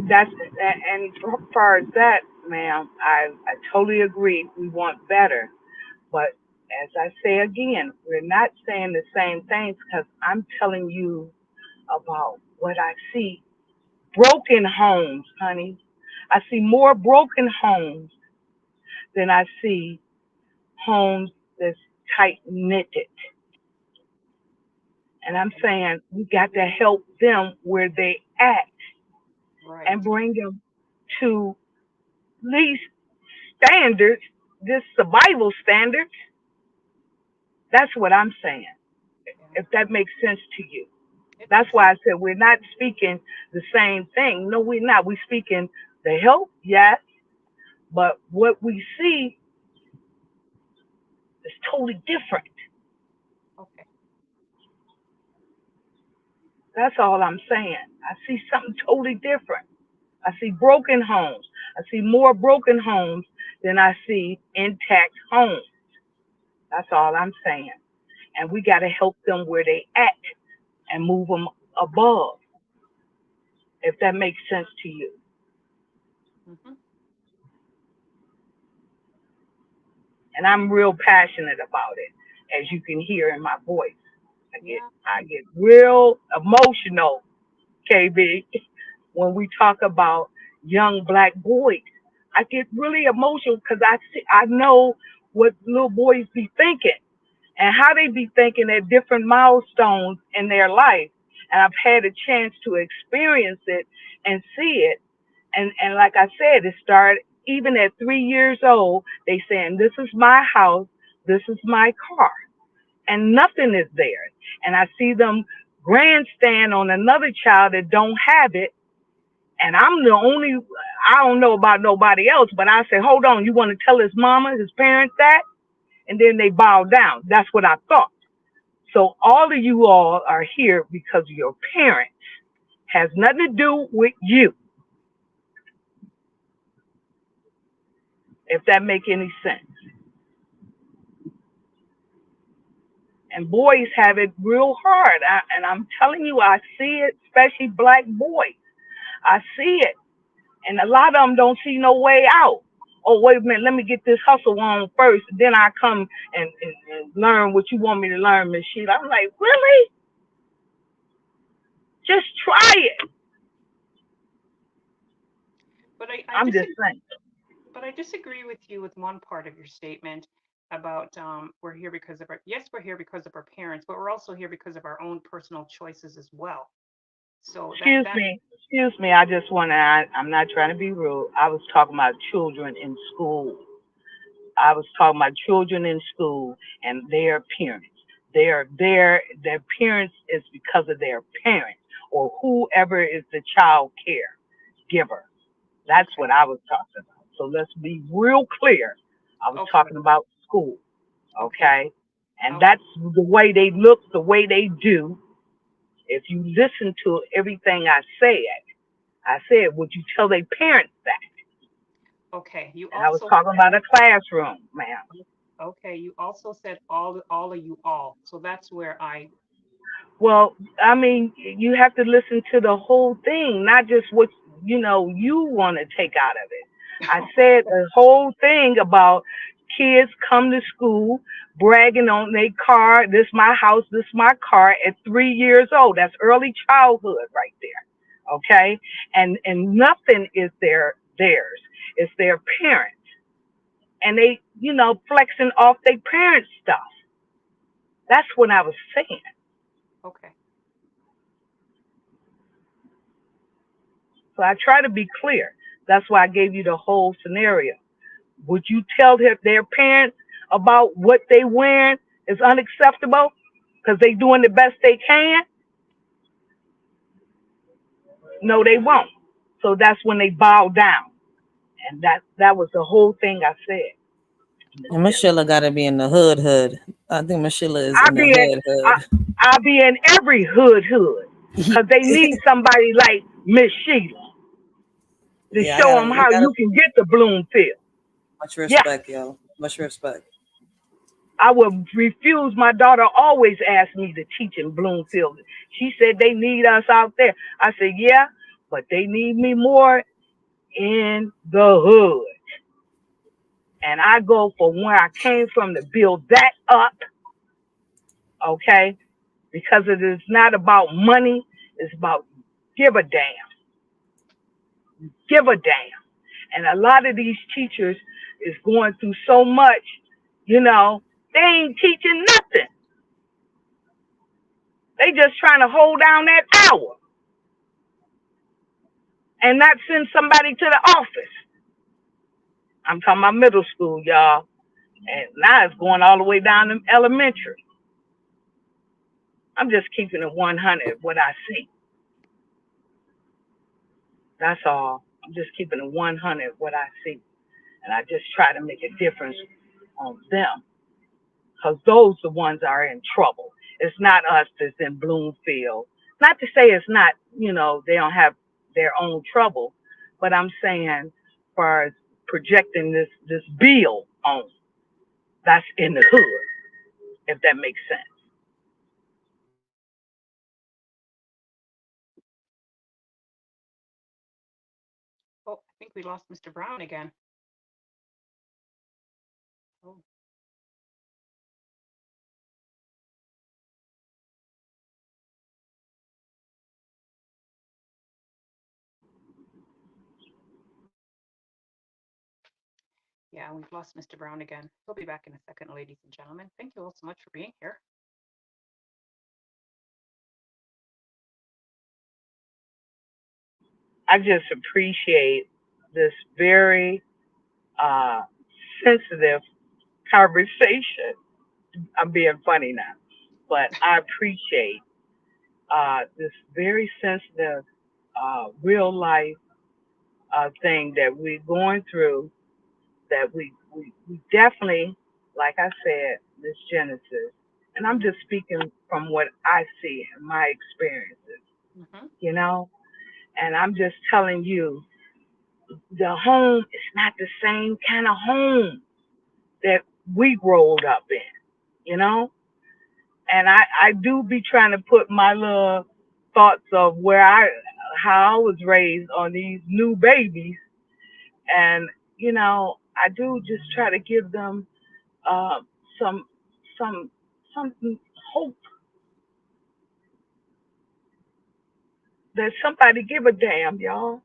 Speaker 6: That's and as far as that, ma'am, I totally agree. We want better, but as I say again, we're not saying the same things because I'm telling you about what I see. Broken homes, honey. I see more broken homes than I see homes that's tight knitted. And I'm saying we got to help them where they at
Speaker 4: Right.
Speaker 6: and bring them to least standards, this survival standards. That's what I'm saying.
Speaker 4: Yeah.
Speaker 6: If that makes sense to you.
Speaker 4: It
Speaker 6: That's
Speaker 4: makes
Speaker 6: why
Speaker 4: sense.
Speaker 6: I said we're not speaking the same thing. No, we're not. We're speaking the help, yes, but what we see is totally different.
Speaker 4: Okay.
Speaker 6: That's all I'm saying. I see something totally different. I see broken homes. I see more broken homes than I see intact homes. That's all I'm saying. And we got to help them where they at and move them above, if that makes sense to you.
Speaker 4: Hmm.
Speaker 6: And I'm real passionate about it, as you can hear in my voice.
Speaker 4: Yeah.
Speaker 6: I get real emotional, KB, when we talk about young Black boys. I get really emotional because I know what little boys be thinking and how they be thinking at different milestones in their life. And I've had a chance to experience it and see it. And like I said, it started even at 3 years old. They saying, "This is my house, this is my car," and nothing is there. And I see them grandstand on another child that don't have it, and I'm the only. I don't know about nobody else, but I say, "Hold on, you want to tell his mama, his parents that?" And then they bow down. That's what I thought. So all of you all are here because of your parents. Has nothing to do with you, if that make any sense. And boys have it real hard. And I'm telling you, I see it, especially Black boys. I see it. And a lot of them don't see no way out. Oh, wait a minute, let me get this hustle on first. Then I come and learn what you want me to learn, Miss Sheila. I'm like, really? Just try it.
Speaker 4: But I
Speaker 6: I'm just
Speaker 4: disagree.
Speaker 6: saying.
Speaker 4: But I disagree with you with one part of your statement about we're here because of our, yes, we're here because of our parents, but we're also here because of our own personal choices as well. So
Speaker 6: Excuse
Speaker 4: that
Speaker 6: me. Excuse me. I just want to, I'm not trying to be rude. I was talking about children in school. I was talking about children in school and their parents. Their parents is because of their parents or whoever is the child care giver. That's
Speaker 4: okay.
Speaker 6: what I was talking about. So let's be real clear. I was
Speaker 4: Okay.
Speaker 6: talking about school,
Speaker 4: Okay.
Speaker 6: okay? And
Speaker 4: Okay.
Speaker 6: that's the way they look, the way they do. If you listen to everything I said, would you tell their parents that?
Speaker 4: Okay. You
Speaker 6: And I was
Speaker 4: also
Speaker 6: talking
Speaker 4: said
Speaker 6: about a classroom, ma'am.
Speaker 4: okay. You also said all of you all. So that's where I
Speaker 6: Well, I mean, you have to listen to the whole thing, not just what you want to take out of it. I said the whole thing about Kids come to school bragging on their car. This my house, this my car at 3 years old. That's early childhood right there. Okay? And nothing is theirs. It's their parents. And they, flexing off their parents' stuff. That's what I was saying.
Speaker 4: Okay.
Speaker 6: So I try to be clear. That's why I gave you the whole scenario. Would you tell their parents about what they wearing is unacceptable because they doing the best they can? No, they won't. So that's when they bow down, and that was the whole thing I said, Miss
Speaker 5: And Miss Sheila
Speaker 6: Genesis.
Speaker 5: got to be in the hood. I think Miss Sheila is
Speaker 6: I
Speaker 5: in the
Speaker 6: be in I,
Speaker 5: hood.
Speaker 6: I be in every hood because they need somebody like Miss Sheila to
Speaker 5: Yeah,
Speaker 6: show them
Speaker 5: you
Speaker 6: how
Speaker 5: gotta
Speaker 6: you can get to Bloomfield.
Speaker 5: much
Speaker 6: Yeah,
Speaker 5: respect, yo. Much respect.
Speaker 6: I would refuse. My daughter always asked me to teach in Bloomfield. She said they need us out there. I said, yeah, but they need me more in the hood. And I go from where I came from to build that up, okay? Because it is not about money, it's about give a damn. Give a damn. And a lot of these teachers is going through so much, they ain't teaching nothing. They just trying to hold down that hour and not send somebody to the office. I'm talking about middle school, y'all. And now it's going all the way down to elementary. I'm just keeping it 100 what I see. That's all. I'm just keeping it 100 what I see. And I just try to make a difference on them because those the ones are in trouble. It's not us that's in Bloomfield. Not to say it's not, they don't have their own trouble, but I'm saying as far as projecting this bill on, that's in the hood, if that makes sense.
Speaker 4: Oh, I think we lost Mr. Brown again. Oh, yeah, we've lost Mr. Brown again. He'll be back in a second, ladies and gentlemen. Thank you all so much for being here.
Speaker 6: I just appreciate this very uh, sensitive conversation. I'm being funny now, but I appreciate this very sensitive, real life thing that we're going through. That we definitely, like I said, this Genesis, and I'm
Speaker 4: Mm-hmm.
Speaker 6: just speaking from what I see in my experiences,
Speaker 4: Mm-hmm.
Speaker 6: you know, and I'm just telling you, the home is not the same kind of home that we growed up in, you know? And I do be trying to put my little thoughts of how I was raised on these new babies. And, I do just try to give them uh, some, some hope that somebody give a damn, y'all.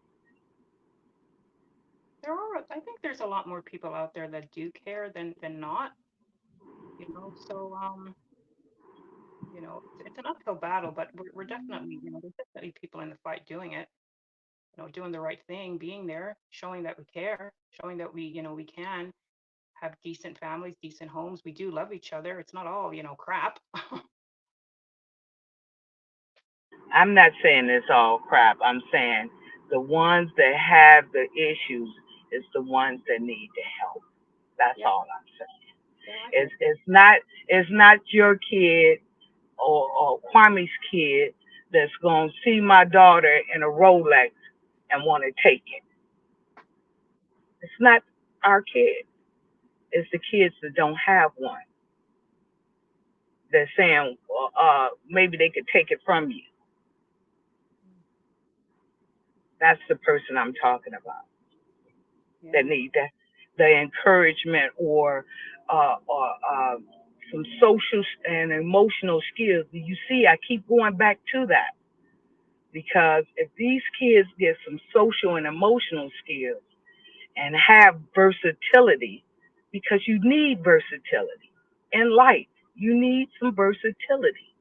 Speaker 4: I think there's a lot more people out there that do care than not, So it's an uphill battle, but we're definitely, there's definitely people in the fight doing it, doing the right thing, being there, showing that we care, showing that we can have decent families, decent homes. We do love each other. It's not all, crap.
Speaker 6: I'm not saying it's all crap. I'm saying the ones that have the issues is the ones that need the help. That's
Speaker 4: Yeah,
Speaker 6: all I'm saying.
Speaker 4: yeah, I hear
Speaker 6: It's not your kid or Kwame's kid that's gonna see my daughter in a Rolex and want to take it. It's not our kid. It's the kids that don't have one. They're saying maybe they could take it from you. That's the person I'm talking about
Speaker 4: you.
Speaker 6: that
Speaker 4: Yeah.
Speaker 6: need that. the encouragement or some social and emotional skills. You see, I keep going back to that because if these kids get some social and emotional skills and have versatility, because you need versatility in life, you need some versatility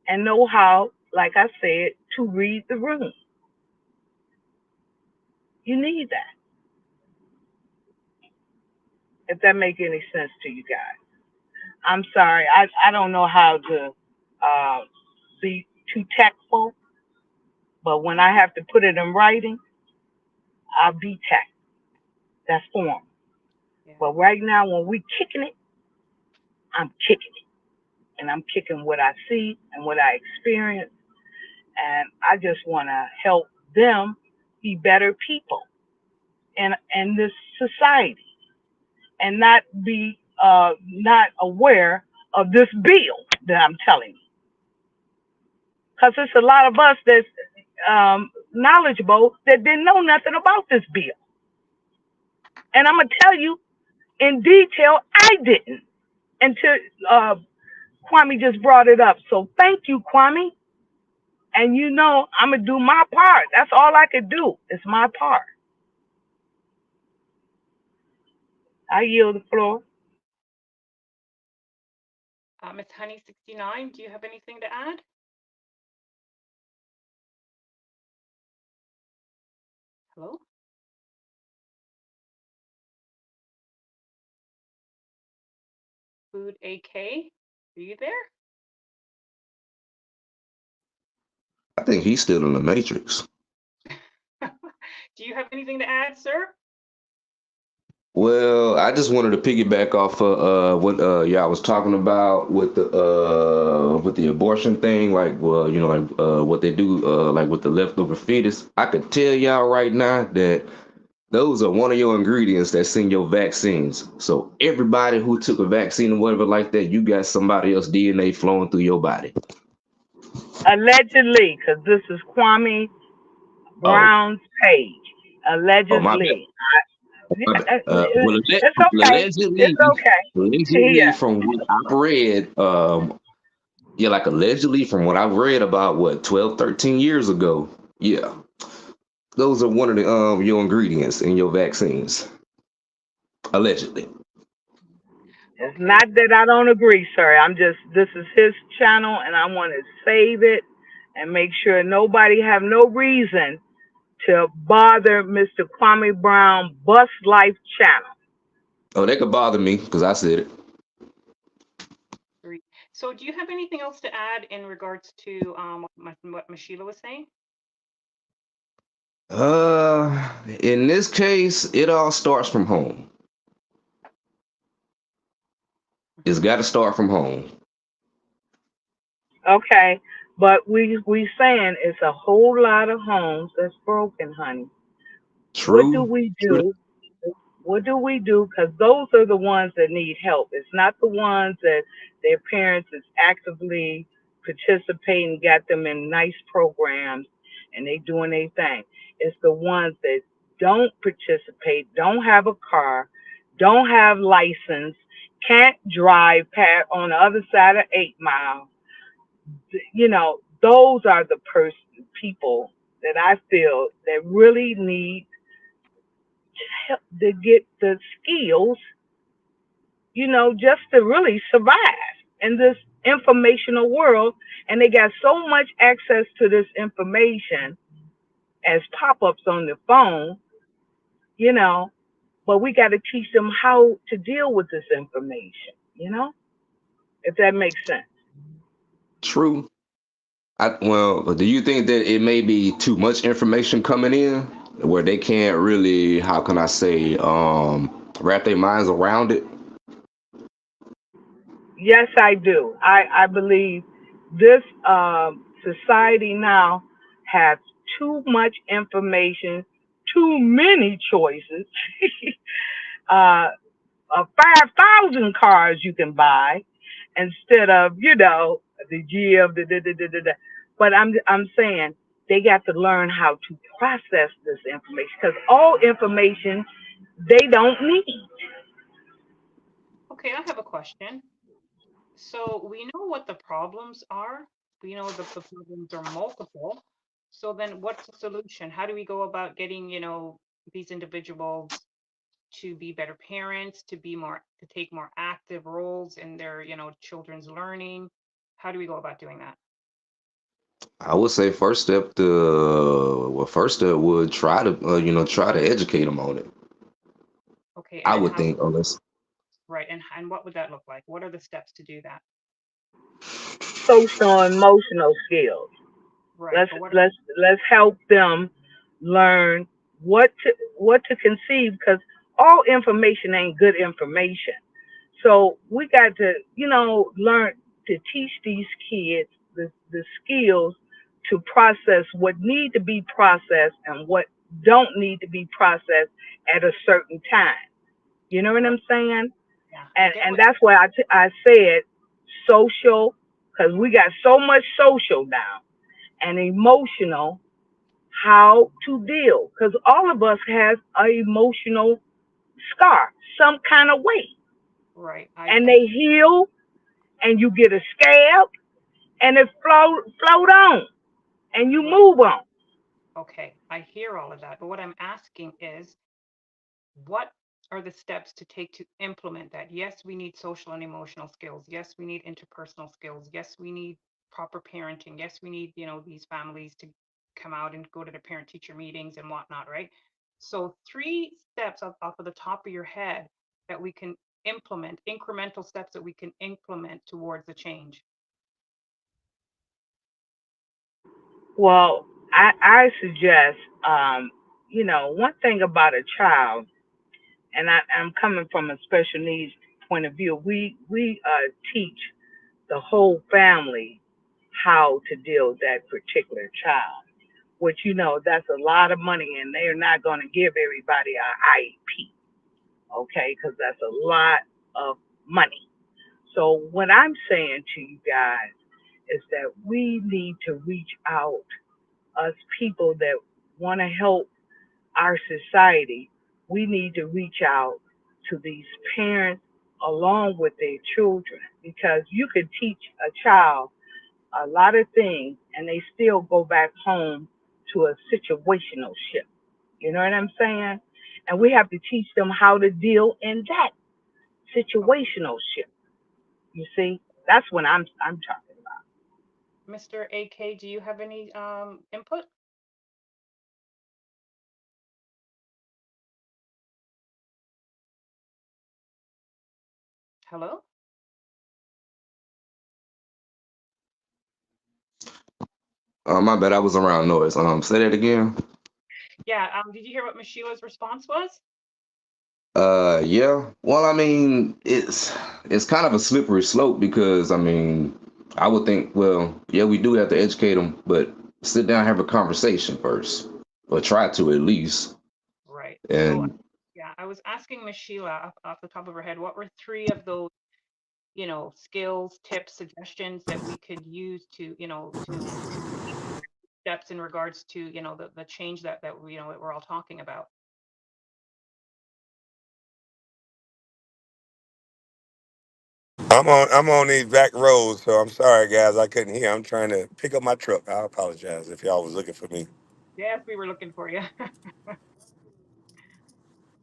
Speaker 6: and know how, like I said, to read the room. You need that. If that make any sense to you guys. I'm sorry, I don't know how to uh, be too tactful, but when I have to put it in writing, I'll be tact. That's form.
Speaker 4: Yeah.
Speaker 6: But right now, when we kicking it, I'm kicking it, and I'm kicking what I see and what I experience, and I just want to help them be better people in this society, and not be not aware of this bill that I'm telling you, because it's a lot of us that's knowledgeable that didn't know nothing about this bill, and I'm gonna tell you in detail, I didn't until uh, Kwame just brought it up. So thank you, Kwame. And you know, I'm gonna do my part. That's all I could do. It's my part. I yield the floor.
Speaker 4: Miss Honey 69, do you have anything to add? Hello? Food AK, are you there?
Speaker 11: I think he's still in the matrix.
Speaker 4: Do you have anything to add, sir?
Speaker 11: Well, I just wanted to piggyback off of what y'all was talking about with the abortion thing, like well, you know, like what they do like with the leftover fetus. I could tell y'all right now that those are one of your ingredients that's in your vaccines. So everybody who took a vaccine or whatever like that, you got somebody else DNA flowing through your body.
Speaker 6: Allegedly, because this is Kwame
Speaker 11: Oh,
Speaker 6: Brown's page.
Speaker 11: oh my bad.
Speaker 6: Allegedly.
Speaker 11: My bad. Well,
Speaker 6: It's okay. It's okay.
Speaker 11: allegedly
Speaker 6: Yeah.
Speaker 11: from what I've read, yeah, like allegedly from what I've read about what 12, 13 years ago. Yeah, those are one of the your ingredients in your vaccines. Allegedly.
Speaker 6: It's
Speaker 4: Okay.
Speaker 6: not that I don't agree, sir. This is his channel, and I want to save it and make sure nobody have no reason to bother Mr. Kwame Brown Bus Life channel.
Speaker 11: Oh, that could bother me because I said it.
Speaker 4: Great. So do you have anything else to add in regards to what Sheila was saying?
Speaker 11: In this case, it all starts from home. It's
Speaker 4: Mhm.
Speaker 11: got to start from home.
Speaker 6: Okay, but we saying it's a whole lot of homes that's broken, honey. What do
Speaker 11: True.
Speaker 6: we
Speaker 11: True.
Speaker 6: do? What do we do? Because those are the ones that need help. It's not the ones that their parents is actively participating, got them in nice programs, and they doing their thing. It's the ones that don't participate, don't have a car, don't have license, can't drive past on the other side of 8 Mile. You know, those are the people that I feel that really need help to get the skills, you know, just to really survive in this informational world. And they got so much access to this information as pop ups on the phone, you know, but we got to teach them how to deal with this information, you know, if that makes sense.
Speaker 11: True. Well, do you think that it may be too much information coming in where they can't really, how can I say, wrap their minds around it?
Speaker 6: Yes, I do. I believe this society now has too much information, too many choices. uh, 5,000 cars you can buy instead of, you know, the GM. But I'm saying they got to learn how to process this information because all information they don't need.
Speaker 4: Okay, I have a question. So we know what the problems are. We know that the problems are multiple. So then what's the solution? How do we go about getting, these individuals to be better parents, to take more active roles in their, children's learning? How do we go about doing that?
Speaker 11: I would say first step would try to try to educate them on it.
Speaker 4: Okay,
Speaker 11: I
Speaker 4: and
Speaker 11: would
Speaker 4: how,
Speaker 11: think, unless
Speaker 4: right, and what would that look like? What are the steps to do that?
Speaker 6: Social and emotional skills.
Speaker 4: Right,
Speaker 6: Let's
Speaker 4: but what,
Speaker 6: let's let's help them learn what to conceive, because all information ain't good information. So we got to, learn to teach these kids the skills to process what need to be processed and what don't need to be processed at a certain time. You know what
Speaker 4: right,
Speaker 6: I'm saying?
Speaker 4: yeah, I
Speaker 6: And
Speaker 4: get what,
Speaker 6: that's why I said social, because we got so much social now, and emotional, how to deal, because all of us has a emotional scar some kind of way,
Speaker 4: right,
Speaker 6: and they heal, and you get a scab, and it float on, and you
Speaker 4: right,
Speaker 6: move on.
Speaker 4: okay, I hear all of that, but what I'm asking is, what are the steps to take to implement that? Yes, we need social and emotional skills. Yes, we need interpersonal skills. Yes, we need proper parenting. Yes, we need, these families to come out and go to their parent teacher meetings and whatnot, right? So, three steps off of the top of your head that we can implement, incremental steps that we can implement towards the change.
Speaker 6: Well, I suggest, one thing about a child, and I'm coming from a special needs point of view. We teach the whole family how to deal with that particular child, which, that's a lot of money, and they're not going to give everybody a IEP, okay? Because that's a lot of money. So what I'm saying to you guys is that we need to reach out, us people that want to help our society. We need to reach out to these parents along with their children, because you could teach a child a lot of things and they still go back home to a situational ship. You know what I'm saying? And we have to teach them how to deal in that
Speaker 4: Okay.
Speaker 6: situational ship. You see, that's what I'm talking about.
Speaker 4: Mr. AK, do you have any input? Hello?
Speaker 11: my bad, I was around noise. Say that again.
Speaker 4: Yeah, did you hear what Miss Sheila's response was?
Speaker 11: Yeah. Well, I mean, it's kind of a slippery slope because I mean, I would think, well, yeah, we do have to educate them, but sit down and have a conversation first, or try to at least.
Speaker 4: Right. So,
Speaker 11: And
Speaker 4: yeah, I was asking Miss Sheila off the top of her head, what were three of those, skills, tips, suggestions that we could use to, to take steps in regards to, the change that we, that we're all talking about.
Speaker 1: I'm on these back roads, so I'm sorry, guys. I couldn't hear. I'm trying to pick up my truck. I apologize if y'all was looking for me.
Speaker 4: Yes, we were looking for you.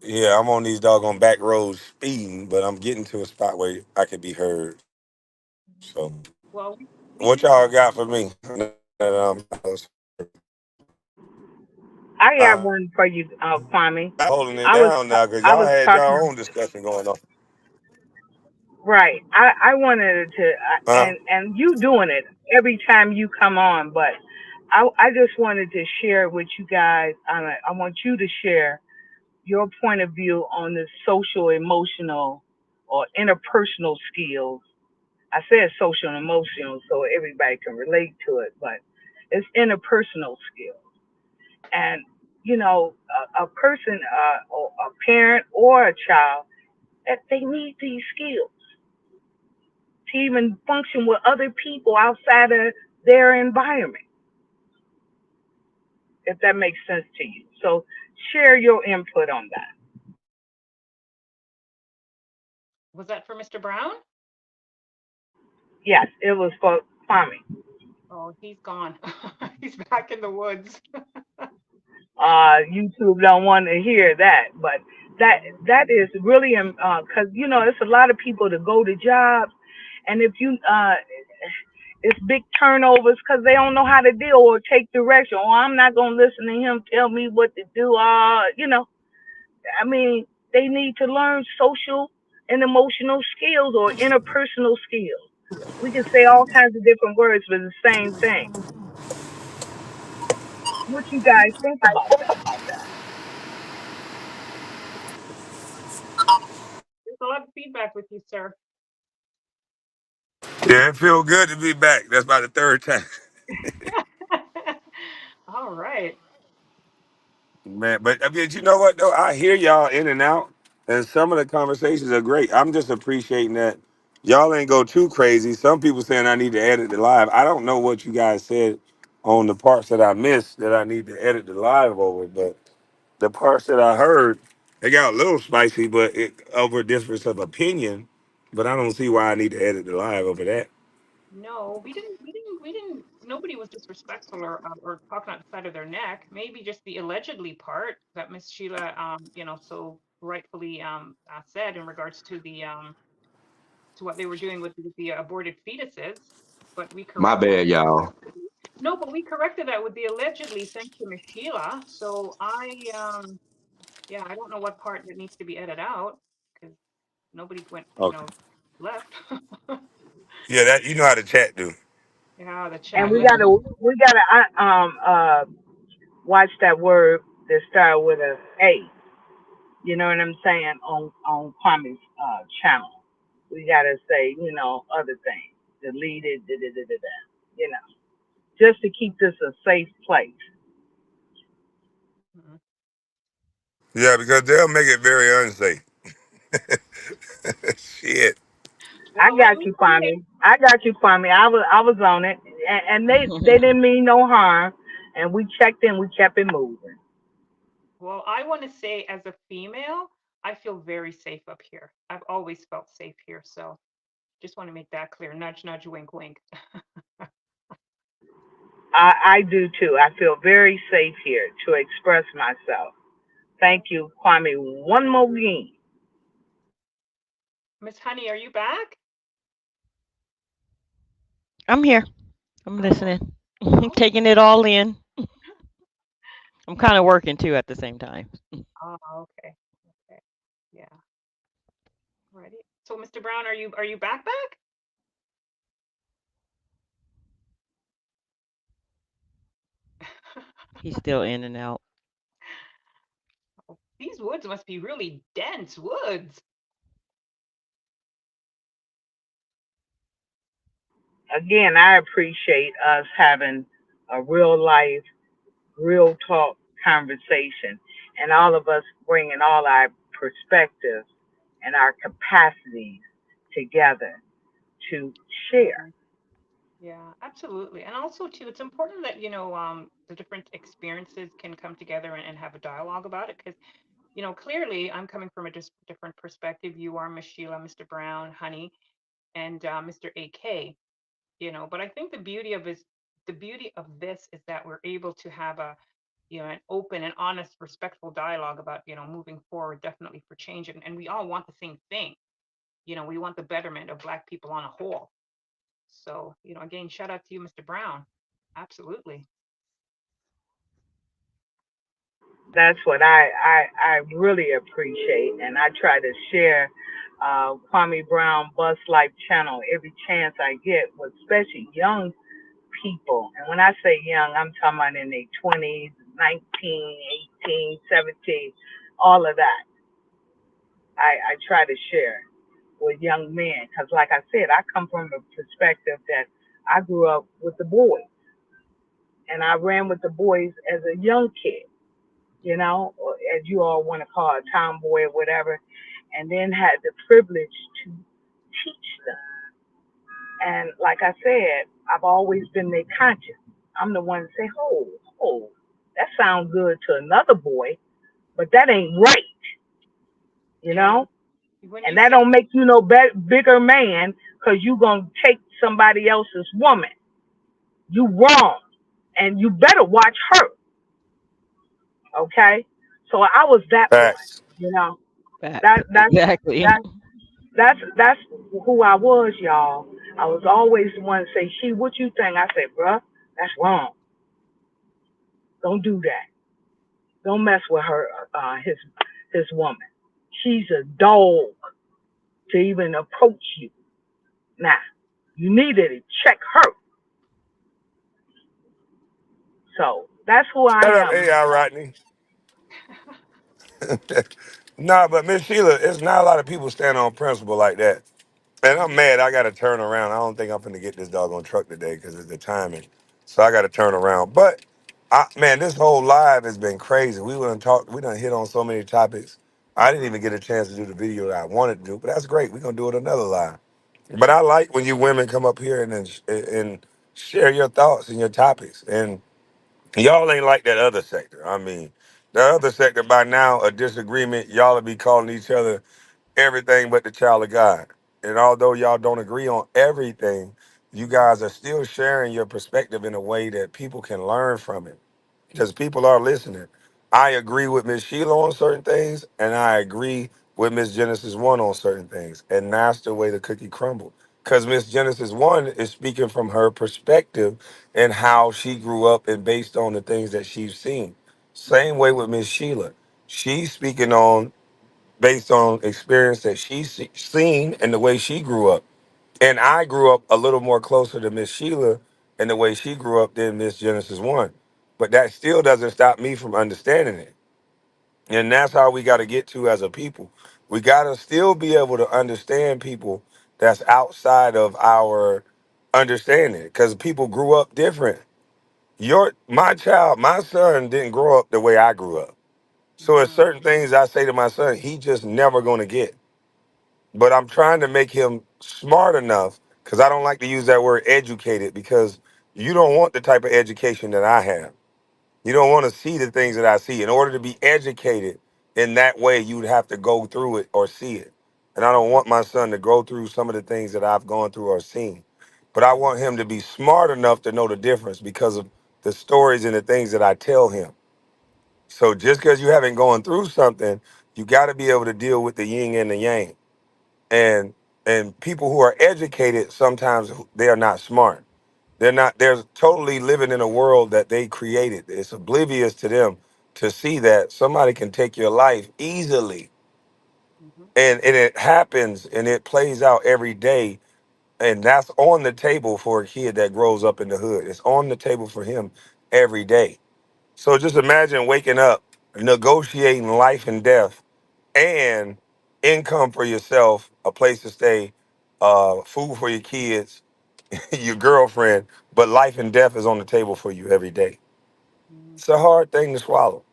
Speaker 1: Yeah, I'm on these doggone back roads speeding, but I'm getting to a spot where I could be heard. So,
Speaker 4: Well, we
Speaker 1: what
Speaker 4: just,
Speaker 1: y'all got for me?
Speaker 6: I got
Speaker 1: Uh,
Speaker 6: one for you, Kwame.
Speaker 1: holding it
Speaker 6: I was
Speaker 1: down now because
Speaker 6: I
Speaker 1: y'all
Speaker 6: was
Speaker 1: had
Speaker 6: talking.
Speaker 1: y'all own discussion going on.
Speaker 6: Right. I wanted to,
Speaker 1: Huh?
Speaker 6: and you doing it every time you come on, but I just wanted to share with you guys. I want you to share your point of view on the social, emotional, or interpersonal skills. I said social and emotional so everybody can relate to it, but it's interpersonal skills. And, a person, or a parent or a child, that they need these skills to even function with other people outside of their environment, if that makes sense to you. So share your input on that.
Speaker 4: Was that for Mr. Brown?
Speaker 6: Yes, it was for Kwame.
Speaker 4: Oh, he's gone. He's back in the woods.
Speaker 6: YouTube don't want to hear that, but that is really because it's a lot of people to go to jobs, and if you it's big turnovers because they don't know how to deal or take direction. Or I'm not gonna listen to him tell me what to do. I mean, they need to learn social and emotional skills or interpersonal skills. We can say all kinds of different words for the same thing. What you guys think about that?
Speaker 4: There's a lot of feedback with you, sir.
Speaker 1: Yeah, it feel good to be back. That's about the third time.
Speaker 4: All right.
Speaker 1: Man, but I mean, you know what though? I hear y'all in and out, and some of the conversations are great. I'm just appreciating that y'all ain't go too crazy. Some people saying I need to edit the live. I don't know what you guys said on the parts that I missed that I need to edit the live over, but the parts that I heard, they got a little spicy, but it over difference of opinion. But I don't see why I need to edit the live over that.
Speaker 4: No, we didn't. Nobody was disrespectful or talking outside of their neck. Maybe just the allegedly part that Miss Sheila, so rightfully said in regards to the to what they were doing with the aborted fetuses. But we
Speaker 11: My
Speaker 4: corrected
Speaker 11: bad, y'all.
Speaker 4: no, but we corrected that with the allegedly thanks to Miss Sheila. So yeah, I don't know what part that needs to be edited out because nobody went,
Speaker 1: Okay.
Speaker 4: left.
Speaker 1: Yeah, that you know how to chat do.
Speaker 4: Yeah, the
Speaker 6: And
Speaker 4: chat.
Speaker 6: we
Speaker 4: Let's
Speaker 6: gotta watch that word that start with a A. You know what I'm saying on Kwame's channel. We gotta say other things, delete it, da da da da da. You know, just to keep this a safe place.
Speaker 4: Mhm.
Speaker 1: Yeah, because they'll make it very unsafe. Shit.
Speaker 6: I
Speaker 4: Well, let
Speaker 6: got
Speaker 4: me
Speaker 6: you,
Speaker 4: say,
Speaker 6: Kwame. I got you, Kwame. I was on it, and they didn't mean no harm, and we checked in. We kept it moving.
Speaker 4: well, I want to say as a female, I feel very safe up here. I've always felt safe here. So just want to make that clear. Nudge, nudge, wink, wink.
Speaker 6: I do too. I feel very safe here to express myself. Thank you, Kwame. One more game.
Speaker 4: Miss Honey, are you back?
Speaker 8: I'm here. I'm
Speaker 4: Oh,
Speaker 8: listening.
Speaker 4: oh,
Speaker 8: Taking it all in. I'm kind of working too at the same time.
Speaker 4: oh, okay. Okay. Yeah. Ready. So, Mr. Brown, are you back?
Speaker 8: He's still in and out.
Speaker 4: Oh, these woods must be really dense woods.
Speaker 6: Again, I appreciate us having a real life, real talk conversation, and all of us bringing all our perspectives and our capacities together to share.
Speaker 4: Mhm. Yeah, absolutely. And also too, it's important that, the different experiences can come together and have a dialogue about it. Because, clearly I'm coming from a just different perspective. You are Miss Sheila, Mr. Brown, Honey, and Mr. AK, but I think the beauty of this is that we're able to have an open and honest, respectful dialogue about, moving forward, definitely for change. And we all want the same thing. We want the betterment of Black people on a whole. So, again, shout out to you, Mr. Brown. Absolutely.
Speaker 6: That's what I really appreciate, and I try to share Kwame Brown Bus Life channel every chance I get, with especially young people. And when I say young, I'm talking about in their 20s, 19, 18, 17, all of that. I try to share with young men because, like I said, I come from a perspective that I grew up with the boys, and I ran with the boys as a young kid, or as you all want to call it, tomboy or whatever, and then had the privilege to teach them. And like I said, I've always been their conscience. I'm the one to say, oh, that sounds good to another boy, but that ain't right, you
Speaker 4: Yeah,
Speaker 6: know?
Speaker 4: when
Speaker 6: And
Speaker 4: you
Speaker 6: that
Speaker 4: say
Speaker 6: don't make you no bigger man because you going to take somebody else's woman. You wrong. And you better watch her, okay? So I was that one,
Speaker 1: Facts.
Speaker 6: you know.
Speaker 8: Facts.
Speaker 6: That that's
Speaker 8: Exactly.
Speaker 6: that's that's who I was, y'all. I was always the one to say, "She, what you think?" I said, "Bruh, that's wrong. Don't do that. Don't mess with her, his woman. She's a dog to even approach you. Now, you needed to check her." So that's who I
Speaker 1: Shut up,
Speaker 6: am.
Speaker 1: AI Rodney. Nah, but Miss Sheila, it's not a lot of people stand on principle like that. And I'm mad. I got to turn around. I don't think I'm finna get this doggone truck today because of the timing. So I got to turn around. But man, this whole live has been crazy. We done talk. We done hit on so many topics. I didn't even get a chance to do the video that I wanted to do, but that's great. We're gonna do it another live. But I like when you women come up here and and share your thoughts and your topics. And y'all ain't like that other sector. I mean, the other sector by now, a disagreement, y'all will be calling each other everything but the child of God. And although y'all don't agree on everything, you guys are still sharing your perspective in a way that people can learn from it because people are listening. I agree with Miss Sheila on certain things, and I agree with Miss Genesis One on certain things, and that's the way the cookie crumbled. Because Miss Genesis One is speaking from her perspective and how she grew up and based on the things that she's seen. Same way with Miss Sheila. She's speaking on based on experience that she's seen and the way she grew up. And I grew up a little more closer to Miss Sheila and the way she grew up than Miss Genesis One. But that still doesn't stop me from understanding it. And that's how we got to get to as a people. We got to still be able to understand people that's outside of our understanding because people grew up different. My son didn't grow up the way I grew up. So there's
Speaker 4: mm,
Speaker 1: certain things I say to my son, he just never gonna get. But I'm trying to make him smart enough because I don't like to use that word educated because you don't want the type of education that I have. You don't want to see the things that I see. In order to be educated in that way, you'd have to go through it or see it. And I don't
Speaker 4: mm-hmm,
Speaker 1: want my son to go through some of the things that I've gone through or seen. But I want him to be smart enough to know the difference because of the stories and the things that I tell him. So just because you haven't gone through something, you got to be able to deal with the yin and the yang. And people who are educated sometimes they are not smart. They're not. They're totally living in a world that they created. It's oblivious to them to see that somebody can take your life easily,
Speaker 4: mm-hmm,
Speaker 1: and it happens and it plays out every day. And that's on the table for a kid that grows up in the hood. It's on the table for him every day. So just imagine waking up, negotiating life and death and income for yourself, a place to stay, food for your kids, your girlfriend, but life and death is on the table for you every day. It's a
Speaker 4: mm-hmm.
Speaker 1: hard thing to swallow.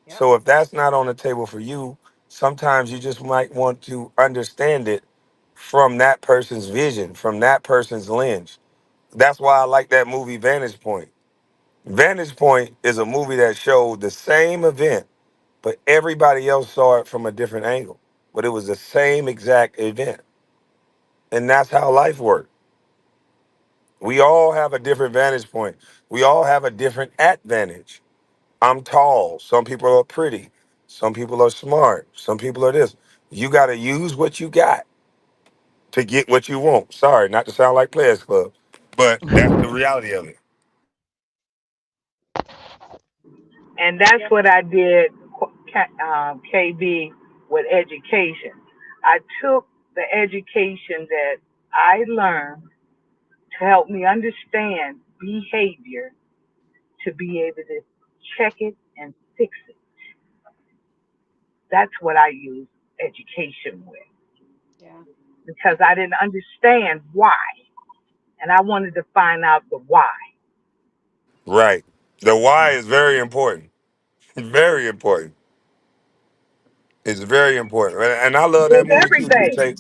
Speaker 4: Yep.
Speaker 1: So if that's not on the table for you, sometimes you just might want to understand it from that person's vision, from that person's lens. That's why I like that movie Vantage Point. Vantage Point is a movie that showed the same event but everybody else saw it from a different angle. But it was the same exact event. And that's how life works. We all have a different vantage point. We all have a different advantage. I'm tall. Some people are pretty. Some people are smart. Some people are this. You got to use what you got to get what you want. Sorry, not to sound like Players Club, but that's the reality of it.
Speaker 6: And that's what I did, KB, with education. I took the education that I learned to help me understand behavior to be able to check it and fix it. That's what I use education with
Speaker 4: Yeah.
Speaker 6: because I didn't understand why. And I wanted to find out the why.
Speaker 1: Right. The why is very important. Very important. It's very important. And I love that
Speaker 6: It's
Speaker 1: movie too, Miss
Speaker 6: everything.
Speaker 1: Tate.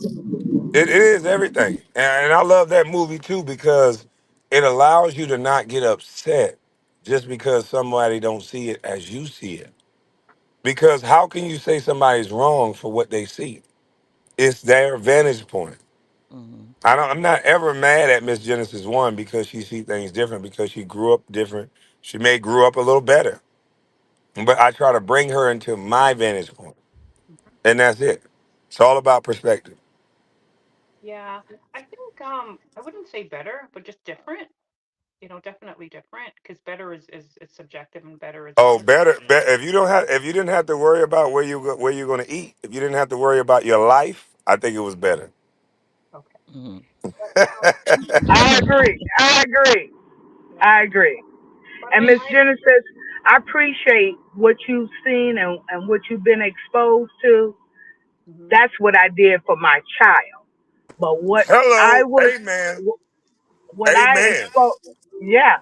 Speaker 1: It is everything. And I love that movie too because it allows you to not get upset just because somebody don't see it as you see it. Because how can you say somebody's wrong for what they see? It's their vantage point.
Speaker 8: Mhm.
Speaker 1: I'm not ever mad at Miss Genesis one because she see things different because she grew up different. She may grew up a little better, but I try to bring her into my vantage point,
Speaker 4: Mhm.
Speaker 1: and that's it. It's all about perspective.
Speaker 4: Yeah, I think I wouldn't say better, but just different. Definitely different because better is subjective and better is
Speaker 1: Oh,
Speaker 4: relative.
Speaker 1: better. If you don't have, if you didn't have to worry about where you're going to eat, if you didn't have to worry about your life, I think it was better.
Speaker 4: Okay.
Speaker 8: Mhm.
Speaker 4: But
Speaker 6: I agree. I agree.
Speaker 4: yeah,
Speaker 6: I agree.
Speaker 4: but
Speaker 6: And Miss Genesis, I appreciate what you've seen and what you've been exposed to.
Speaker 4: hmm
Speaker 6: That's what I did for my child. But what I
Speaker 1: Hello,
Speaker 6: was,
Speaker 1: amen,
Speaker 6: what I
Speaker 1: amen.
Speaker 6: exposed, yeah,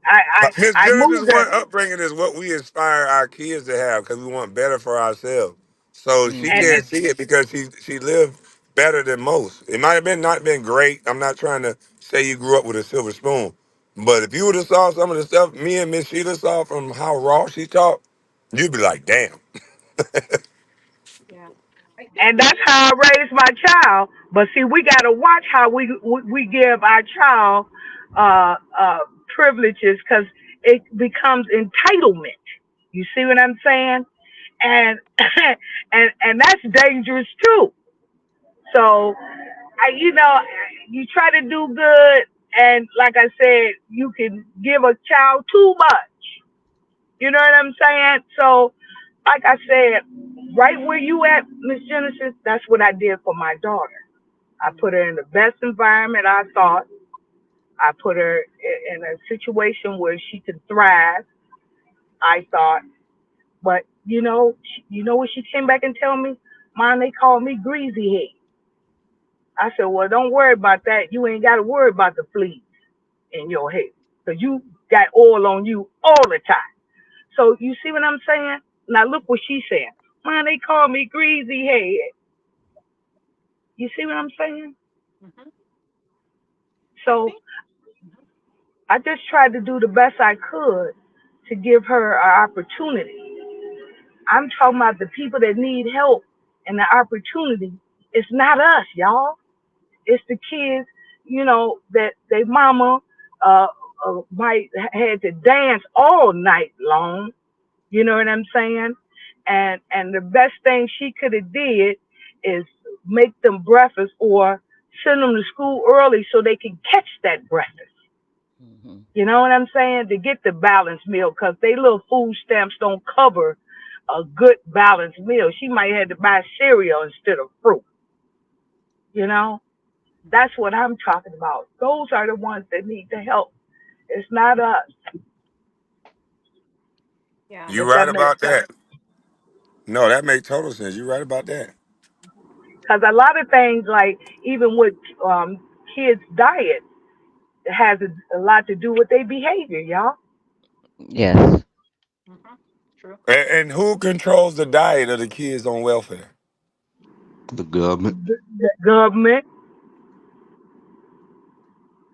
Speaker 6: I, I,
Speaker 1: Miss
Speaker 6: I
Speaker 1: Genesis
Speaker 6: moved her.
Speaker 1: one upbringing is what we inspire our kids to have because we want better for ourselves. So she
Speaker 6: And,
Speaker 1: can't
Speaker 8: Mhm.
Speaker 1: see it because she lived better than most. It might have been not been great. I'm not trying to say you grew up with a silver spoon, but if you would have saw some of the stuff me and Miss Sheila saw from how raw she talked, you'd be like, damn.
Speaker 4: yeah, I think
Speaker 6: and that's how I raised my child. But see, we got to watch how we give our child uh, uh, privileges because it becomes entitlement. You see what I'm saying? And and that's dangerous too. So you try to do good, and like I said, you can give a child too much. You know what I'm saying? So, like I said, right where you at, Miss Genesis, that's what I did for my daughter. I
Speaker 4: mm,
Speaker 6: put her in the best environment I thought. I put her in a situation where she could thrive, I thought. But you know what she came back and tell me? Mom, they called me greasy head. I said, well, don't worry about that. You ain't got to worry about the fleas in your head because you got oil on you all the time. So you see what I'm saying? Now look what she's saying. Man, they call me greasy head. You see what I'm saying?
Speaker 4: hmm I
Speaker 6: So
Speaker 4: think mhm,
Speaker 6: I just tried to do the best I could to give her an opportunity. I'm talking about the people that need help and the opportunity. It's not us, y'all. It's the kids, that they mama uh, might had to dance all night long. You know what I'm saying? And the best thing she could have did is make them breakfast or send them to school early so they can catch that breakfast.
Speaker 8: Mhm.
Speaker 6: You know what I'm saying? To get the balanced meal because they little food stamps don't cover a good balanced meal. She might have to buy cereal instead of fruit. You know?
Speaker 4: mhm.
Speaker 6: That's what I'm talking about. Those are the ones that need the help. It's not us.
Speaker 4: Yeah,
Speaker 1: You
Speaker 6: If
Speaker 1: right
Speaker 6: that makes
Speaker 1: about
Speaker 6: sense.
Speaker 1: that. No, that makes total sense. You right about that.
Speaker 6: Because a lot of things, like even with kids' diet, has a lot to do with their behavior, y'all.
Speaker 8: Yes.
Speaker 4: hmm true.
Speaker 1: And who controls the diet of the kids on welfare?
Speaker 11: The government.
Speaker 6: The government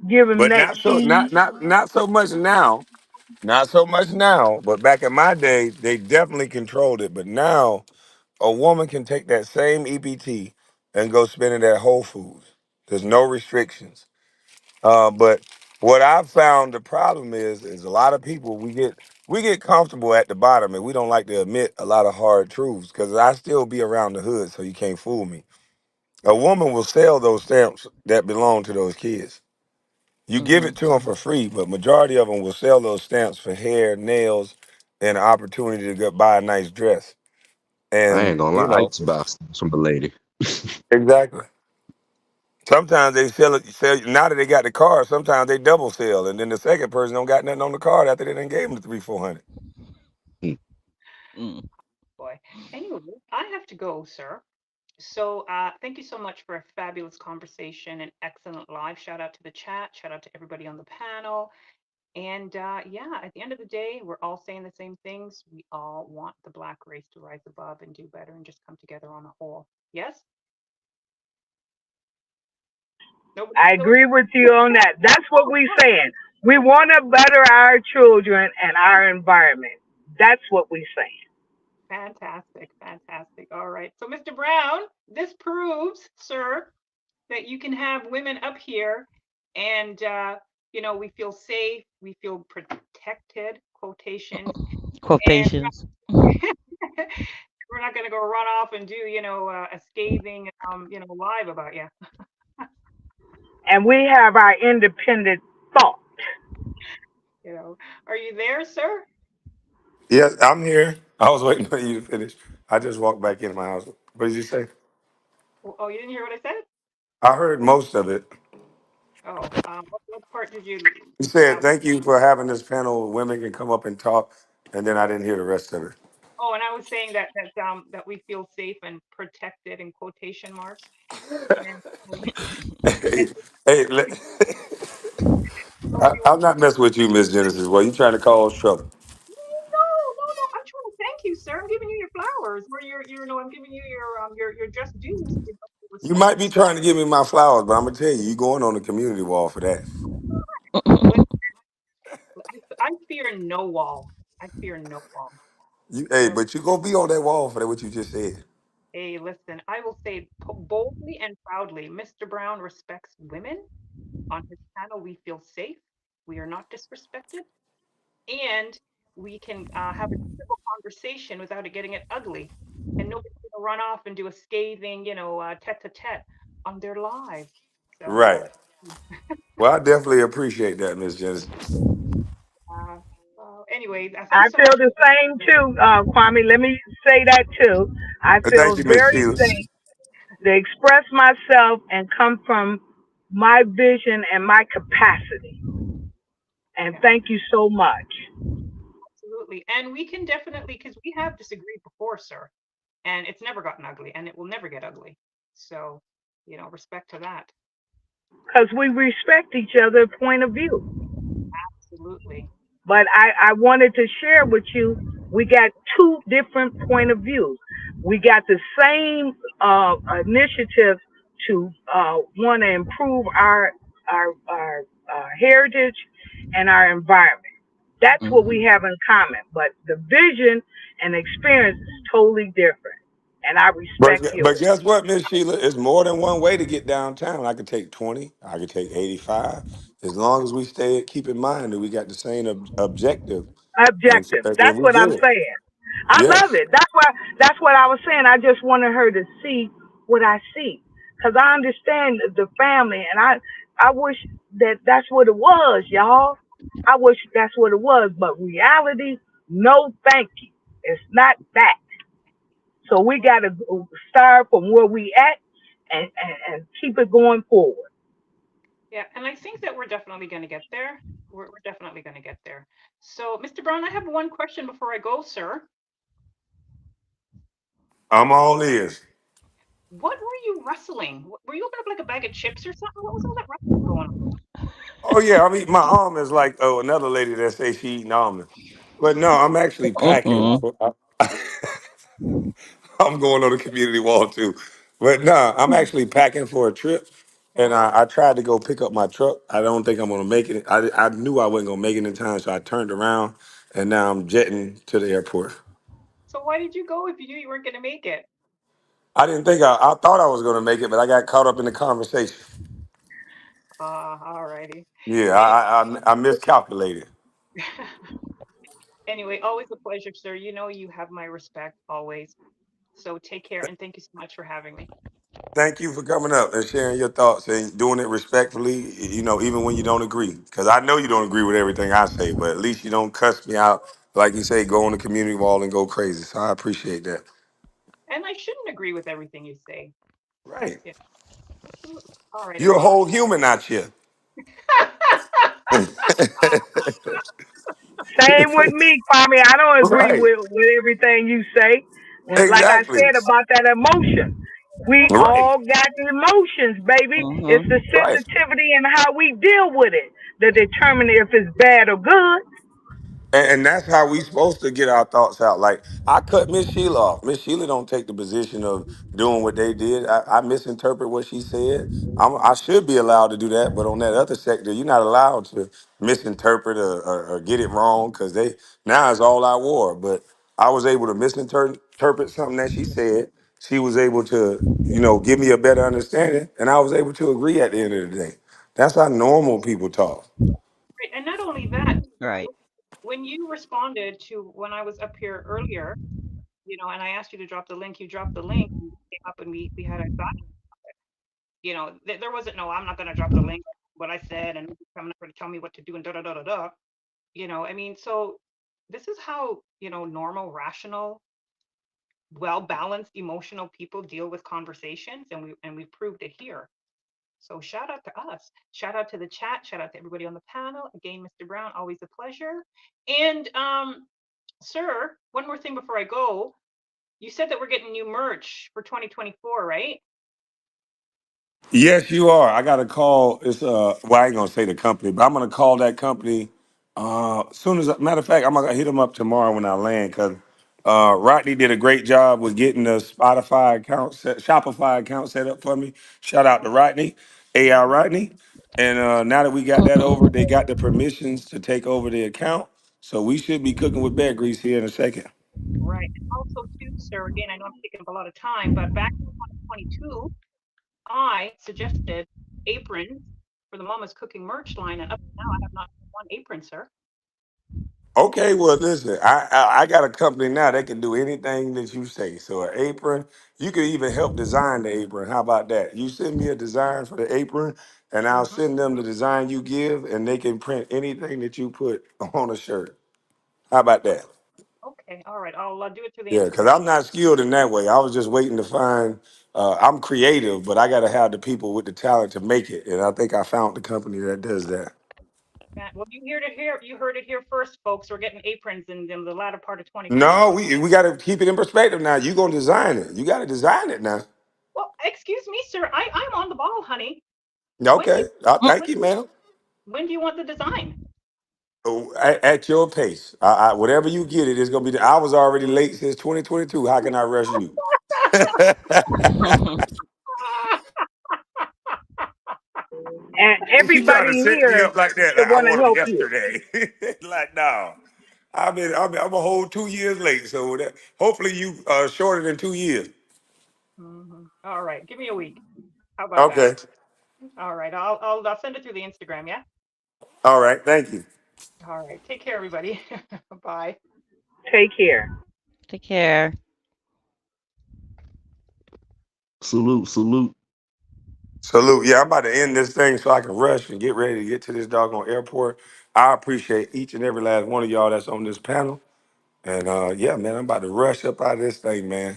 Speaker 6: give them
Speaker 1: But
Speaker 6: that
Speaker 1: not so
Speaker 6: cheese.
Speaker 1: not so much now. Not so much now. But back in my day, they definitely controlled it. But now a woman can take that same EBT and go spend it at Whole Foods. There's no restrictions. But what I've found the problem is a lot of people we get comfortable at the bottom and we don't like to admit a lot of hard truths because I still be around the hood, so you can't fool me. A woman will sell those stamps that belong to those kids. You give it
Speaker 8: Mhm.
Speaker 1: to them for free, but majority of them will sell those stamps for hair, nails, and an opportunity to go buy a nice dress.
Speaker 11: I
Speaker 1: And
Speaker 11: ain't gonna lie. I used to buy some from a lady.
Speaker 1: exactly. Sometimes they sell now that they got the car. Sometimes they double sell, and then the second person don't got nothing on the card after they done gave them the 300-400.
Speaker 11: Hmm.
Speaker 8: Mm.
Speaker 4: Boy. Anyway, I have to go, sir. So thank you so much for a fabulous conversation and excellent live. Shout out to the chat. Shout out to everybody on the panel. And yeah, at the end of the day, we're all saying the same things. We all want the Black race to rise above and do better and just come together on a whole. Yes? Nobody
Speaker 6: I
Speaker 4: feels.
Speaker 6: agree with you on that. That's what we saying. We want to better our children and our environment. That's what we saying.
Speaker 4: Fantastic, fantastic. All right. So, Mr. Brown, this proves, sir, that you can have women up here and, we feel safe, we feel protected, quotations, and
Speaker 8: Quotations.
Speaker 4: we're not going to go run off and do, a scathing, live about you.
Speaker 6: And we have our independent thought.
Speaker 4: You know, are you there, sir?
Speaker 1: Yes, I'm here. I was waiting for you to finish. I just walked back into my house. What did you say?
Speaker 4: Oh, you didn't hear what I said?
Speaker 1: I heard most of it.
Speaker 4: Oh, what part did you
Speaker 1: You said
Speaker 4: last?
Speaker 1: thank you for having this panel where women can come up and talk, and then I didn't hear the rest of it.
Speaker 4: Oh, and I was saying that we feel safe and protected in quotation marks. And
Speaker 1: Hey, hey,
Speaker 4: so you
Speaker 1: I'm
Speaker 4: want
Speaker 1: not messing with you, Miss Genesis. Well, you trying to cause trouble.
Speaker 4: no, no, no. I'm trying to thank you, sir. I'm giving you your flowers. Or I'm giving you your just dues. Your
Speaker 1: You
Speaker 4: respect.
Speaker 1: might be trying to give me my flowers, but I'm gonna tell you, you going on the community wall for that.
Speaker 4: Listen, I fear no wall. I fear no wall.
Speaker 1: Hey,
Speaker 4: No.
Speaker 1: but you gonna be on that wall for that what you just said.
Speaker 4: Hey, listen. I will say boldly and proudly, Mr. Brown respects women. On his channel, we feel safe. We are not disrespected, and we can have a civil conversation without it getting it ugly. And nobody's gonna run off and do a scathing, tete-a-tete on their lives. So,
Speaker 1: Right. Well, I definitely appreciate that, Miss Genesis.
Speaker 4: uh, anyway,
Speaker 6: I
Speaker 4: thanks so
Speaker 6: feel
Speaker 4: much.
Speaker 6: the same too, Kwame. Let me say that too. I
Speaker 1: Thank
Speaker 6: feel
Speaker 1: you, Miss
Speaker 6: very
Speaker 1: Sheila.
Speaker 6: safe to express myself and come from my vision and my capacity. And
Speaker 4: Yeah,
Speaker 6: thank you so much.
Speaker 4: absolutely. And we can definitely, because we have disagreed before, sir, and it's never gotten ugly, and it will never get ugly. So, respect to that.
Speaker 6: Because we respect each other's point of view.
Speaker 4: Absolutely.
Speaker 6: But I wanted to share with you, we got two different point of views. We got the same initiative to want to improve our heritage and our environment. That's what we
Speaker 8: Hmm.
Speaker 6: have in common. But the vision and experience is totally different. And I
Speaker 1: But
Speaker 6: respect
Speaker 1: but
Speaker 6: yours.
Speaker 1: guess what, Miss Sheila? It's more than one way to get downtown. I could take 20. I could take 85. As long as we stay, keep in mind that we got the same objective, and
Speaker 6: Objective.
Speaker 1: then
Speaker 6: That's
Speaker 1: we
Speaker 6: what I'm
Speaker 1: good.
Speaker 6: saying. I love
Speaker 1: Yes.
Speaker 6: it. That's what I was saying. I just wanted her to see what I see, because I understand the family, and I wish that that's what it was, y'all. I wish that's what it was, but reality, no, thank you. It's not that. So we got to start from where we at and keep it going forward.
Speaker 4: Yeah, and I think that we're definitely going to get there. We're definitely going to get there. So, Mr. Brown, I have one question before I go, sir.
Speaker 1: I'm all ears.
Speaker 4: What were you wrestling? Were you opening up like a bag of chips or something? What was all that wrestling going on?
Speaker 1: Oh yeah, I mean my almonds like another lady that say she eating almonds. But no, I'm actually packing.
Speaker 8: Mm-mm.
Speaker 1: I'm going on the community wall too. But no, I'm actually packing for a trip. And
Speaker 4: Yeah.
Speaker 1: I tried to go pick up my truck. I don't think I'm gonna make it. I knew I wasn't gonna make it in time, so I turned around and now I'm jetting to the airport.
Speaker 4: So why did you go if you knew you weren't going to make it?
Speaker 1: I didn't think I thought I was gonna make it, but I got caught up in the conversation.
Speaker 4: All righty.
Speaker 1: Yeah,
Speaker 4: Anyway,
Speaker 1: I miscalculated.
Speaker 4: anyway, always a pleasure, sir. You know you have my respect always. So take care and thank you so much for having me.
Speaker 1: Thank you for coming up and sharing your thoughts and doing it respectfully, even when you don't agree. Because I know you don't agree with everything I say, but at least you don't cuss me out. Like you say, go on the community wall and go crazy. So I appreciate that.
Speaker 4: And I shouldn't agree with everything you say.
Speaker 1: Right.
Speaker 4: Yeah, absolutely. All righty.
Speaker 1: You're a
Speaker 4: Well,
Speaker 1: whole human out here.
Speaker 6: Same with me, Kwame. I don't agree
Speaker 1: Right.
Speaker 6: with everything you say. And like I
Speaker 1: Exactly.
Speaker 6: said about that emotion, we
Speaker 1: Right.
Speaker 6: all got emotions, baby. It's the
Speaker 8: Hmm.
Speaker 1: Right.
Speaker 6: sensitivity and how we deal with it that determine if it's bad or good.
Speaker 1: And that's how we supposed to get our thoughts out. Like I cut Miss Sheila off. Miss Sheila don't take the position of doing what they did. I misinterpret what she said. I should be allowed to do that, but on that other sector, you're not allowed to misinterpret or get it wrong because they now it's all out war. But I was able to misinterpret something that she said. She was able to, give me a better understanding, and I was able to agree at the end of the day. That's how normal people talk.
Speaker 4: Right. And not only that,
Speaker 8: Right.
Speaker 4: when you responded to when I was up here earlier, and I asked you to drop the link, you dropped the link, and you came up and we had a thought, there wasn't no, I'm not going to drop the link, what I said, and coming up to tell me what to do and da da da da da. I mean, so this is how, normal, rational, well balanced, emotional people deal with conversations, and we've proved it here. So shout out to us. Shout out to the chat. Shout out to everybody on the panel. Again, Mr. Brown, always a pleasure. And sir, one more thing before I go. You said that we're getting new merch for 2024, right?
Speaker 1: Yes, you are. I got to call. It's well, I ain't gonna say the company, but I'm gonna call that company. Soon as matter of fact, I'm gonna hit them up tomorrow when I land because Rodney did a great job with getting the Shopify account set up for me. Shout out to Rodney, AI Rodney. And now that we got that over, they got the permissions to take over the account, so we should be cooking with bear grease here in a second.
Speaker 4: Right. And also, too, sir, again, I know I'm taking up a lot of time, but back in 2022, I suggested aprons for the Mama's Cooking merch line, and up to now, I have not seen one apron, sir.
Speaker 1: Okay, well, listen, I got a company now that can do anything that you say. So an apron, you can even help design the apron. How about that? You send me a design for the apron, and I'll
Speaker 4: Hmm.
Speaker 1: send them the design you give, and they can print anything that you put on a shirt. How about that?
Speaker 4: Okay, all right. I'll do it through the
Speaker 1: Yeah, because
Speaker 4: Instagram.
Speaker 1: I'm not skilled in that way. I was just waiting to find. I'm creative, but I got to have the people with the talent to make it, and I think I found the company that does that.
Speaker 4: Well, you heard it here first, folks. We're getting aprons in the latter part of
Speaker 1: No,
Speaker 4: 2024.
Speaker 1: we got to keep it in perspective now. You gonna design it? You got to design it now.
Speaker 4: Well, excuse me, sir. I'm on the ball, honey. When do
Speaker 1: Okay,
Speaker 4: you
Speaker 1: thank
Speaker 4: when
Speaker 1: you, ma'am.
Speaker 4: when do you want the design?
Speaker 1: Oh, at your pace, whatever you get, it is gonna be. I was already late since 2022. How can I rush you?
Speaker 6: And
Speaker 1: You trying to
Speaker 6: everybody
Speaker 1: set me
Speaker 6: here
Speaker 1: up like that?
Speaker 6: should
Speaker 1: Like, I
Speaker 6: want to
Speaker 1: want them
Speaker 6: help you.
Speaker 1: yesterday. Like, no, I'm a whole 2 years late. So hopefully you shorter than 2 years.
Speaker 4: All right, give me a week. How about that?
Speaker 1: Okay,
Speaker 4: All right, I'll send it through the Instagram. Yeah.
Speaker 1: all right, thank you.
Speaker 4: All right. Take care, everybody. Bye.
Speaker 6: Take care.
Speaker 8: Take care.
Speaker 11: Salute, salute.
Speaker 1: Salute. Yeah, I'm about to end this thing so I can rush and get ready to get to this doggone airport. I appreciate each and every last one of y'all that's on this panel. And yeah, man, I'm about to rush up out of this thing, man.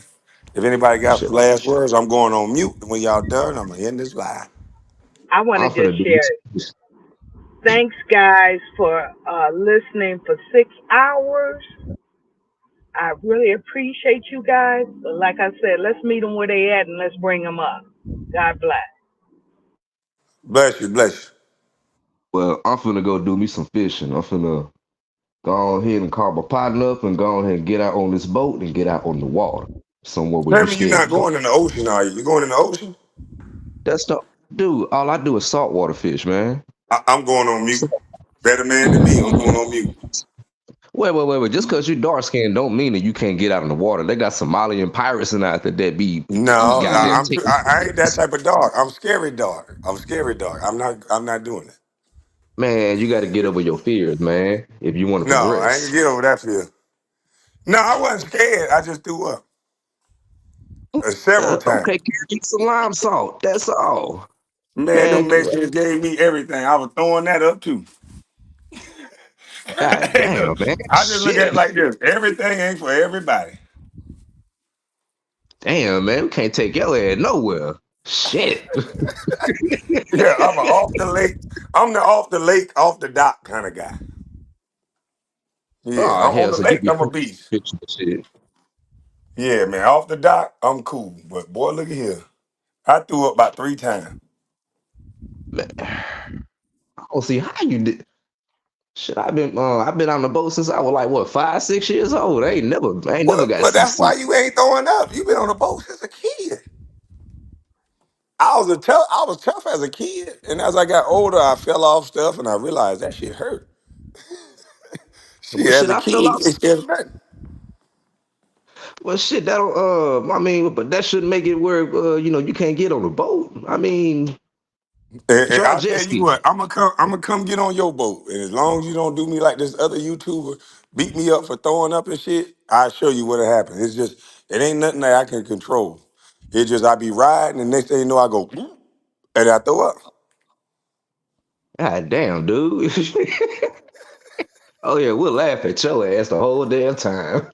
Speaker 1: If anybody got
Speaker 11: Shit.
Speaker 1: some last words, I'm going on mute. When y'all done, I'm gonna end this live.
Speaker 6: I want to
Speaker 11: I'm
Speaker 6: just
Speaker 11: finna do
Speaker 6: share.
Speaker 11: this.
Speaker 6: Thanks, guys, for listening for 6 hours. I really appreciate you guys. But like I said, let's meet them where they at and let's bring them up. God bless.
Speaker 1: Bless you, bless you.
Speaker 11: Well, I'm finna go do me some fishing. I'm finna go ahead and call my partner up and go ahead and get out on this boat and get out on the water somewhere where
Speaker 1: Tell
Speaker 11: you
Speaker 1: me you're
Speaker 11: scared
Speaker 1: not
Speaker 11: to go.
Speaker 1: going in the ocean, are you? You going in the ocean?
Speaker 11: That's not, dude. All I do is saltwater fish, man.
Speaker 1: I'm going on mute.
Speaker 11: So,
Speaker 1: Better man than me. I'm going on mute.
Speaker 11: wait. Just because you dark skinned don't mean that you can't get out in the water. They got Somalian pirates in out there that be
Speaker 1: No,
Speaker 11: goddamn taking.
Speaker 1: I ain't that type of dog. I'm scary dog. I'm scary dog. I'm not doing it.
Speaker 11: Man, you got to get over your fears, man. If you want to
Speaker 1: No, I ain't
Speaker 11: progress.
Speaker 1: gonna get over that fear. No, I wasn't scared. I just threw up several
Speaker 11: Okay,
Speaker 1: times.
Speaker 11: get some lime salt. That's all.
Speaker 1: Man,
Speaker 11: Man,
Speaker 1: them Mexicans gave me everything. I was throwing that up too.
Speaker 11: god damn, man.
Speaker 1: I just look at it
Speaker 11: Shit.
Speaker 1: like this: everything ain't for everybody.
Speaker 11: Damn, man. We can't take your ass nowhere. Shit.
Speaker 1: Yeah, I'm a off the lake. I'm the off the lake, off the dock kind of guy. Yeah,
Speaker 11: Oh,
Speaker 1: I'm on
Speaker 11: hell,
Speaker 1: the
Speaker 11: so you
Speaker 1: lake.
Speaker 11: be
Speaker 1: I'm a beast.
Speaker 11: fishing and shit.
Speaker 1: Yeah, man, off the dock, I'm cool. But boy, look at here. I threw up about 3 times.
Speaker 11: Man, I don't see how you did. Shit, I've been on the boat since I was like what 5, 6 years old. I ain't never got
Speaker 1: Well, that's why
Speaker 11: seasick.
Speaker 1: you ain't throwing up. You been on a boat since a kid. I was tough as a kid, and as I got older, I fell off stuff, and I realized that shit hurt. Shit,
Speaker 11: Well,
Speaker 1: as
Speaker 11: shit,
Speaker 1: a
Speaker 11: I fell
Speaker 1: kid,
Speaker 11: off.
Speaker 1: you ain't scared of nothing.
Speaker 11: Well, shit, that'll I mean, but that shouldn't make it where you can't get on the boat. I mean,
Speaker 1: And
Speaker 11: try
Speaker 1: I'll
Speaker 11: jet
Speaker 1: tell you
Speaker 11: ski.
Speaker 1: what, I'm gonna come get on your boat. And as long as you don't do me like this other YouTuber, beat me up for throwing up and shit, I'll show you what'll happen. It's just it ain't nothing that I can control. It's just I be riding, and next thing you know, I go and I throw up.
Speaker 11: God damn, dude. Oh yeah, we'll laugh at your ass the whole damn time.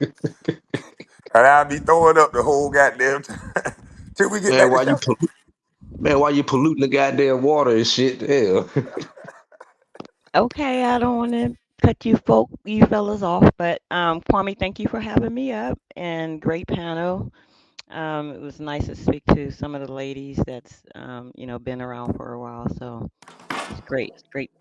Speaker 1: And I'll be throwing up the whole goddamn time till we get
Speaker 11: Man,
Speaker 1: back to
Speaker 11: why you
Speaker 1: shelter.
Speaker 11: pollute, man, why you polluting the goddamn water and shit? Hell.
Speaker 8: Okay, I don't want to cut you fellas off, but Kwame, thank you for having me up and great panel. It was nice to speak to some of the ladies that's been around for a while, so it's great. It's great.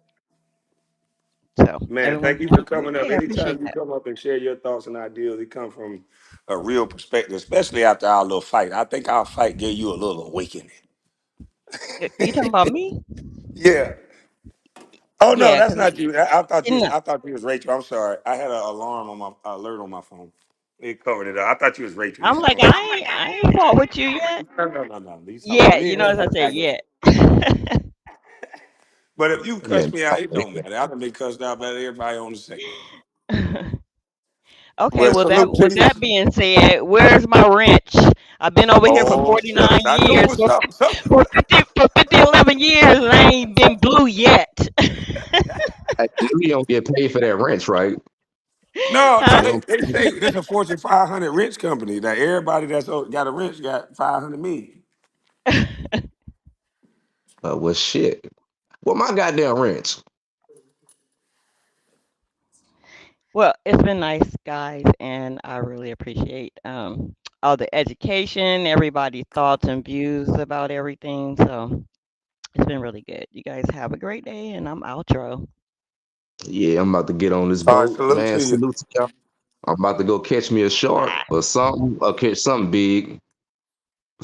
Speaker 8: So
Speaker 1: Man,
Speaker 8: everyone
Speaker 1: thank you
Speaker 8: have
Speaker 1: for
Speaker 8: a great
Speaker 1: coming up.
Speaker 8: day. I appreciate
Speaker 1: Anytime you
Speaker 8: that.
Speaker 1: come up and share your thoughts and ideas, it come from a real perspective, especially after our little fight. I think our fight gave you a little awakening.
Speaker 8: You talking about me?
Speaker 1: Yeah. Oh no,
Speaker 8: Yeah,
Speaker 1: that's
Speaker 8: because
Speaker 1: not you. I thought you.
Speaker 8: no,
Speaker 1: I thought you was Rachel. I'm sorry. I had an alarm on my alert on my phone. It covered it up. I thought you was Rachel. You
Speaker 8: I'm
Speaker 1: sound
Speaker 8: like
Speaker 1: like
Speaker 8: I ain't fought with you yet.
Speaker 1: no, no, no, no. You sound like
Speaker 8: Yeah,
Speaker 1: we
Speaker 8: you
Speaker 1: ain't
Speaker 8: know as
Speaker 1: had
Speaker 8: I
Speaker 1: no
Speaker 8: said,
Speaker 1: back and
Speaker 8: yeah.
Speaker 1: forth. But if you cuss
Speaker 11: Man,
Speaker 1: me out, it don't matter. I've been cussed out by everybody on the stage.
Speaker 8: Okay,
Speaker 1: Well,
Speaker 8: well that
Speaker 1: salute to
Speaker 8: with
Speaker 1: you.
Speaker 8: that being said, where's my wrench? I've been over here for
Speaker 1: Oh
Speaker 8: 49
Speaker 1: shucks, I knew it
Speaker 8: years,
Speaker 1: was something. Something.
Speaker 8: for 11 years, and I ain't been blue yet.
Speaker 11: I knew you don't get paid for that rent, right?
Speaker 1: No, no,
Speaker 8: Huh?
Speaker 11: You
Speaker 1: they
Speaker 11: don't,
Speaker 1: say this is a Fortune 500 rich company that everybody that's got a wrench got 500 million.
Speaker 11: well, shit. Well, my goddamn rents.
Speaker 8: Well, it's been nice, guys, and I really appreciate all the education, everybody's thoughts and views about everything. So it's been really good. You guys have a great day, and I'm outro.
Speaker 11: Yeah, I'm about to get on this
Speaker 1: All right,
Speaker 11: boat,
Speaker 1: salute
Speaker 11: man.
Speaker 1: to you.
Speaker 11: Salute to y'all. I'm about to go catch me a shark or something, or catch something big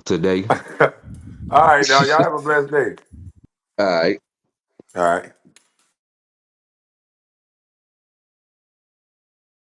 Speaker 11: today.
Speaker 1: All right, now y'all have a blessed day.
Speaker 11: All right.
Speaker 1: All right.